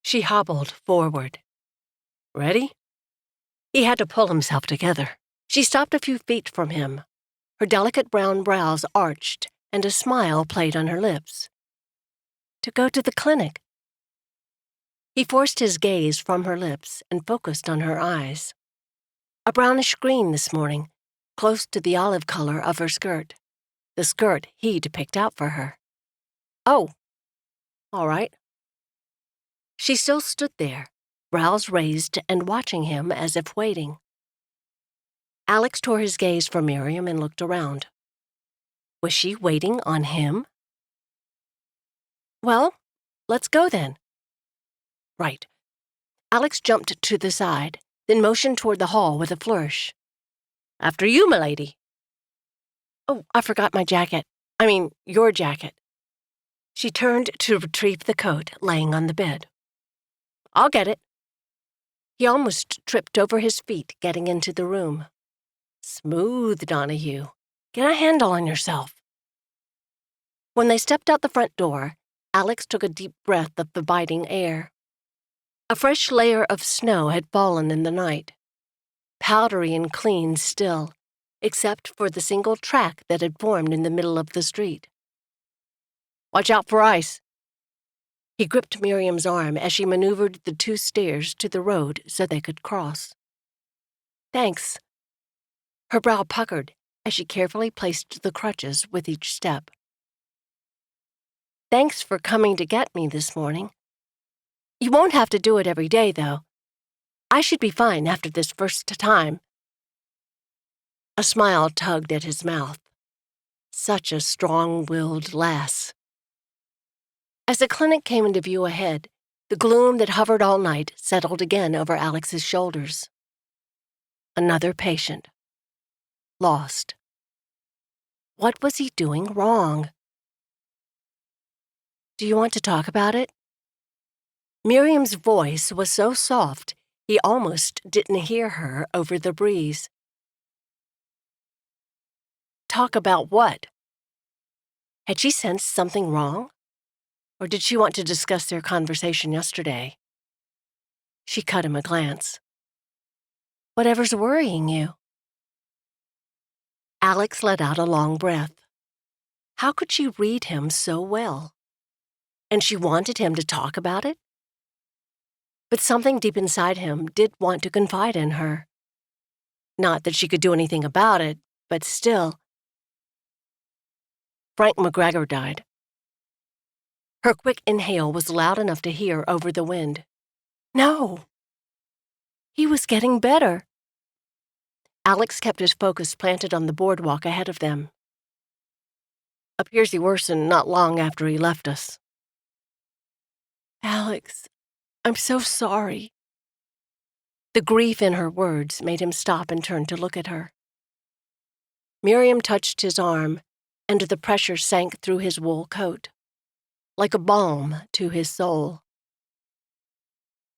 She hobbled forward. "Ready?" He had to pull himself together. She stopped a few feet from him. Her delicate brown brows arched, and a smile played on her lips. "To go to the clinic." He forced his gaze from her lips and focused on her eyes. A brownish green this morning, close to the olive color of her skirt, the skirt he'd picked out for her. "Oh, all right." She still stood there, brows raised and watching him as if waiting. Alex tore his gaze from Miriam and looked around. Was she waiting on him? "Well, let's go then." "Right." Alex jumped to the side, then motioned toward the hall with a flourish. "After you, milady." "Oh, I forgot my jacket. I mean, your jacket." She turned to retrieve the coat laying on the bed. "I'll get it." He almost tripped over his feet getting into the room. Smooth, Donaghue. Get a handle on yourself. When they stepped out the front door, Alex took a deep breath of the biting air. A fresh layer of snow had fallen in the night, powdery and clean still, except for the single track that had formed in the middle of the street. "Watch out for ice." He gripped Miriam's arm as she maneuvered the 2 stairs to the road so they could cross. "Thanks." Her brow puckered as she carefully placed the crutches with each step. "Thanks for coming to get me this morning. You won't have to do it every day, though. I should be fine after this first time." A smile tugged at his mouth. Such a strong-willed lass. As the clinic came into view ahead, the gloom that hovered all night settled again over Alex's shoulders. Another patient. Lost. What was he doing wrong? "Do you want to talk about it?" Miriam's voice was so soft, he almost didn't hear her over the breeze. Talk about what? Had she sensed something wrong? Or did she want to discuss their conversation yesterday? She cut him a glance. "Whatever's worrying you." Alex let out a long breath. How could she read him so well? And she wanted him to talk about it? But something deep inside him did want to confide in her. Not that she could do anything about it, but still. Frank McGregor died. Her quick inhale was loud enough to hear over the wind. No. He was getting better. Alex kept his focus planted on the boardwalk ahead of them. Appears he worsened not long after he left us. "Alex, I'm so sorry." The grief in her words made him stop and turn to look at her. Miriam touched his arm, and the pressure sank through his wool coat, like a balm to his soul.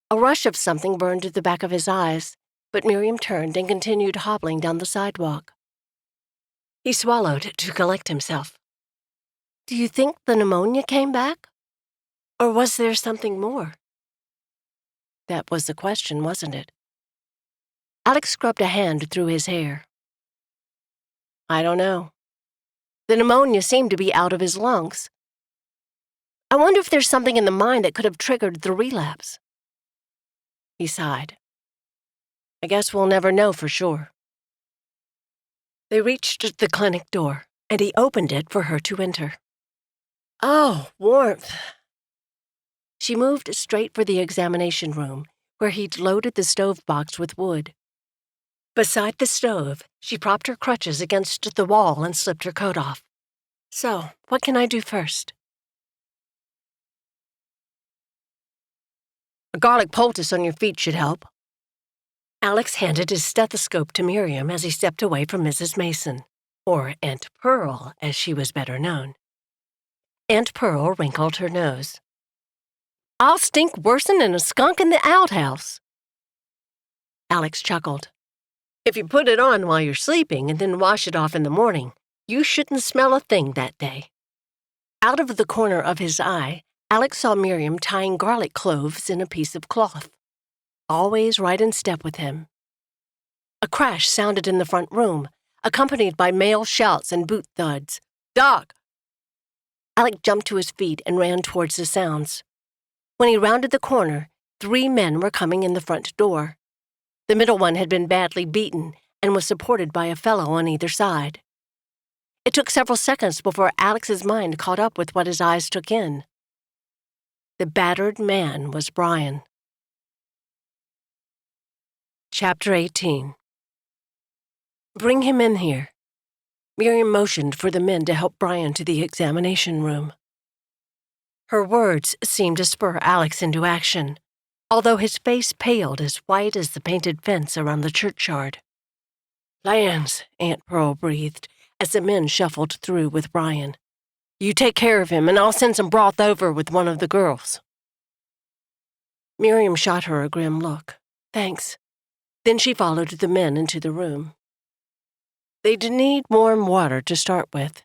A rush of something burned the back of his eyes, but Miriam turned and continued hobbling down the sidewalk. He swallowed to collect himself. Do you think the pneumonia came back? Or was there something more? That was the question, wasn't it? Alex scrubbed a hand through his hair. I don't know. The pneumonia seemed to be out of his lungs. I wonder if there's something in the mind that could have triggered the relapse. He sighed. I guess we'll never know for sure. They reached the clinic door, and he opened it for her to enter. Oh, warmth. She moved straight for the examination room, where he'd loaded the stove box with wood. Beside the stove, she propped her crutches against the wall and slipped her coat off. So, what can I do first? A garlic poultice on your feet should help. Alex handed his stethoscope to Miriam as he stepped away from Mrs. Mason, or Aunt Pearl, as she was better known. Aunt Pearl wrinkled her nose. I'll stink worse'n a skunk in the outhouse. Alex chuckled. If you put it on while you're sleeping and then wash it off in the morning, you shouldn't smell a thing that day. Out of the corner of his eye, Alex saw Miriam tying garlic cloves in a piece of cloth, always right in step with him. A crash sounded in the front room, accompanied by male shouts and boot thuds. Doc! Alex jumped to his feet and ran towards the sounds. When he rounded the corner, 3 men were coming in the front door. The middle one had been badly beaten and was supported by a fellow on either side. It took several seconds before Alex's mind caught up with what his eyes took in. The battered man was Brian. Chapter 18. Bring him in here. Miriam motioned for the men to help Brian to the examination room. Her words seemed to spur Alex into action, although his face paled as white as the painted fence around the churchyard. Lands, Aunt Pearl breathed as the men shuffled through with Brian. You take care of him, and I'll send some broth over with one of the girls. Miriam shot her a grim look. Thanks. Then she followed the men into the room. They'd need warm water to start with.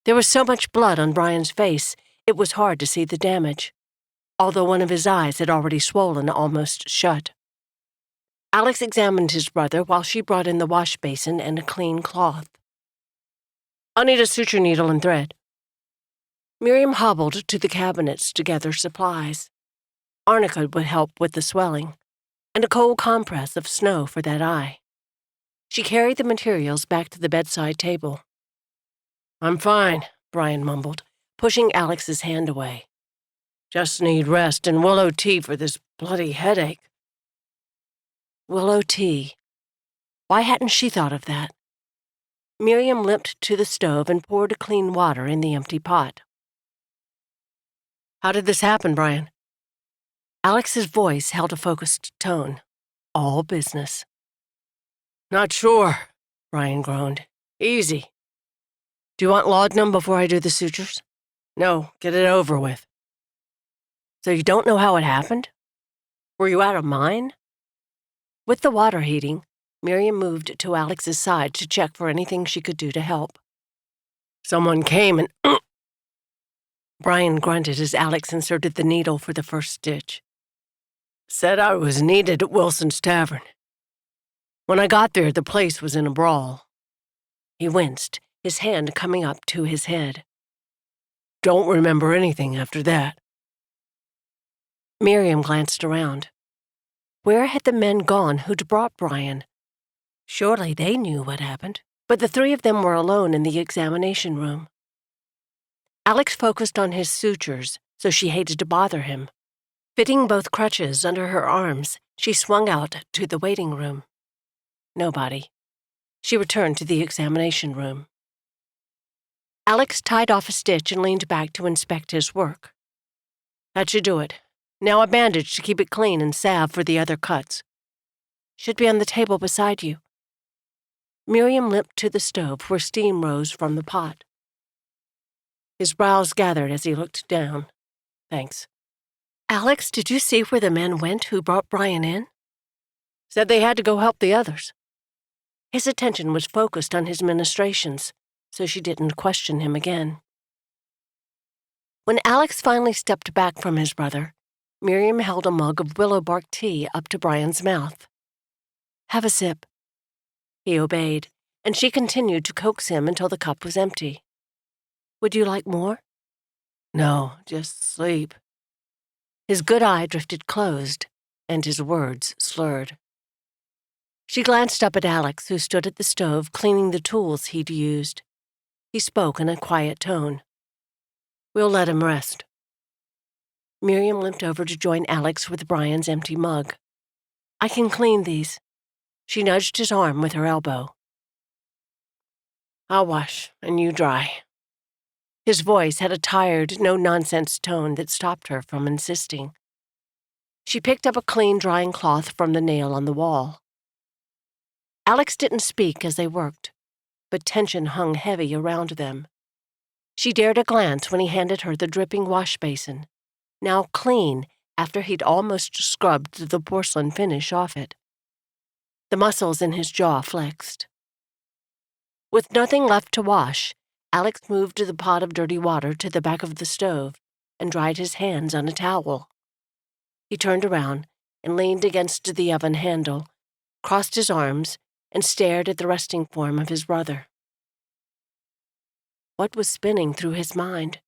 There was so much blood on Brian's face, it was hard to see the damage, although one of his eyes had already swollen almost shut. Alex examined his brother while she brought in the wash basin and a clean cloth. I'll need a suture needle and thread. Miriam hobbled to the cabinets to gather supplies. Arnica would help with the swelling, and a cold compress of snow for that eye. She carried the materials back to the bedside table. I'm fine, Brian mumbled, pushing Alex's hand away. Just need rest and willow tea for this bloody headache. Willow tea. Why hadn't she thought of that? Miriam limped to the stove and poured clean water in the empty pot. How did this happen, Brian? Alex's voice held a focused tone. All business. Not sure, Brian groaned. Easy. Do you want laudanum before I do the sutures? No, get it over with. So you don't know how it happened? Were you out of mind? With the water heating, Miriam moved to Alex's side to check for anything she could do to help. Someone came and... Brian grunted as Alex inserted the needle for the first stitch. Said I was needed at Wilson's Tavern. When I got there, the place was in a brawl. He winced, his hand coming up to his head. Don't remember anything after that. Miriam glanced around. Where had the men gone who'd brought Brian? Surely they knew what happened, but the 3 of them were alone in the examination room. Alex focused on his sutures, so she hated to bother him. Fitting both crutches under her arms, she swung out to the waiting room. Nobody. She returned to the examination room. Alex tied off a stitch and leaned back to inspect his work. That should do it. Now a bandage to keep it clean and salve for the other cuts. Should be on the table beside you. Miriam limped to the stove where steam rose from the pot. His brows gathered as he looked down. Thanks. Alex, did you see where the men went who brought Brian in? Said they had to go help the others. His attention was focused on his ministrations, so she didn't question him again. When Alex finally stepped back from his brother, Miriam held a mug of willow bark tea up to Brian's mouth. Have a sip. He obeyed, and she continued to coax him until the cup was empty. Would you like more? No, just sleep. His good eye drifted closed, and his words slurred. She glanced up at Alex, who stood at the stove cleaning the tools he'd used. He spoke in a quiet tone. We'll let him rest. Miriam limped over to join Alex with Brian's empty mug. I can clean these. She nudged his arm with her elbow. I'll wash, and you dry. His voice had a tired, no-nonsense tone that stopped her from insisting. She picked up a clean drying cloth from the nail on the wall. Alex didn't speak as they worked, but tension hung heavy around them. She dared a glance when he handed her the dripping wash basin, now clean after he'd almost scrubbed the porcelain finish off it. The muscles in his jaw flexed. With nothing left to wash, Alex moved the pot of dirty water to the back of the stove and dried his hands on a towel. He turned around and leaned against the oven handle, crossed his arms, and stared at the resting form of his brother. What was spinning through his mind?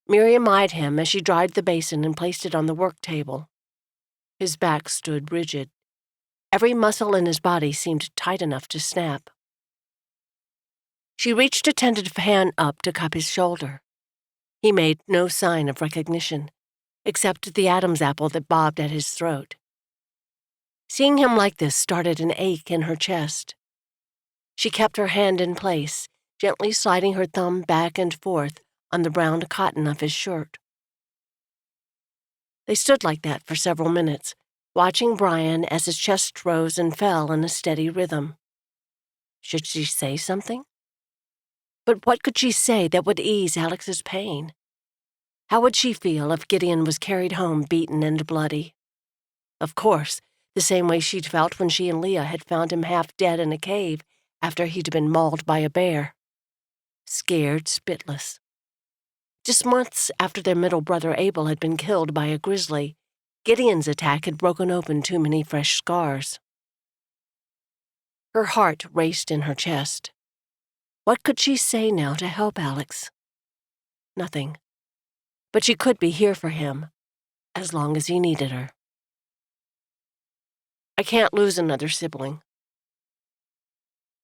Miriam eyed him as she dried the basin and placed it on the work table. His back stood rigid. Every muscle in his body seemed tight enough to snap. She reached a tentative hand up to cup his shoulder. He made no sign of recognition, except the Adam's apple that bobbed at his throat. Seeing him like this started an ache in her chest. She kept her hand in place, gently sliding her thumb back and forth on the brown cotton of his shirt. They stood like that for several minutes, watching Brian as his chest rose and fell in a steady rhythm. Should she say something? But what could she say that would ease Alex's pain? How would she feel if Gideon was carried home beaten and bloody? Of course, the same way she'd felt when she and Leah had found him half dead in a cave after he'd been mauled by a bear. Scared spitless. Just months after their middle brother Abel had been killed by a grizzly, Gideon's attack had broken open too many fresh scars. Her heart raced in her chest. What could she say now to help Alex? Nothing. But she could be here for him, as long as he needed her. I can't lose another sibling.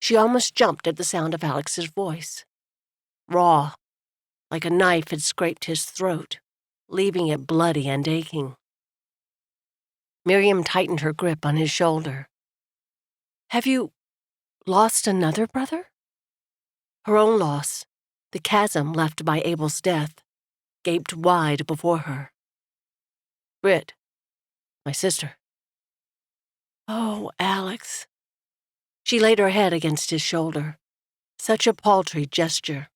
She almost jumped at the sound of Alex's voice. Raw, like a knife had scraped his throat, leaving it bloody and aching. Miriam tightened her grip on his shoulder. Have you lost another brother? Her own loss, the chasm left by Abel's death, gaped wide before her. Britt, my sister. Oh, Alex. She laid her head against his shoulder. Such a paltry gesture.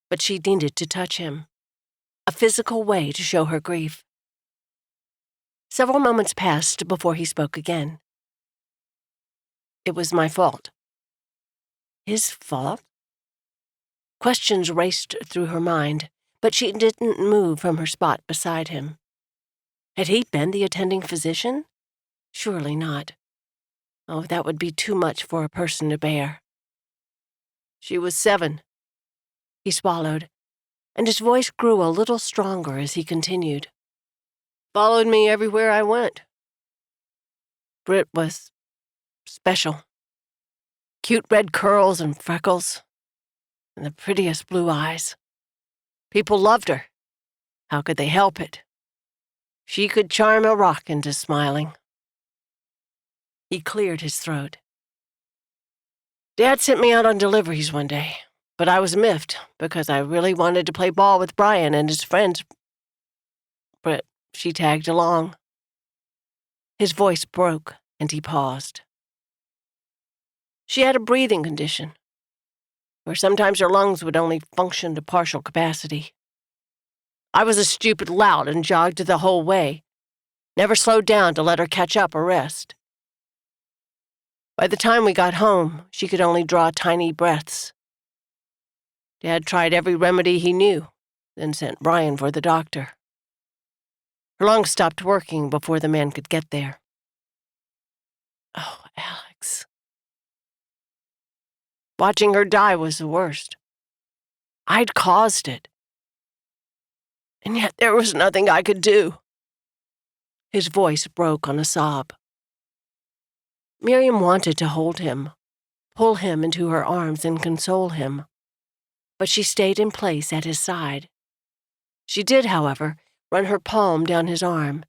But she needed to touch him. A physical way to show her grief. Several moments passed before he spoke again. It was my fault. His fault? Questions raced through her mind, but she didn't move from her spot beside him. Had he been the attending physician? Surely not. Oh, that would be too much for a person to bear. She was 7. He swallowed, and his voice grew a little stronger as he continued. Followed me everywhere I went. Britt was special. Cute red curls and freckles, and the prettiest blue eyes. People loved her. How could they help it? She could charm a rock into smiling. He cleared his throat. Dad sent me out on deliveries one day, but I was miffed because I really wanted to play ball with Brian and his friends. Britt, she tagged along. His voice broke, and he paused. She had a breathing condition, where sometimes her lungs would only function to partial capacity. I was a stupid lout and jogged the whole way, never slowed down to let her catch up or rest. By the time we got home, she could only draw tiny breaths. Dad tried every remedy he knew, then sent Brian for the doctor. Her lungs stopped working before the man could get there. Oh, Alex. Watching her die was the worst. I'd caused it. And yet there was nothing I could do. His voice broke on a sob. Miriam wanted to hold him, pull him into her arms and console him, but she stayed in place at his side. She did, however, run her palm down his arm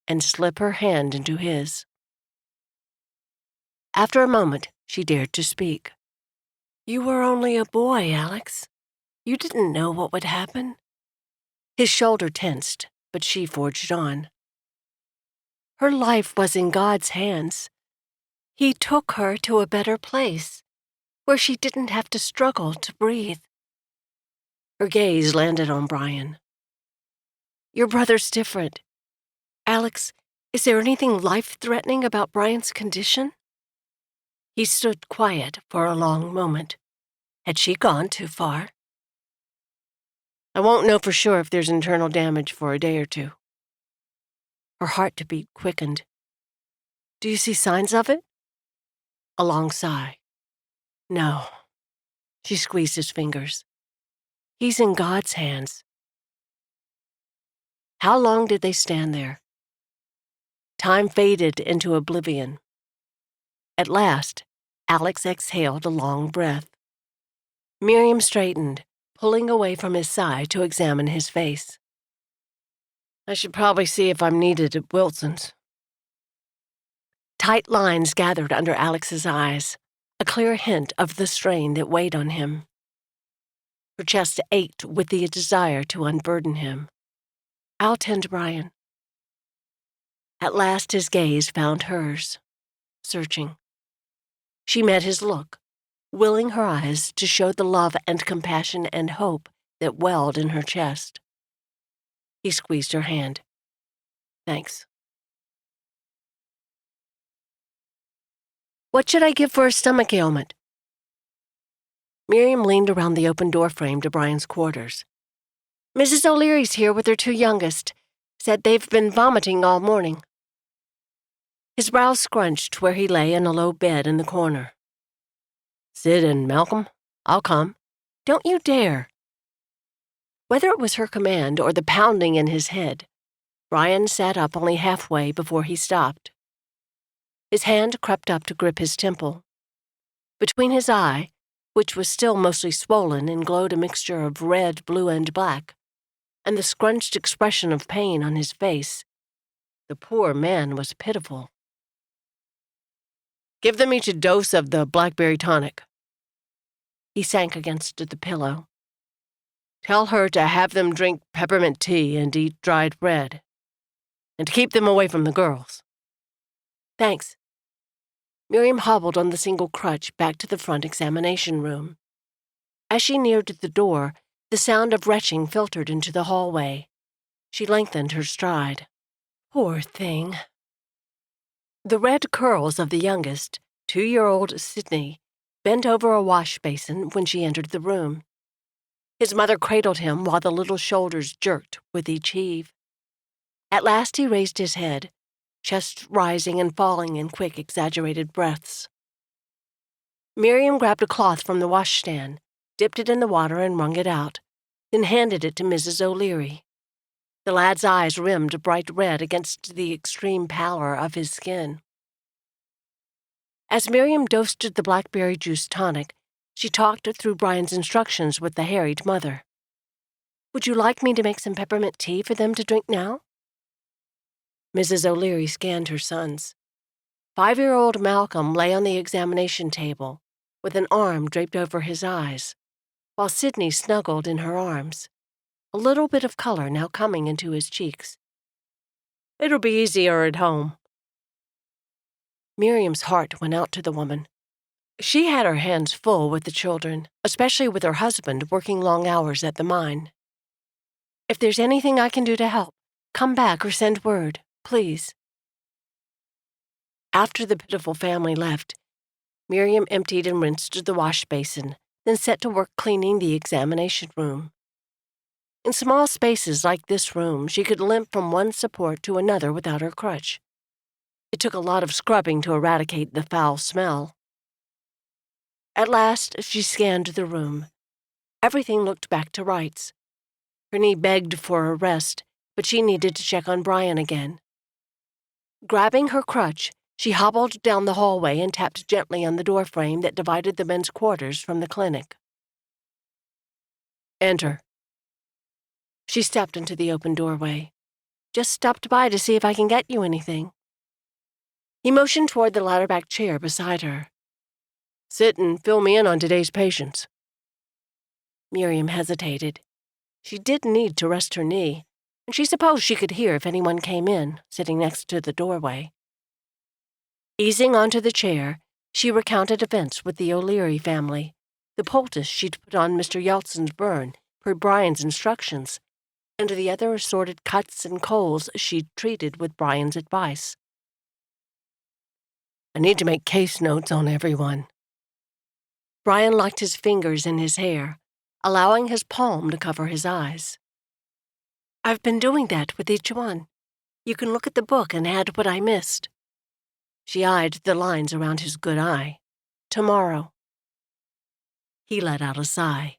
and slip her hand into his. After a moment, she dared to speak. "You were only a boy, Alex. You didn't know what would happen." His shoulder tensed, but she forged on. "Her life was in God's hands. He took her to a better place, where she didn't have to struggle to breathe." Her gaze landed on Brian. "Your brother's different. Alex, is there anything life-threatening about Brian's condition?" He stood quiet for a long moment. Had she gone too far? "I won't know for sure if there's internal damage for a day or two." Her heart-beat quickened. "Do you see signs of it?" A long sigh. "No." She squeezed his fingers. "He's in God's hands." How long did they stand there? Time faded into oblivion. At last, Alex exhaled a long breath. Miriam straightened, pulling away from his side to examine his face. "I should probably see if I'm needed at Wilson's." Tight lines gathered under Alex's eyes, a clear hint of the strain that weighed on him. Her chest ached with the desire to unburden him. "I'll tend Brian." At last his gaze found hers, searching. She met his look, willing her eyes to show the love and compassion and hope that welled in her chest. He squeezed her hand. "Thanks." "What should I give for a stomach ailment?" Miriam leaned around the open doorframe to Brian's quarters. "Mrs. O'Leary's here with her two youngest. Said they've been vomiting all morning." His brows scrunched where he lay in a low bed in the corner. "Sid and Malcolm, I'll come." "Don't you dare." Whether it was her command or the pounding in his head, Brian sat up only halfway before he stopped. His hand crept up to grip his temple. Between his eye, which was still mostly swollen and glowed a mixture of red, blue, and black, and the scrunched expression of pain on his face, the poor man was pitiful. "Give them each a dose of the blackberry tonic." He sank against the pillow. "Tell her to have them drink peppermint tea and eat dried bread. And to keep them away from the girls." "Thanks." Miriam hobbled on the single crutch back to the front examination room. As she neared the door, the sound of retching filtered into the hallway. She lengthened her stride. Poor thing. The red curls of the youngest, 2-year-old Sydney, bent over a wash basin when she entered the room. His mother cradled him while the little shoulders jerked with each heave. At last he raised his head, chest rising and falling in quick, exaggerated breaths. Miriam grabbed a cloth from the washstand, dipped it in the water and wrung it out, then handed it to Mrs. O'Leary. The lad's eyes rimmed bright red against the extreme pallor of his skin. As Miriam dosed the blackberry juice tonic, she talked through Brian's instructions with the harried mother. "Would you like me to make some peppermint tea for them to drink now?" Mrs. O'Leary scanned her sons. 5-year-old Malcolm lay on the examination table, with an arm draped over his eyes, while Sydney snuggled in her arms, a little bit of color now coming into his cheeks. "It'll be easier at home." Miriam's heart went out to the woman. She had her hands full with the children, especially with her husband working long hours at the mine. "If there's anything I can do to help, come back or send word, please." After the pitiful family left, Miriam emptied and rinsed the wash basin, then set to work cleaning the examination room. In small spaces like this room, she could limp from one support to another without her crutch. It took a lot of scrubbing to eradicate the foul smell. At last, she scanned the room. Everything looked back to rights. Her knee begged for a rest, but she needed to check on Brian again. Grabbing her crutch, she hobbled down the hallway and tapped gently on the doorframe that divided the men's quarters from the clinic. "Enter." She stepped into the open doorway. "Just stopped by to see if I can get you anything." He motioned toward the ladder-back chair beside her. "Sit and fill me in on today's patients." Miriam hesitated. She did need to rest her knee, and she supposed she could hear if anyone came in, sitting next to the doorway. Easing onto the chair, she recounted events with the O'Leary family, the poultice she'd put on Mr. Yeltsin's burn per Brian's instructions, and the other assorted cuts and colds she'd treated with Brian's advice. "I need to make case notes on everyone." Brian locked his fingers in his hair, allowing his palm to cover his eyes. "I've been doing that with each one. You can look at the book and add what I missed." She eyed the lines around his good eye. "Tomorrow." He let out a sigh.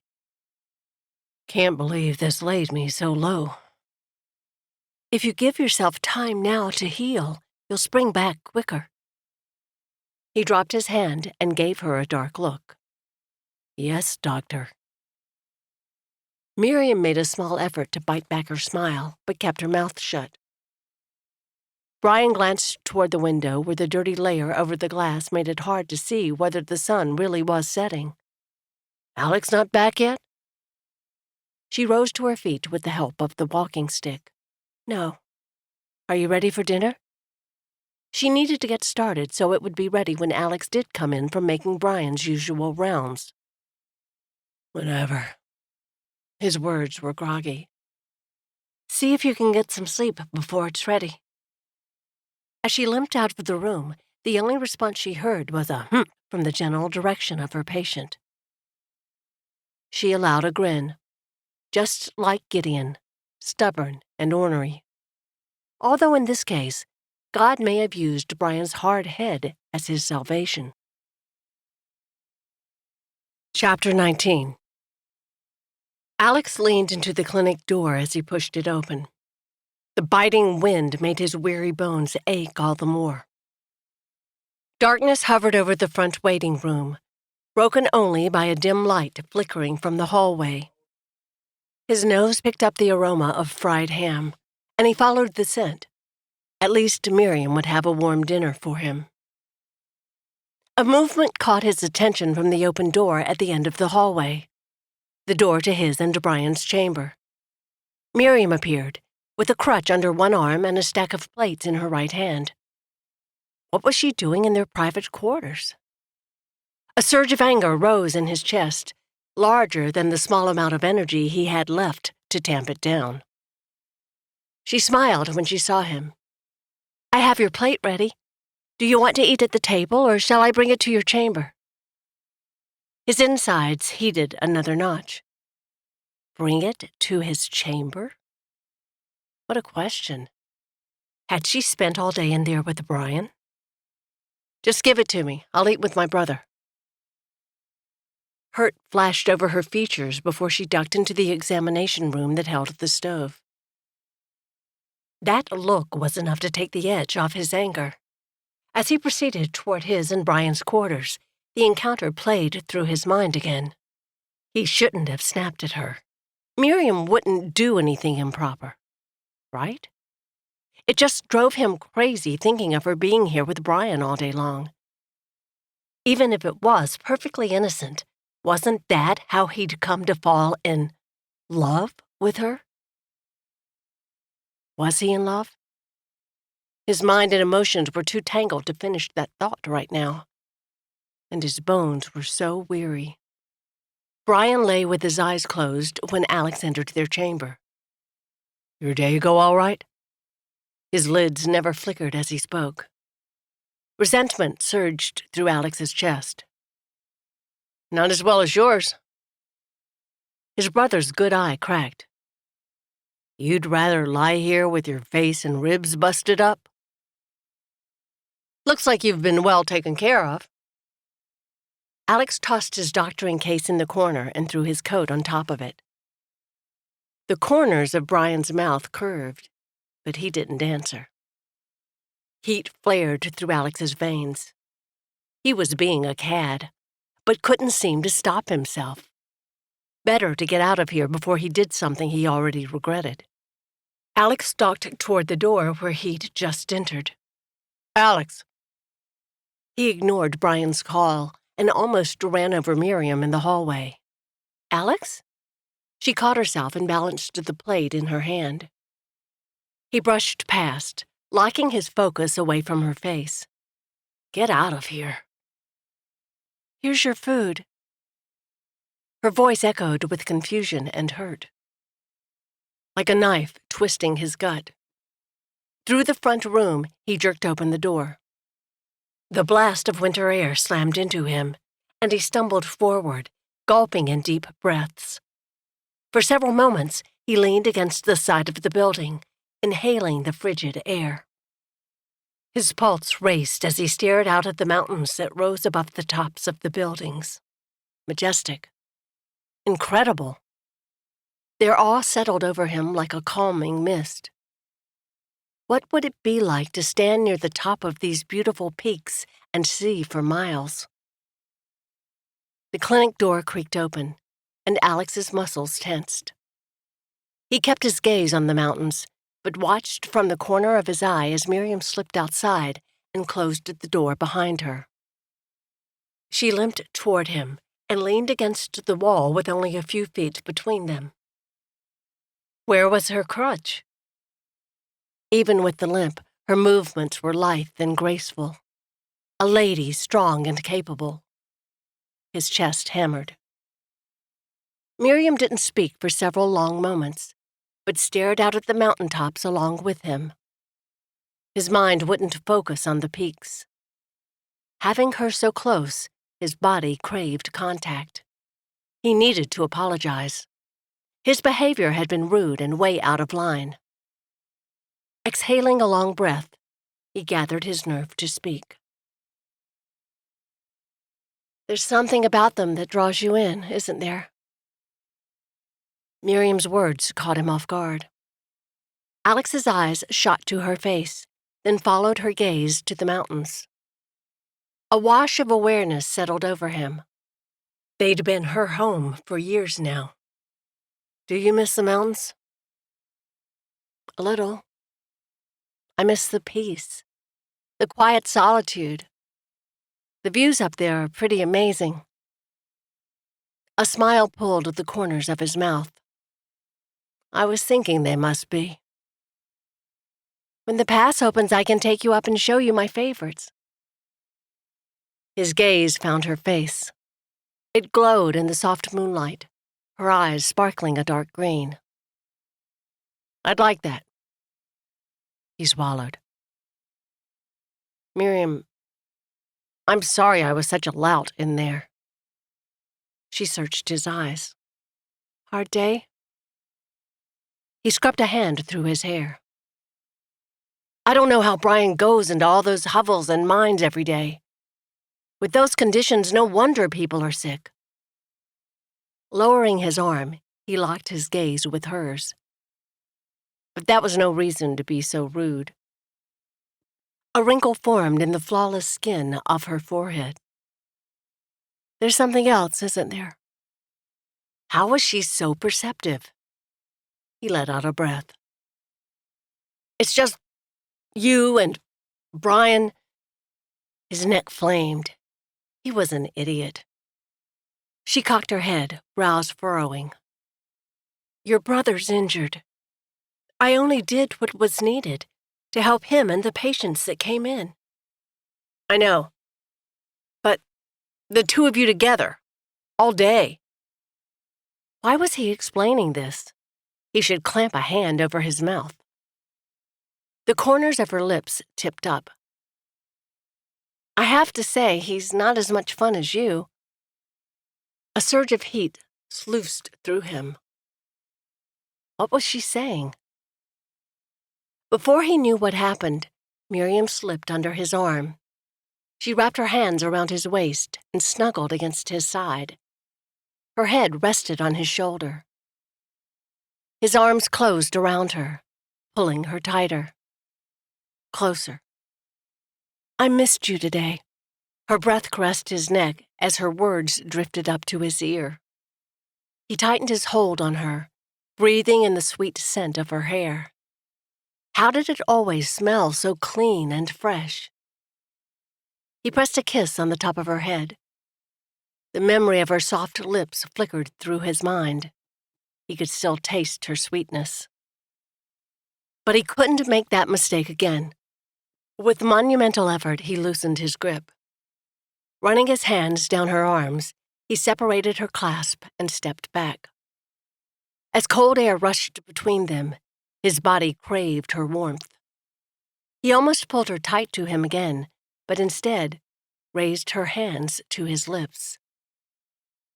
"Can't believe this laid me so low." "If you give yourself time now to heal, you'll spring back quicker." He dropped his hand and gave her a dark look. "Yes, doctor." Miriam made a small effort to bite back her smile, but kept her mouth shut. Brian glanced toward the window where the dirty layer over the glass made it hard to see whether the sun really was setting. "Alex not back yet?" She rose to her feet with the help of the walking stick. "No. Are you ready for dinner?" She needed to get started so it would be ready when Alex did come in from making Brian's usual rounds. "Whenever." His words were groggy. "See if you can get some sleep before it's ready." As she limped out of the room, the only response she heard was a "hm" from the general direction of her patient. She allowed a grin. Just like Gideon, stubborn and ornery. Although in this case, God may have used Brian's hard head as his salvation. Chapter 19. Alex leaned into the clinic door as he pushed it open. The biting wind made his weary bones ache all the more. Darkness hovered over the front waiting room, broken only by a dim light flickering from the hallway. His nose picked up the aroma of fried ham, and he followed the scent. At least Miriam would have a warm dinner for him. A movement caught his attention from the open door at the end of the hallway, the door to his and Brian's chamber. Miriam appeared, with a crutch under one arm and a stack of plates in her right hand. What was she doing in their private quarters? A surge of anger rose in his chest, larger than the small amount of energy he had left to tamp it down. She smiled when she saw him. "I have your plate ready. Do you want to eat at the table, or shall I bring it to your chamber?" His insides heated another notch. Bring it to his chamber? What a question. Had she spent all day in there with Brian? "Just give it to me. I'll eat with my brother." Hurt flashed over her features before she ducked into the examination room that held the stove. That look was enough to take the edge off his anger. As he proceeded toward his and Brian's quarters, the encounter played through his mind again. He shouldn't have snapped at her. Miriam wouldn't do anything improper, right? It just drove him crazy thinking of her being here with Brian all day long. Even if it was perfectly innocent, wasn't that how he'd come to fall in love with her? Was he in love? His mind and emotions were too tangled to finish that thought right now. and his bones were so weary. Brian lay with his eyes closed when Alex entered their chamber. "Your day go all right?" His lids never flickered as he spoke. Resentment surged through Alex's chest. "Not as well as yours." His brother's good eye cracked. "You'd rather lie here with your face and ribs busted up?" "Looks like you've been well taken care of." Alex tossed his doctoring case in the corner and threw his coat on top of it. The corners of Brian's mouth curved, but he didn't answer. Heat flared through Alex's veins. He was being a cad, but couldn't seem to stop himself. Better to get out of here before he did something he already regretted. Alex stalked toward the door where he'd just entered. "Alex!" He ignored Brian's call and almost ran over Miriam in the hallway. "Alex?" She caught herself and balanced the plate in her hand. He brushed past, locking his focus away from her face. "Get out of here." "Here's your food." Her voice echoed with confusion and hurt, like a knife twisting his gut. Through the front room, he jerked open the door. The blast of winter air slammed into him, and he stumbled forward, gulping in deep breaths. For several moments, he leaned against the side of the building, inhaling the frigid air. His pulse raced as he stared out at the mountains that rose above the tops of the buildings. Majestic. Incredible. Their awe settled over him like a calming mist. What would it be like to stand near the top of these beautiful peaks and see for miles? The clinic door creaked open, and Alex's muscles tensed. He kept his gaze on the mountains, but watched from the corner of his eye as Miriam slipped outside and closed the door behind her. She limped toward him and leaned against the wall with only a few feet between them. Where was her crutch? Even with the limp, her movements were lithe and graceful. A lady strong and capable. His chest hammered. Miriam didn't speak for several long moments, but stared out at the mountaintops along with him. His mind wouldn't focus on the peaks. Having her so close, his body craved contact. He needed to apologize. His behavior had been rude and way out of line. Exhaling a long breath, he gathered his nerve to speak. "There's something about them that draws you in, isn't there?" Miriam's words caught him off guard. Alex's eyes shot to her face, then followed her gaze to the mountains. A wash of awareness settled over him. They'd been her home for years now. "Do you miss the mountains?" "A little. I miss the peace, the quiet solitude. The views up there are pretty amazing." A smile pulled at the corners of his mouth. "I was thinking they must be. When the pass opens, I can take you up and show you my favorites." His gaze found her face. It glowed in the soft moonlight, her eyes sparkling a dark green. "I'd like that." He swallowed. "Miriam, I'm sorry I was such a lout in there." She searched his eyes. "Hard day?" He scrubbed a hand through his hair. "I don't know how Brian goes into all those hovels and mines every day. With those conditions, no wonder people are sick." Lowering his arm, he locked his gaze with hers. But that was no reason to be so rude. A wrinkle formed in the flawless skin of her forehead. "There's something else, isn't there?" How was she so perceptive? He let out a breath. "It's just you and Brian." His neck flamed. He was an idiot. She cocked her head, brows furrowing. "Your brother's injured. I only did what was needed to help him and the patients that came in." "I know. But The two of you together. All day. Why was he explaining this? He should clamp a hand over his mouth. The corners of her lips tipped up. I have to say, he's not as much fun as you. A surge of heat sluiced through him. What was she saying? Before he knew what happened, Miriam slipped under his arm. She wrapped her hands around his waist and snuggled against his side. Her head rested on his shoulder. His arms closed around her, pulling her tighter. Closer. I missed you today. Her breath caressed his neck as her words drifted up to his ear. He tightened his hold on her, breathing in the sweet scent of her hair. How did it always smell so clean and fresh? He pressed a kiss on the top of her head. The memory of her soft lips flickered through his mind. He could still taste her sweetness. But he couldn't make that mistake again. With monumental effort, he loosened his grip. Running his hands down her arms, he separated her clasp and stepped back. As cold air rushed between them, his body craved her warmth. He almost pulled her tight to him again, but instead raised her hands to his lips.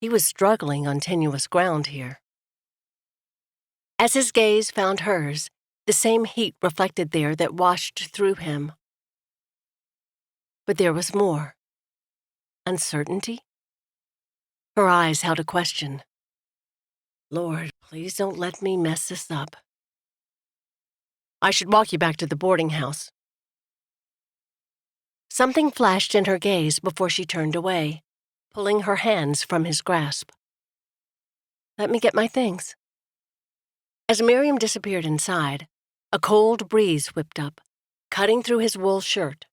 He was struggling on tenuous ground here. As his gaze found hers, the same heat reflected there that washed through him. But there was more. Uncertainty? Her eyes held a question. Lord, please don't let me mess this up. I should walk you back to the boarding house. Something flashed in her gaze before she turned away, pulling her hands from his grasp. Let me get my things. As Miriam disappeared inside, a cold breeze whipped up, cutting through his wool shirt.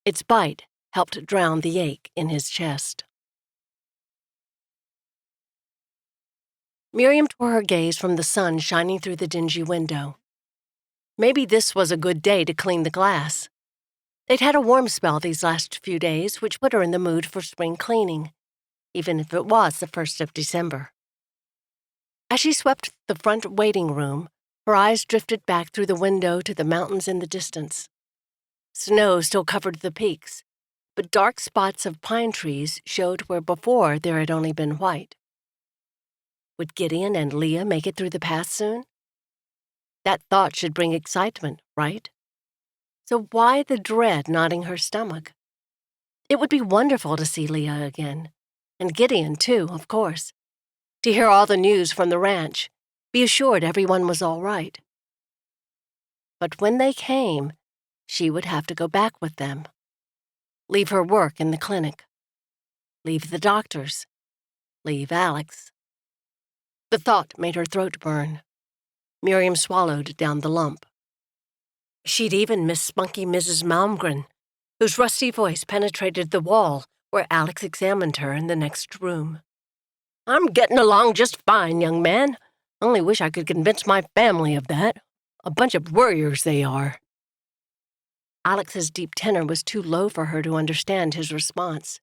Its bite helped drown the ache in his chest. Miriam tore her gaze from the sun shining through the dingy window. Maybe this was a good day to clean the glass. They'd had a warm spell these last few days, which put her in the mood for spring cleaning, even if it was the 1st of December. As she swept the front waiting room, her eyes drifted back through the window to the mountains in the distance. Snow still covered the peaks, but dark spots of pine trees showed where before there had only been white. Would Gideon and Leah make it through the pass soon? That thought should bring excitement, right? So why the dread knotting her stomach? It would be wonderful to see Leah again, and Gideon too, of course. To hear all the news from the ranch, be assured everyone was all right. But when they came, she would have to go back with them. Leave her work in the clinic. Leave the doctors. Leave Alex. The thought made her throat burn. Miriam swallowed down the lump. She'd even miss spunky Mrs. Malmgren, whose rusty voice penetrated the wall where Alex examined her in the next room. I'm getting along just fine, young man. Only wish I could convince my family of that. A bunch of worriers they are. Alex's deep tenor was too low for her to understand his response.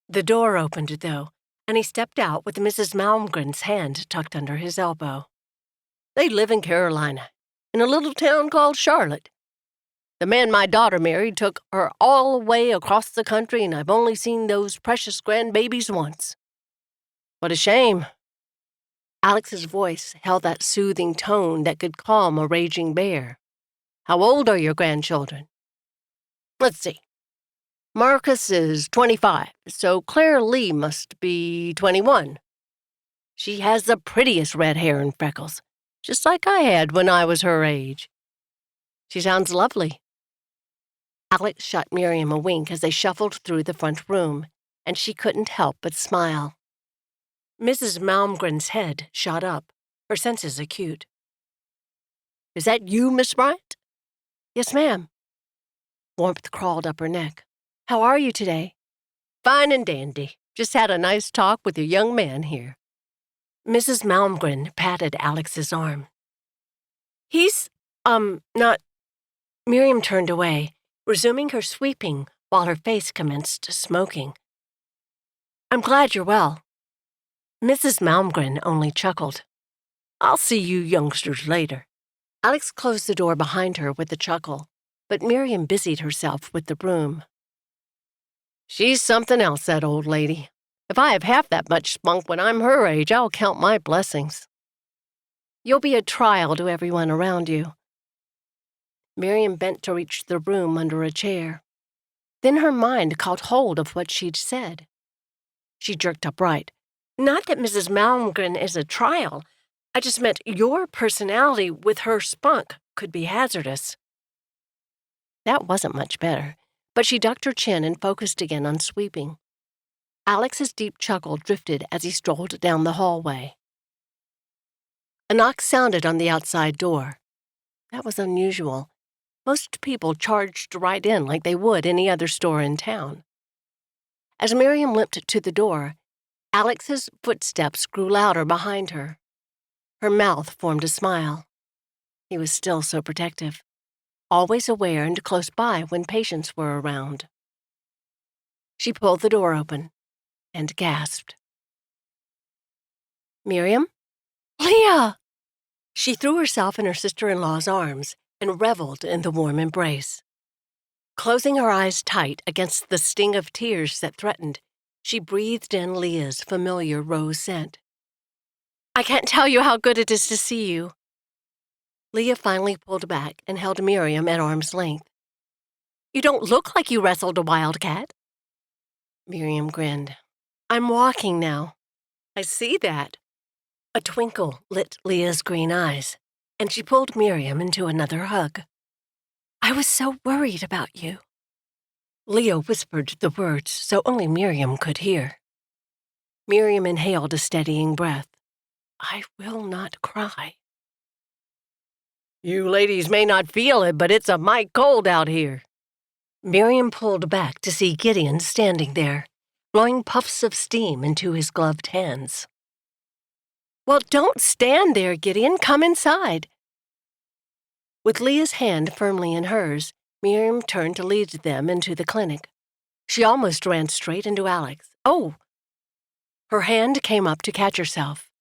The door opened, though, and he stepped out with Mrs. Malmgren's hand tucked under his elbow. They live in Carolina, in a little town called Charlotte. The man my daughter married took her all the way across the country, and I've only seen those precious grandbabies once. What a shame. Alex's voice held that soothing tone that could calm a raging bear. How old are your grandchildren? Let's see. Marcus is 25, so Claire Lee must be 21. She has the prettiest red hair and freckles, just like I had when I was her age. She sounds lovely. Alex shot Miriam a wink as they shuffled through the front room, and she couldn't help but smile. Mrs. Malmgren's head shot up, her senses acute. Is that you, Miss Bryant? Yes, ma'am. Warmth crawled up her neck. How are you today? Fine and dandy. Just had a nice talk with your young man here. Mrs. Malmgren patted Alex's arm. He's, not... Miriam turned away, resuming her sweeping while her face commenced smoking. I'm glad you're well." Mrs. Malmgren only chuckled. "I'll see you youngsters later." Alex closed the door behind her with a chuckle, but Miriam busied herself with the broom. "She's something else, that old lady. If I have half that much spunk when I'm her age, I'll count my blessings." "You'll be a trial to everyone around you." Miriam bent to reach the broom under a chair. Then her mind caught hold of what she'd said. She jerked upright. "Not that Mrs. Malmgren is a trial. I just meant your personality with her spunk could be hazardous." That wasn't much better, but she ducked her chin and focused again on sweeping. Alex's deep chuckle drifted as he strolled down the hallway. A knock sounded on the outside door. That was unusual. Most people charged right in like they would any other store in town. As Miriam limped to the door, Alex's footsteps grew louder behind her. Her mouth formed a smile. He was still so protective, always aware and close by when patients were around. She pulled the door open and gasped. "Miriam? Leah!" She threw herself in her sister-in-law's arms and reveled in the warm embrace. Closing her eyes tight against the sting of tears that threatened, she breathed in Leah's familiar rose scent. "I can't tell you how good it is to see you." Leah finally pulled back and held Miriam at arm's length. "You don't look like you wrestled a wildcat." Miriam grinned. "I'm walking now." "I see that." A twinkle lit Leah's green eyes, and she pulled Miriam into another hug. "I was so worried about you." Leah whispered the words so only Miriam could hear. Miriam inhaled a steadying breath. "I will not cry." "You ladies may not feel it, but it's a mite cold out here." Miriam pulled back to see Gideon standing there, blowing puffs of steam into his gloved hands. "Well, don't stand there, Gideon. Come inside." With Leah's hand firmly in hers, Miriam turned to lead them into the clinic. She almost ran straight into Alex. "Oh!" Her hand came up to catch herself.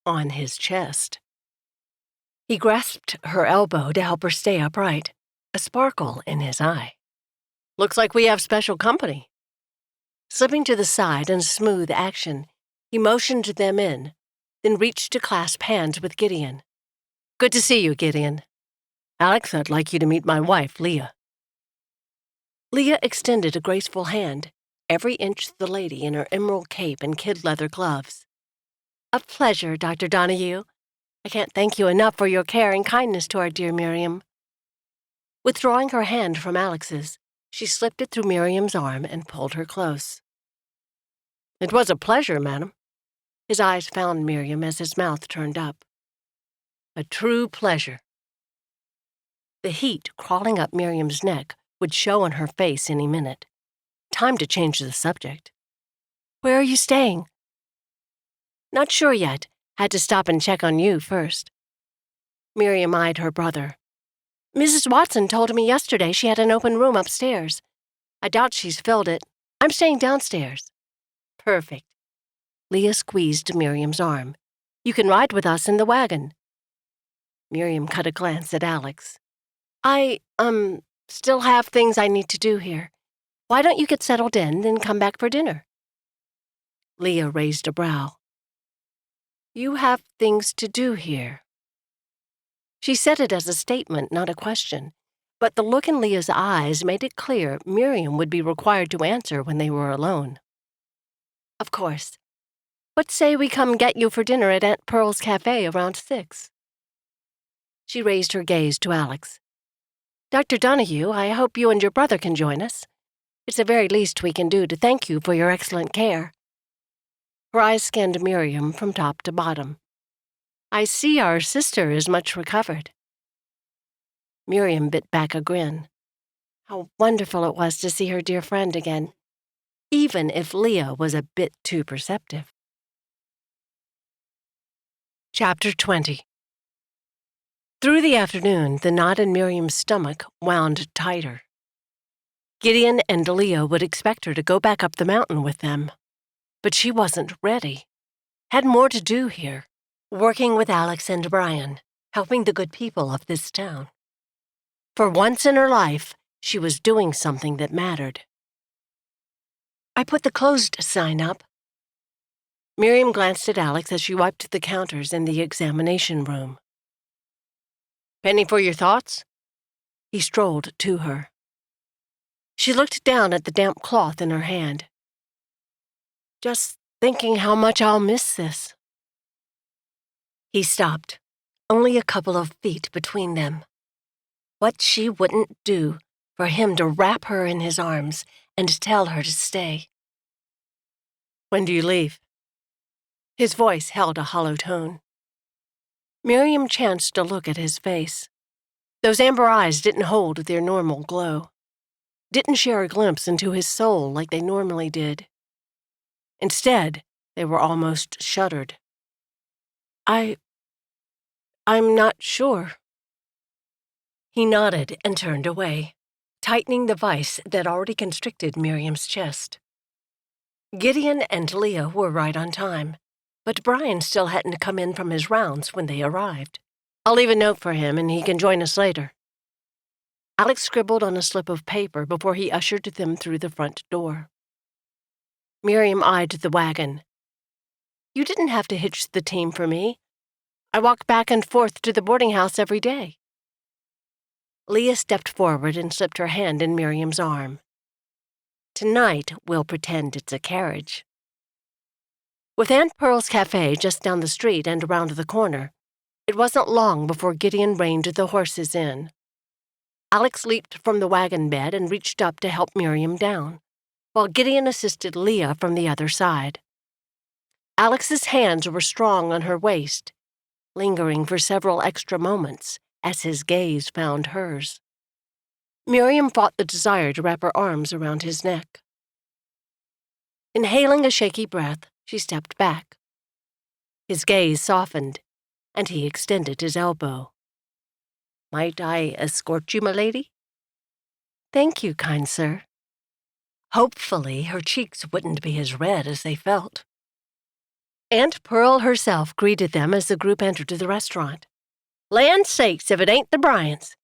On his chest. He grasped her elbow to help her stay upright, a sparkle in his eye. "Looks like we have special company." Slipping to the side in smooth action, he motioned them in, then reached to clasp hands with Gideon. "Good to see you, Gideon. Alex, I'd like you to meet my wife, Leah." Leah extended a graceful hand, every inch the lady in her emerald cape and kid leather gloves. "A pleasure, Dr. Donaghue. I can't thank you enough for your care and kindness to our dear Miriam." Withdrawing her hand from Alex's, she slipped it through Miriam's arm and pulled her close. "It was a pleasure, madam." His eyes found Miriam as his mouth turned up. "A true pleasure." The heat crawling up Miriam's neck would show on her face any minute. Time to change the subject. "Where are you staying?" "Not sure yet. Had to stop and check on you first." Miriam eyed her brother. "Mrs. Watson told me yesterday she had an open room upstairs. I doubt she's filled it. I'm staying downstairs." "Perfect." Leah squeezed Miriam's arm. "You can ride with us in the wagon." Miriam cut a glance at Alex. I still have things I need to do here. Why don't you get settled in, then come back for dinner?" Leah raised a brow. "You have things to do here." She said it as a statement, not a question, but the look in Leah's eyes made it clear Miriam would be required to answer when they were alone. "Of course. What say we come get you for dinner at Aunt Pearl's cafe around 6? She raised her gaze to Alex. "Dr. Donaghue, I hope you and your brother can join us. It's the very least we can do to thank you for your excellent care." Her eyes scanned Miriam from top to bottom. "I see our sister is much recovered." Miriam bit back a grin. How wonderful it was to see her dear friend again, even if Leah was a bit too perceptive. Chapter 20. Through the afternoon, the knot in Miriam's stomach wound tighter. Gideon and Leah would expect her to go back up the mountain with them. But she wasn't ready. Had more to do here, working with Alex and Brian, helping the good people of this town. For once in her life, she was doing something that mattered. I put the closed sign up. Miriam glanced at Alex as she wiped the counters in the examination room. Penny for your thoughts? He strolled to her. She looked down at the damp cloth in her hand. Just thinking how much I'll miss this. He stopped, only a couple of feet between them. What she wouldn't do for him to wrap her in his arms and tell her to stay. When do you leave? His voice held a hollow tone. Miriam chanced to look at his face. Those amber eyes didn't hold their normal glow. Didn't share a glimpse into his soul like they normally did. Instead, they were almost shuttered. I'm not sure. He nodded and turned away, tightening the vice that already constricted Miriam's chest. Gideon and Leah were right on time, but Brian still hadn't come in from his rounds when they arrived. I'll leave a note for him and he can join us later. Alex scribbled on a slip of paper before he ushered them through the front door. Miriam eyed the wagon. You didn't have to hitch the team for me. I walk back and forth to the boarding house every day. Leah stepped forward and slipped her hand in Miriam's arm. Tonight, we'll pretend it's a carriage. With Aunt Pearl's Cafe just down the street and around the corner, it wasn't long before Gideon reined the horses in. Alex leaped from the wagon bed and reached up to help Miriam down, while Gideon assisted Leah from the other side. Alex's hands were strong on her waist, lingering for several extra moments as his gaze found hers. Miriam fought the desire to wrap her arms around his neck. Inhaling a shaky breath, she stepped back. His gaze softened, and he extended his elbow. Might I escort you, my lady? Thank you, kind sir. Hopefully, her cheeks wouldn't be as red as they felt. Aunt Pearl herself greeted them as the group entered the restaurant. Land sakes, if it ain't the Bryants.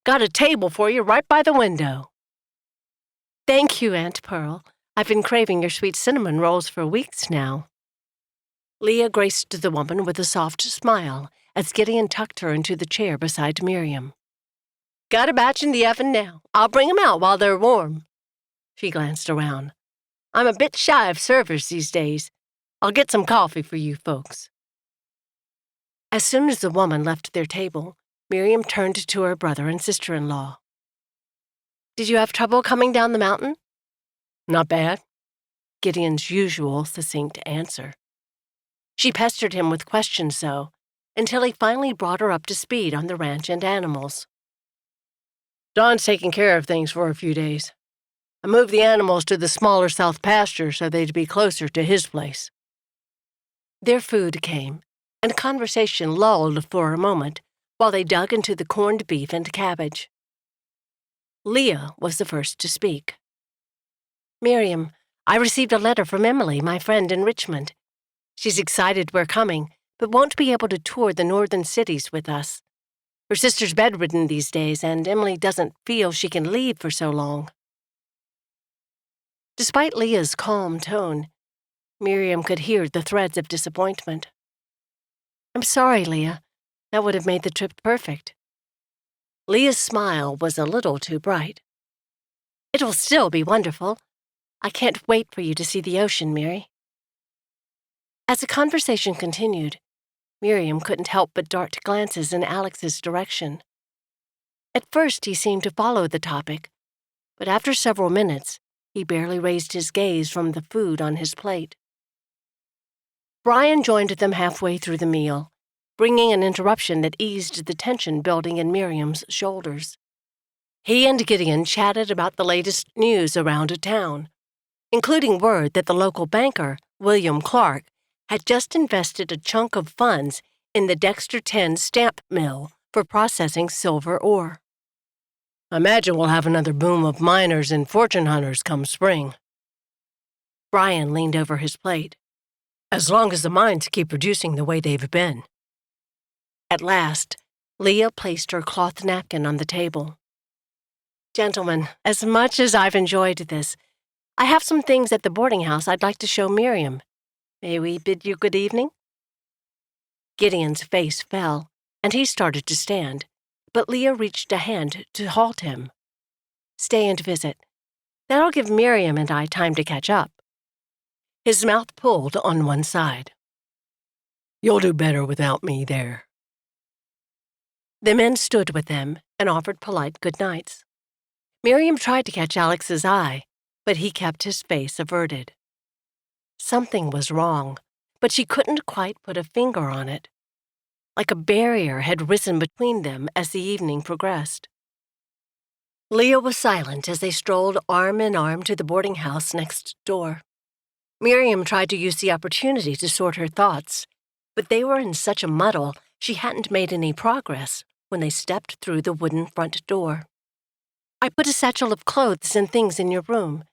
Got a table for you right by the window. Thank you, Aunt Pearl. I've been craving your sweet cinnamon rolls for weeks now. Leah graced the woman with a soft smile as Gideon tucked her into the chair beside Miriam. Got a batch in the oven now. I'll bring 'em out while they're warm. She glanced around. I'm a bit shy of servers these days. I'll get some coffee for you folks. As soon as the woman left their table, Miriam turned to her brother and sister-in-law. Did you have trouble coming down the mountain? Not bad. Gideon's usual succinct answer. She pestered him with questions, though, until he finally brought her up to speed on the ranch and animals. Don's taking care of things for a few days. I moved the animals to the smaller south pasture so they'd be closer to his place. Their food came, and conversation lulled for a moment while they dug into the corned beef and cabbage. Leah was the first to speak. Miriam, I received a letter from Emily, my friend in Richmond. She's excited we're coming, but won't be able to tour the northern cities with us. Her sister's bedridden these days, and Emily doesn't feel she can leave for so long. Despite Leah's calm tone, Miriam could hear the threads of disappointment. I'm sorry, Leah. That would have made the trip perfect. Leah's smile was a little too bright. It'll still be wonderful. I can't wait for you to see the ocean, Miri. As the conversation continued, Miriam couldn't help but dart glances in Alex's direction. At first he seemed to follow the topic, but after several minutes, he barely raised his gaze from the food on his plate. Brian joined them halfway through the meal, bringing an interruption that eased the tension building in Miriam's shoulders. He and Gideon chatted about the latest news around town, including word that the local banker, William Clark, had just invested a chunk of funds in the Dexter 10 stamp mill for processing silver ore. I imagine we'll have another boom of miners and fortune hunters come spring. Brian leaned over his plate. As long as the mines keep producing the way they've been. At last, Leah placed her cloth napkin on the table. Gentlemen, as much as I've enjoyed this, I have some things at the boarding house I'd like to show Miriam. May we bid you good evening? Gideon's face fell, and he started to stand, but Leah reached a hand to halt him. Stay and visit. That'll give Miriam and I time to catch up. His mouth pulled on one side. You'll do better without me there. The men stood with them and offered polite good nights. Miriam tried to catch Alex's eye, but he kept his face averted. Something was wrong, but she couldn't quite put a finger on it. Like a barrier had risen between them as the evening progressed. Leah was silent as they strolled arm in arm to the boarding house next door. Miriam tried to use the opportunity to sort her thoughts, but they were in such a muddle she hadn't made any progress when they stepped through the wooden front door. I put a satchel of clothes and things in your room.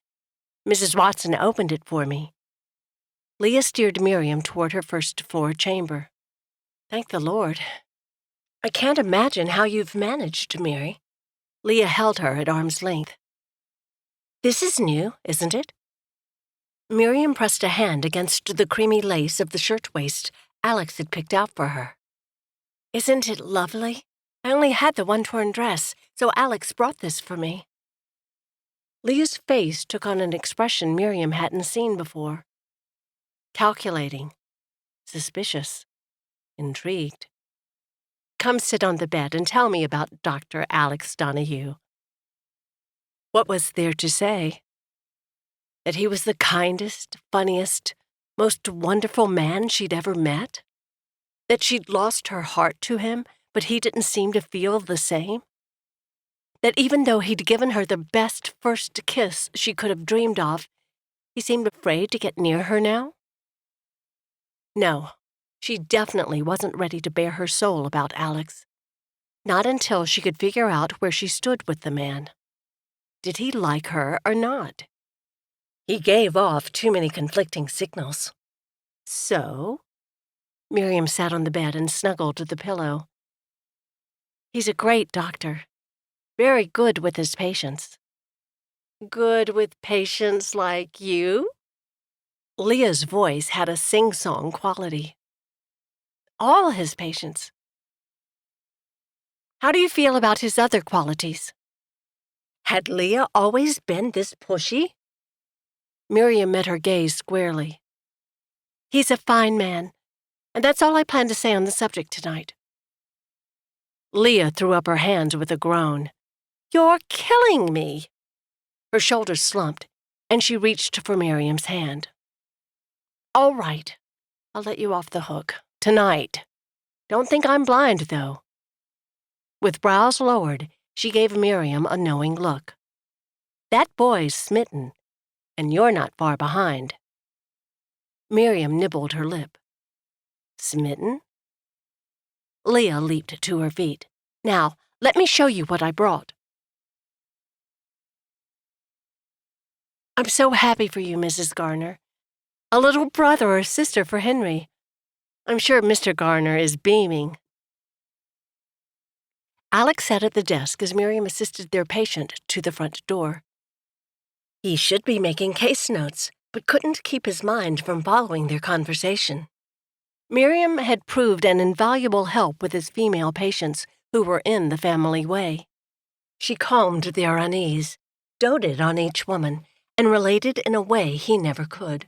Mrs. Watson opened it for me. Leah steered Miriam toward her first-floor chamber. Thank the Lord. I can't imagine how you've managed, Mary. Leah held her at arm's length. This is new, isn't it? Miriam pressed a hand against the creamy lace of the shirtwaist Alex had picked out for her. Isn't it lovely? I only had the one torn dress, so Alex brought this for me. Leah's face took on an expression Miriam hadn't seen before. Calculating, suspicious, intrigued. Come sit on the bed and tell me about Dr. Alex Donaghue. What was there to say? That he was the kindest, funniest, most wonderful man she'd ever met? That she'd lost her heart to him, but he didn't seem to feel the same? That even though he'd given her the best first kiss she could have dreamed of, he seemed afraid to get near her now? No, she definitely wasn't ready to bare her soul about Alex. Not until she could figure out where she stood with the man. Did he like her or not? He gave off too many conflicting signals. So? Miriam sat on the bed and snuggled to the pillow. He's a great doctor. Very good with his patients. Good with patients like you? Leah's voice had a sing-song quality. All his patients. How do you feel about his other qualities? Had Leah always been this pushy? Miriam met her gaze squarely. He's a fine man, and that's all I plan to say on the subject tonight. Leah threw up her hands with a groan. You're killing me! Her shoulders slumped, and she reached for Miriam's hand. All right, I'll let you off the hook. Tonight. Don't think I'm blind, though. With brows lowered, she gave Miriam a knowing look. That boy's smitten, and you're not far behind. Miriam nibbled her lip. Smitten? Leah leaped to her feet. Now, let me show you what I brought. I'm so happy for you, Mrs. Garner. A little brother or sister for Henry. I'm sure Mr. Garner is beaming. Alex sat at the desk as Miriam assisted their patient to the front door. He should be making case notes, but couldn't keep his mind from following their conversation. Miriam had proved an invaluable help with his female patients who were in the family way. She calmed their unease, doted on each woman, and related in a way he never could.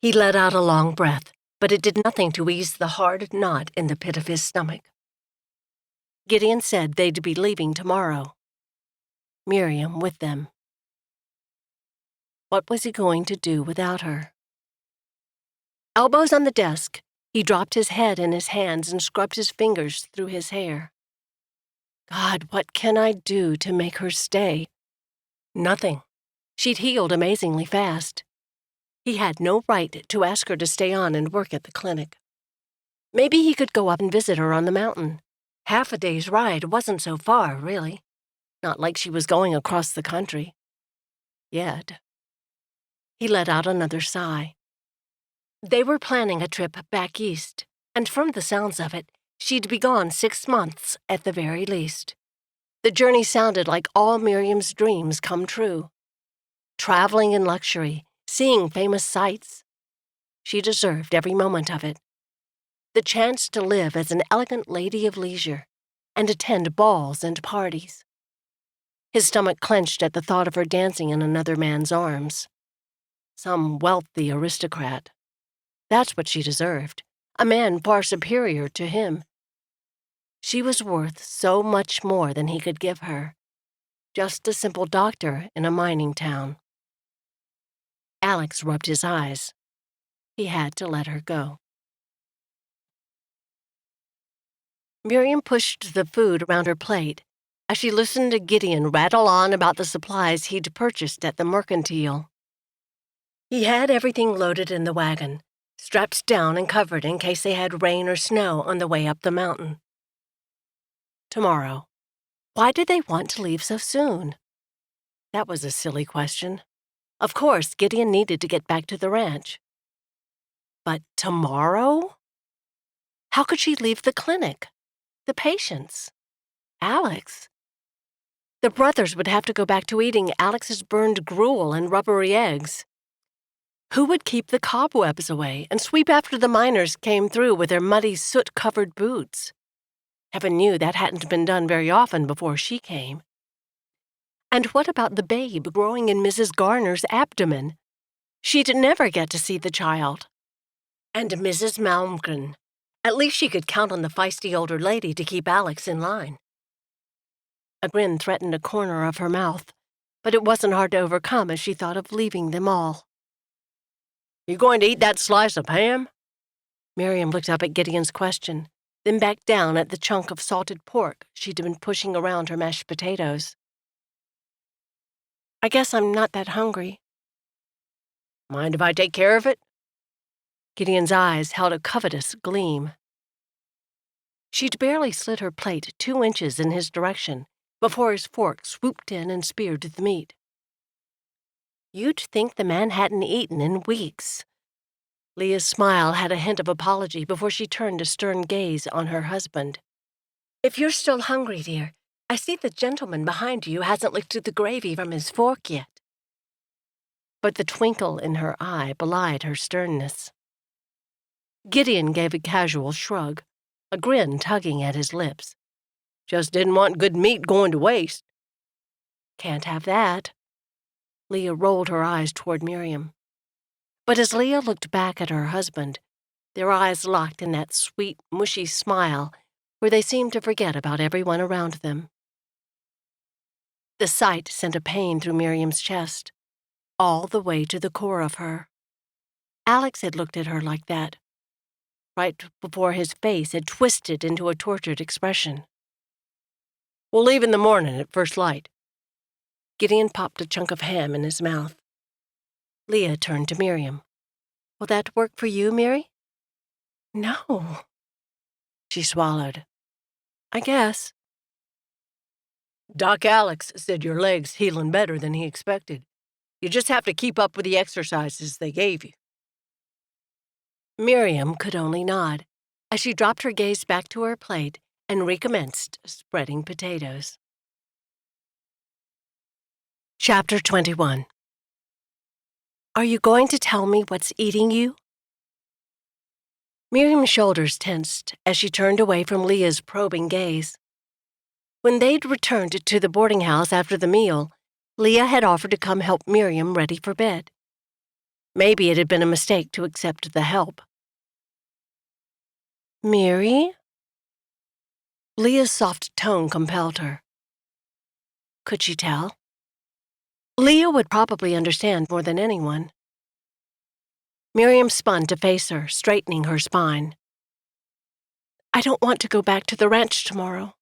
He let out a long breath, but it did nothing to ease the hard knot in the pit of his stomach. Gideon said they'd be leaving tomorrow. Miriam with them. What was he going to do without her? Elbows on the desk, he dropped his head in his hands and scrubbed his fingers through his hair. God, what can I do to make her stay? Nothing. She'd healed amazingly fast. He had no right to ask her to stay on and work at the clinic. Maybe he could go up and visit her on the mountain. Half a day's ride wasn't so far, really. Not like she was going across the country. Yet. He let out another sigh. They were planning a trip back east, and from the sounds of it, she'd be gone 6 months at the very least. The journey sounded like all Miriam's dreams come true. Traveling in luxury, seeing famous sights. She deserved every moment of it. The chance to live as an elegant lady of leisure and attend balls and parties. His stomach clenched at the thought of her dancing in another man's arms. Some wealthy aristocrat. That's what she deserved, a man far superior to him. She was worth so much more than he could give her. Just a simple doctor in a mining town. Alex rubbed his eyes. He had to let her go. Miriam pushed the food around her plate as she listened to Gideon rattle on about the supplies he'd purchased at the mercantile. He had everything loaded in the wagon, strapped down and covered in case they had rain or snow on the way up the mountain. Tomorrow. Why did they want to leave so soon? That was a silly question. Of course, Gideon needed to get back to the ranch. But tomorrow? How could she leave the clinic? The patients? Alex? The brothers would have to go back to eating Alex's burned gruel and rubbery eggs. Who would keep the cobwebs away and sweep after the miners came through with their muddy, soot-covered boots? Heaven knew that hadn't been done very often before she came. And what about the babe growing in Mrs. Garner's abdomen? She'd never get to see the child. And Mrs. Malmgren. At least she could count on the feisty older lady to keep Alex in line. A grin threatened a corner of her mouth, but it wasn't hard to overcome as she thought of leaving them all. "You going to eat that slice of ham?" Miriam looked up at Gideon's question, then back down at the chunk of salted pork she'd been pushing around her mashed potatoes. "I guess I'm not that hungry." "Mind if I take care of it?" Gideon's eyes held a covetous gleam. She'd barely slid her plate 2 inches in his direction before his fork swooped in and speared the meat. You'd think the man hadn't eaten in weeks. Leah's smile had a hint of apology before she turned a stern gaze on her husband. "If you're still hungry, dear, I see the gentleman behind you hasn't licked the gravy from his fork yet." But the twinkle in her eye belied her sternness. Gideon gave a casual shrug, a grin tugging at his lips. "Just didn't want good meat going to waste." "Can't have that." Leah rolled her eyes toward Miriam. But as Leah looked back at her husband, their eyes locked in that sweet, mushy smile where they seemed to forget about everyone around them. The sight sent a pain through Miriam's chest, all the way to the core of her. Alex had looked at her like that, right before his face had twisted into a tortured expression. "We'll leave in the morning at first light." Gideon popped a chunk of ham in his mouth. Leah turned to Miriam. "Will that work for you, Miri?" "No." She swallowed. "I guess." "Doc Alex said your leg's healing better than he expected. You just have to keep up with the exercises they gave you." Miriam could only nod as she dropped her gaze back to her plate and recommenced spreading potatoes. Chapter 21. Are you going to tell me what's eating you? Miriam's shoulders tensed as she turned away from Leah's probing gaze. When they'd returned to the boarding house after the meal, Leah had offered to come help Miriam ready for bed. Maybe it had been a mistake to accept the help. "Miri?" Leah's soft tone compelled her. Could she tell? Leah would probably understand more than anyone. Miriam spun to face her, straightening her spine. "I don't want to go back to the ranch tomorrow."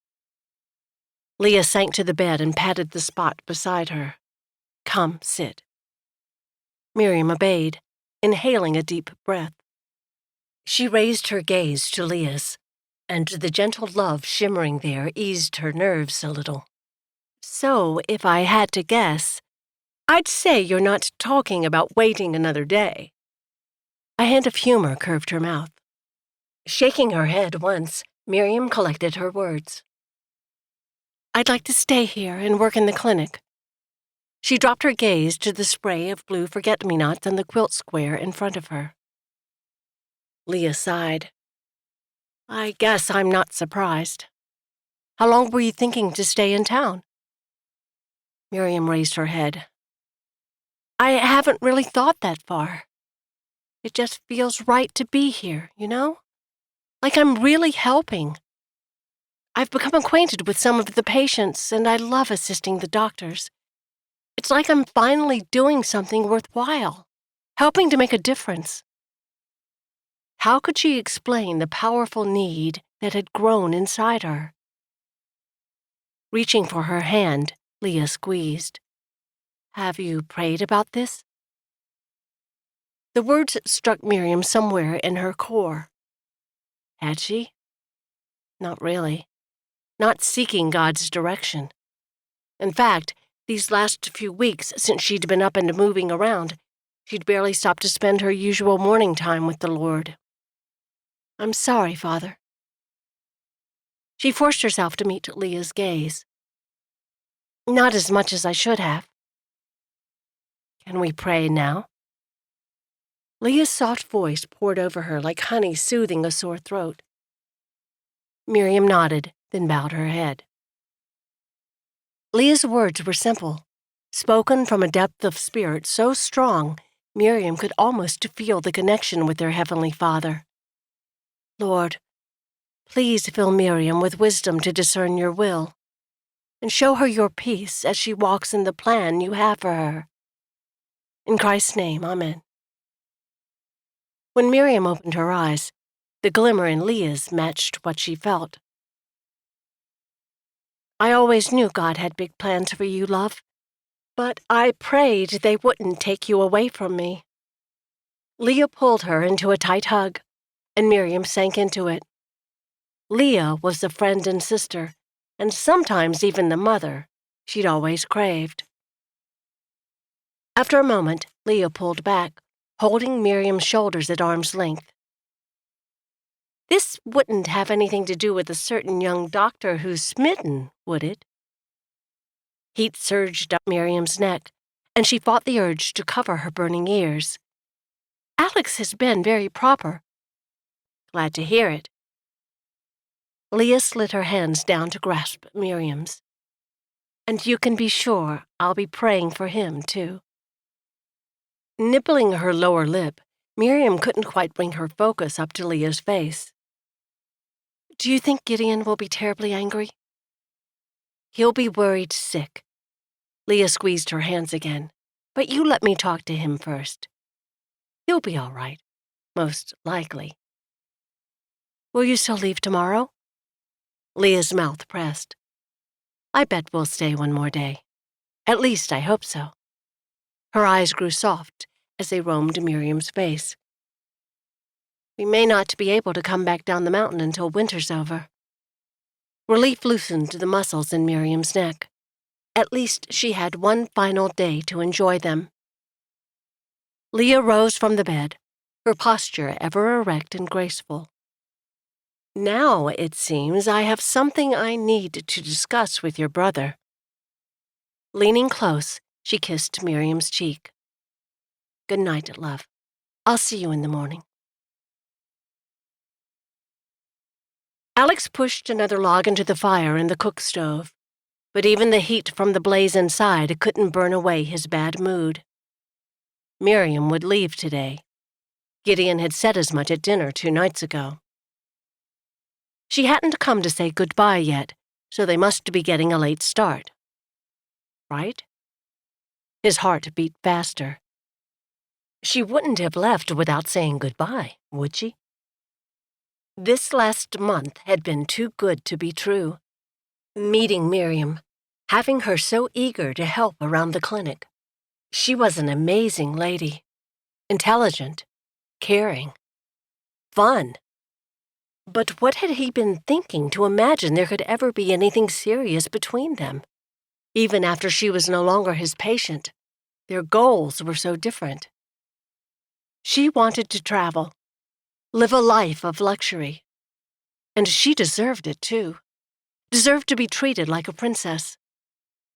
Leah sank to the bed and patted the spot beside her. "Come, sit." Miriam obeyed, inhaling a deep breath. She raised her gaze to Leah's, and the gentle love shimmering there eased her nerves a little. "So, if I had to guess, I'd say you're not talking about waiting another day. A hint of humor curved her mouth. Shaking her head once, Miriam collected her words. I'd like to stay here and work in the clinic. She dropped her gaze to the spray of blue forget-me-nots on the quilt square in front of her. Leah sighed. I guess I'm not surprised. How long were you thinking to stay in town? Miriam raised her head. I haven't really thought that far. It just feels right to be here, you know? Like I'm really helping. I've become acquainted with some of the patients, and I love assisting the doctors. It's like I'm finally doing something worthwhile, helping to make a difference. How could she explain the powerful need that had grown inside her? Reaching for her hand, Leah squeezed. Have you prayed about this? The words struck Miriam somewhere in her core. Had she? Not really. Not seeking God's direction. In fact, these last few weeks since she'd been up and moving around, she'd barely stopped to spend her usual morning time with the Lord. I'm sorry, Father. She forced herself to meet Leah's gaze. Not as much as I should have. Can we pray now? Leah's soft voice poured over her like honey soothing a sore throat. Miriam nodded, then bowed her head. Leah's words were simple, spoken from a depth of spirit so strong Miriam could almost feel the connection with their Heavenly Father. Lord, please fill Miriam with wisdom to discern your will, and show her your peace as she walks in the plan you have for her. In Christ's name, Amen. When Miriam opened her eyes, the glimmer in Leah's matched what she felt. I always knew God had big plans for you, love, but I prayed they wouldn't take you away from me. Leah pulled her into a tight hug, and Miriam sank into it. Leah was the friend and sister, and sometimes even the mother, she'd always craved. After a moment, Leah pulled back, holding Miriam's shoulders at arm's length. This wouldn't have anything to do with a certain young doctor who's smitten, would it? Heat surged up Miriam's neck, and she fought the urge to cover her burning ears. Alex has been very proper. Glad to hear it. Leah slid her hands down to grasp Miriam's. And you can be sure I'll be praying for him, too. Nibbling her lower lip, Miriam couldn't quite bring her focus up to Leah's face. Do you think Gideon will be terribly angry? He'll be worried sick. Leah squeezed her hands again. But you let me talk to him first. He'll be all right, most likely. Will you still leave tomorrow? Leah's mouth pressed. I bet we'll stay one more day. At least I hope so. Her eyes grew soft as they roamed Miriam's face. We may not be able to come back down the mountain until winter's over. Relief loosened the muscles in Miriam's neck. At least she had one final day to enjoy them. Leah rose from the bed, her posture ever erect and graceful. Now, it seems, I have something I need to discuss with your brother. Leaning close, she kissed Miriam's cheek. Good night, love. I'll see you in the morning. Alex pushed another log into the fire in the cook stove, but even the heat from the blaze inside couldn't burn away his bad mood. Miriam would leave today. Gideon had said as much at dinner 2 nights ago. She hadn't come to say goodbye yet, so they must be getting a late start. Right? His heart beat faster. She wouldn't have left without saying goodbye, would she? This last month had been too good to be true. Meeting Miriam, having her so eager to help around the clinic. She was an amazing lady. Intelligent, caring, fun. But what had he been thinking to imagine there could ever be anything serious between them, even after she was no longer his patient? Their goals were so different. She wanted to travel, live a life of luxury. And she deserved it, too. Deserved to be treated like a princess.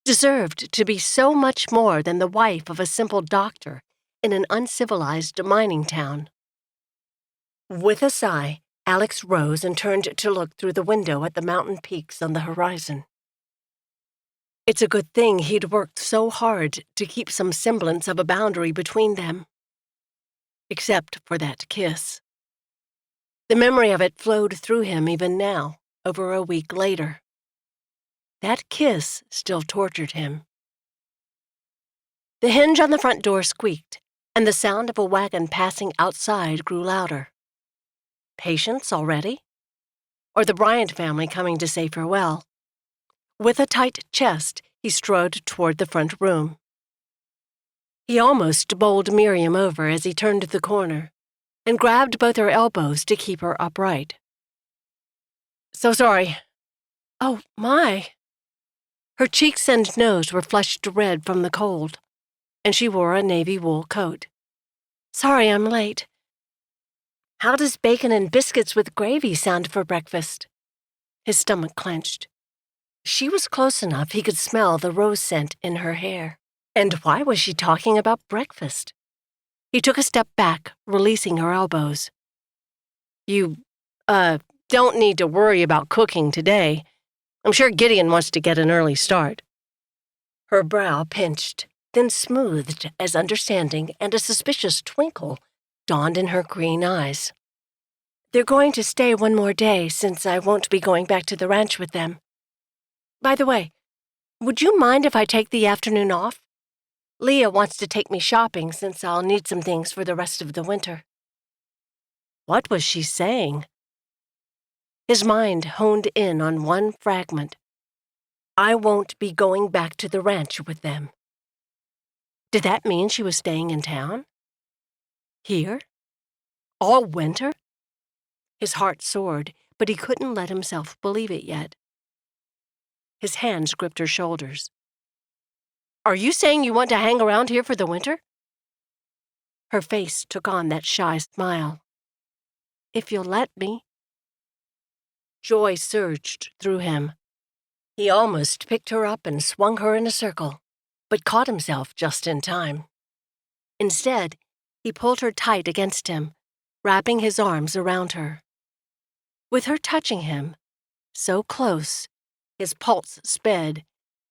Deserved to be so much more than the wife of a simple doctor in an uncivilized mining town. With a sigh, Alex rose and turned to look through the window at the mountain peaks on the horizon. It's a good thing he'd worked so hard to keep some semblance of a boundary between them. Except for that kiss. The memory of it flowed through him even now, over a week later. That kiss still tortured him. The hinge on the front door squeaked, and the sound of a wagon passing outside grew louder. Patients already? Or the Bryant family coming to say farewell? With a tight chest, he strode toward the front room. He almost bowled Miriam over as he turned the corner, and grabbed both her elbows to keep her upright. "So sorry." "Oh, my." Her cheeks and nose were flushed red from the cold, and she wore a navy wool coat. "Sorry I'm late. How does bacon and biscuits with gravy sound for breakfast?" His stomach clenched. She was close enough he could smell the rose scent in her hair. And why was she talking about breakfast? He took a step back, releasing her elbows. "You, don't need to worry about cooking today. I'm sure Gideon wants to get an early start." Her brow pinched, then smoothed as understanding and a suspicious twinkle dawned in her green eyes. "They're going to stay one more day since I won't be going back to the ranch with them. By the way, would you mind if I take the afternoon off? Leah wants to take me shopping since I'll need some things for the rest of the winter." What was she saying? His mind honed in on one fragment. I won't be going back to the ranch with them. Did that mean she was staying in town? Here? All winter? His heart soared, but he couldn't let himself believe it yet. His hands gripped her shoulders. "Are you saying you want to hang around here for the winter?" Her face took on that shy smile. "If you'll let me." Joy surged through him. He almost picked her up and swung her in a circle, but caught himself just in time. Instead, he pulled her tight against him, wrapping his arms around her. With her touching him, so close, his pulse sped,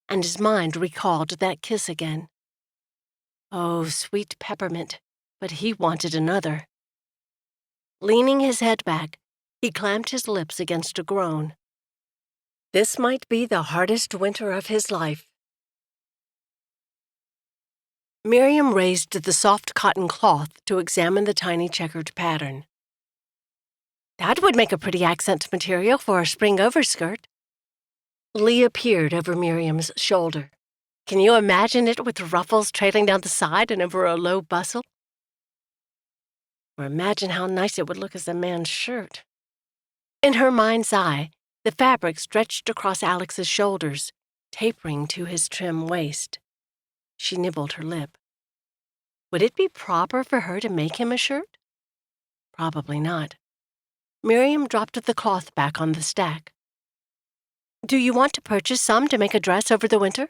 and his mind recalled that kiss again. Oh, sweet peppermint, but he wanted another. Leaning his head back, he clamped his lips against a groan. This might be the hardest winter of his life. Miriam raised the soft cotton cloth to examine the tiny checkered pattern. That would make a pretty accent material for a spring overskirt. Leah peered over Miriam's shoulder. Can you imagine it with ruffles trailing down the side and over a low bustle? Or imagine how nice it would look as a man's shirt. In her mind's eye, the fabric stretched across Alex's shoulders, tapering to his trim waist. She nibbled her lip. Would it be proper for her to make him a shirt? Probably not. Miriam dropped the cloth back on the stack. Do you want to purchase some to make a dress over the winter?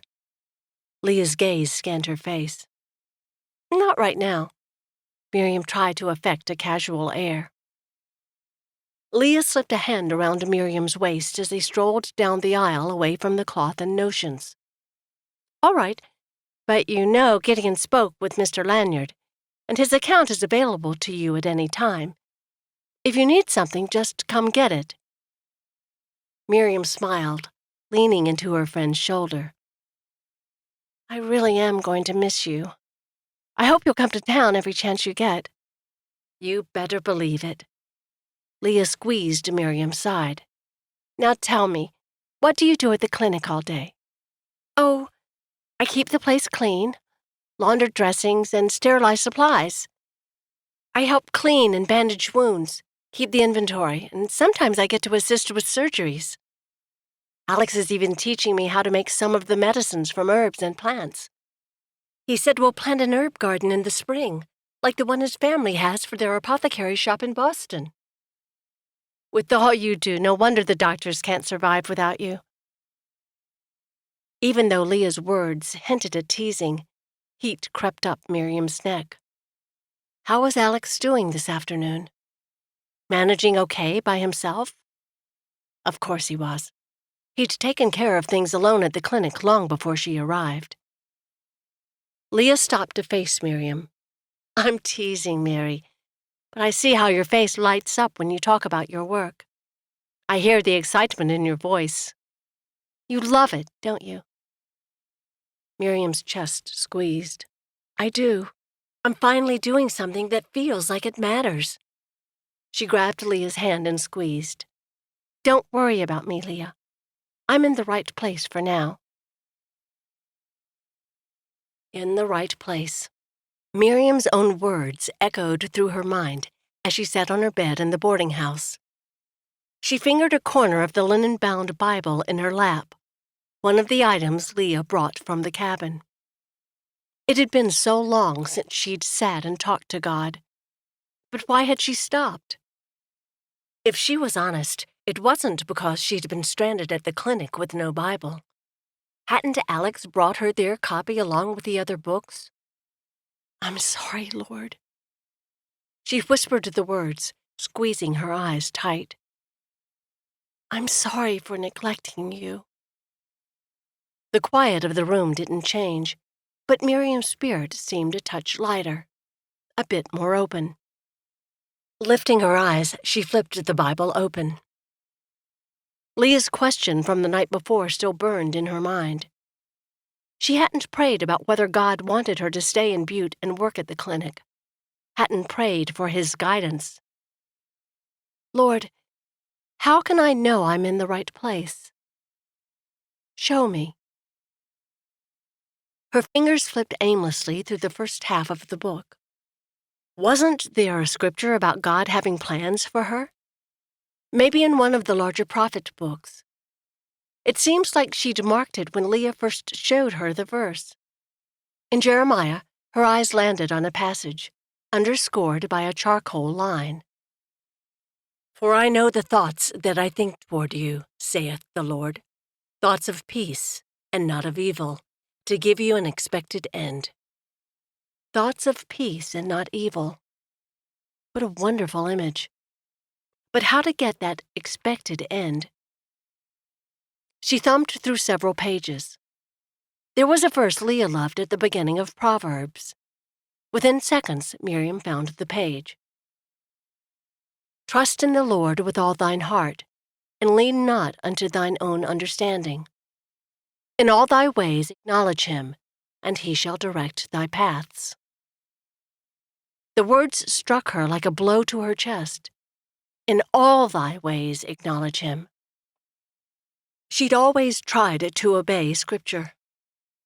Leah's gaze scanned her face. Not right now. Miriam tried to affect a casual air. Leah slipped a hand around Miriam's waist as they strolled down the aisle away from the cloth and notions. All right, but you know Gideon spoke with Mr. Lanyard, and his account is available to you at any time. If you need something, just come get it. Miriam smiled, leaning into her friend's shoulder. I really am going to miss you. I hope you'll come to town every chance you get. You better believe it. Leah squeezed Miriam's side. Now tell me, what do you do at the clinic all day? Oh, I keep the place clean, launder dressings, and sterilize supplies. I help clean and bandage wounds, keep the inventory, and sometimes I get to assist with surgeries. Alex is even teaching me how to make some of the medicines from herbs and plants. He said we'll plant an herb garden in the spring, like the one his family has for their apothecary shop in Boston. With all you do, no wonder the doctors can't survive without you. Even though Leah's words hinted at teasing, heat crept up Miriam's neck. How was Alex doing this afternoon? Managing okay by himself? Of course he was. He'd taken care of things alone at the clinic long before she arrived. Leah stopped to face Miriam. I'm teasing, Mary, but I see how your face lights up when you talk about your work. I hear the excitement in your voice. You love it, don't you? Miriam's chest squeezed. I do. I'm finally doing something that feels like it matters. She grabbed Leah's hand and squeezed. Don't worry about me, Leah. I'm in the right place for now. In the right place. Miriam's own words echoed through her mind as she sat on her bed in the boarding house. She fingered a corner of the linen-bound Bible in her lap, one of the items Leah brought from the cabin. It had been so long since she'd sat and talked to God. But why had she stopped? If she was honest, it wasn't because she'd been stranded at the clinic with no Bible. Hadn't Alex brought her their copy along with the other books? I'm sorry, Lord. She whispered the words, squeezing her eyes tight. I'm sorry for neglecting you. The quiet of the room didn't change, but Miriam's spirit seemed a touch lighter, a bit more open. Lifting her eyes, she flipped the Bible open. Leah's question from the night before still burned in her mind. She hadn't prayed about whether God wanted her to stay in Butte and work at the clinic. Hadn't prayed for his guidance. Lord, how can I know I'm in the right place? Show me. Her fingers flipped aimlessly through the first half of the book. Wasn't there a scripture about God having plans for her? Maybe in one of the larger prophet books. It seems like she'd marked it when Leah first showed her the verse. In Jeremiah, her eyes landed on a passage, underscored by a charcoal line. For I know the thoughts that I think toward you, saith the Lord, thoughts of peace and not of evil, to give you an expected end. Thoughts of peace and not evil. What a wonderful image. But how to get that expected end? She thumbed through several pages. There was a verse Leah loved at the beginning of Proverbs. Within seconds, Miriam found the page. Trust in the Lord with all thine heart, and lean not unto thine own understanding. In all thy ways acknowledge him, and he shall direct thy paths. The words struck her like a blow to her chest. In all thy ways acknowledge him. She'd always tried to obey Scripture,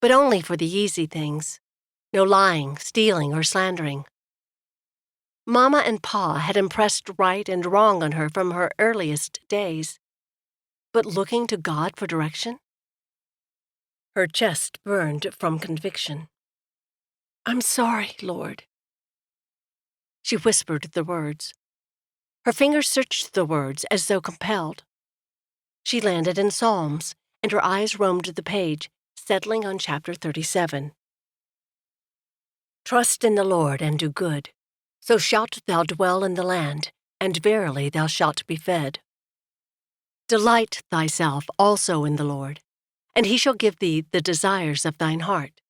but only for the easy things. No lying, stealing, or slandering. Mama and Pa had impressed right and wrong on her from her earliest days. But looking to God for direction? Her chest burned from conviction. I'm sorry, Lord. She whispered the words. Her fingers searched the words as though compelled. She landed in Psalms, and her eyes roamed the page, settling on chapter 37. Trust in the Lord and do good, so shalt thou dwell in the land, and verily thou shalt be fed. Delight thyself also in the Lord, and he shall give thee the desires of thine heart.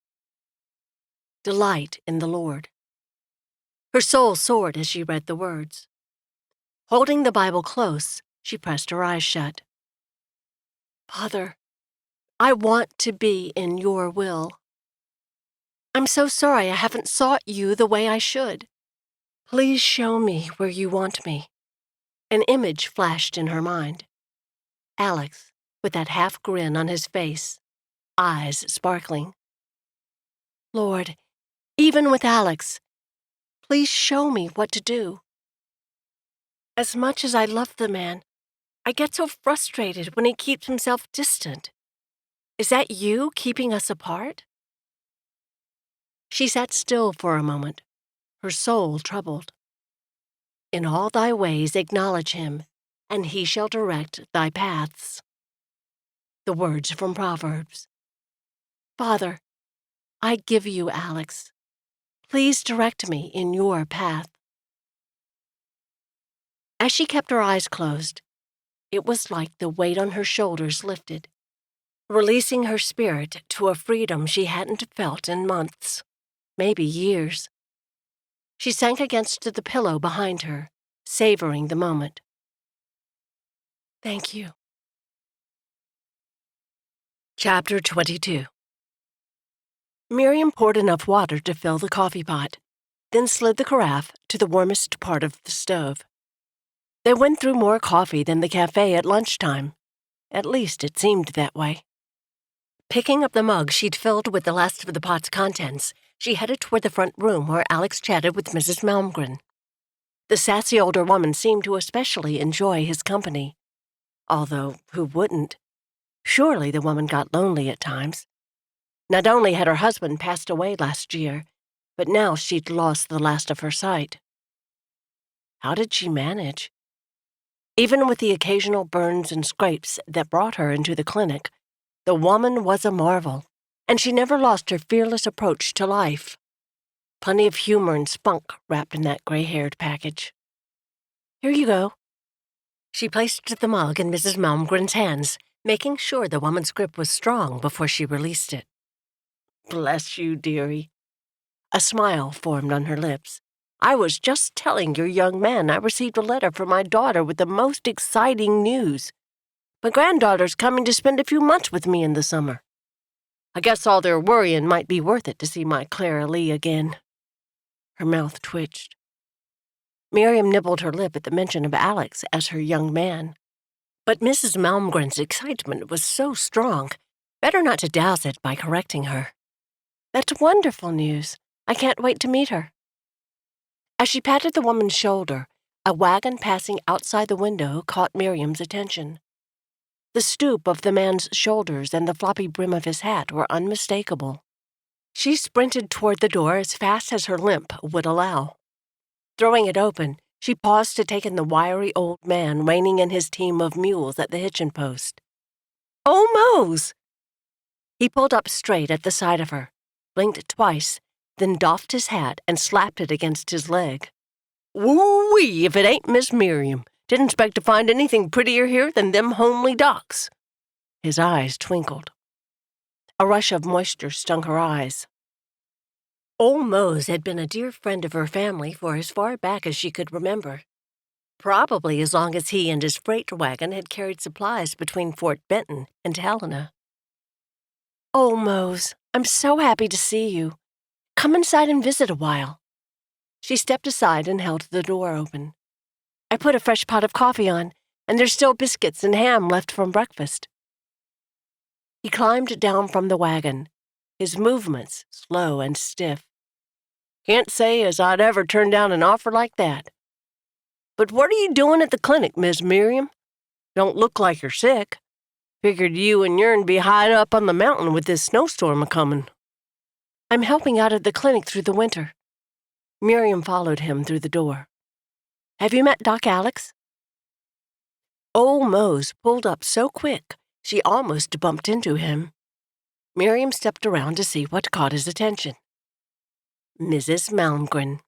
Delight in the Lord. Her soul soared as she read the words. Holding the Bible close, she pressed her eyes shut. Father, I want to be in your will. I'm so sorry I haven't sought you the way I should. Please show me where you want me. An image flashed in her mind. Alex, with that half grin on his face, eyes sparkling. Lord, even with Alex, please show me what to do. As much as I love the man, I get so frustrated when he keeps himself distant. Is that you keeping us apart? She sat still for a moment, her soul troubled. In all thy ways acknowledge him, and he shall direct thy paths. The words from Proverbs. Father, I give you Alex. Please direct me in your path. As she kept her eyes closed, it was like the weight on her shoulders lifted, releasing her spirit to a freedom she hadn't felt in months, maybe years. She sank against the pillow behind her, savoring the moment. Thank you. Chapter 22. Miriam poured enough water to fill the coffee pot, then slid the carafe to the warmest part of the stove. They went through more coffee than the cafe at lunchtime. At least it seemed that way. Picking up the mug she'd filled with the last of the pot's contents, she headed toward the front room where Alex chatted with Mrs. Malmgren. The sassy older woman seemed to especially enjoy his company. Although, who wouldn't? Surely the woman got lonely at times. Not only had her husband passed away last year, but now she'd lost the last of her sight. How did she manage? Even with the occasional burns and scrapes that brought her into the clinic, the woman was a marvel, and she never lost her fearless approach to life. Plenty of humor and spunk wrapped in that gray-haired package. Here you go. She placed the mug in Mrs. Malmgren's hands, making sure the woman's grip was strong before she released it. Bless you, dearie. A smile formed on her lips. I was just telling your young man I received a letter from my daughter with the most exciting news. My granddaughter's coming to spend a few months with me in the summer. I guess all their worrying might be worth it to see my Clara Lee again. Her mouth twitched. Miriam nibbled her lip at the mention of Alex as her young man. But Mrs. Malmgren's excitement was so strong, better not to douse it by correcting her. That's wonderful news. I can't wait to meet her. As she patted the woman's shoulder, a wagon passing outside the window caught Miriam's attention. The stoop of the man's shoulders and the floppy brim of his hat were unmistakable. She sprinted toward the door as fast as her limp would allow. Throwing it open, she paused to take in the wiry old man reining in his team of mules at the hitching post. Oh, Mose! He pulled up straight at the sight of her, blinked twice, then doffed his hat and slapped it against his leg. Woo-wee, if it ain't Miss Miriam. Didn't expect to find anything prettier here than them homely docks. His eyes twinkled. A rush of moisture stung her eyes. Old Mose had been a dear friend of her family for as far back as she could remember. Probably as long as he and his freight wagon had carried supplies between Fort Benton and Helena. Oh, Mose, I'm so happy to see you. Come inside and visit a while. She stepped aside and held the door open. I put a fresh pot of coffee on, and there's still biscuits and ham left from breakfast. He climbed down from the wagon, his movements slow and stiff. Can't say as I'd ever turn down an offer like that. But what are you doing at the clinic, Miss Miriam? Don't look like you're sick. Figured you and your'n be high up on the mountain with this snowstorm a-comin'. I'm helping out at the clinic through the winter. Miriam followed him through the door. Have you met Doc Alex? Old Mose pulled up so quick she almost bumped into him. Miriam stepped around to see what caught his attention. Mrs. Malmgren.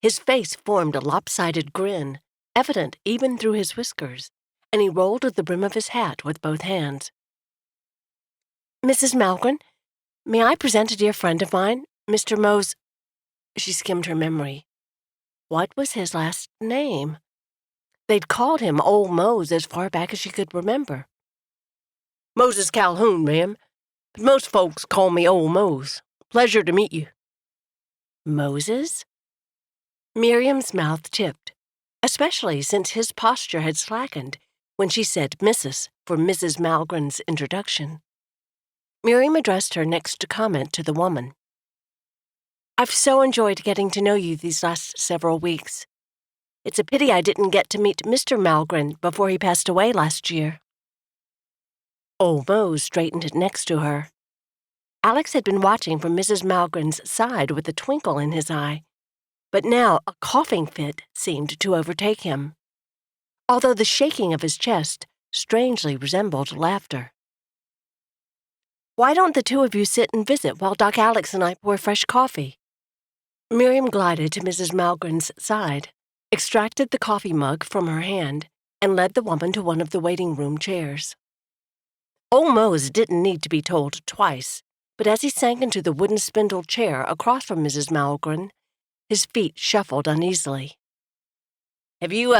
His face formed a lopsided grin, evident even through his whiskers, and he rolled the brim of his hat with both hands. Mrs. Malmgren, may I present a dear friend of mine, Mr. Mose? She skimmed her memory. What was his last name? They'd called him Old Mose as far back as she could remember. Moses Calhoun, ma'am, but most folks call me Old Mose. Pleasure to meet you. Moses? Miriam's mouth tipped, especially since his posture had slackened when she said Mrs. for Mrs. Malmgren's introduction. Miriam addressed her next comment to the woman. I've so enjoyed getting to know you these last several weeks. It's a pity I didn't get to meet Mr. Malmgren before he passed away last year. Old Mose straightened next to her. Alex had been watching from Mrs. Malgren's side with a twinkle in his eye, but now a coughing fit seemed to overtake him, although the shaking of his chest strangely resembled laughter. "Why don't the two of you sit and visit while Doc Alex and I pour fresh coffee?" Miriam glided to Mrs. Malgren's side, extracted the coffee mug from her hand, and led the woman to one of the waiting room chairs. Old Mose didn't need to be told twice, but as he sank into the wooden spindle chair across from Mrs. Malgren, his feet shuffled uneasily. "Have you,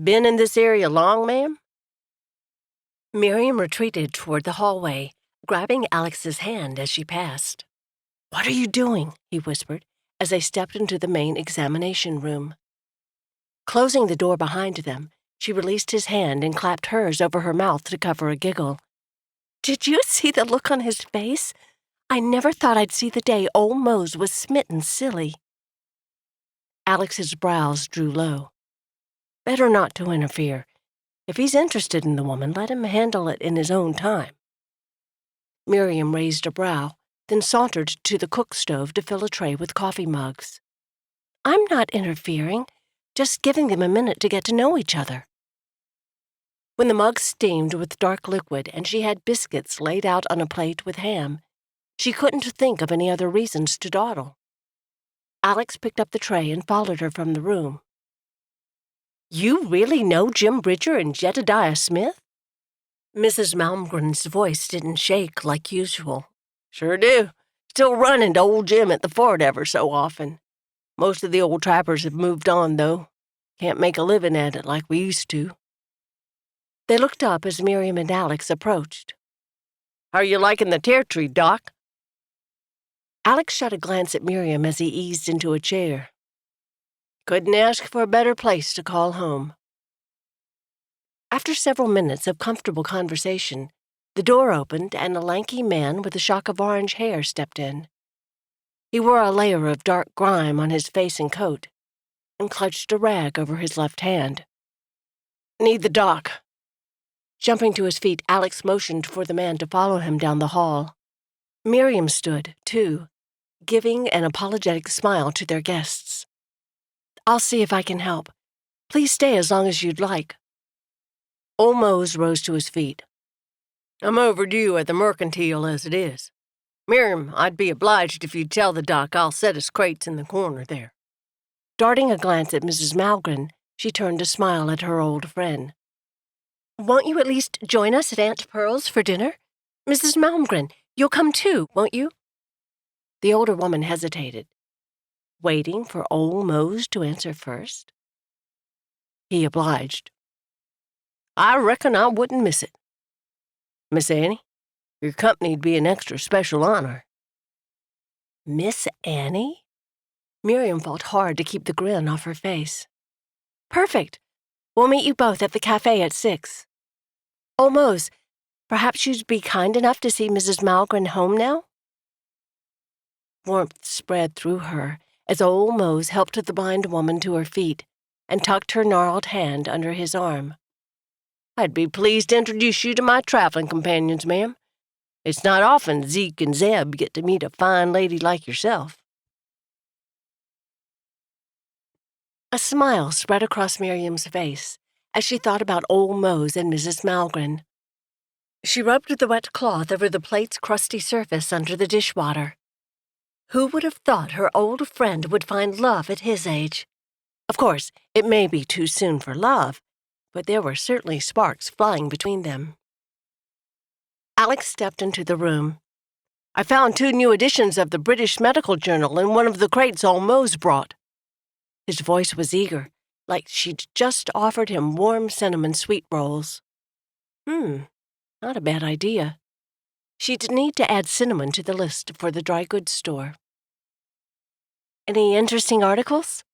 been in this area long, ma'am?" Miriam retreated toward the hallway, grabbing Alex's hand as she passed. "What are you doing?" he whispered, as they stepped into the main examination room. Closing the door behind them, she released his hand and clapped hers over her mouth to cover a giggle. "Did you see the look on his face? I never thought I'd see the day old Mose was smitten silly." Alex's brows drew low. Better not to interfere. If he's interested in the woman, let him handle it in his own time. Miriam raised a brow, then sauntered to the cook stove to fill a tray with coffee mugs. "I'm not interfering, just giving them a minute to get to know each other." When the mugs steamed with dark liquid and she had biscuits laid out on a plate with ham, she couldn't think of any other reasons to dawdle. Alex picked up the tray and followed her from the room. "You really know Jim Bridger and Jedediah Smith?" Mrs. Malmgren's voice didn't shake like usual. "Sure do. Still run into old Jim at the fort ever so often. Most of the old trappers have moved on, though. Can't make a living at it like we used to." They looked up as Miriam and Alex approached. "How are you liking the territory, Doc?" Alex shot a glance at Miriam as he eased into a chair. "Couldn't ask for a better place to call home." After several minutes of comfortable conversation, the door opened and a lanky man with a shock of orange hair stepped in. He wore a layer of dark grime on his face and coat, and clutched a rag over his left hand. "Need the doc." Jumping to his feet, Alex motioned for the man to follow him down the hall. Miriam stood, too, giving an apologetic smile to their guests. "I'll see if I can help. Please stay as long as you'd like." Old Mose rose to his feet. "I'm overdue at the mercantile as it is. Miriam, I'd be obliged if you'd tell the doc I'll set his crates in the corner there." Darting a glance at Mrs. Malgren, she turned to smile at her old friend. "Won't you at least join us at Aunt Pearl's for dinner? Mrs. Malmgren, you'll come too, won't you?" The older woman hesitated, waiting for old Mose to answer first. He obliged. "I reckon I wouldn't miss it. Miss Annie, your company'd be an extra special honor." "Miss Annie?" Miriam fought hard to keep the grin off her face. "Perfect. We'll meet you both at the cafe at 6. Old Mose, perhaps you'd be kind enough to see Mrs. Malgren home now?" Warmth spread through her as old Mose helped the blind woman to her feet and tucked her gnarled hand under his arm. "I'd be pleased to introduce you to my traveling companions, ma'am. It's not often Zeke and Zeb get to meet a fine lady like yourself." A smile spread across Miriam's face as she thought about old Mose and Mrs. Malgren. She rubbed the wet cloth over the plate's crusty surface under the dishwater. Who would have thought her old friend would find love at his age? Of course, it may be too soon for love, but there were certainly sparks flying between them. Alex stepped into the room. "I found 2 new editions of the British Medical Journal in one of the crates old Mose brought." His voice was eager, like she'd just offered him warm cinnamon sweet rolls. Not a bad idea. She'd need to add cinnamon to the list for the dry goods store. "Any interesting articles?"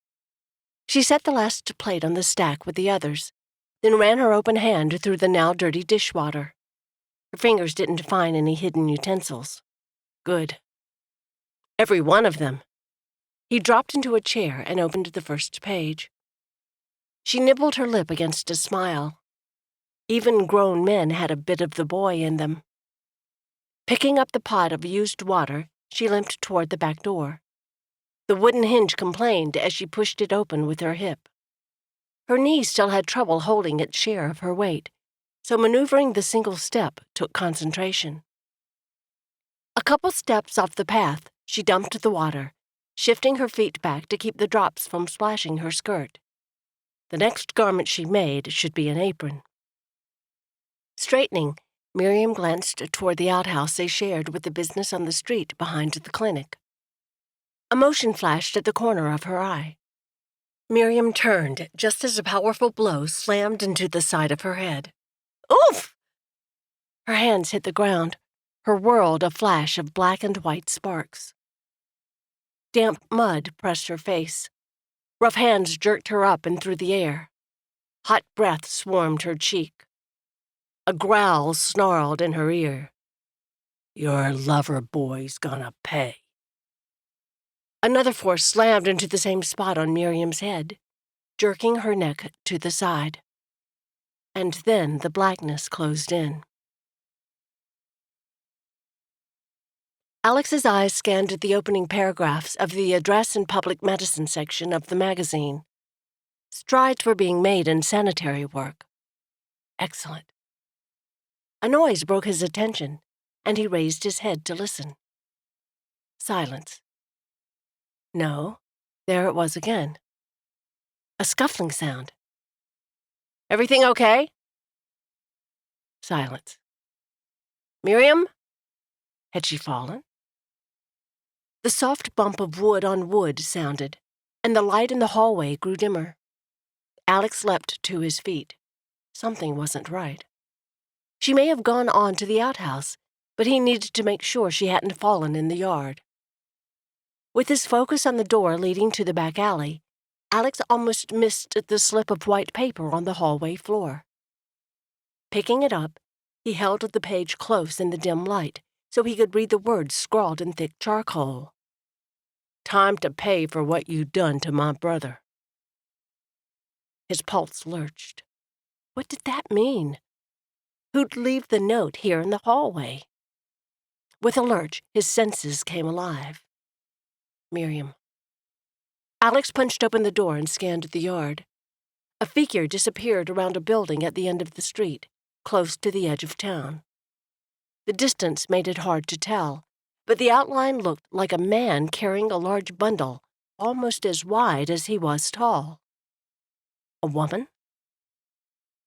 She set the last plate on the stack with the others, then ran her open hand through the now dirty dishwater. Her fingers didn't find any hidden utensils. Good. Every one of them. He dropped into a chair and opened the first page. She nibbled her lip against a smile. Even grown men had a bit of the boy in them. Picking up the pot of used water, she limped toward the back door. The wooden hinge complained as she pushed it open with her hip. Her knee still had trouble holding its share of her weight, so maneuvering the single step took concentration. A couple steps off the path, she dumped the water, shifting her feet back to keep the drops from splashing her skirt. The next garment she made should be an apron. Straightening, Miriam glanced toward the outhouse they shared with the business on the street behind the clinic. A motion flashed at the corner of her eye. Miriam turned just as a powerful blow slammed into the side of her head. Oof! Her hands hit the ground, her world a flash of black and white sparks. Damp mud pressed her face. Rough hands jerked her up and through the air. Hot breath swarmed her cheek. A growl snarled in her ear. Your lover boy's gonna pay. Another force slammed into the same spot on Miriam's head, jerking her neck to the side. And then the blackness closed in. Alex's eyes scanned the opening paragraphs of the address and public medicine section of the magazine. Strides were being made in sanitary work. Excellent. A noise broke his attention, and he raised his head to listen. Silence. No, there it was again. A scuffling sound. Everything okay? Silence. Miriam? Had she fallen? The soft bump of wood on wood sounded, and the light in the hallway grew dimmer. Alex leapt to his feet. Something wasn't right. She may have gone on to the outhouse, but he needed to make sure she hadn't fallen in the yard. With his focus on the door leading to the back alley, Alex almost missed the slip of white paper on the hallway floor. Picking it up, he held the page close in the dim light so he could read the words scrawled in thick charcoal. Time to pay for what you done to my brother. His pulse lurched. What did that mean? Who'd leave the note here in the hallway? With a lurch, his senses came alive. Miriam. Alex punched open the door and scanned the yard. A figure disappeared around a building at the end of the street, close to the edge of town. The distance made it hard to tell, but the outline looked like a man carrying a large bundle, almost as wide as he was tall. A woman?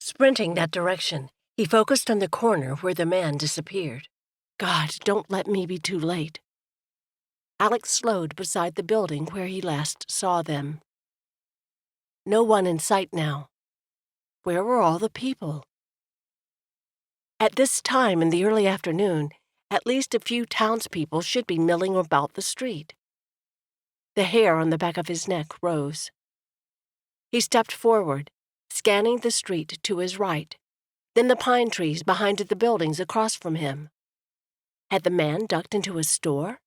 Sprinting that direction, he focused on the corner where the man disappeared. God, don't let me be too late. Alex slowed beside the building where he last saw them. No one in sight now. Where were all the people? At this time in the early afternoon, at least a few townspeople should be milling about the street. The hair on the back of his neck rose. He stepped forward, scanning the street to his right, then the pine trees behind the buildings across from him. Had the man ducked into a store?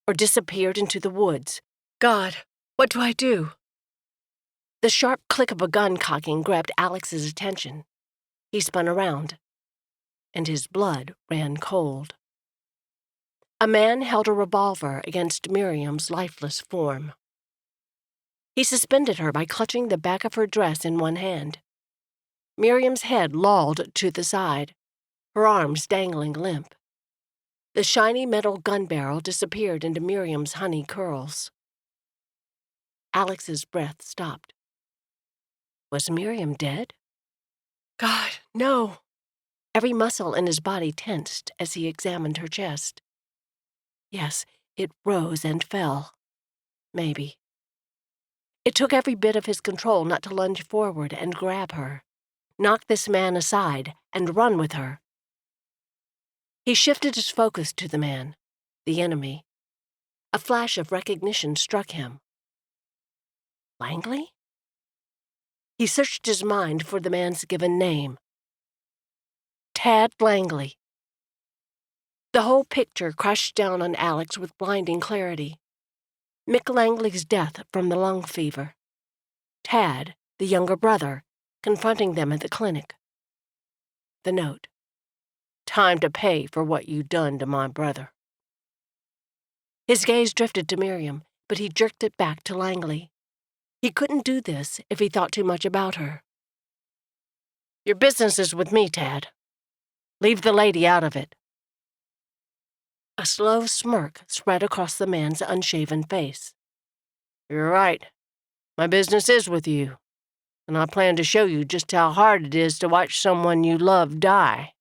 Or disappeared into the woods? God, what do I do? The sharp click of a gun cocking grabbed Alex's attention. He spun around, and his blood ran cold. A man held a revolver against Miriam's lifeless form. He suspended her by clutching the back of her dress in one hand. Miriam's head lolled to the side, her arms dangling limp. The shiny metal gun barrel disappeared into Miriam's honey curls. Alex's breath stopped. Was Miriam dead? God, no! Every muscle in his body tensed as he examined her chest. Yes, it rose and fell. Maybe. It took every bit of his control not to lunge forward and grab her, knock this man aside, and run with her. He shifted his focus to the man, the enemy. A flash of recognition struck him. Langley? He searched his mind for the man's given name. Tad Langley. The whole picture crashed down on Alex with blinding clarity. Mick Langley's death from the lung fever. Tad, the younger brother, confronting them at the clinic. The note. Time to pay for what you done to my brother." His gaze drifted to Miriam, but he jerked it back to Langley. He couldn't do this if he thought too much about her. "Your business is with me, Tad. Leave the lady out of it." A slow smirk spread across the man's unshaven face. "You're right. My business is with you, and I plan to show you just how hard it is to watch someone you love die.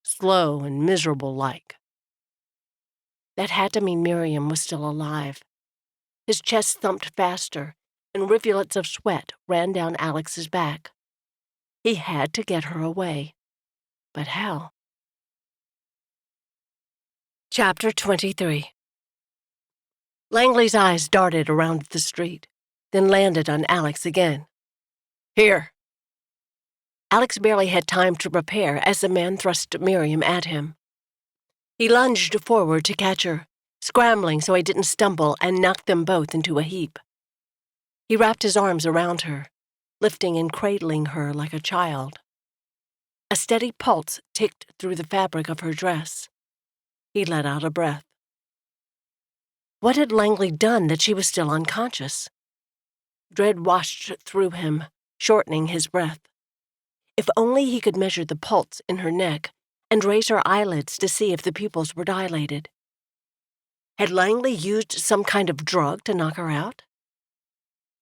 Slow and miserable-like." That had to mean Miriam was still alive. His chest thumped faster, and rivulets of sweat ran down Alex's back. He had to get her away. But how? Chapter 23. Langley's eyes darted around the street, then landed on Alex again. "Here." Alex barely had time to prepare as the man thrust Miriam at him. He lunged forward to catch her, scrambling so he didn't stumble and knock them both into a heap. He wrapped his arms around her, lifting and cradling her like a child. A steady pulse ticked through the fabric of her dress. He let out a breath. What had Langley done that she was still unconscious? Dread washed through him, shortening his breath. If only he could measure the pulse in her neck and raise her eyelids to see if the pupils were dilated. Had Langley used some kind of drug to knock her out?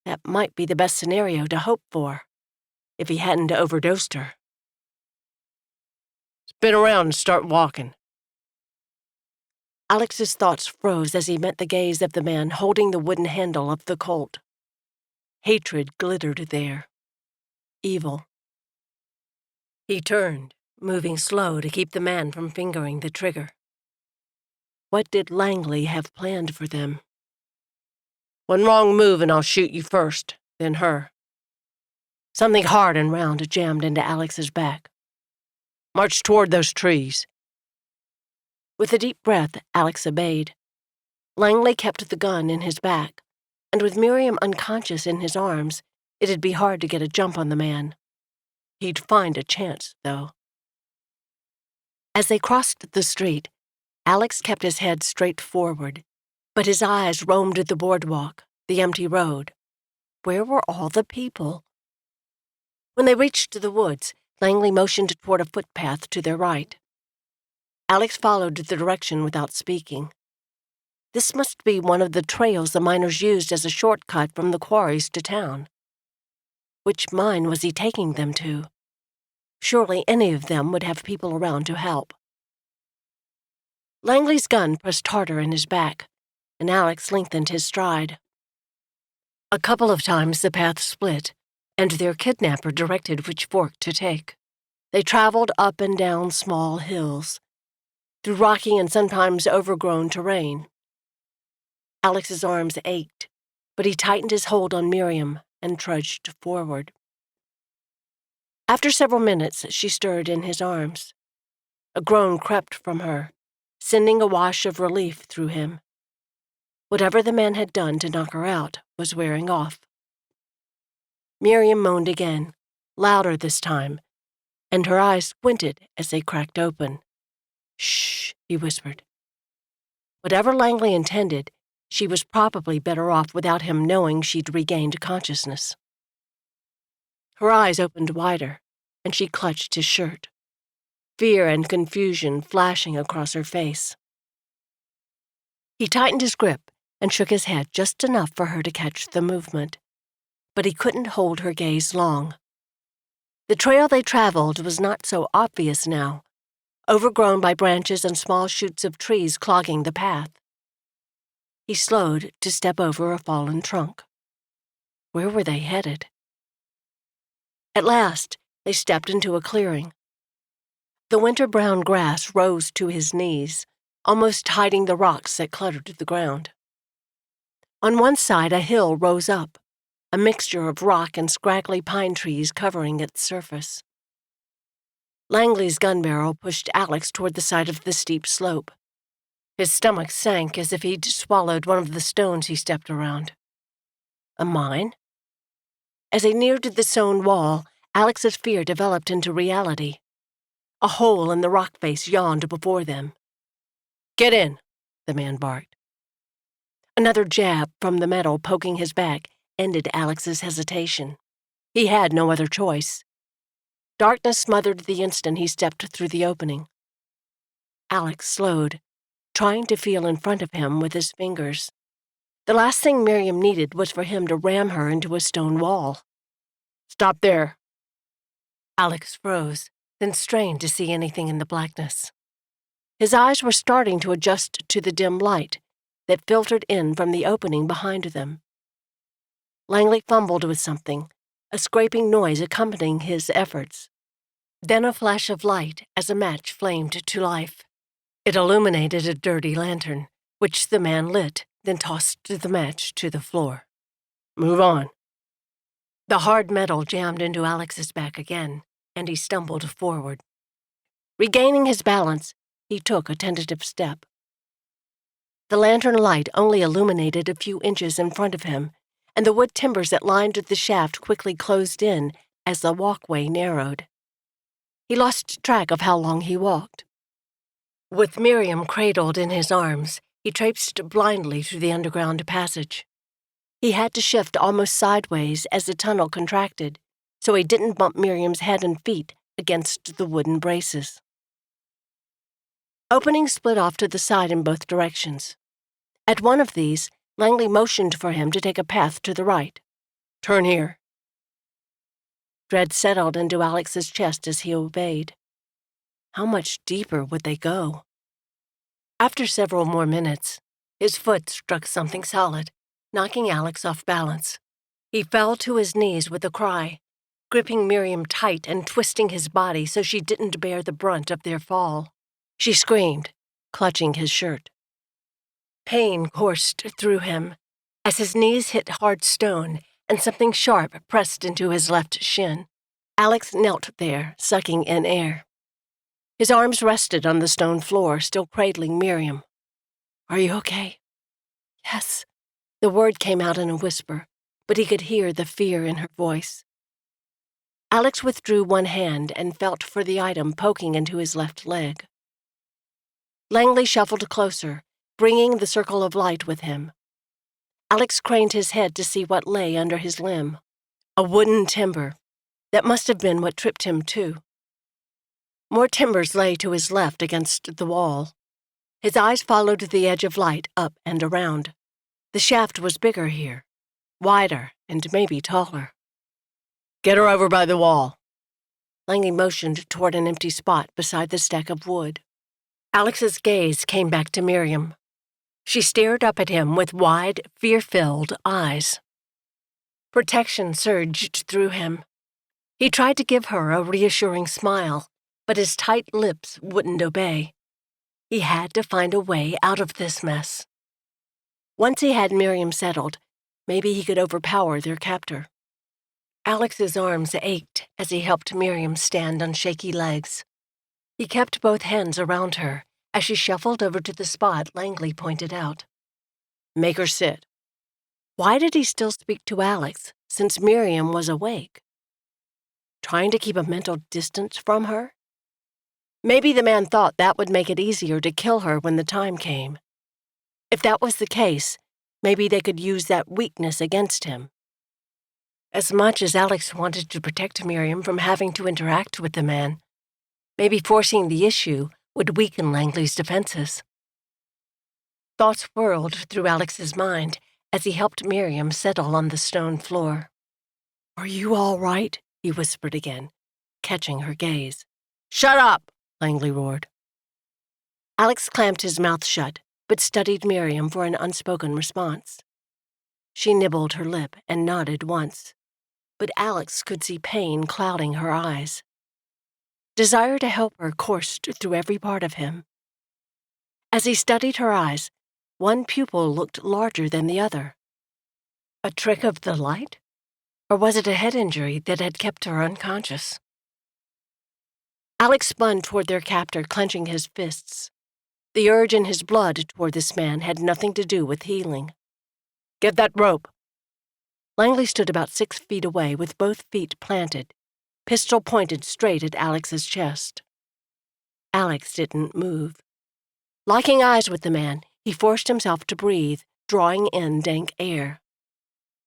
That might be the best scenario to hope for, if he hadn't overdosed her. "Spin around and start walking." Alex's thoughts froze as he met the gaze of the man holding the wooden handle of the Colt. Hatred glittered there. Evil. He turned, moving slow to keep the man from fingering the trigger. What did Langley have planned for them? "One wrong move and I'll shoot you first, then her." Something hard and round jammed into Alex's back. "March toward those trees." With a deep breath, Alex obeyed. Langley kept the gun in his back, and with Miriam unconscious in his arms, it'd be hard to get a jump on the man. He'd find a chance, though. As they crossed the street, Alex kept his head straight forward, but his eyes roamed the boardwalk, the empty road. Where were all the people? When they reached the woods, Langley motioned toward a footpath to their right. Alex followed the direction without speaking. This must be one of the trails the miners used as a shortcut from the quarries to town. Which mine was he taking them to? Surely any of them would have people around to help. Langley's gun pressed harder in his back, and Alex lengthened his stride. A couple of times the path split, and their kidnapper directed which fork to take. They traveled up and down small hills, through rocky and sometimes overgrown terrain. Alex's arms ached, but he tightened his hold on Miriam and trudged forward. After several minutes, she stirred in his arms. A groan crept from her, sending a wash of relief through him. Whatever the man had done to knock her out was wearing off. Miriam moaned again, louder this time, and her eyes squinted as they cracked open. "Shh," he whispered. Whatever Langley intended, she was probably better off without him knowing she'd regained consciousness. Her eyes opened wider, and she clutched his shirt, fear and confusion flashing across her face. He tightened his grip and shook his head just enough for her to catch the movement, but he couldn't hold her gaze long. The trail they traveled was not so obvious now, overgrown by branches and small shoots of trees clogging the path. He slowed to step over a fallen trunk. Where were they headed? At last, they stepped into a clearing. The winter-brown grass rose to his knees, almost hiding the rocks that cluttered the ground. On one side, a hill rose up, a mixture of rock and scraggly pine trees covering its surface. Langley's gun barrel pushed Alex toward the side of the steep slope. His stomach sank as if he'd swallowed one of the stones he stepped around. A mine? As they neared the stone wall, Alex's fear developed into reality. A hole in the rock face yawned before them. "Get in," the man barked. Another jab from the metal poking his back ended Alex's hesitation. He had no other choice. Darkness smothered the instant he stepped through the opening. Alex slowed, trying to feel in front of him with his fingers. The last thing Miriam needed was for him to ram her into a stone wall. "Stop there." Alex froze, then strained to see anything in the blackness. His eyes were starting to adjust to the dim light that filtered in from the opening behind them. Langley fumbled with something, a scraping noise accompanying his efforts. Then a flash of light as a match flamed to life. It illuminated a dirty lantern, which the man lit, then tossed the match to the floor. "Move on." The hard metal jammed into Alex's back again, and he stumbled forward. Regaining his balance, he took a tentative step. The lantern light only illuminated a few inches in front of him, and the wood timbers that lined the shaft quickly closed in as the walkway narrowed. He lost track of how long he walked. With Miriam cradled in his arms, he traipsed blindly through the underground passage. He had to shift almost sideways as the tunnel contracted, so he didn't bump Miriam's head and feet against the wooden braces. Openings split off to the side in both directions. At one of these, Langley motioned for him to take a path to the right. "Turn here." Dread settled into Alex's chest as he obeyed. How much deeper would they go? After several more minutes, his foot struck something solid, knocking Alex off balance. He fell to his knees with a cry, gripping Miriam tight and twisting his body so she didn't bear the brunt of their fall. She screamed, clutching his shirt. Pain coursed through him as his knees hit hard stone and something sharp pressed into his left shin. Alex knelt there, sucking in air. His arms rested on the stone floor, still cradling Miriam. "Are you okay?" "Yes." The word came out in a whisper, but he could hear the fear in her voice. Alex withdrew one hand and felt for the item poking into his left leg. Langley shuffled closer, bringing the circle of light with him. Alex craned his head to see what lay under his limb. A wooden timber. That must have been what tripped him, too. More timbers lay to his left against the wall. His eyes followed the edge of light up and around. The shaft was bigger here, wider and maybe taller. "Get her over by the wall." Langley motioned toward an empty spot beside the stack of wood. Alex's gaze came back to Miriam. She stared up at him with wide, fear-filled eyes. Protection surged through him. He tried to give her a reassuring smile, but his tight lips wouldn't obey. He had to find a way out of this mess. Once he had Miriam settled, maybe he could overpower their captor. Alex's arms ached as he helped Miriam stand on shaky legs. He kept both hands around her as she shuffled over to the spot Langley pointed out. "Make her sit." Why did he still speak to Alex, since Miriam was awake? Trying to keep a mental distance from her? Maybe the man thought that would make it easier to kill her when the time came. If that was the case, maybe they could use that weakness against him. As much as Alex wanted to protect Miriam from having to interact with the man, maybe forcing the issue would weaken Langley's defenses. Thoughts whirled through Alex's mind as he helped Miriam settle on the stone floor. "Are you all right?" he whispered again, catching her gaze. "Shut up!" Langley roared. Alex clamped his mouth shut, but studied Miriam for an unspoken response. She nibbled her lip and nodded once, but Alex could see pain clouding her eyes. Desire to help her coursed through every part of him. As he studied her eyes, one pupil looked larger than the other. A trick of the light? Or was it a head injury that had kept her unconscious? Alex spun toward their captor, clenching his fists. The urge in his blood toward this man had nothing to do with healing. "Get that rope." Langley stood about 6 feet away with both feet planted, pistol pointed straight at Alex's chest. Alex didn't move. Locking eyes with the man, he forced himself to breathe, drawing in dank air.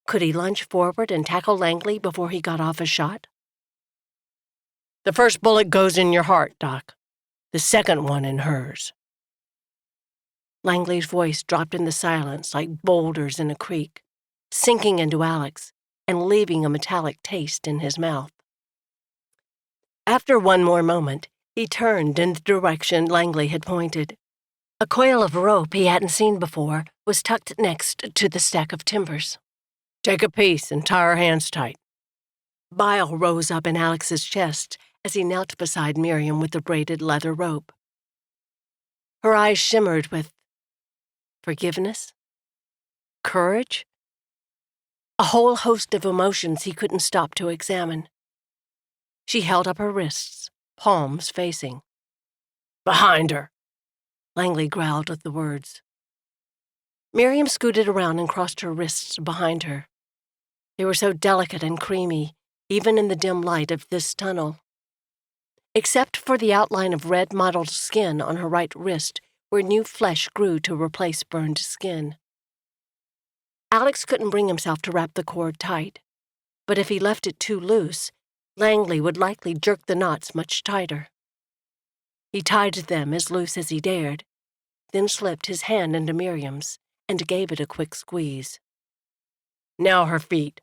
Could he lunge forward and tackle Langley before he got off a shot? "The first bullet goes in your heart, Doc. The second one in hers." Langley's voice dropped in the silence like boulders in a creek, sinking into Alex and leaving a metallic taste in his mouth. After one more moment, he turned in the direction Langley had pointed. A coil of rope he hadn't seen before was tucked next to the stack of timbers. "Take a piece and tie her hands tight." Bile rose up in Alex's chest as he knelt beside Miriam with the braided leather rope. Her eyes shimmered with forgiveness, courage, a whole host of emotions he couldn't stop to examine. She held up her wrists, palms facing. "Behind her," Langley growled with the words. Miriam scooted around and crossed her wrists behind her. They were so delicate and creamy, even in the dim light of this tunnel. Except for the outline of red mottled skin on her right wrist, where new flesh grew to replace burned skin. Alex couldn't bring himself to wrap the cord tight, but if he left it too loose, Langley would likely jerk the knots much tighter. He tied them as loose as he dared, then slipped his hand into Miriam's and gave it a quick squeeze. "Now her feet."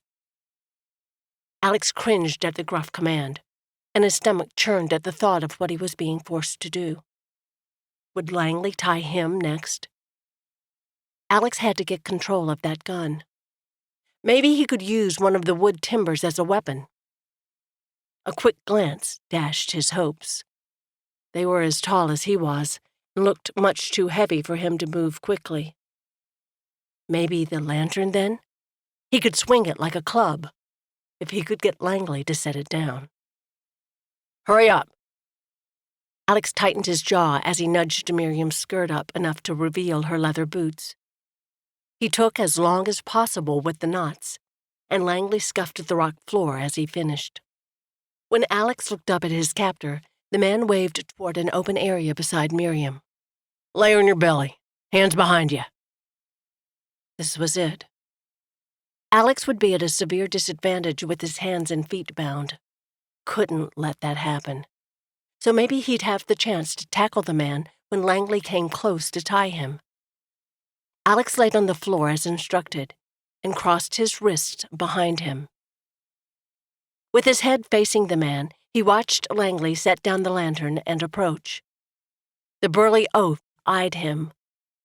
Alex cringed at the gruff command, and his stomach churned at the thought of what he was being forced to do. Would Langley tie him next? Alex had to get control of that gun. Maybe he could use one of the wood timbers as a weapon. A quick glance dashed his hopes. They were as tall as he was, and looked much too heavy for him to move quickly. Maybe the lantern, then? He could swing it like a club, if he could get Langley to set it down. "Hurry up." Alex tightened his jaw as he nudged Miriam's skirt up enough to reveal her leather boots. He took as long as possible with the knots, and Langley scuffed the rock floor as he finished. When Alex looked up at his captor, the man waved toward an open area beside Miriam. "Lay on your belly, hands behind you." This was it. Alex would be at a severe disadvantage with his hands and feet bound. Couldn't let that happen. So maybe he'd have the chance to tackle the man when Langley came close to tie him. Alex laid on the floor as instructed and crossed his wrists behind him. With his head facing the man, he watched Langley set down the lantern and approach. The burly oaf eyed him,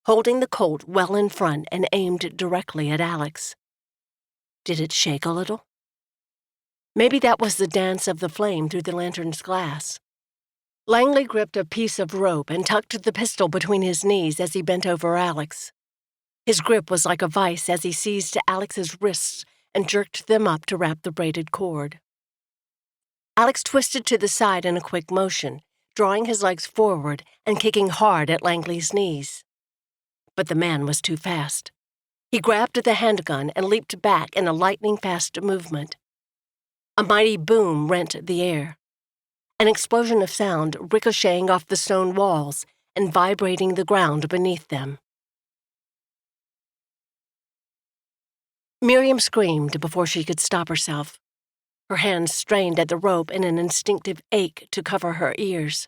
holding the Colt well in front and aimed directly at Alex. Did it shake a little? Maybe that was the dance of the flame through the lantern's glass. Langley gripped a piece of rope and tucked the pistol between his knees as he bent over Alex. His grip was like a vice as he seized Alex's wrists and jerked them up to wrap the braided cord. Alex twisted to the side in a quick motion, drawing his legs forward and kicking hard at Langley's knees. But the man was too fast. He grabbed the handgun and leaped back in a lightning-fast movement. A mighty boom rent the air, an explosion of sound ricocheting off the stone walls and vibrating the ground beneath them. Miriam screamed before she could stop herself. Her hands strained at the rope in an instinctive ache to cover her ears.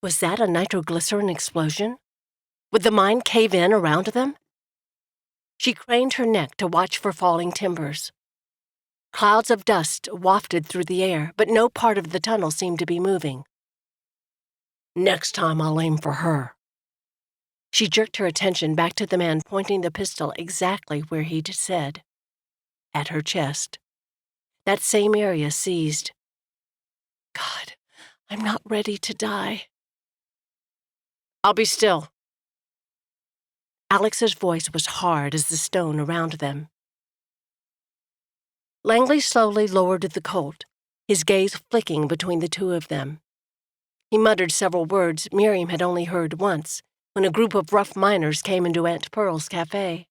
Was that a nitroglycerin explosion? Would the mine cave in around them? She craned her neck to watch for falling timbers. Clouds of dust wafted through the air, but no part of the tunnel seemed to be moving. "Next time I'll aim for her." She jerked her attention back to the man pointing the pistol exactly where he'd said. At her chest. That same area seized. God, I'm not ready to die. "I'll be still." Alex's voice was hard as the stone around them. Langley slowly lowered the Colt, his gaze flicking between the two of them. He muttered several words Miriam had only heard once, when a group of rough miners came into Aunt Pearl's cafe.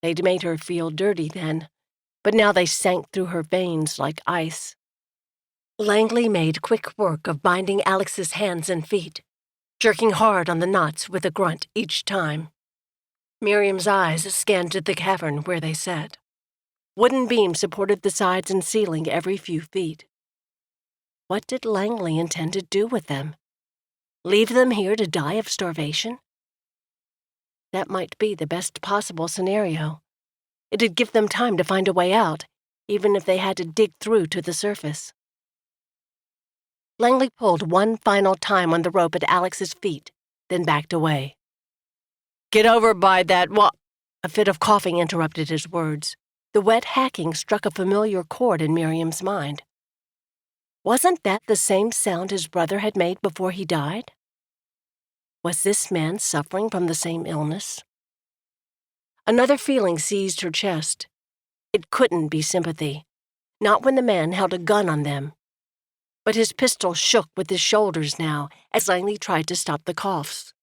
They'd made her feel dirty then, but now they sank through her veins like ice. Langley made quick work of binding Alex's hands and feet, jerking hard on the knots with a grunt each time. Miriam's eyes scanned the cavern where they sat. Wooden beams supported the sides and ceiling every few feet. What did Langley intend to do with them? Leave them here to die of starvation? That might be the best possible scenario. It'd give them time to find a way out, even if they had to dig through to the surface. Langley pulled one final time on the rope at Alex's feet, then backed away. "Get over by that A fit of coughing interrupted his words. The wet hacking struck a familiar chord in Miriam's mind. Wasn't that the same sound his brother had made before he died? Was this man suffering from the same illness? Another feeling seized her chest. It couldn't be sympathy, not when the man held a gun on them. But his pistol shook with his shoulders now as Langley tried to stop the coughs.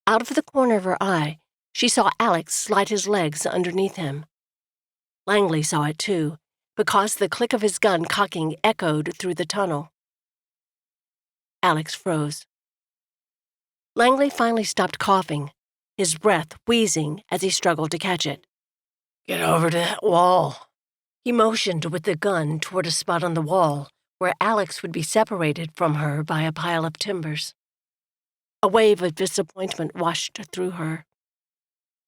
Out of the corner of her eye, she saw Alex slide his legs underneath him. Langley saw it too, because the click of his gun cocking echoed through the tunnel. Alex froze. Langley finally stopped coughing, his breath wheezing as he struggled to catch it. "Get over to that wall." He motioned with the gun toward a spot on the wall where Alex would be separated from her by a pile of timbers. A wave of disappointment washed through her.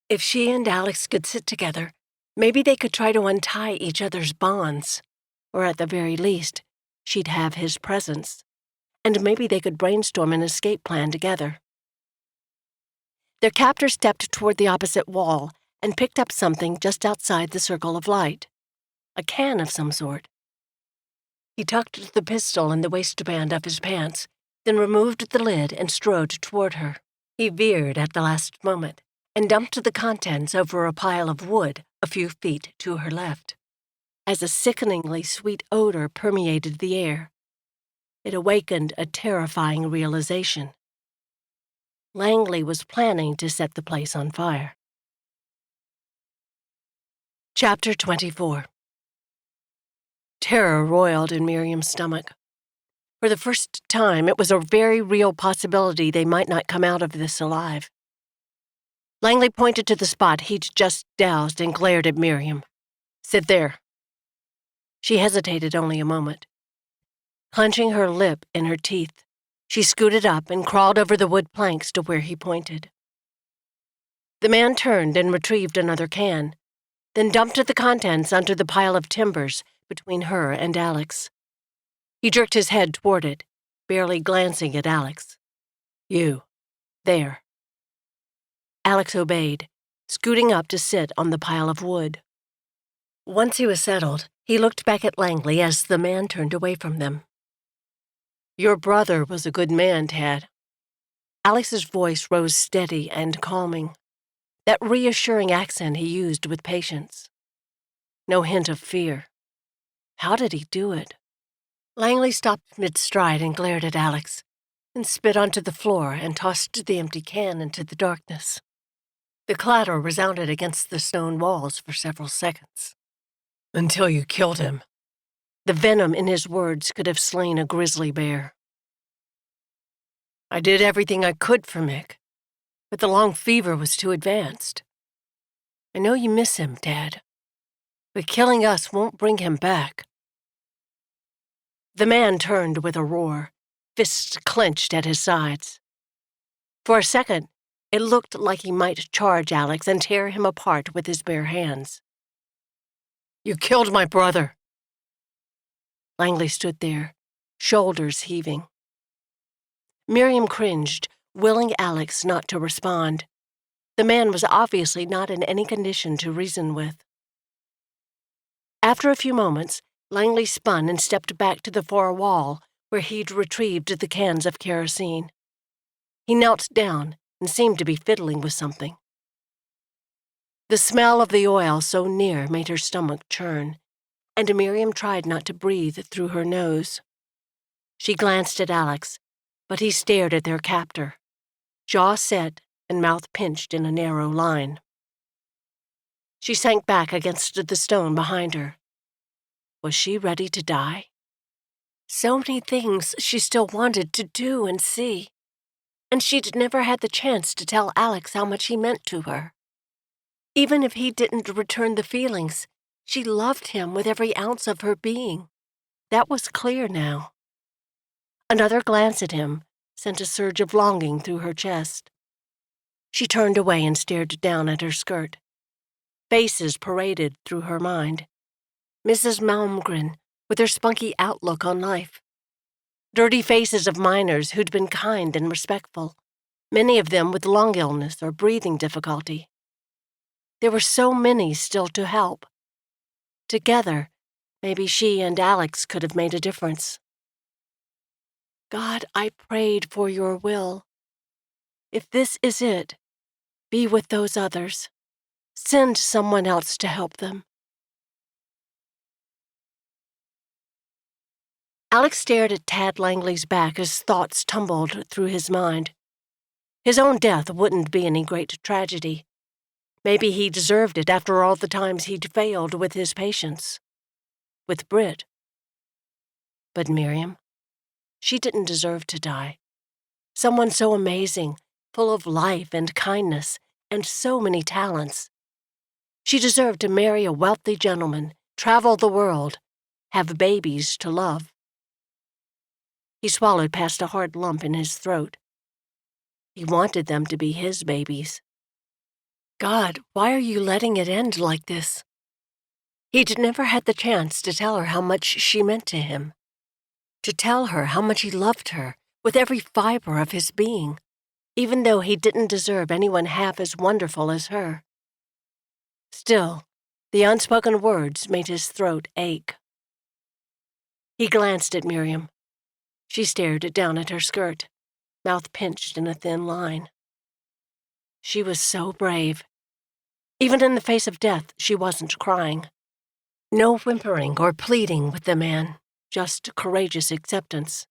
If she and Alex could sit together, maybe they could try to untie each other's bonds, or at the very least, she'd have his presence, and maybe they could brainstorm an escape plan together. Their captor stepped toward the opposite wall and picked up something just outside the circle of light. A can of some sort. He tucked the pistol in the waistband of his pants, then removed the lid and strode toward her. He veered at the last moment and dumped the contents over a pile of wood a few feet to her left. As a sickeningly sweet odor permeated the air, it awakened a terrifying realization. Langley was planning to set the place on fire. Chapter 24. Terror roiled in Miriam's stomach. For the first time, it was a very real possibility they might not come out of this alive. Langley pointed to the spot he'd just doused and glared at Miriam. "Sit there." She hesitated only a moment. Clenching her lip in her teeth, she scooted up and crawled over the wood planks to where he pointed. The man turned and retrieved another can, then dumped the contents onto the pile of timbers between her and Alex. He jerked his head toward it, barely glancing at Alex. "You. There." Alex obeyed, scooting up to sit on the pile of wood. Once he was settled, he looked back at Langley as the man turned away from them. "Your brother was a good man, Tad." Alex's voice rose steady and calming, that reassuring accent he used with patience. No hint of fear. How did he do it? Langley stopped mid-stride and glared at Alex, then spit onto the floor and tossed the empty can into the darkness. The clatter resounded against the stone walls for several seconds. "Until you killed him." The venom in his words could have slain a grizzly bear. "I did everything I could for Mick, but the long fever was too advanced. I know you miss him, Dad, but killing us won't bring him back." The man turned with a roar, fists clenched at his sides. For a second, it looked like he might charge Alex and tear him apart with his bare hands. "You killed my brother." Langley stood there, shoulders heaving. Miriam cringed, willing Alex not to respond. The man was obviously not in any condition to reason with. After a few moments, Langley spun and stepped back to the far wall where he'd retrieved the cans of kerosene. He knelt down and seemed to be fiddling with something. The smell of the oil so near made her stomach churn, and Miriam tried not to breathe through her nose. She glanced at Alex, but he stared at their captor, jaw set and mouth pinched in a narrow line. She sank back against the stone behind her. Was she ready to die? So many things she still wanted to do and see, and she'd never had the chance to tell Alex how much he meant to her. Even if he didn't return the feelings, she loved him with every ounce of her being. That was clear now. Another glance at him sent a surge of longing through her chest. She turned away and stared down at her skirt. Faces paraded through her mind. Mrs. Malmgren, with her spunky outlook on life. Dirty faces of miners who'd been kind and respectful, many of them with lung illness or breathing difficulty. There were so many still to help. Together, maybe she and Alex could have made a difference. God, I prayed for your will. If this is it, be with those others. Send someone else to help them. Alex stared at Tad Langley's back as thoughts tumbled through his mind. His own death wouldn't be any great tragedy. Maybe he deserved it after all the times he'd failed with his patients. With Britt. But Miriam, she didn't deserve to die. Someone so amazing, full of life and kindness, and so many talents. She deserved to marry a wealthy gentleman, travel the world, have babies to love. He swallowed past a hard lump in his throat. He wanted them to be his babies. God, why are you letting it end like this? He'd never had the chance to tell her how much she meant to him. To tell her how much he loved her with every fiber of his being, even though he didn't deserve anyone half as wonderful as her. Still, the unspoken words made his throat ache. He glanced at Miriam. She stared down at her skirt, mouth pinched in a thin line. She was so brave. Even in the face of death, she wasn't crying. No whimpering or pleading with the man, just courageous acceptance.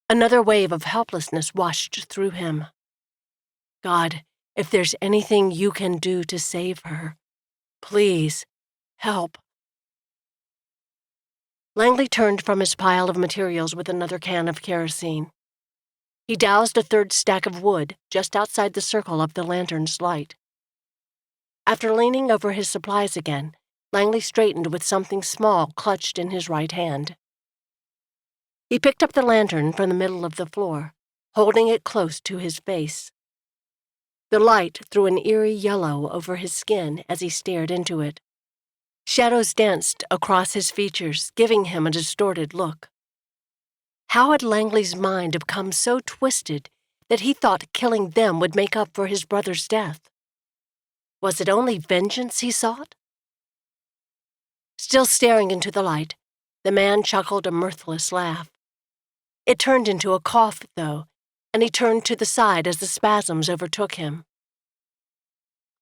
Another wave of helplessness washed through him. God, if there's anything you can do to save her, please, help. Langley turned from his pile of materials with another can of kerosene. He doused a third stack of wood just outside the circle of the lantern's light. After leaning over his supplies again, Langley straightened with something small clutched in his right hand. He picked up the lantern from the middle of the floor, holding it close to his face. The light threw an eerie yellow over his skin as he stared into it. Shadows danced across his features, giving him a distorted look. How had Langley's mind become so twisted that he thought killing them would make up for his brother's death? Was it only vengeance he sought? Still staring into the light, the man chuckled a mirthless laugh. It turned into a cough, though, and he turned to the side as the spasms overtook him.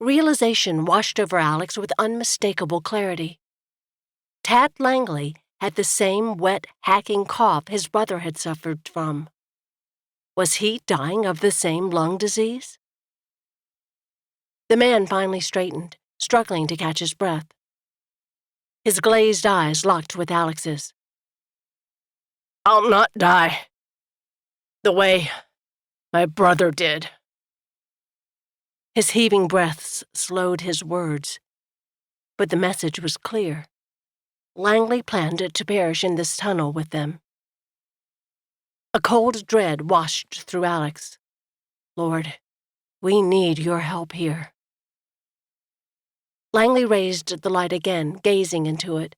Realization washed over Alex with unmistakable clarity. Tad Langley had the same wet, hacking cough his brother had suffered from. Was he dying of the same lung disease? The man finally straightened, struggling to catch his breath. His glazed eyes locked with Alex's. I'll not die. The way my brother did. His heaving breaths slowed his words, but the message was clear. Langley planned to perish in this tunnel with them. A cold dread washed through Alex. Lord, we need your help here. Langley raised the light again, gazing into it,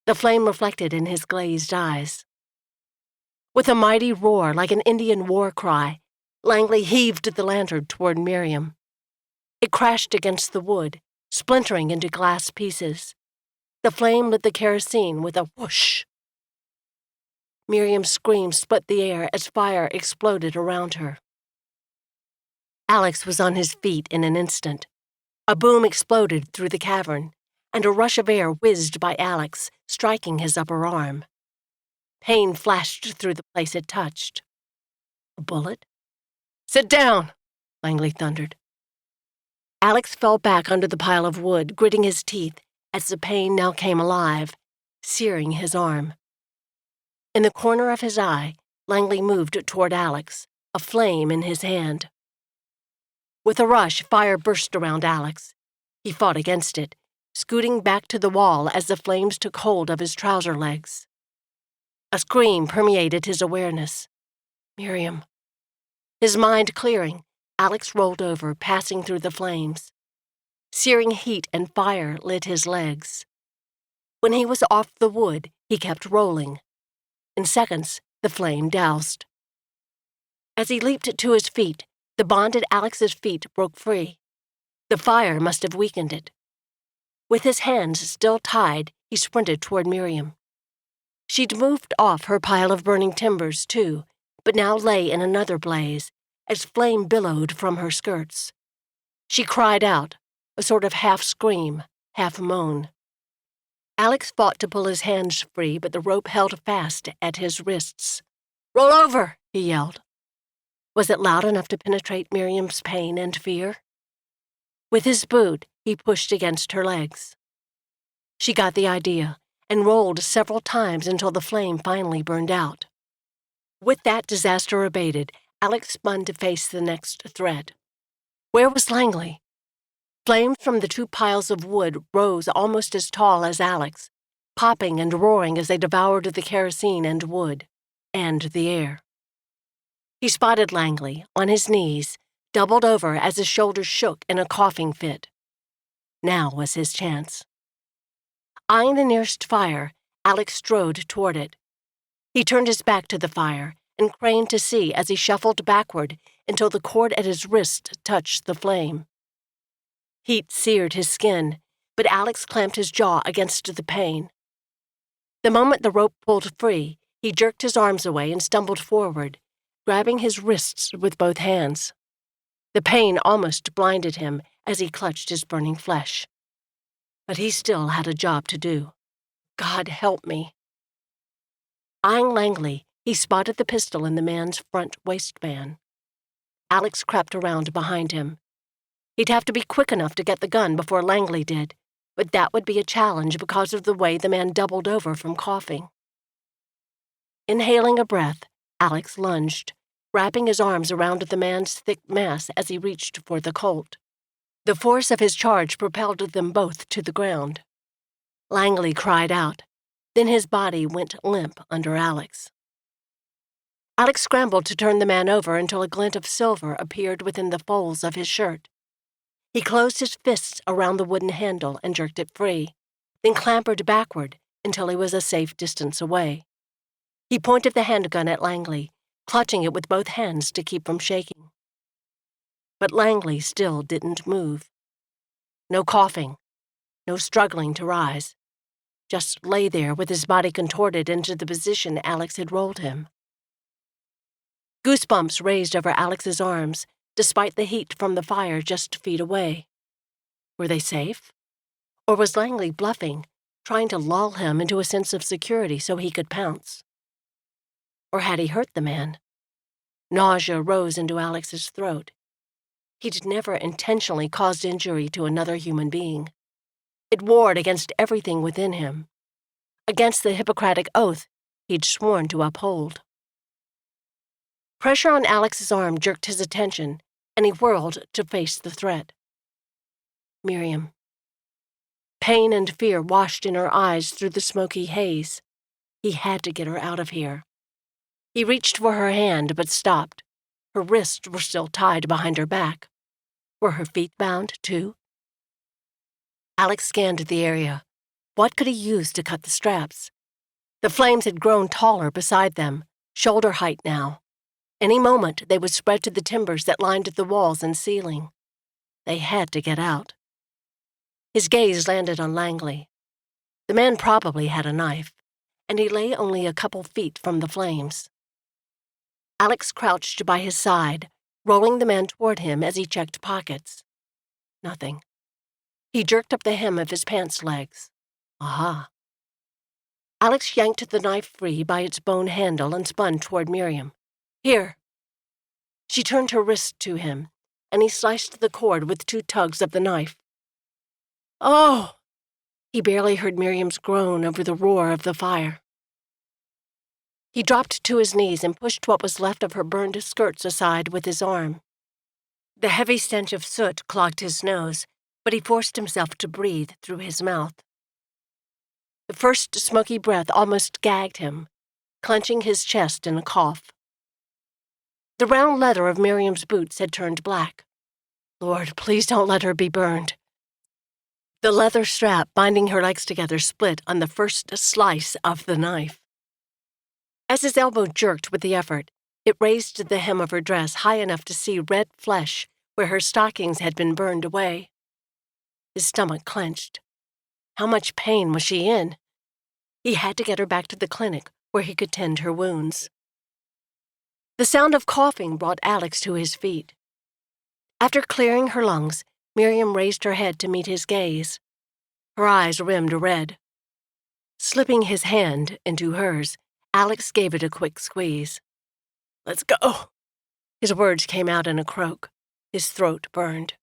the flame reflected in his glazed eyes. With a mighty roar like an Indian war cry, Langley heaved the lantern toward Miriam. It crashed against the wood, splintering into glass pieces. The flame lit the kerosene with a whoosh. Miriam's scream split the air as fire exploded around her. Alex was on his feet in an instant. A boom exploded through the cavern, and a rush of air whizzed by Alex, striking his upper arm. Pain flashed through the place it touched. A bullet? Sit down, Langley thundered. Alex fell back under the pile of wood, gritting his teeth as the pain now came alive, searing his arm. In the corner of his eye, Langley moved toward Alex, a flame in his hand. With a rush, fire burst around Alex. He fought against it, scooting back to the wall as the flames took hold of his trouser legs. A scream permeated his awareness. Miriam. His mind clearing, Alex rolled over, passing through the flames. Searing heat and fire lit his legs. When he was off the wood, he kept rolling. In seconds, the flame doused. As he leaped to his feet, the bond at Alex's feet broke free. The fire must have weakened it. With his hands still tied, he sprinted toward Miriam. She'd moved off her pile of burning timbers, too, but now lay in another blaze, as flame billowed from her skirts. She cried out, a sort of half-scream, half-moan. Alex fought to pull his hands free, but the rope held fast at his wrists. "Roll over!" he yelled. Was it loud enough to penetrate Miriam's pain and fear? With his boot, he pushed against her legs. She got the idea and rolled several times until the flame finally burned out. With that disaster abated, Alex spun to face the next threat. Where was Langley? Flames from the two piles of wood rose almost as tall as Alex, popping and roaring as they devoured the kerosene and wood, and the air. He spotted Langley, on his knees, doubled over as his shoulders shook in a coughing fit. Now was his chance. Eyeing the nearest fire, Alex strode toward it. He turned his back to the fire and craned to see as he shuffled backward until the cord at his wrist touched the flame. Heat seared his skin, but Alex clamped his jaw against the pain. The moment the rope pulled free, he jerked his arms away and stumbled forward, grabbing his wrists with both hands. The pain almost blinded him as he clutched his burning flesh. But he still had a job to do. God help me. Eyeing Langley, he spotted the pistol in the man's front waistband. Alex crept around behind him. He'd have to be quick enough to get the gun before Langley did, but that would be a challenge because of the way the man doubled over from coughing. Inhaling a breath, Alex lunged, wrapping his arms around the man's thick mass as he reached for the Colt. The force of his charge propelled them both to the ground. Langley cried out. Then his body went limp under Alex. Alex scrambled to turn the man over until a glint of silver appeared within the folds of his shirt. He closed his fists around the wooden handle and jerked it free, then clambered backward until he was a safe distance away. He pointed the handgun at Langley, clutching it with both hands to keep from shaking. But Langley still didn't move. No coughing, no struggling to rise. Just lay there with his body contorted into the position Alex had rolled him. Goosebumps raised over Alex's arms, despite the heat from the fire just feet away. Were they safe? Or was Langley bluffing, trying to lull him into a sense of security so he could pounce? Or had he hurt the man? Nausea rose into Alex's throat. He'd never intentionally caused injury to another human being. It warred against everything within him, against the Hippocratic oath he'd sworn to uphold. Pressure on Alex's arm jerked his attention, and he whirled to face the threat. Miriam. Pain and fear washed in her eyes through the smoky haze. He had to get her out of here. He reached for her hand, but stopped. Her wrists were still tied behind her back. Were her feet bound, too? Alex scanned the area. What could he use to cut the straps? The flames had grown taller beside them, shoulder height now. Any moment they would spread to the timbers that lined the walls and ceiling. They had to get out. His gaze landed on Langley. The man probably had a knife, and he lay only a couple feet from the flames. Alex crouched by his side, rolling the man toward him as he checked pockets. Nothing. He jerked up the hem of his pants legs. Aha. Alex yanked the knife free by its bone handle and spun toward Miriam. Here. She turned her wrist to him, and he sliced the cord with 2 tugs of the knife. Oh! He barely heard Miriam's groan over the roar of the fire. He dropped to his knees and pushed what was left of her burned skirts aside with his arm. The heavy stench of soot clogged his nose, but he forced himself to breathe through his mouth. The first smoky breath almost gagged him, clenching his chest in a cough. The round leather of Miriam's boots had turned black. Lord, please don't let her be burned. The leather strap binding her legs together split on the first slice of the knife. As his elbow jerked with the effort, it raised the hem of her dress high enough to see red flesh where her stockings had been burned away. His stomach clenched. How much pain was she in? He had to get her back to the clinic where he could tend her wounds. The sound of coughing brought Alex to his feet. After clearing her lungs, Miriam raised her head to meet his gaze. Her eyes rimmed red. Slipping his hand into hers, Alex gave it a quick squeeze. "Let's go." His words came out in a croak. His throat burned.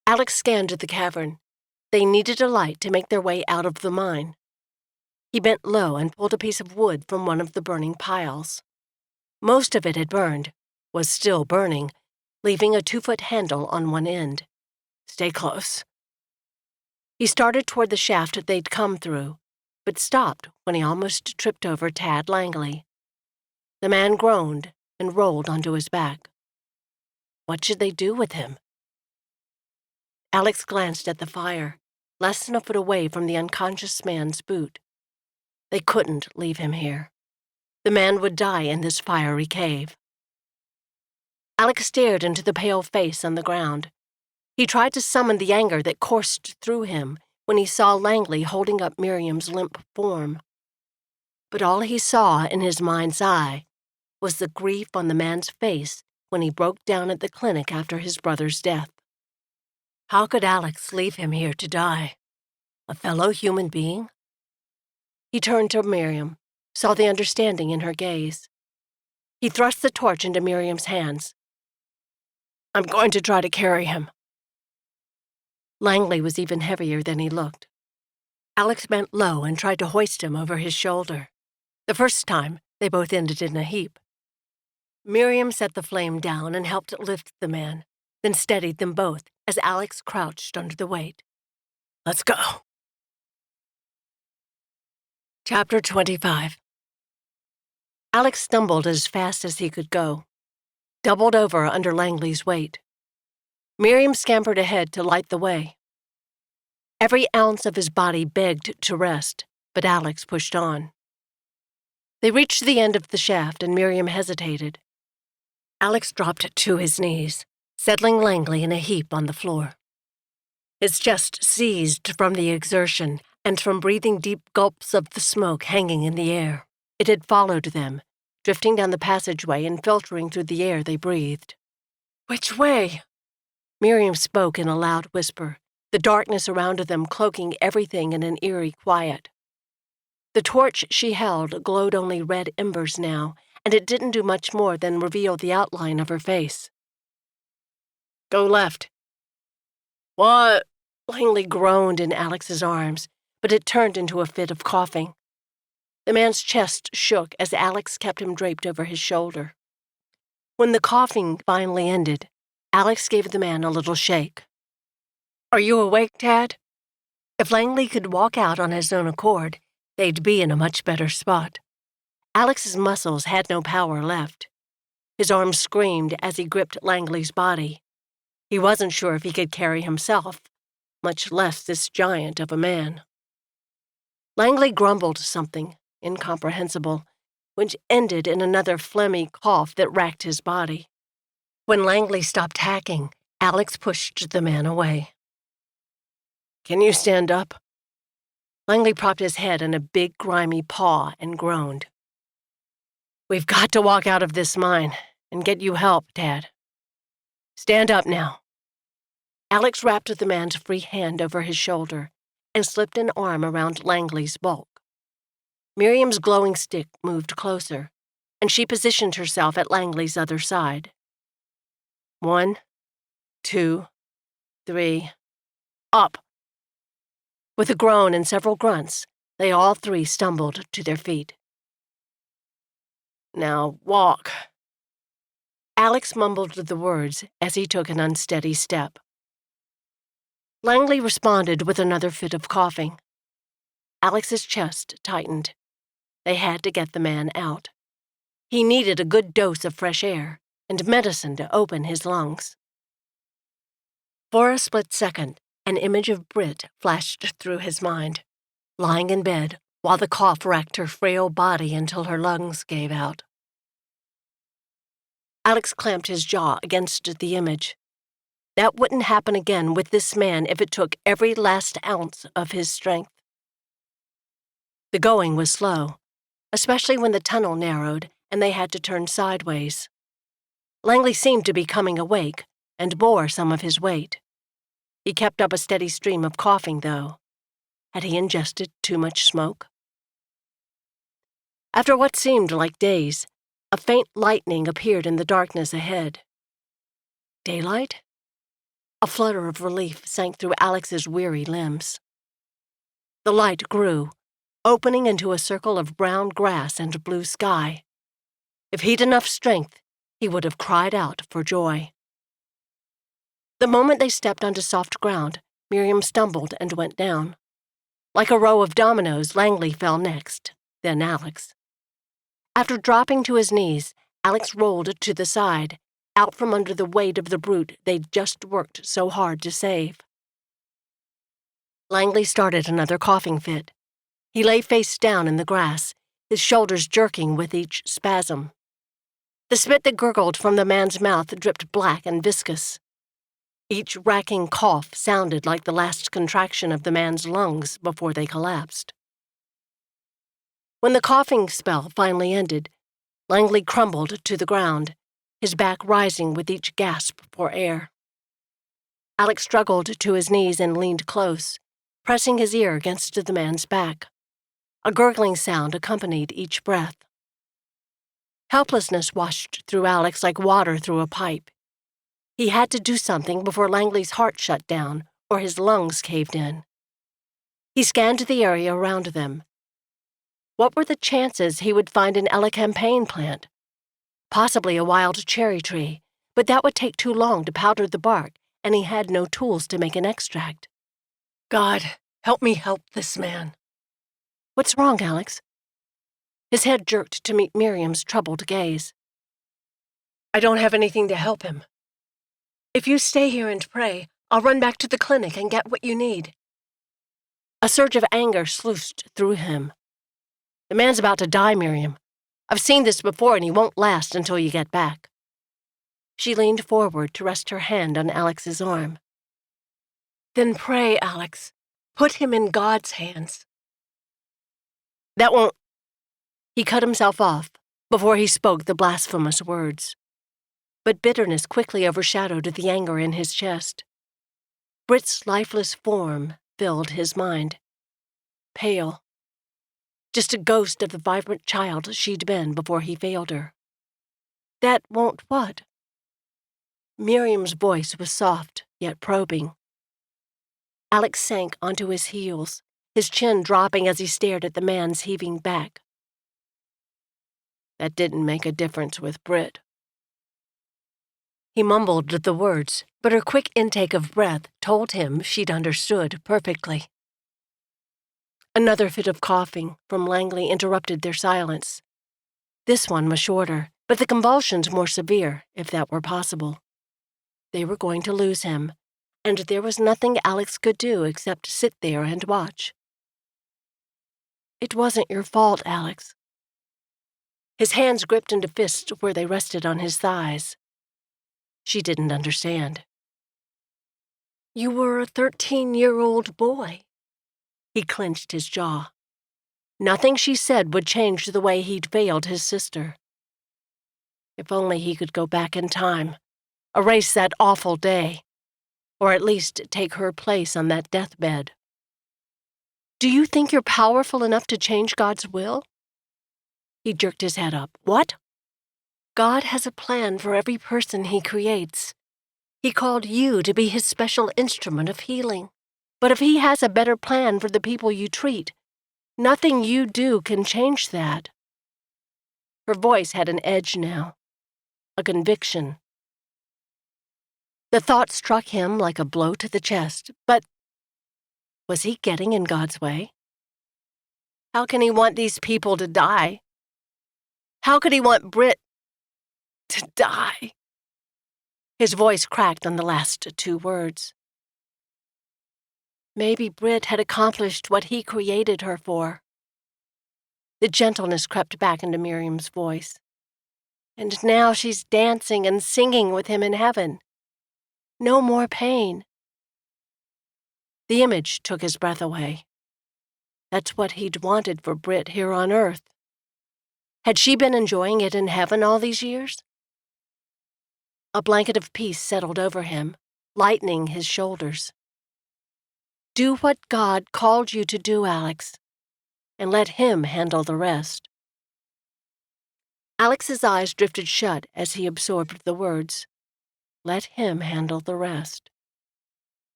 Alex scanned the cavern. They needed a light to make their way out of the mine. He bent low and pulled a piece of wood from one of the burning piles. Most of it had burned, was still burning, leaving a 2-foot handle on one end. "Stay close." He started toward the shaft they'd come through, but stopped when he almost tripped over Tad Langley. The man groaned and rolled onto his back. What should they do with him? Alex glanced at the fire, less than a foot away from the unconscious man's boot. They couldn't leave him here. The man would die in this fiery cave. Alex stared into the pale face on the ground. He tried to summon the anger that coursed through him when he saw Langley holding up Miriam's limp form. But all he saw in his mind's eye was the grief on the man's face when he broke down at the clinic after his brother's death. How could Alex leave him here to die? A fellow human being? He turned to Miriam, saw the understanding in her gaze. He thrust the torch into Miriam's hands. "I'm going to try to carry him." Langley was even heavier than he looked. Alex bent low and tried to hoist him over his shoulder. The first time, they both ended in a heap. Miriam set the flame down and helped lift the man, then steadied them both as Alex crouched under the weight. "Let's go." Chapter 25. Alex stumbled as fast as he could go, doubled over under Langley's weight. Miriam scampered ahead to light the way. Every ounce of his body begged to rest, but Alex pushed on. They reached the end of the shaft and Miriam hesitated. Alex dropped to his knees, settling Langley in a heap on the floor. His chest seized from the exertion and from breathing deep gulps of the smoke hanging in the air. It had followed them, drifting down the passageway and filtering through the air they breathed. "Which way?" Miriam spoke in a loud whisper, the darkness around them cloaking everything in an eerie quiet. The torch she held glowed only red embers now, and it didn't do much more than reveal the outline of her face. "Go left." "What?" Langley groaned in Alex's arms, but it turned into a fit of coughing. The man's chest shook as Alex kept him draped over his shoulder. When the coughing finally ended, Alex gave the man a little shake. "Are you awake, Tad?" If Langley could walk out on his own accord, they'd be in a much better spot. Alex's muscles had no power left. His arms screamed as he gripped Langley's body. He wasn't sure if he could carry himself, much less this giant of a man. Langley grumbled something, incomprehensible, which ended in another phlegmy cough that racked his body. When Langley stopped hacking, Alex pushed the man away. "Can you stand up?" Langley propped his head in a big, grimy paw and groaned. "We've got to walk out of this mine and get you help, Tad. Stand up now." Alex wrapped the man's free hand over his shoulder and slipped an arm around Langley's bulk. Miriam's glowing stick moved closer, and she positioned herself at Langley's other side. 1, 2, 3, up. With a groan and several grunts, they all three stumbled to their feet. Now walk." Alex mumbled the words as he took an unsteady step. Langley responded with another fit of coughing. Alex's chest tightened. They had to get the man out. He needed a good dose of fresh air and medicine to open his lungs. For a split second, an image of Britt flashed through his mind, lying in bed while the cough racked her frail body until her lungs gave out. Alex clamped his jaw against the image. That wouldn't happen again with this man if it took every last ounce of his strength. The going was slow, especially when the tunnel narrowed and they had to turn sideways. Langley seemed to be coming awake and bore some of his weight. He kept up a steady stream of coughing, though. Had he ingested too much smoke? After what seemed like days, a faint lightning appeared in the darkness ahead. Daylight? A flutter of relief sank through Alex's weary limbs. The light grew, opening into a circle of brown grass and blue sky. If he'd enough strength, he would have cried out for joy. The moment they stepped onto soft ground, Miriam stumbled and went down. Like a row of dominoes, Langley fell next, then Alex. After dropping to his knees, Alex rolled to the side, out from under the weight of the brute they'd just worked so hard to save. Langley started another coughing fit. He lay face down in the grass, his shoulders jerking with each spasm. The spit that gurgled from the man's mouth dripped black and viscous. Each racking cough sounded like the last contraction of the man's lungs before they collapsed. When the coughing spell finally ended, Langley crumbled to the ground, his back rising with each gasp for air. Alex struggled to his knees and leaned close, pressing his ear against the man's back. A gurgling sound accompanied each breath. Helplessness washed through Alex like water through a pipe. He had to do something before Langley's heart shut down or his lungs caved in. He scanned the area around them. What were the chances he would find an elecampane plant? Possibly a wild cherry tree, but that would take too long to powder the bark, and he had no tools to make an extract. God, help me help this man. What's wrong, Alex? His head jerked to meet Miriam's troubled gaze. I don't have anything to help him. If you stay here and pray, I'll run back to the clinic and get what you need. A surge of anger sluiced through him. The man's about to die, Miriam. I've seen this before, and he won't last until you get back. She leaned forward to rest her hand on Alex's arm. Then pray, Alex. Put him in God's hands. That won't... He cut himself off before he spoke the blasphemous words. But bitterness quickly overshadowed the anger in his chest. Britt's lifeless form filled his mind. Pale. Just a ghost of the vibrant child she'd been before he failed her. That won't what? Miriam's voice was soft, yet probing. Alex sank onto his heels, his chin dropping as he stared at the man's heaving back. That didn't make a difference with Britt. He mumbled the words, but her quick intake of breath told him she'd understood perfectly. Another fit of coughing from Langley interrupted their silence. This one was shorter, but the convulsions more severe, if that were possible. They were going to lose him, and there was nothing Alex could do except sit there and watch. It wasn't your fault, Alex. His hands gripped into fists where they rested on his thighs. She didn't understand. You were a 13-year-old boy. He clenched his jaw. Nothing she said would change the way he'd failed his sister. If only he could go back in time, erase that awful day, or at least take her place on that deathbed. Do you think you're powerful enough to change God's will? He jerked his head up. What? God has a plan for every person he creates. He called you to be his special instrument of healing. But if he has a better plan for the people you treat, nothing you do can change that. Her voice had an edge now, a conviction. The thought struck him like a blow to the chest, but was he getting in God's way? How can he want these people to die? How could he want Britt to die? His voice cracked on the last two words. Maybe Britt had accomplished what he created her for. The gentleness crept back into Miriam's voice. And now she's dancing and singing with him in heaven. No more pain. The image took his breath away. That's what he'd wanted for Britt here on earth. Had she been enjoying it in heaven all these years? A blanket of peace settled over him, lightening his shoulders. Do what God called you to do, Alex, and let Him handle the rest. Alex's eyes drifted shut as he absorbed the words. Let Him handle the rest.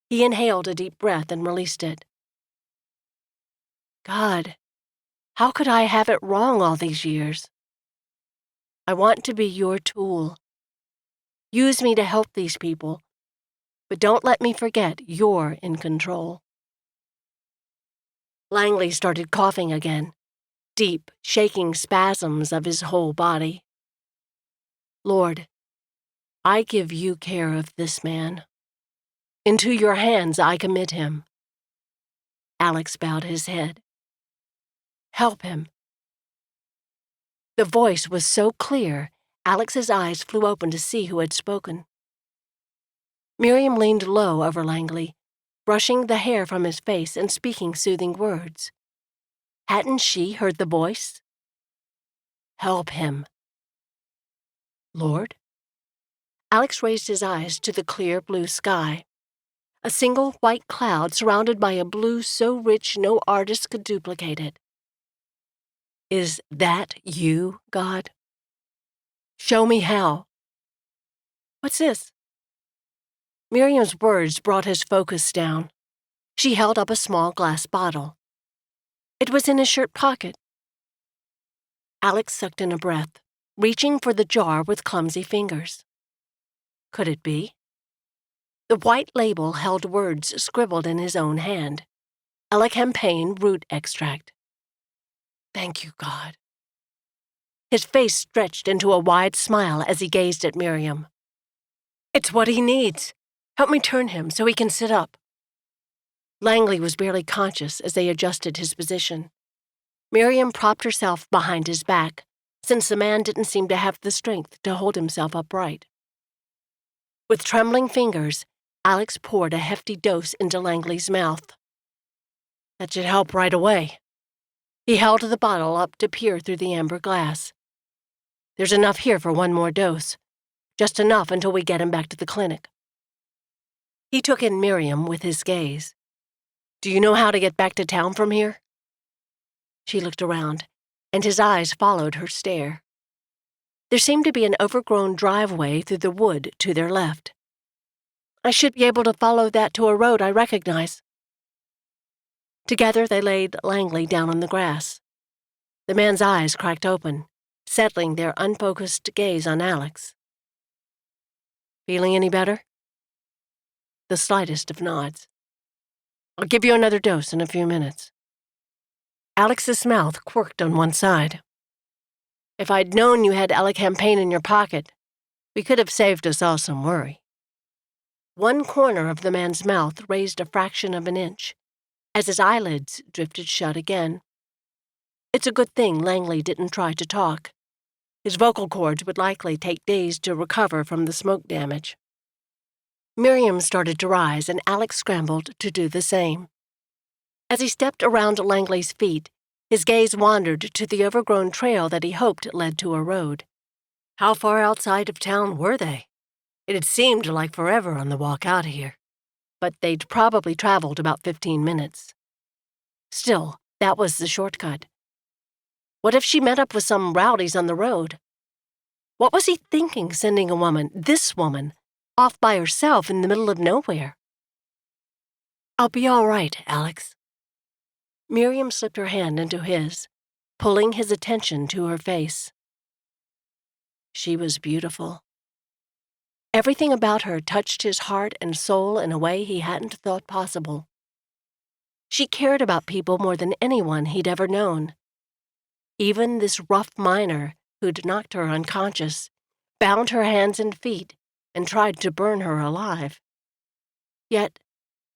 He inhaled a deep breath and released it. God, how could I have it wrong all these years? I want to be your tool. Use me to help these people, but don't let me forget you're in control. Langley started coughing again, deep, shaking spasms of his whole body. Lord, I give you care of this man. Into your hands I commit him. Alex bowed his head. Help him. The voice was so clear, Alex's eyes flew open to see who had spoken. Miriam leaned low over Langley, brushing the hair from his face and speaking soothing words. Hadn't she heard the voice? Help him. Lord? Alex raised his eyes to the clear blue sky. A single white cloud surrounded by a blue so rich no artist could duplicate it. Is that you, God? Show me how. What's this? Miriam's words brought his focus down. She held up a small glass bottle. It was in his shirt pocket. Alex sucked in a breath, reaching for the jar with clumsy fingers. Could it be? The white label held words scribbled in his own hand. Elecampane root extract. Thank you, God. His face stretched into a wide smile as he gazed at Miriam. It's what he needs. Help me turn him so he can sit up. Langley was barely conscious as they adjusted his position. Miriam propped herself behind his back, since the man didn't seem to have the strength to hold himself upright. With trembling fingers, Alex poured a hefty dose into Langley's mouth. That should help right away. He held the bottle up to peer through the amber glass. There's enough here for one more dose, just enough until we get him back to the clinic. He took in Miriam with his gaze. Do you know how to get back to town from here? She looked around, and his eyes followed her stare. There seemed to be an overgrown driveway through the wood to their left. I should be able to follow that to a road I recognize. Together they laid Langley down on the grass. The man's eyes cracked open, settling their unfocused gaze on Alex. Feeling any better? The slightest of nods. I'll give you another dose in a few minutes. Alex's mouth quirked on one side. If I'd known you had elecampane in your pocket, we could have saved us all some worry. One corner of the man's mouth raised a fraction of an inch, as his eyelids drifted shut again. It's a good thing Langley didn't try to talk. His vocal cords would likely take days to recover from the smoke damage. Miriam started to rise, and Alex scrambled to do the same. As he stepped around Langley's feet, his gaze wandered to the overgrown trail that he hoped led to a road. How far outside of town were they? It had seemed like forever on the walk out here, but they'd probably traveled about 15 minutes. Still, that was the shortcut. What if she met up with some rowdies on the road? What was he thinking sending a woman, this woman, off by herself in the middle of nowhere? I'll be all right, Alex. Miriam slipped her hand into his, pulling his attention to her face. She was beautiful. Everything about her touched his heart and soul in a way he hadn't thought possible. She cared about people more than anyone he'd ever known. Even this rough miner who'd knocked her unconscious, bound her hands and feet, and tried to burn her alive. Yet,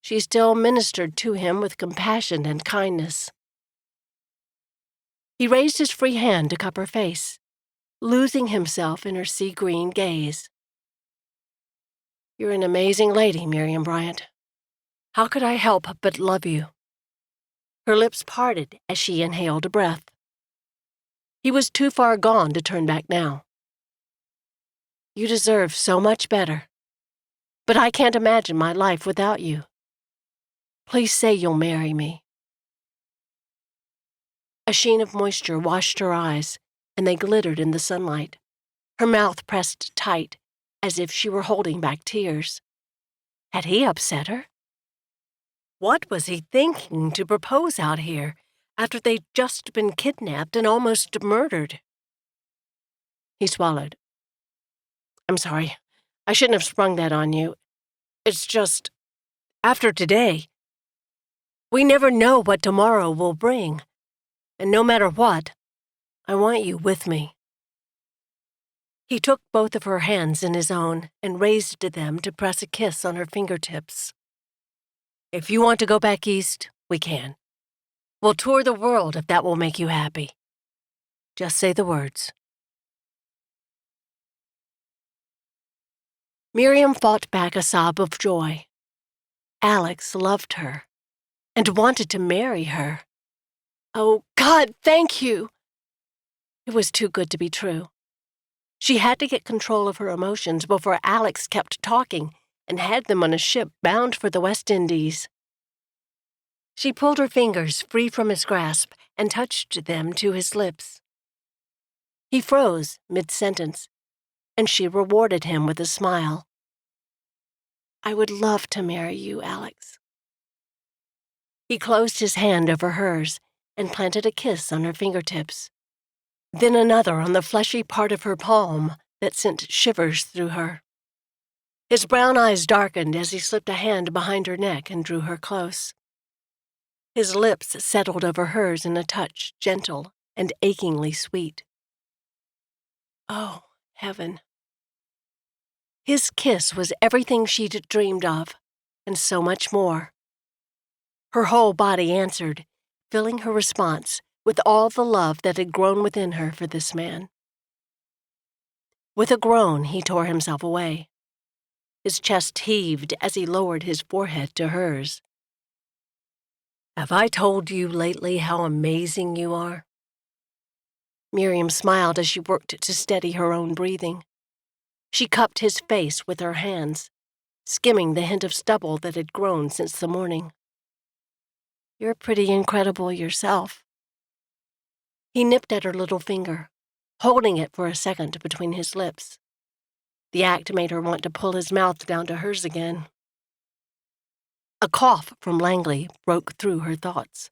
she still ministered to him with compassion and kindness. He raised his free hand to cup her face, losing himself in her sea-green gaze. "You're an amazing lady, Miriam Bryant. How could I help but love you?" Her lips parted as she inhaled a breath. He was too far gone to turn back now. "You deserve so much better. But I can't imagine my life without you. Please say you'll marry me." A sheen of moisture washed her eyes, and they glittered in the sunlight. Her mouth pressed tight, as if she were holding back tears. Had he upset her? What was he thinking to propose out here after they'd just been kidnapped and almost murdered? He swallowed. "I'm sorry. I shouldn't have sprung that on you. It's just, after today, we never know what tomorrow will bring. And no matter what, I want you with me." He took both of her hands in his own and raised them to press a kiss on her fingertips. "If you want to go back east, we can. We'll tour the world if that will make you happy. Just say the words." Miriam fought back a sob of joy. Alex loved her and wanted to marry her. Oh, God, thank you! It was too good to be true. She had to get control of her emotions before Alex kept talking and had them on a ship bound for the West Indies. She pulled her fingers free from his grasp and touched them to his lips. He froze mid-sentence, and she rewarded him with a smile. "I would love to marry you, Alex." He closed his hand over hers and planted a kiss on her fingertips, then another on the fleshy part of her palm that sent shivers through her. His brown eyes darkened as he slipped a hand behind her neck and drew her close. His lips settled over hers in a touch gentle and achingly sweet. Oh, heaven. His kiss was everything she'd dreamed of, and so much more. Her whole body answered, filling her response with all the love that had grown within her for this man. With a groan, he tore himself away. His chest heaved as he lowered his forehead to hers. "Have I told you lately how amazing you are?" Miriam smiled as she worked to steady her own breathing. She cupped his face with her hands, skimming the hint of stubble that had grown since the morning. "You're pretty incredible yourself." He nipped at her little finger, holding it for a second between his lips. The act made her want to pull his mouth down to hers again. A cough from Langley broke through her thoughts.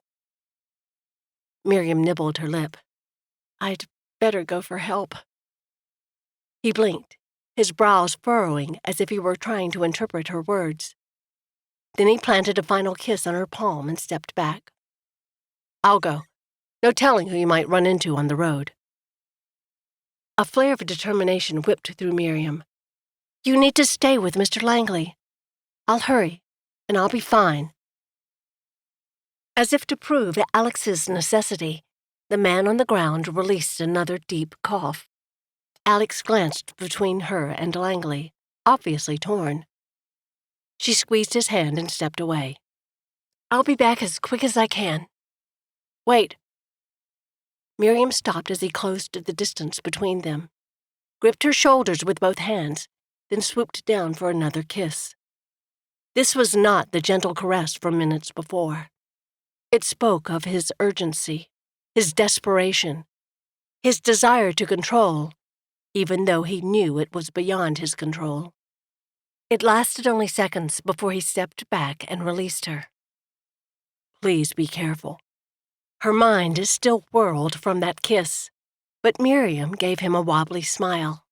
Miriam nibbled her lip. "I'd better go for help." He blinked, his brows furrowing as if he were trying to interpret her words. Then he planted a final kiss on her palm and stepped back. "I'll go. No telling who you might run into on the road." A flare of determination whipped through Miriam. "You need to stay with Mr. Langley. I'll hurry, and I'll be fine." As if to prove Alex's necessity, the man on the ground released another deep cough. Alex glanced between her and Langley, obviously torn. She squeezed his hand and stepped away. "I'll be back as quick as I can." "Wait." Miriam stopped as he closed the distance between them, gripped her shoulders with both hands, then swooped down for another kiss. This was not the gentle caress from minutes before. It spoke of his urgency, his desperation, his desire to control, even though he knew it was beyond his control. It lasted only seconds before he stepped back and released her. "Please be careful." Her mind still whirled from that kiss, but Miriam gave him a wobbly smile.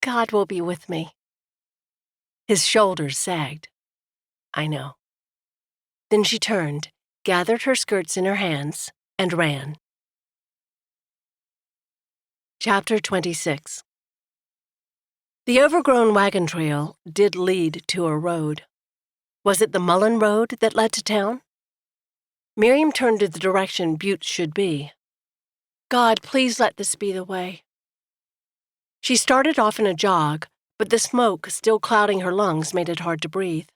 God will be with me. His shoulders sagged. I know. Then she turned, gathered her skirts in her hands, and ran. Chapter 26. The overgrown wagon trail did lead to a road. Was it the Mullen Road that led to town? Miriam turned to the direction Butte should be. God, please let this be the way. She started off in a jog, but the smoke still clouding her lungs made it hard to breathe.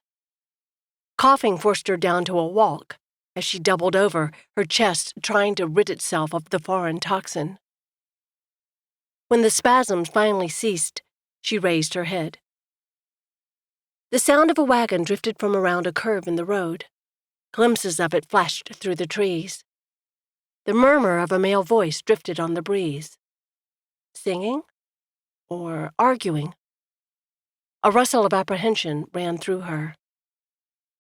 Coughing forced her down to a walk as she doubled over, her chest trying to rid itself of the foreign toxin. When the spasms finally ceased, she raised her head. The sound of a wagon drifted from around a curve in the road. Glimpses of it flashed through the trees. The murmur of a male voice drifted on the breeze. Singing? Or arguing? A rustle of apprehension ran through her.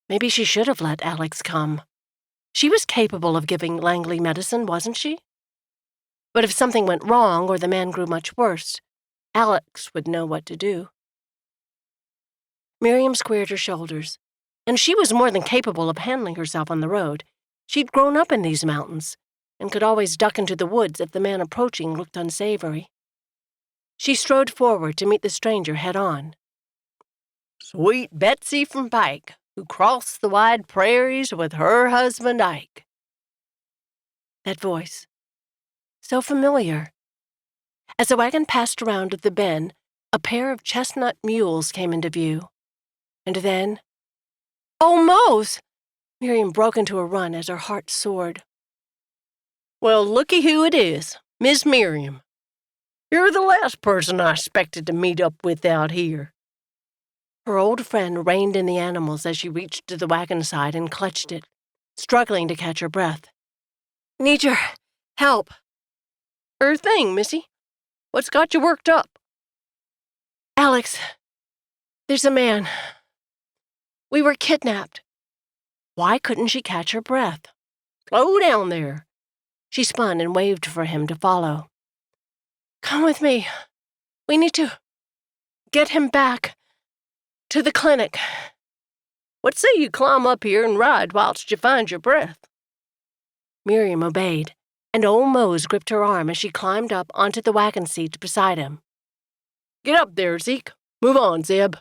Maybe she should have let Alex come. She was capable of giving Langley medicine, wasn't she? But if something went wrong or the man grew much worse, Alex would know what to do. Miriam squared her shoulders, and she was more than capable of handling herself on the road. She'd grown up in these mountains and could always duck into the woods if the man approaching looked unsavory. She strode forward to meet the stranger head-on. Sweet Betsy from Pike, who crossed the wide prairies with her husband Ike. That voice. So familiar. As the wagon passed around the bend, a pair of chestnut mules came into view. And then, "Oh, Mose!" Miriam broke into a run as her heart soared. "Well, looky who it is, Miss Miriam. You're the last person I expected to meet up with out here." Her old friend reined in the animals as she reached to the wagon side and clutched it, struggling to catch her breath. "Need your help." "Er thing, missy. What's got you worked up?" "Alex, there's a man. We were kidnapped." Why couldn't she catch her breath? "Slow down there." She spun and waved for him to follow. "Come with me. We need to get him back to the clinic." "What say you climb up here and ride whilst you find your breath?" Miriam obeyed, and old Mose gripped her arm as she climbed up onto the wagon seat beside him. "Get up there, Zeke. Move on, Zeb.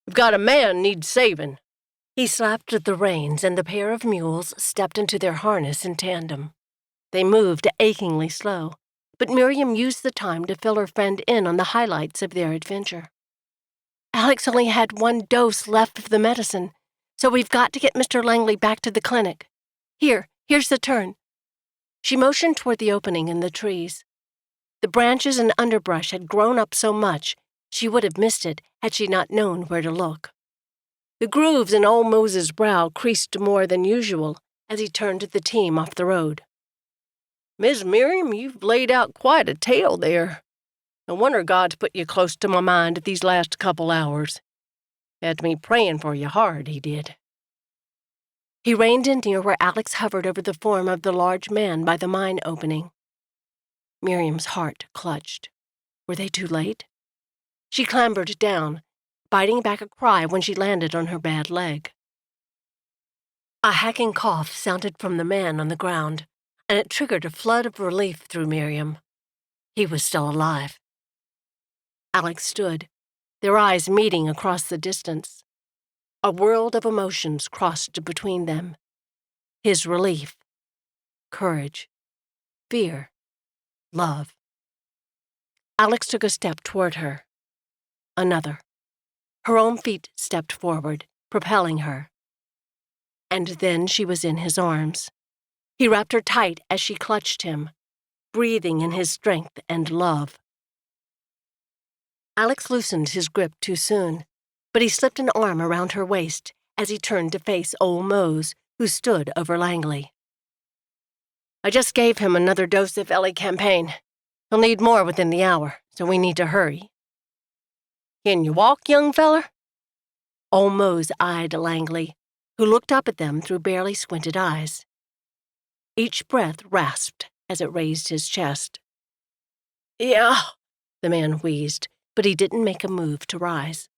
We've got a man needs saving." He slapped at the reins, and the pair of mules stepped into their harness in tandem. They moved achingly slow, but Miriam used the time to fill her friend in on the highlights of their adventure. "Alex only had one dose left of the medicine, so we've got to get Mr. Langley back to the clinic. Here's the turn." She motioned toward the opening in the trees. The branches and underbrush had grown up so much she would have missed it had she not known where to look. The grooves in old Mose's brow creased more than usual as he turned the team off the road. "Miss Miriam, you've laid out quite a tale there. No wonder God's put you close to my mind these last couple hours. Had me praying for you hard, he did." He reined in near where Alex hovered over the form of the large man by the mine opening. Miriam's heart clutched. Were they too late? She clambered down, biting back a cry when she landed on her bad leg. A hacking cough sounded from the man on the ground, and it triggered a flood of relief through Miriam. He was still alive. Alex stood, their eyes meeting across the distance. A world of emotions crossed between them. His relief, courage, fear, love. Alex took a step toward her. Another. Her own feet stepped forward, propelling her. And then she was in his arms. He wrapped her tight as she clutched him, breathing in his strength and love. Alex loosened his grip too soon, but he slipped an arm around her waist as he turned to face old Mose, who stood over Langley. "I just gave him another dose of Ellie campaign. He'll need more within the hour, so we need to hurry." "Can you walk, young feller?" Old Mose eyed Langley, who looked up at them through barely squinted eyes. Each breath rasped as it raised his chest. "Yeah," the man wheezed, but he didn't make a move to rise.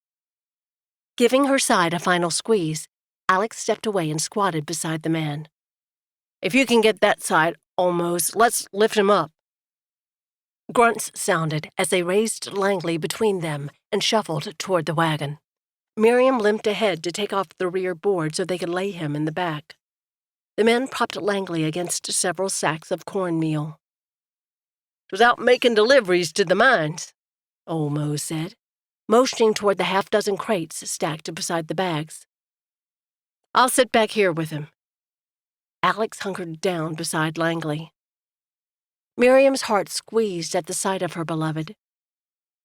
Giving her side a final squeeze, Alex stepped away and squatted beside the man. "If you can get that side, almost, let's lift him up." Grunts sounded as they raised Langley between them and shuffled toward the wagon. Miriam limped ahead to take off the rear board so they could lay him in the back. The men propped Langley against several sacks of cornmeal. "'Twas out making deliveries to the mines," old Mose said, motioning toward the half-dozen crates stacked beside the bags. "I'll sit back here with him." Alex hunkered down beside Langley. Miriam's heart squeezed at the sight of her beloved.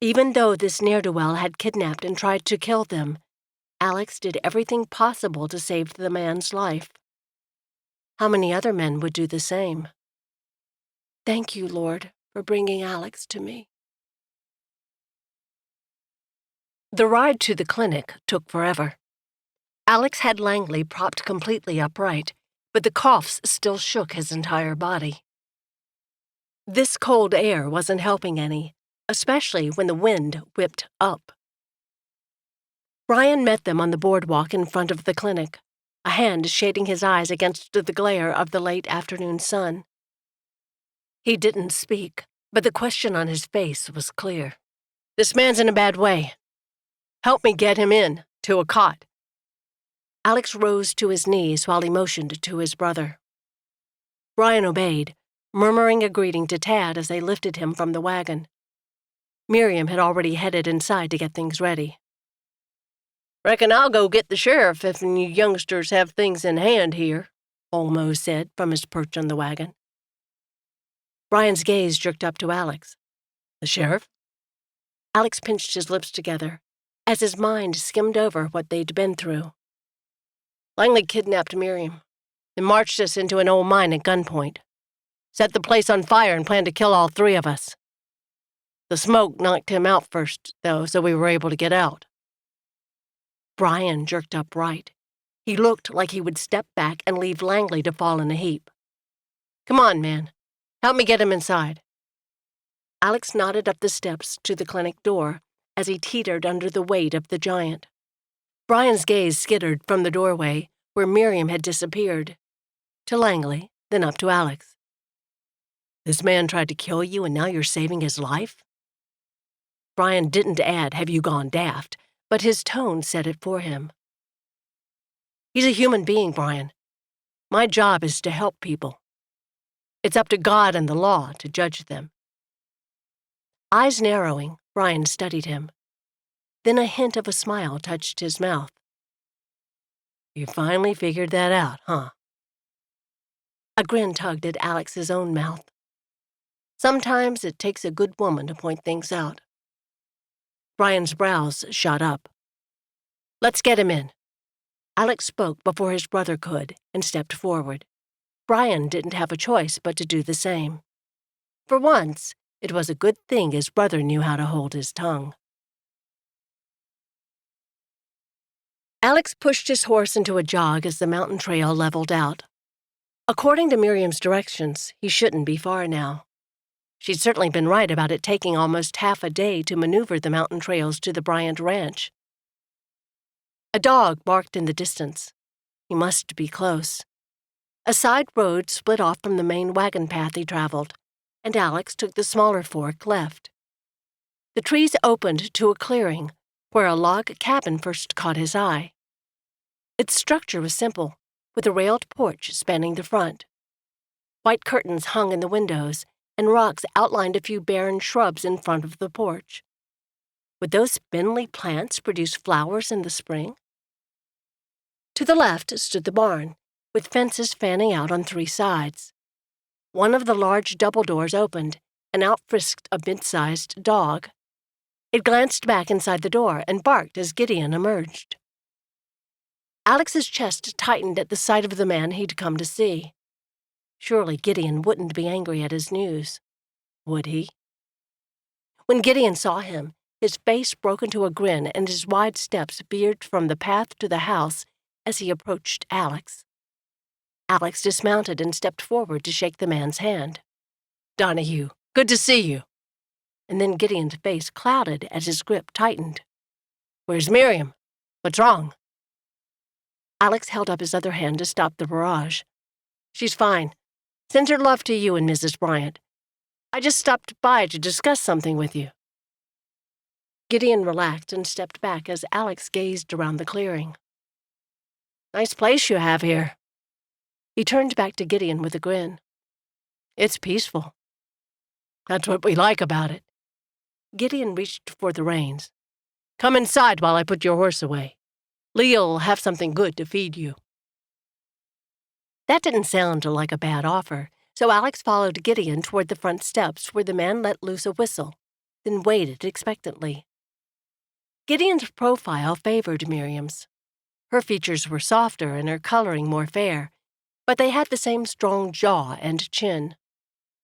Even though this ne'er-do-well had kidnapped and tried to kill them, Alex did everything possible to save the man's life. How many other men would do the same? "Thank you, Lord, for bringing Alex to me." The ride to the clinic took forever. Alex had Langley propped completely upright, but the coughs still shook his entire body. This cold air wasn't helping any, especially when the wind whipped up. Brian met them on the boardwalk in front of the clinic, a hand shading his eyes against the glare of the late afternoon sun. He didn't speak, but the question on his face was clear. "This man's in a bad way. Help me get him in, to a cot." Alex rose to his knees while he motioned to his brother. Brian obeyed, murmuring a greeting to Tad as they lifted him from the wagon. Miriam had already headed inside to get things ready. "Reckon I'll go get the sheriff if you youngsters have things in hand here," Olmo said from his perch on the wagon. Brian's gaze jerked up to Alex. "The sheriff?" Alex pinched his lips together as his mind skimmed over what they'd been through. "Langley kidnapped Miriam and marched us into an old mine at gunpoint. Set the place on fire and planned to kill all three of us. The smoke knocked him out first, though, so we were able to get out." Brian jerked upright. He looked like he would step back and leave Langley to fall in a heap. "Come on, man. Help me get him inside." Alex nodded up the steps to the clinic door as he teetered under the weight of the giant. Brian's gaze skittered from the doorway, where Miriam had disappeared, to Langley, then up to Alex. "This man tried to kill you and now you're saving his life?" Brian didn't add, "Have you gone daft?" but his tone said it for him. "He's a human being, Brian. My job is to help people. It's up to God and the law to judge them." Eyes narrowing, Brian studied him. Then a hint of a smile touched his mouth. "You finally figured that out, huh?" A grin tugged at Alex's own mouth. Sometimes it takes a good woman to point things out. Brian's brows shot up. "Let's get him in." Alex spoke before his brother could and stepped forward. Brian didn't have a choice but to do the same. For once, it was a good thing his brother knew how to hold his tongue. Alex pushed his horse into a jog as the mountain trail leveled out. According to Miriam's directions, he shouldn't be far now. She'd certainly been right about it taking almost half a day to maneuver the mountain trails to the Bryant ranch. A dog barked in the distance. He must be close. A side road split off from the main wagon path he traveled, and Alex took the smaller fork left. The trees opened to a clearing where a log cabin first caught his eye. Its structure was simple, with a railed porch spanning the front. White curtains hung in the windows, and rocks outlined a few barren shrubs in front of the porch. Would those spindly plants produce flowers in the spring? To the left stood the barn, with fences fanning out on three sides. One of the large double doors opened, and out frisked a mid-sized dog. It glanced back inside the door and barked as Gideon emerged. Alex's chest tightened at the sight of the man he'd come to see. Surely Gideon wouldn't be angry at his news, would he? When Gideon saw him, his face broke into a grin and his wide steps veered from the path to the house as he approached Alex. Alex dismounted and stepped forward to shake the man's hand. "Donaghue, good to see you." and then Gideon's face clouded as his grip tightened. "Where's Miriam? What's wrong?" Alex held up his other hand to stop the barrage. "She's fine. Sends her love to you and Mrs. Bryant. I just stopped by to discuss something with you." Gideon relaxed and stepped back as Alex gazed around the clearing. "Nice place you have here." He turned back to Gideon with a grin. "It's peaceful." "That's what we like about it." Gideon reached for the reins. "Come inside while I put your horse away. Leah'll have something good to feed you." That didn't sound like a bad offer, so Alex followed Gideon toward the front steps where the man let loose a whistle, then waited expectantly. Gideon's profile favored Miriam's. Her features were softer and her coloring more fair, but they had the same strong jaw and chin,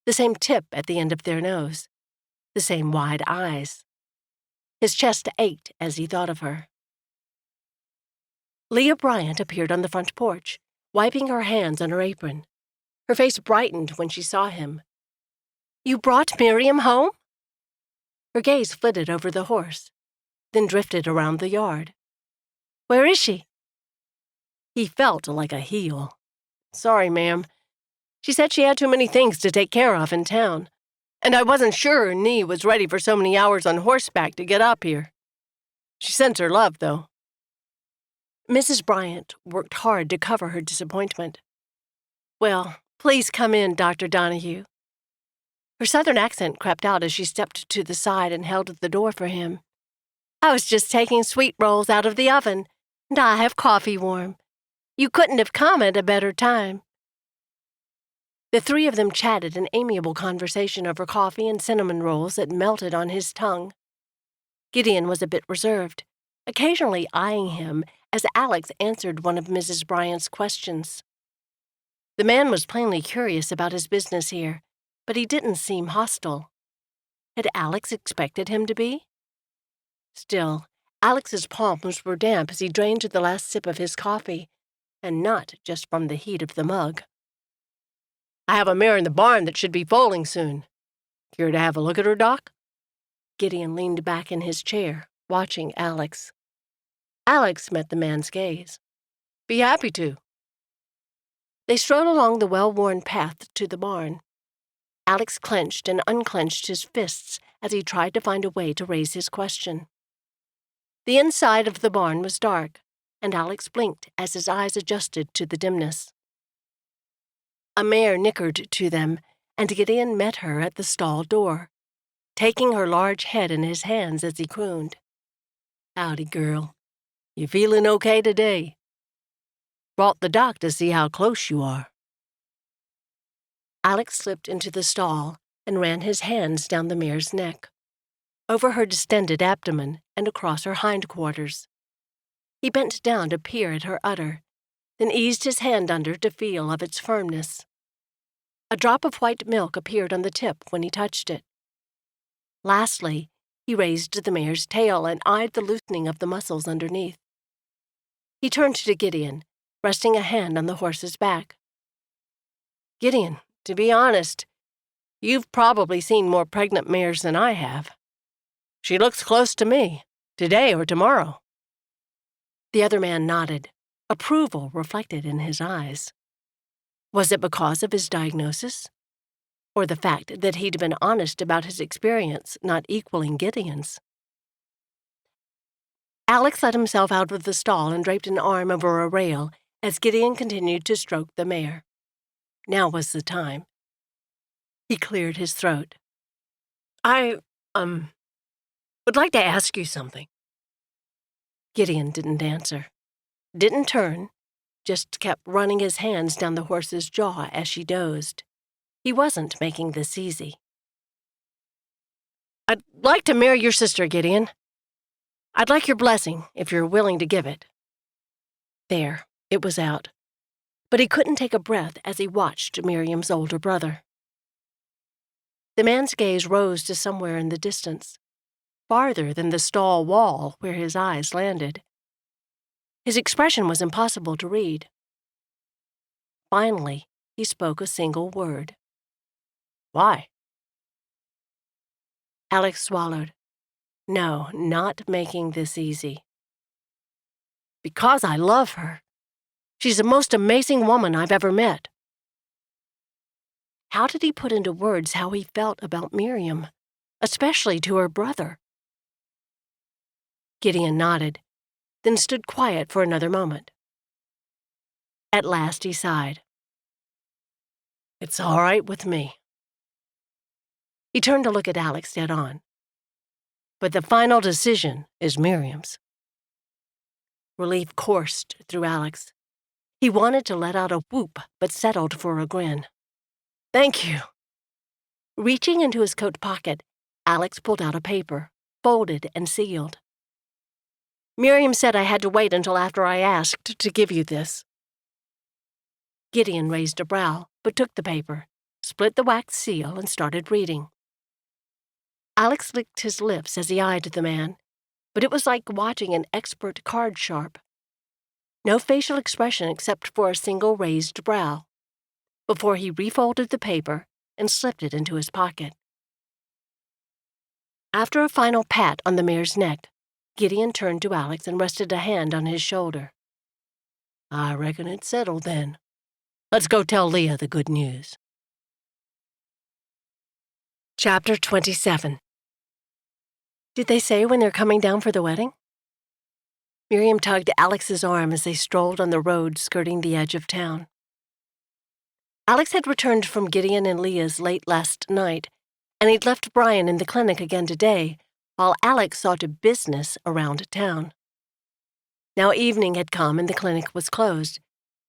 the same tip at the end of their nose, the same wide eyes. His chest ached as he thought of her. Leah Bryant appeared on the front porch, wiping her hands on her apron. Her face brightened when she saw him. "You brought Miriam home?" Her gaze flitted over the horse, then drifted around the yard. "Where is she?" He felt like a heel. "Sorry, ma'am. She said she had too many things to take care of in town, and I wasn't sure her knee was ready for so many hours on horseback to get up here. She sends her love, though." Mrs. Bryant worked hard to cover her disappointment. "Well, please come in, Dr. Donaghue." Her southern accent crept out as she stepped to the side and held the door for him. "I was just taking sweet rolls out of the oven, and I have coffee warm. You couldn't have come at a better time." The three of them chatted an amiable conversation over coffee and cinnamon rolls that melted on his tongue. Gideon was a bit reserved, occasionally eyeing him as Alex answered one of Mrs. Bryant's questions. The man was plainly curious about his business here, but he didn't seem hostile. Had Alex expected him to be? Still, Alex's palms were damp as he drained the last sip of his coffee, and not just from the heat of the mug. "I have a mare in the barn that should be foaling soon. Care to have a look at her, Doc?" Gideon leaned back in his chair, watching Alex. Alex met the man's gaze. "Be happy to." They strode along the well-worn path to the barn. Alex clenched and unclenched his fists as he tried to find a way to raise his question. The inside of the barn was dark, and Alex blinked as his eyes adjusted to the dimness. A mare nickered to them, and Gideon met her at the stall door, taking her large head in his hands as he crooned. "Howdy, girl. You feeling okay today? Brought the doc to see how close you are." Alex slipped into the stall and ran his hands down the mare's neck, over her distended abdomen and across her hindquarters. He bent down to peer at her udder, then eased his hand under to feel of its firmness. A drop of white milk appeared on the tip when he touched it. Lastly, he raised the mare's tail and eyed the loosening of the muscles underneath. He turned to Gideon, resting a hand on the horse's back. "Gideon, to be honest, you've probably seen more pregnant mares than I have. She looks close to me, today or tomorrow." The other man nodded, approval reflected in his eyes. Was it because of his diagnosis? Or the fact that he'd been honest about his experience not equaling Gideon's? Alex let himself out of the stall and draped an arm over a rail as Gideon continued to stroke the mare. Now was the time. He cleared his throat. "I, would like to ask you something." Gideon didn't answer. Didn't turn, just kept running his hands down the horse's jaw as she dozed. He wasn't making this easy. "I'd like to marry your sister, Gideon. I'd like your blessing, if you're willing to give it." There, it was out. But he couldn't take a breath as he watched Miriam's older brother. The man's gaze rose to somewhere in the distance, farther than the stall wall where his eyes landed. His expression was impossible to read. Finally, he spoke a single word. "Why?" Alex swallowed. No, not making this easy. Because I love her. She's the most amazing woman I've ever met. How did he put into words how he felt about Miriam, especially to her brother? Gideon nodded, then stood quiet for another moment. At last he sighed. It's all right with me. He turned to look at Alex dead on. But the final decision is Miriam's. Relief coursed through Alex. He wanted to let out a whoop, but settled for a grin. Thank you. Reaching into his coat pocket, Alex pulled out a paper, folded and sealed. Miriam said I had to wait until after I asked to give you this. Gideon raised a brow, but took the paper, split the wax seal, and started reading. Alex licked his lips as he eyed the man, but it was like watching an expert card sharp. No facial expression except for a single raised brow, before he refolded the paper and slipped it into his pocket. After a final pat on the mare's neck, Gideon turned to Alex and rested a hand on his shoulder. I reckon it's settled then. Let's go tell Leah the good news. Chapter 27. Did they say when they're coming down for the wedding? Miriam tugged Alex's arm as they strolled on the road skirting the edge of town. Alex had returned from Gideon and Leah's late last night, and he'd left Brian in the clinic again today, while Alex saw to business around town. Now evening had come and the clinic was closed,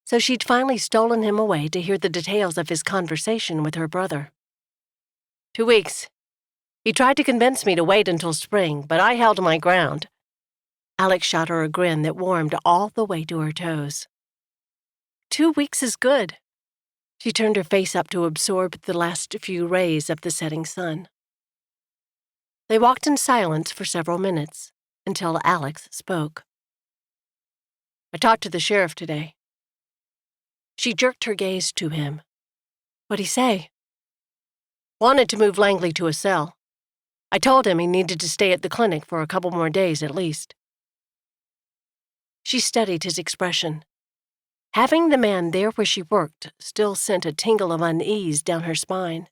so she'd finally stolen him away to hear the details of his conversation with her brother. 2 weeks. He tried to convince me to wait until spring, but I held my ground. Alex shot her a grin that warmed all the way to her toes. 2 weeks is good. She turned her face up to absorb the last few rays of the setting sun. They walked in silence for several minutes, until Alex spoke. I talked to the sheriff today. She jerked her gaze to him. What'd he say? Wanted to move Langley to a cell. I told him he needed to stay at the clinic for a couple more days at least. She studied his expression. Having the man there where she worked still sent a tingle of unease down her spine.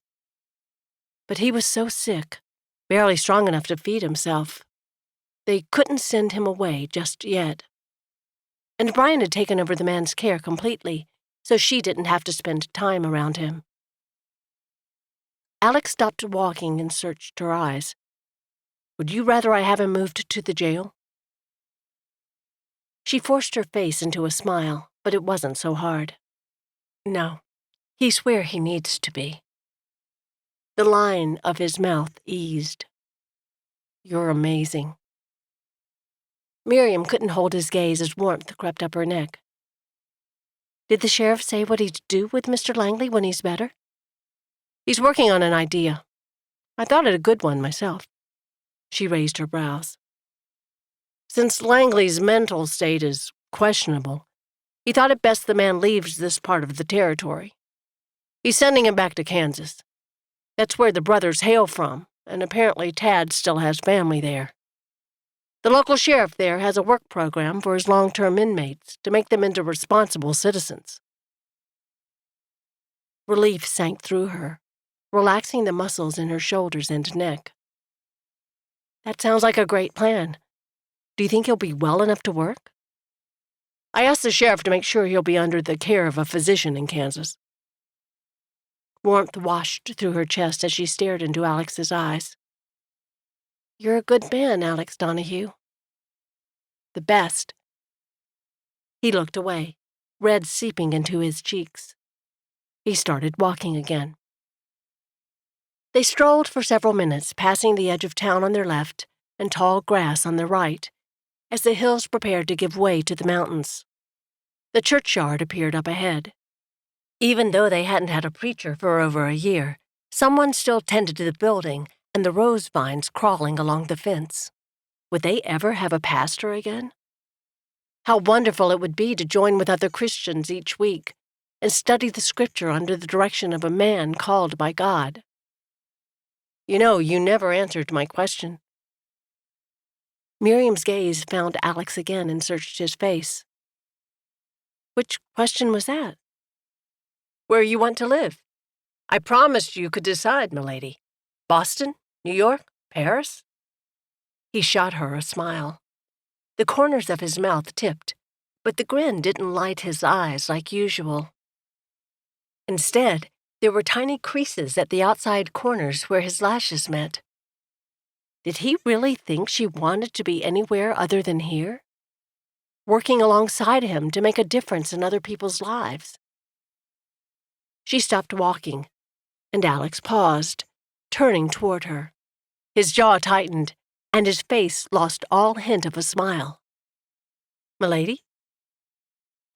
But he was so sick, barely strong enough to feed himself. They couldn't send him away just yet. And Brian had taken over the man's care completely, so she didn't have to spend time around him. Alex stopped walking and searched her eyes. Would you rather I have him moved to the jail? She forced her face into a smile, but it wasn't so hard. No, he's where he needs to be. The line of his mouth eased. You're amazing. Miriam couldn't hold his gaze as warmth crept up her neck. Did the sheriff say what he'd do with Mr. Langley when he's better? He's working on an idea. I thought it a good one myself. She raised her brows. Since Langley's mental state is questionable, he thought it best the man leaves this part of the territory. He's sending him back to Kansas. That's where the brothers hail from, and apparently Tad still has family there. The local sheriff there has a work program for his long-term inmates to make them into responsible citizens. Relief sank through her, relaxing the muscles in her shoulders and neck. That sounds like a great plan. Do you think he'll be well enough to work? I asked the sheriff to make sure he'll be under the care of a physician in Kansas. Warmth washed through her chest as she stared into Alex's eyes. You're a good man, Alex Donaghue. The best. He looked away, red seeping into his cheeks. He started walking again. They strolled for several minutes, passing the edge of town on their left and tall grass on their right, as the hills prepared to give way to the mountains. The churchyard appeared up ahead. Even though they hadn't had a preacher for over a year, someone still tended to the building and the rose vines crawling along the fence. Would they ever have a pastor again? How wonderful it would be to join with other Christians each week and study the scripture under the direction of a man called by God. You know, you never answered my question. Miriam's gaze found Alex again and searched his face. Which question was that? Where you want to live? I promised you could decide, milady. Boston? New York? Paris? He shot her a smile. The corners of his mouth tipped, but the grin didn't light his eyes like usual. Instead, there were tiny creases at the outside corners where his lashes met. Did he really think she wanted to be anywhere other than here? Working alongside him to make a difference in other people's lives? She stopped walking, and Alex paused, turning toward her. His jaw tightened, and his face lost all hint of a smile. Milady?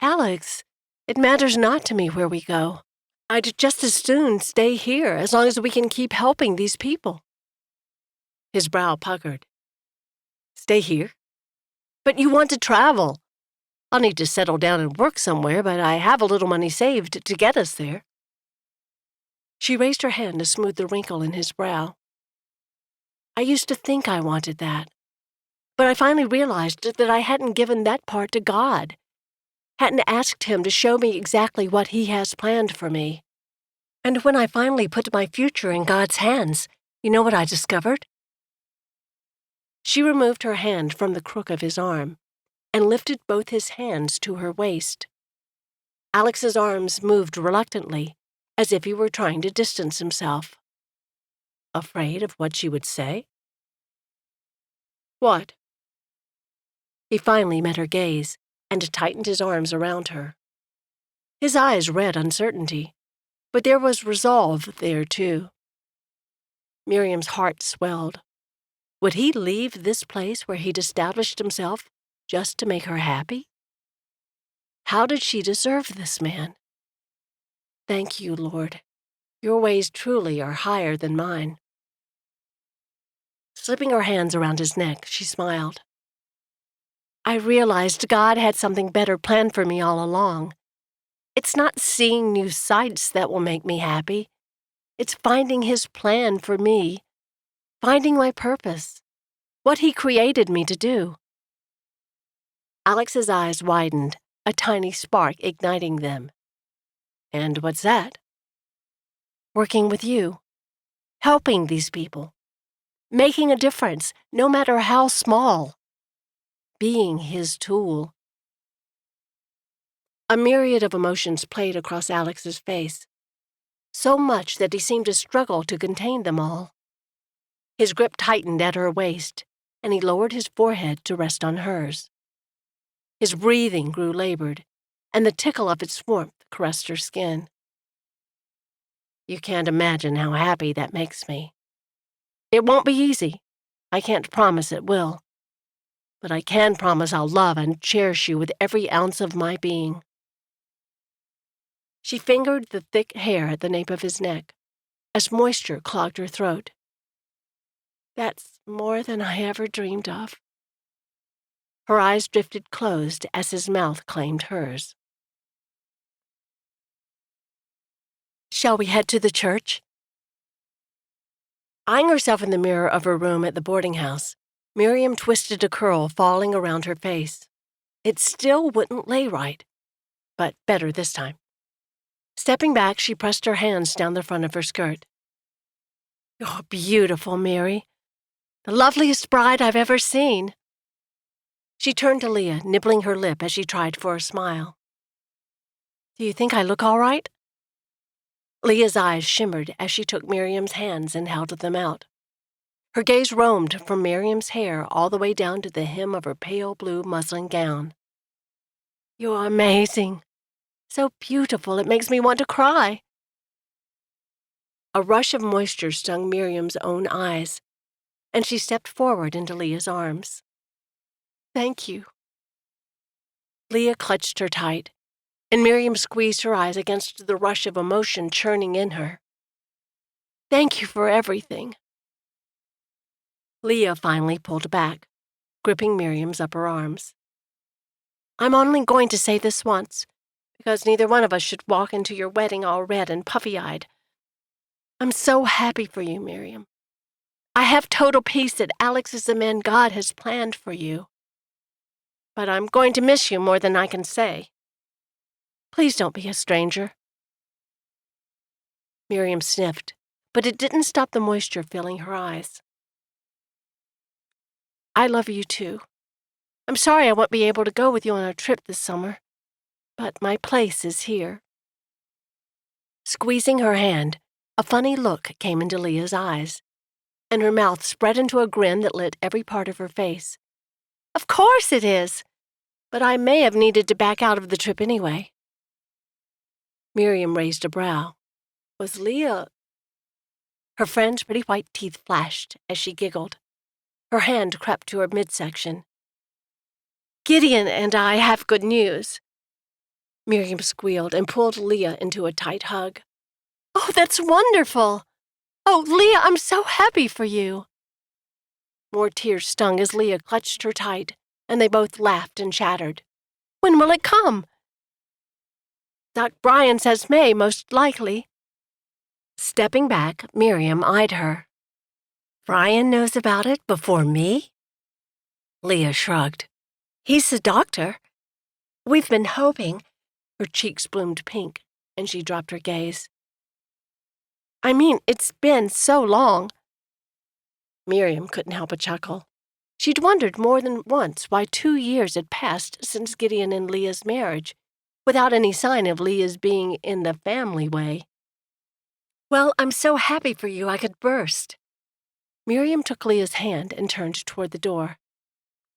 Alex, it matters not to me where we go. I'd just as soon stay here as long as we can keep helping these people. His brow puckered. Stay here? But you want to travel. I'll need to settle down and work somewhere, but I have a little money saved to get us there. She raised her hand to smooth the wrinkle in his brow. I used to think I wanted that, but I finally realized that I hadn't given that part to God, hadn't asked Him to show me exactly what He has planned for me. And when I finally put my future in God's hands, you know what I discovered? She removed her hand from the crook of his arm and lifted both his hands to her waist. Alex's arms moved reluctantly, as if he were trying to distance himself. Afraid of what she would say? What? He finally met her gaze and tightened his arms around her. His eyes read uncertainty, but there was resolve there, too. Miriam's heart swelled. Would he leave this place where he'd established himself just to make her happy? How did she deserve this man? Thank you, Lord. Your ways truly are higher than mine. Slipping her hands around his neck, she smiled. I realized God had something better planned for me all along. It's not seeing new sights that will make me happy. It's finding His plan for me, finding my purpose, what He created me to do. Alex's eyes widened, a tiny spark igniting them. And what's that? Working with you, helping these people, making a difference, no matter how small, being His tool. A myriad of emotions played across Alex's face, so much that he seemed to struggle to contain them all. His grip tightened at her waist, and he lowered his forehead to rest on hers. His breathing grew labored, and the tickle of its warmth caressed her skin. You can't imagine how happy that makes me. It won't be easy. I can't promise it will. But I can promise I'll love and cherish you with every ounce of my being. She fingered the thick hair at the nape of his neck, as moisture clogged her throat. That's more than I ever dreamed of. Her eyes drifted closed as his mouth claimed hers. Shall we head to the church? Eyeing herself in the mirror of her room at the boarding house, Miriam twisted a curl falling around her face. It still wouldn't lay right, but better this time. Stepping back, she pressed her hands down the front of her skirt. You're beautiful, Mary. The loveliest bride I've ever seen. She turned to Leah, nibbling her lip as she tried for a smile. Do you think I look all right? Leah's eyes shimmered as she took Miriam's hands and held them out. Her gaze roamed from Miriam's hair all the way down to the hem of her pale blue muslin gown. You're amazing. So beautiful it makes me want to cry. A rush of moisture stung Miriam's own eyes, and she stepped forward into Leah's arms. Thank you. Leah clutched her tight, and Miriam squeezed her eyes against the rush of emotion churning in her. Thank you for everything. Leah finally pulled back, gripping Miriam's upper arms. I'm only going to say this once, because neither one of us should walk into your wedding all red and puffy-eyed. I'm so happy for you, Miriam. I have total peace that Alex is the man God has planned for you. But I'm going to miss you more than I can say. Please don't be a stranger." Miriam sniffed, but it didn't stop the moisture filling her eyes. "I love you too. I'm sorry I won't be able to go with you on our trip this summer, but my place is here." Squeezing her hand, a funny look came into Leah's eyes, and her mouth spread into a grin that lit every part of her face. "Of course it is, but I may have needed to back out of the trip anyway." Miriam raised a brow. Was Leah... Her friend's pretty white teeth flashed as she giggled. Her hand crept to her midsection. "Gideon and I have good news." Miriam squealed and pulled Leah into a tight hug. "Oh, that's wonderful! Oh, Leah, I'm so happy for you!" More tears stung as Leah clutched her tight, and they both laughed and chattered. "When will it come?" "Doc Brian says May, most likely." Stepping back, Miriam eyed her. "Brian knows about it before me?" Leah shrugged. "He's the doctor. We've been hoping." Her cheeks bloomed pink, and she dropped her gaze. "I mean, it's been so long." Miriam couldn't help a chuckle. She'd wondered more than once why 2 years had passed since Gideon and Leah's marriage, without any sign of Leah's being in the family way. "Well, I'm so happy for you I could burst." Miriam took Leah's hand and turned toward the door.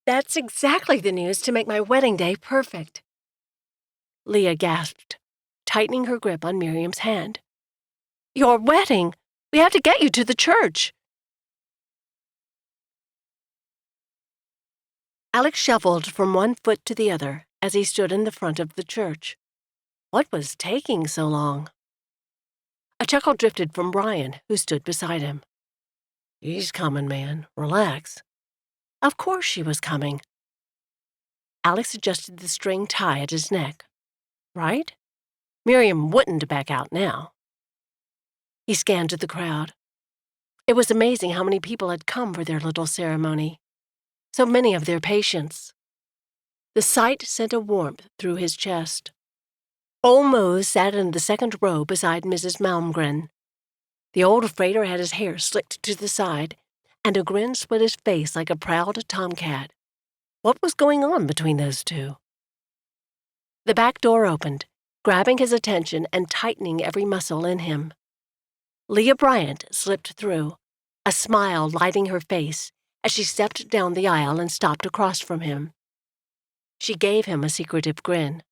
"That's exactly the news to make my wedding day perfect." Leah gasped, tightening her grip on Miriam's hand. "Your wedding! We have to get you to the church." Alex shuffled from one foot to the other as he stood in the front of the church. What was taking so long? A chuckle drifted from Brian, who stood beside him. "He's coming, man. Relax." Of course she was coming. Alex adjusted the string tie at his neck. Right? Miriam wouldn't back out now. He scanned the crowd. It was amazing how many people had come for their little ceremony. So many of their patients. The sight sent a warmth through his chest. Old Mose sat in the second row beside Mrs. Malmgren. The old freighter had his hair slicked to the side, and a grin split his face like a proud tomcat. What was going on between those two? The back door opened, grabbing his attention and tightening every muscle in him. Leah Bryant slipped through, a smile lighting her face as she stepped down the aisle and stopped across from him. She gave him a secretive grin.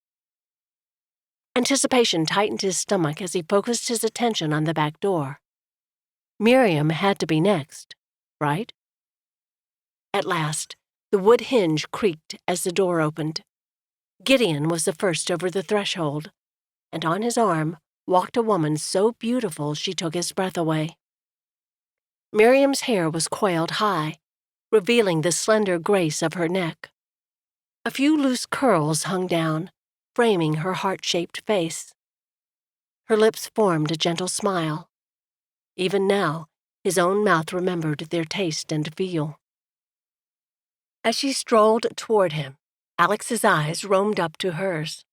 Anticipation tightened his stomach as he focused his attention on the back door. Miriam had to be next, right? At last, the wood hinge creaked as the door opened. Gideon was the first over the threshold, and on his arm walked a woman so beautiful she took his breath away. Miriam's hair was coiled high, revealing the slender grace of her neck. A few loose curls hung down, framing her heart-shaped face. Her lips formed a gentle smile. Even now, his own mouth remembered their taste and feel. As she strolled toward him, Alex's eyes roamed up to hers.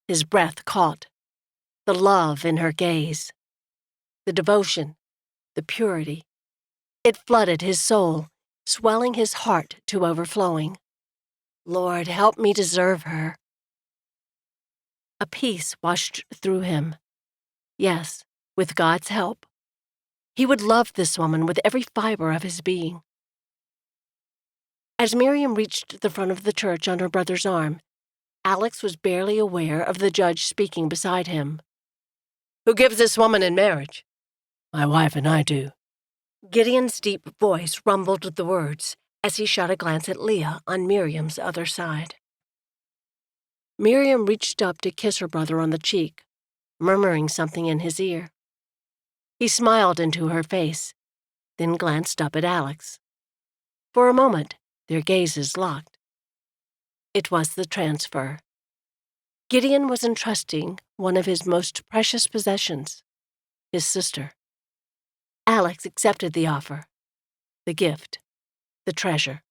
His breath caught. The love in her gaze. The devotion. The purity. It flooded his soul, swelling his heart to overflowing. Lord, help me deserve her. A peace washed through him. Yes, with God's help. He would love this woman with every fiber of his being. As Miriam reached the front of the church on her brother's arm, Alex was barely aware of the judge speaking beside him. "Who gives this woman in marriage?" "My wife and I do." Gideon's deep voice rumbled the words as he shot a glance at Leah on Miriam's other side. Miriam reached up to kiss her brother on the cheek, murmuring something in his ear. He smiled into her face, then glanced up at Alex. For a moment, their gazes locked. It was the transfer. Gideon was entrusting one of his most precious possessions, his sister. Alex accepted the offer. the gift, the treasure.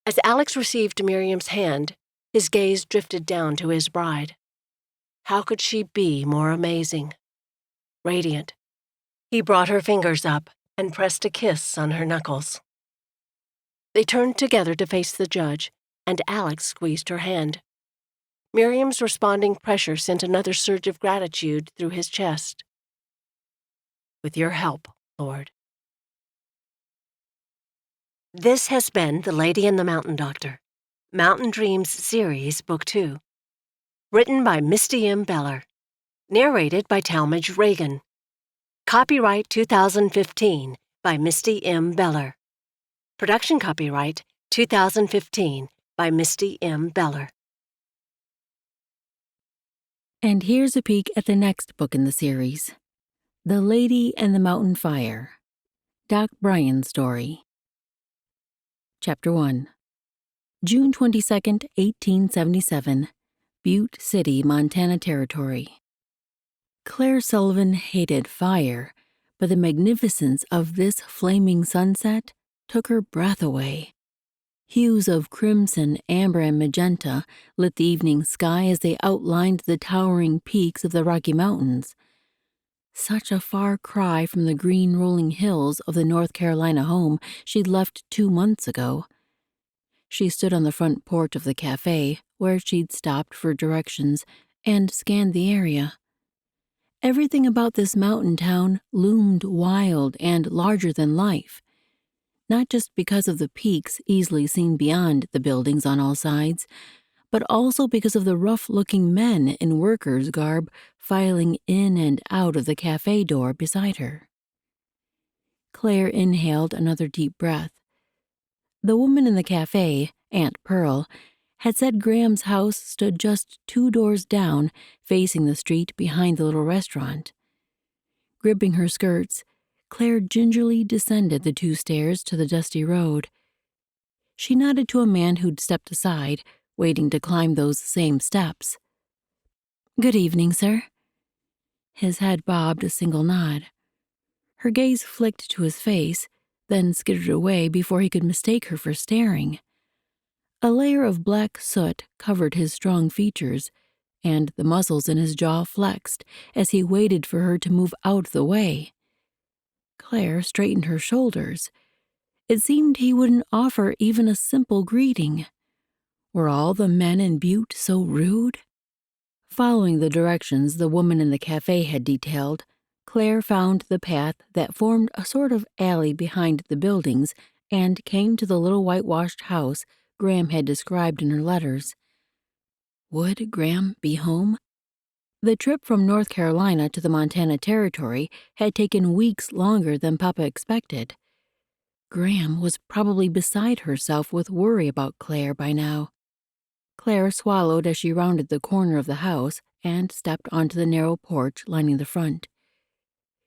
As Alex received Miriam's hand, his gaze drifted down to his bride. How could she be more amazing? Radiant. He brought her fingers up and pressed a kiss on her knuckles. They turned together to face the judge, and Alex squeezed her hand. Miriam's responding pressure sent another surge of gratitude through his chest. With your help, Lord. This has been The Lady and the Mountain Doctor, Mountain Dreams Series, Book 2. Written by Misty M. Narrated by Talmadge Reagan. Copyright 2015 by Misty M. Production copyright 2015 by Misty M. And here's a peek at the next book in the series, The Lady and the Mountain Fire, Doc Bryan's story. Chapter 1. June 22nd, 1877, Butte City, Montana Territory. Claire Sullivan hated fire, but the magnificence of this flaming sunset took her breath away. Hues of crimson, amber, and magenta lit the evening sky as they outlined the towering peaks of the Rocky Mountains. Such a far cry from the green rolling hills of the North Carolina home she'd left 2 months ago. She stood on the front porch of the cafe, where she'd stopped for directions, and scanned the area. Everything about this mountain town loomed wild and larger than life. Not just because of the peaks easily seen beyond the buildings on all sides, but also because of the rough-looking men in workers' garb filing in and out of the cafe door beside her. Claire inhaled another deep breath. The woman in the cafe, Aunt Pearl, had said Graham's house stood just 2 doors down, facing the street behind the little restaurant. Gripping her skirts, Claire gingerly descended the 2 stairs to the dusty road. She nodded to a man who'd stepped aside, waiting to climb those same steps. "Good evening, sir." His head bobbed a single nod. Her gaze flicked to his face, then skittered away before he could mistake her for staring. A layer of black soot covered his strong features, and the muscles in his jaw flexed as he waited for her to move out of the way. Claire straightened her shoulders. It seemed he wouldn't offer even a simple greeting. Were all the men in Butte so rude? Following the directions the woman in the cafe had detailed, Claire found the path that formed a sort of alley behind the buildings and came to the little whitewashed house Graham had described in her letters. Would Graham be home? The trip from North Carolina to the Montana Territory had taken weeks longer than Papa expected. Graham was probably beside herself with worry about Claire by now. Claire swallowed as she rounded the corner of the house and stepped onto the narrow porch lining the front.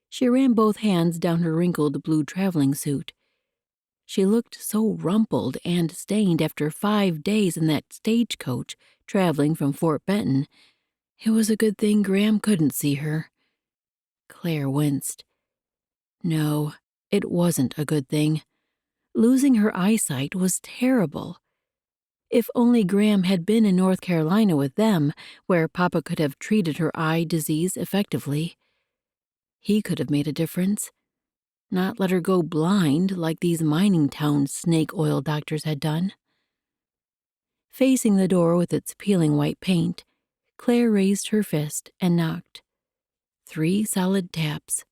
She ran both hands down her wrinkled blue traveling suit. She looked so rumpled and stained after 5 days in that stagecoach traveling from Fort Benton. It was a good thing Graham couldn't see her. Claire winced. No, it wasn't a good thing. Losing her eyesight was terrible. If only Graham had been in North Carolina with them, where Papa could have treated her eye disease effectively. He could have made a difference. Not let her go blind like these mining town snake oil doctors had done. Facing the door with its peeling white paint, Claire raised her fist and knocked. 3 solid taps.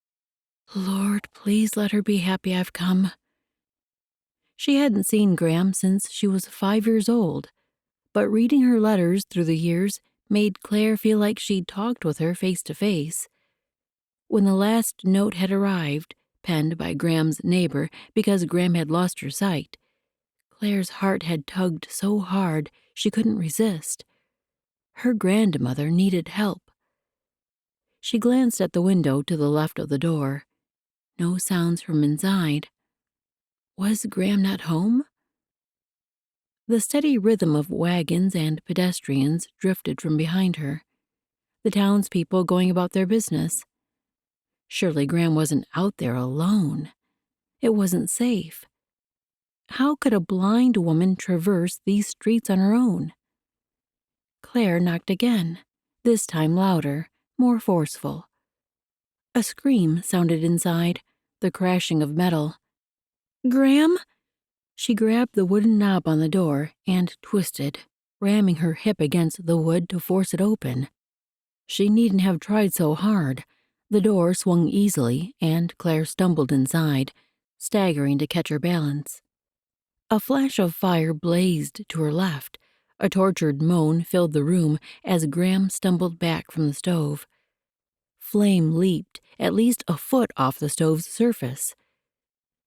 Lord, please let her be happy I've come. She hadn't seen Graham since she was 5 years old, but reading her letters through the years made Claire feel like she'd talked with her face to face. When the last note had arrived, penned by Graham's neighbor because Graham had lost her sight, Claire's heart had tugged so hard she couldn't resist. Her grandmother needed help. She glanced at the window to the left of the door. No sounds from inside. Was Graham not home? The steady rhythm of wagons and pedestrians drifted from behind her, the townspeople going about their business. Surely Graham wasn't out there alone. It wasn't safe. How could a blind woman traverse these streets on her own? Claire knocked again, this time louder, more forceful. A scream sounded inside, the crashing of metal. "Graham?" She grabbed the wooden knob on the door and twisted, ramming her hip against the wood to force it open. She needn't have tried so hard. The door swung easily, and Claire stumbled inside, staggering to catch her balance. A flash of fire blazed to her left. A tortured moan filled the room as Graham stumbled back from the stove. Flame leaped at least a foot off the stove's surface.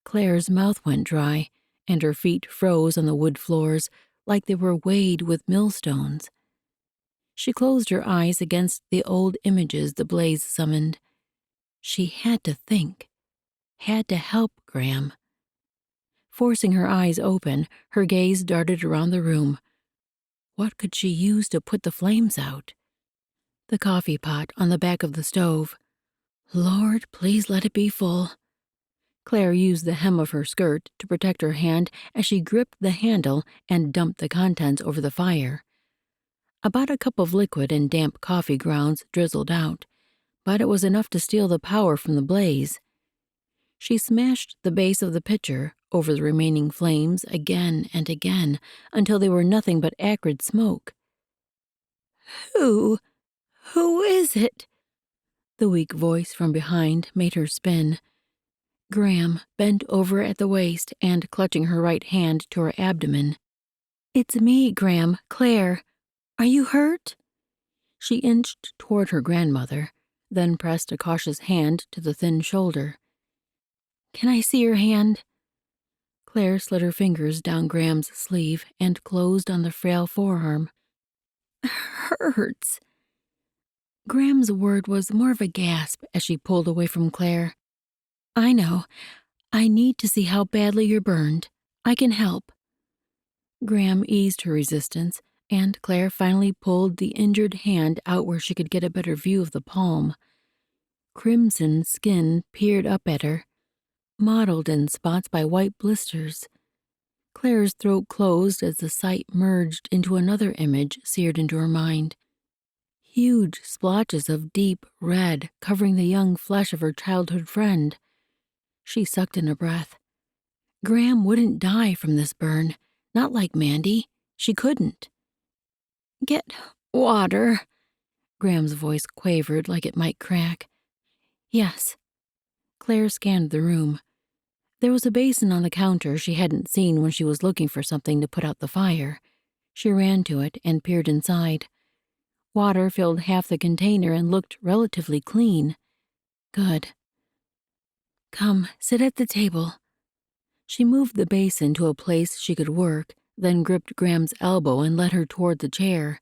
Claire's mouth went dry, and her feet froze on the wood floors like they were weighted with millstones. She closed her eyes against the old images the blaze summoned. She had to think, had to help Graham. Forcing her eyes open, her gaze darted around the room. What could she use to put the flames out? The coffee pot on the back of the stove. Lord, please let it be full. Claire used the hem of her skirt to protect her hand as she gripped the handle and dumped the contents over the fire. About a cup of liquid and damp coffee grounds drizzled out, but it was enough to steal the power from the blaze. She smashed the base of the pitcher over the remaining flames again and again until they were nothing but acrid smoke. Who is it?" The weak voice from behind made her spin. Graham bent over at the waist and clutching her right hand to her abdomen. "It's me, Graham, Claire. Are you hurt?" She inched toward her grandmother, then pressed a cautious hand to the thin shoulder. "Can I see your hand?" Claire slid her fingers down Graham's sleeve and closed on the frail forearm. "Hurts." Graham's word was more of a gasp as she pulled away from Claire. "I know. I need to see how badly you're burned. I can help." Graham eased her resistance, and Claire finally pulled the injured hand out where she could get a better view of the palm. Crimson skin peered up at her, mottled in spots by white blisters. Claire's throat closed as the sight merged into another image seared into her mind. Huge splotches of deep red covering the young flesh of her childhood friend. She sucked in a breath. Graham wouldn't die from this burn, not like Mandy. She couldn't. "Get water." Graham's voice quavered like it might crack. "Yes." Claire scanned the room. There was a basin on the counter she hadn't seen when she was looking for something to put out the fire. She ran to it and peered inside. Water filled half the container and looked relatively clean. Good. "Come, sit at the table." She moved the basin to a place she could work, then gripped Graham's elbow and led her toward the chair.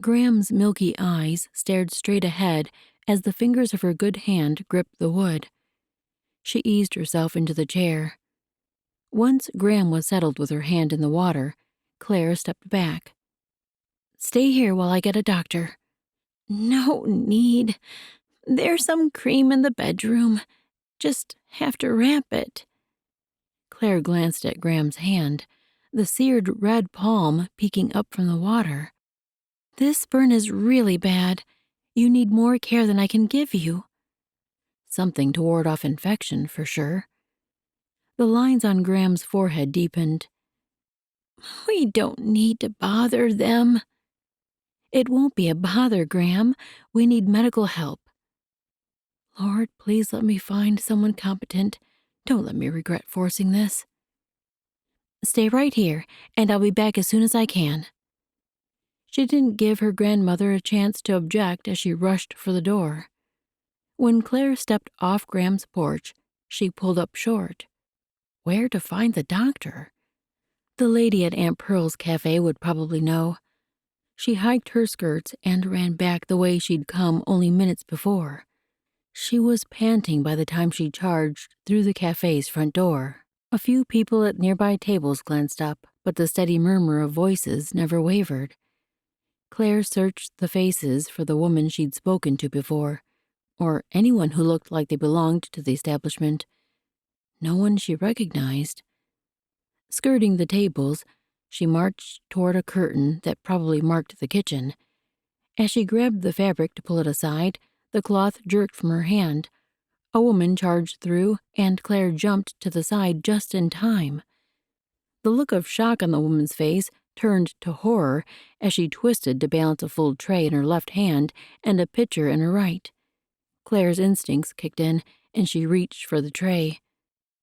Graham's milky eyes stared straight ahead as the fingers of her good hand gripped the wood. She eased herself into the chair. Once Graham was settled with her hand in the water, Claire stepped back. "Stay here while I get a doctor." "No need. There's some cream in the bedroom. Just have to wrap it." Claire glanced at Graham's hand, the seared red palm peeking up from the water. "This burn is really bad. You need more care than I can give you." Something to ward off infection, for sure. The lines on Graham's forehead deepened. "We don't need to bother them." "It won't be a bother, Graham. We need medical help." "Lord, please let me find someone competent. Don't let me regret forcing this." "Stay right here, and I'll be back as soon as I can." She didn't give her grandmother a chance to object as she rushed for the door. When Claire stepped off Graham's porch, she pulled up short. Where to find the doctor? The lady at Aunt Pearl's cafe would probably know. She hiked her skirts and ran back the way she'd come only minutes before. She was panting by the time she charged through the cafe's front door. A few people at nearby tables glanced up, but the steady murmur of voices never wavered. Claire searched the faces for the woman she'd spoken to before, or anyone who looked like they belonged to the establishment. no one she recognized. Skirting the tables, she marched toward a curtain that probably marked the kitchen. As she grabbed the fabric to pull it aside, the cloth jerked from her hand. A woman charged through, and Claire jumped to the side just in time. The look of shock on the woman's face turned to horror as she twisted to balance a full tray in her left hand and a pitcher in her right. Claire's instincts kicked in, and she reached for the tray.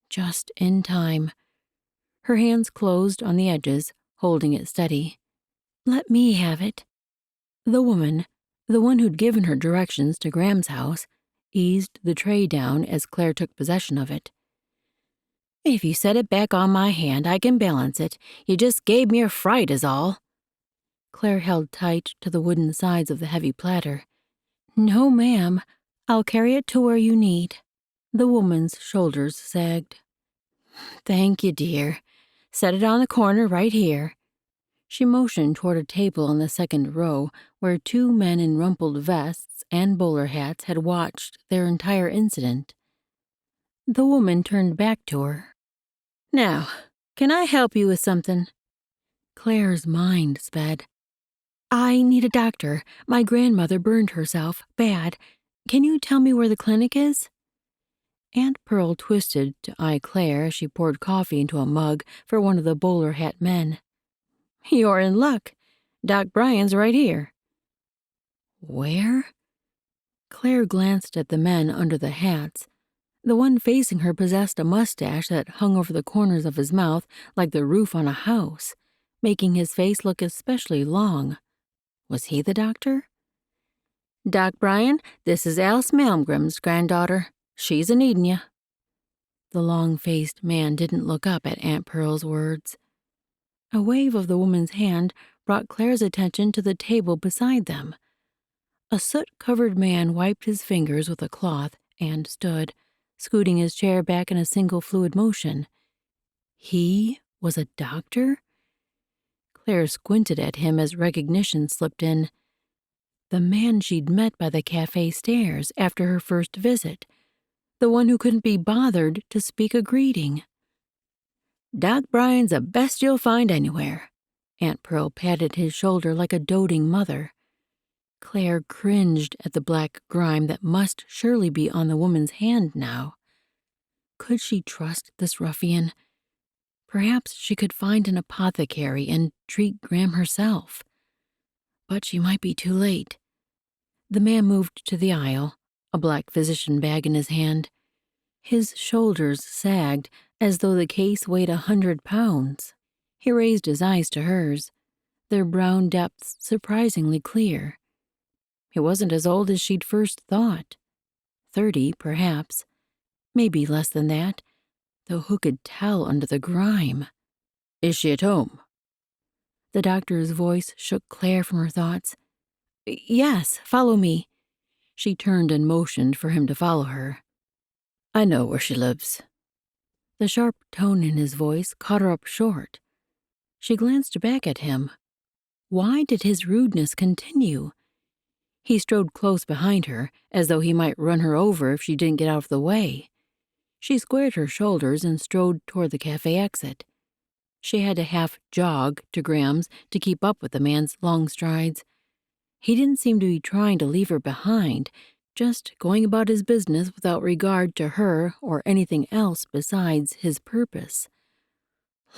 Just in time. Her hands closed on the edges, holding it steady. "Let me have it." The woman, the one who'd given her directions to Graham's house, eased the tray down as Claire took possession of it. "If you set it back on my hand, I can balance it. You just gave me a fright is all." Claire held tight to the wooden sides of the heavy platter. "No, ma'am. I'll carry it to where you need." The woman's shoulders sagged. "Thank you, dear. Set it on the corner right here." She motioned toward a table on the second row where two men in rumpled vests and bowler hats had watched their entire incident. The woman turned back to her. "Now, can I help you with something?" Claire's mind sped. "I need a doctor. My grandmother burned herself. Bad. Can you tell me where the clinic is?" Aunt Pearl twisted to eye Claire as she poured coffee into a mug for one of the bowler hat men. "You're in luck. Doc Bryant's right here." "Where?" Claire glanced at the men under the hats. The one facing her possessed a mustache that hung over the corners of his mouth like the roof on a house, making his face look especially long. Was he the doctor? "Doc Bryant, this is Alice Malmgren's granddaughter. She's a-needin' you." The long-faced man didn't look up at Aunt Pearl's words. A wave of the woman's hand brought Claire's attention to the table beside them. A soot-covered man wiped his fingers with a cloth and stood, scooting his chair back in a single fluid motion. He was a doctor? Claire squinted at him as recognition slipped in. The man she'd met by the cafe stairs after her first visit. The one who couldn't be bothered to speak a greeting. "Doc Bryant's the best you'll find anywhere." Aunt Pearl patted his shoulder like a doting mother. Claire cringed at the black grime that must surely be on the woman's hand now. Could she trust this ruffian? Perhaps she could find an apothecary and treat Graham herself. But she might be too late. The man moved to the aisle, a black physician bag in his hand. His shoulders sagged as though the case weighed 100 pounds. He raised his eyes to hers, their brown depths surprisingly clear. He wasn't as old as she'd first thought. 30, perhaps. Maybe less than that, though who could tell under the grime? "Is she at home?" The doctor's voice shook Claire from her thoughts. "Yes, follow me." She turned and motioned for him to follow her. "I know where she lives." The sharp tone in his voice caught her up short. She glanced back at him. Why did his rudeness continue? He strode close behind her, as though he might run her over if she didn't get out of the way. She squared her shoulders and strode toward the cafe exit. She had to half jog to Graham's to keep up with the man's long strides. He didn't seem to be trying to leave her behind, just going about his business without regard to her or anything else besides his purpose.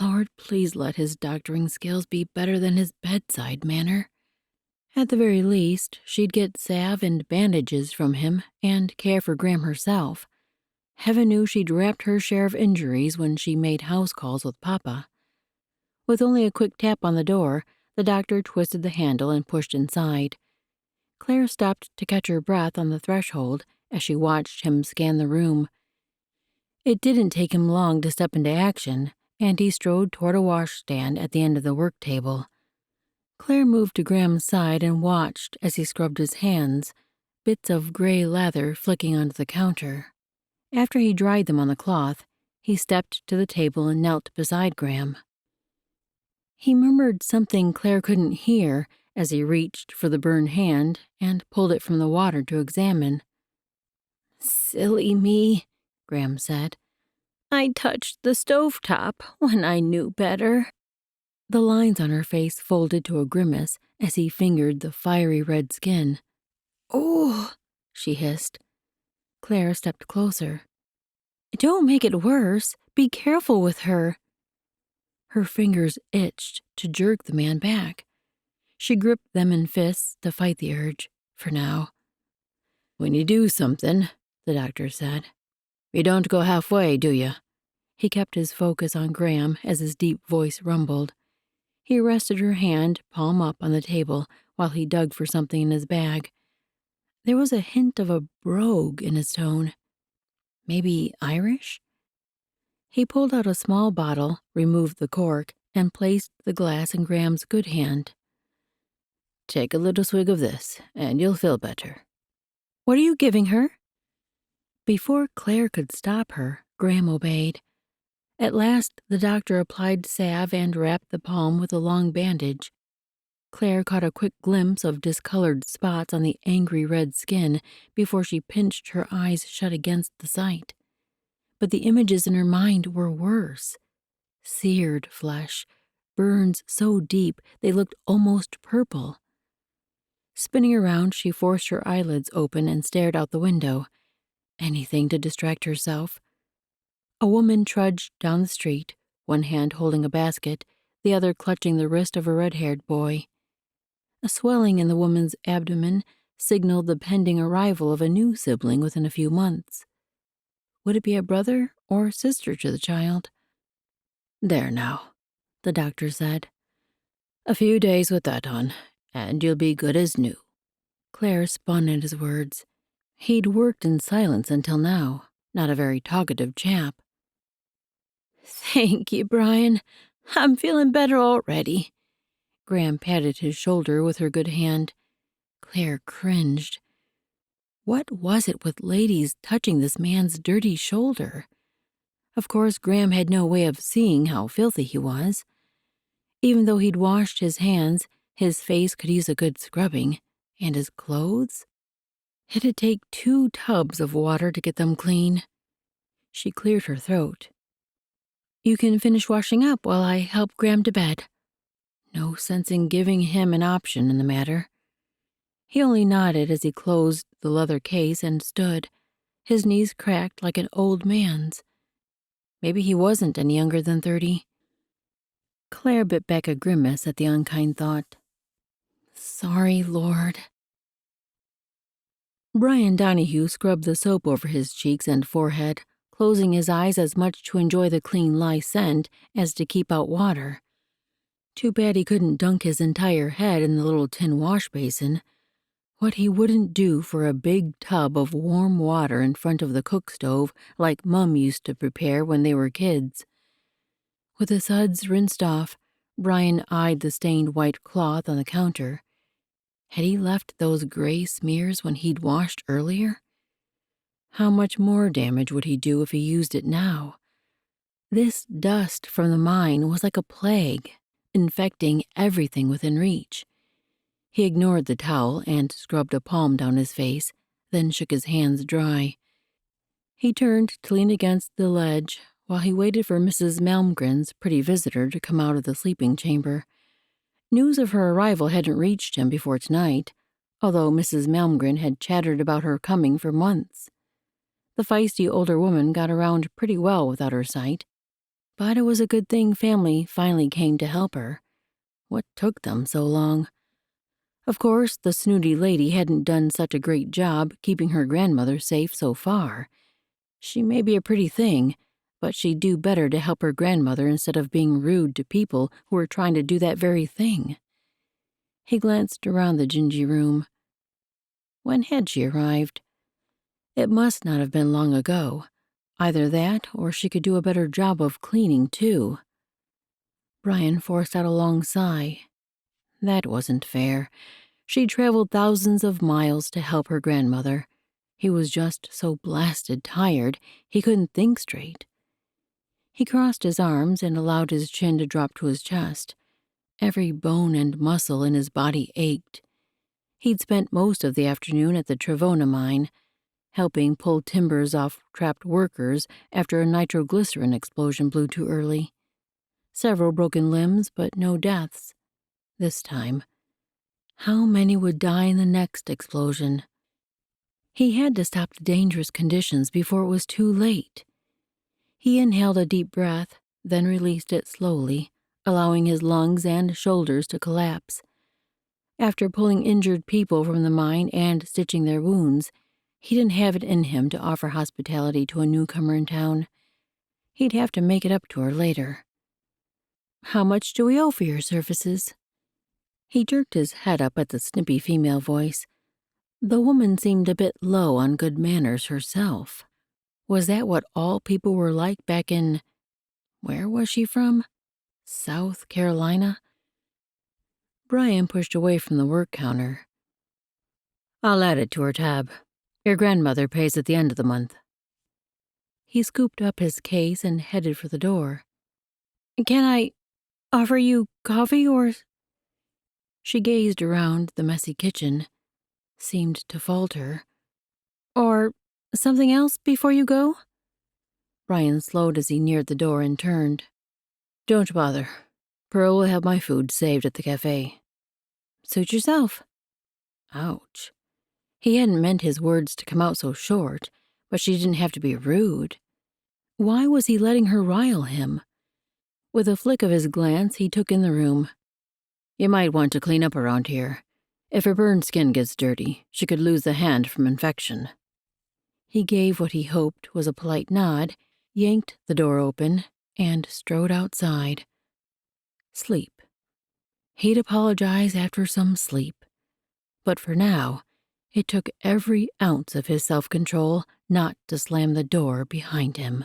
Lord, please let his doctoring skills be better than his bedside manner. At the very least, she'd get salve and bandages from him and care for Graham herself. Heaven knew she'd wrapped her share of injuries when she made house calls with Papa. With only a quick tap on the door, the doctor twisted the handle and pushed inside. Claire stopped to catch her breath on the threshold as she watched him scan the room. It didn't take him long to step into action, and he strode toward a washstand at the end of the work table. Claire moved to Graham's side and watched as he scrubbed his hands, bits of gray leather flicking onto the counter. After he dried them on the cloth, he stepped to the table and knelt beside Graham. He murmured something Claire couldn't hear as he reached for the burned hand and pulled it from the water to examine. "Silly me," Graham said. I touched the stovetop when I knew better." The lines on her face folded to a grimace as he fingered the fiery red skin. "Oh," she hissed. Claire stepped closer. "Don't make it worse. Be careful with her." Her fingers itched to jerk the man back. She gripped them in fists to fight the urge, for now. "When you do something," the doctor said, "you don't go halfway, do you?" He kept his focus on Graham as his deep voice rumbled. He rested her hand, palm up, on the table while he dug for something in his bag. There was a hint of a brogue in his tone. Maybe Irish? He pulled out a small bottle, removed the cork, and placed the glass in Graham's good hand. "Take a little swig of this, and you'll feel better." "What are you giving her?" Before Claire could stop her, Graham obeyed. At last, the doctor applied salve and wrapped the palm with a long bandage. Claire caught a quick glimpse of discolored spots on the angry red skin before she pinched her eyes shut against the sight. But the images in her mind were worse. Seared flesh, burns so deep they looked almost purple. Spinning around, she forced her eyelids open and stared out the window. Anything to distract herself. A woman trudged down the street, one hand holding a basket, the other clutching the wrist of a red-haired boy. A swelling in the woman's abdomen signaled the pending arrival of a new sibling within a few months. Would it be a brother or sister to the child? "There now," the doctor said. "A few days with that on, and you'll be good as new." Claire spun at his words. He'd worked in silence until now, not a very talkative chap. "Thank you, Brian. I'm feeling better already." Graham patted his shoulder with her good hand. Claire cringed. What was it with ladies touching this man's dirty shoulder? Of course, Graham had no way of seeing how filthy he was. Even though he'd washed his hands, his face could use a good scrubbing. And his clothes? It'd take 2 tubs of water to get them clean. She cleared her throat. "You can finish washing up while I help Graham to bed." No sense in giving him an option in the matter. He only nodded as he closed the leather case and stood, his knees cracked like an old man's. Maybe he wasn't any younger than 30. Claire bit back a grimace at the unkind thought. "Sorry, Lord." Brian Donaghue scrubbed the soap over his cheeks and forehead, closing his eyes as much to enjoy the clean lye scent as to keep out water. Too bad he couldn't dunk his entire head in the little tin wash basin. What he wouldn't do for a big tub of warm water in front of the cook stove like Mum used to prepare when they were kids. With the suds rinsed off, Brian eyed the stained white cloth on the counter. Had he left those gray smears when he'd washed earlier? How much more damage would he do if he used it now? This dust from the mine was like a plague, infecting everything within reach. He ignored the towel and scrubbed a palm down his face, then shook his hands dry. He turned to lean against the ledge while he waited for Mrs. Malmgren's pretty visitor to come out of the sleeping chamber. News of her arrival hadn't reached him before tonight, although Mrs. Malmgren had chattered about her coming for months. The feisty older woman got around pretty well without her sight, but it was a good thing family finally came to help her. What took them so long? Of course, the snooty lady hadn't done such a great job keeping her grandmother safe so far. She may be a pretty thing, but she'd do better to help her grandmother instead of being rude to people who were trying to do that very thing. He glanced around the dingy room. When had she arrived? It must not have been long ago. Either that, or she could do a better job of cleaning, too. Brian forced out a long sigh. That wasn't fair. She'd traveled thousands of miles to help her grandmother. He was just so blasted tired, he couldn't think straight. He crossed his arms and allowed his chin to drop to his chest. Every bone and muscle in his body ached. He'd spent most of the afternoon at the Trevona mine. helping pull timbers off trapped workers after a nitroglycerin explosion blew too early. Several broken limbs, but no deaths. This time. How many would die in the next explosion? He had to stop the dangerous conditions before it was too late. He inhaled a deep breath, then released it slowly, allowing his lungs and shoulders to collapse. After pulling injured people from the mine and stitching their wounds, he didn't have it in him to offer hospitality to a newcomer in town. He'd have to make it up to her later. "How much do we owe for your services?" He jerked his head up at the snippy female voice. The woman seemed a bit low on good manners herself. Was that what all people were like back in... Where was she from? South Carolina? Brian pushed away from the work counter. "I'll add it to her tab. Your grandmother pays at the end of the month." He scooped up his case and headed for the door. "Can I offer you coffee or..." She gazed around the messy kitchen, seemed to falter. "Or something else before you go?" Brian slowed as he neared the door and turned. "Don't bother. Pearl will have my food saved at the cafe." "Suit yourself." Ouch. He hadn't meant his words to come out so short, but she didn't have to be rude. Why was he letting her rile him? With a flick of his glance, he took in the room. "You might want to clean up around here. If her burned skin gets dirty, she could lose the hand from infection." He gave what he hoped was a polite nod, yanked the door open, and strode outside. Sleep. He'd apologize after some sleep. But for now, it took every ounce of his self-control not to slam the door behind him.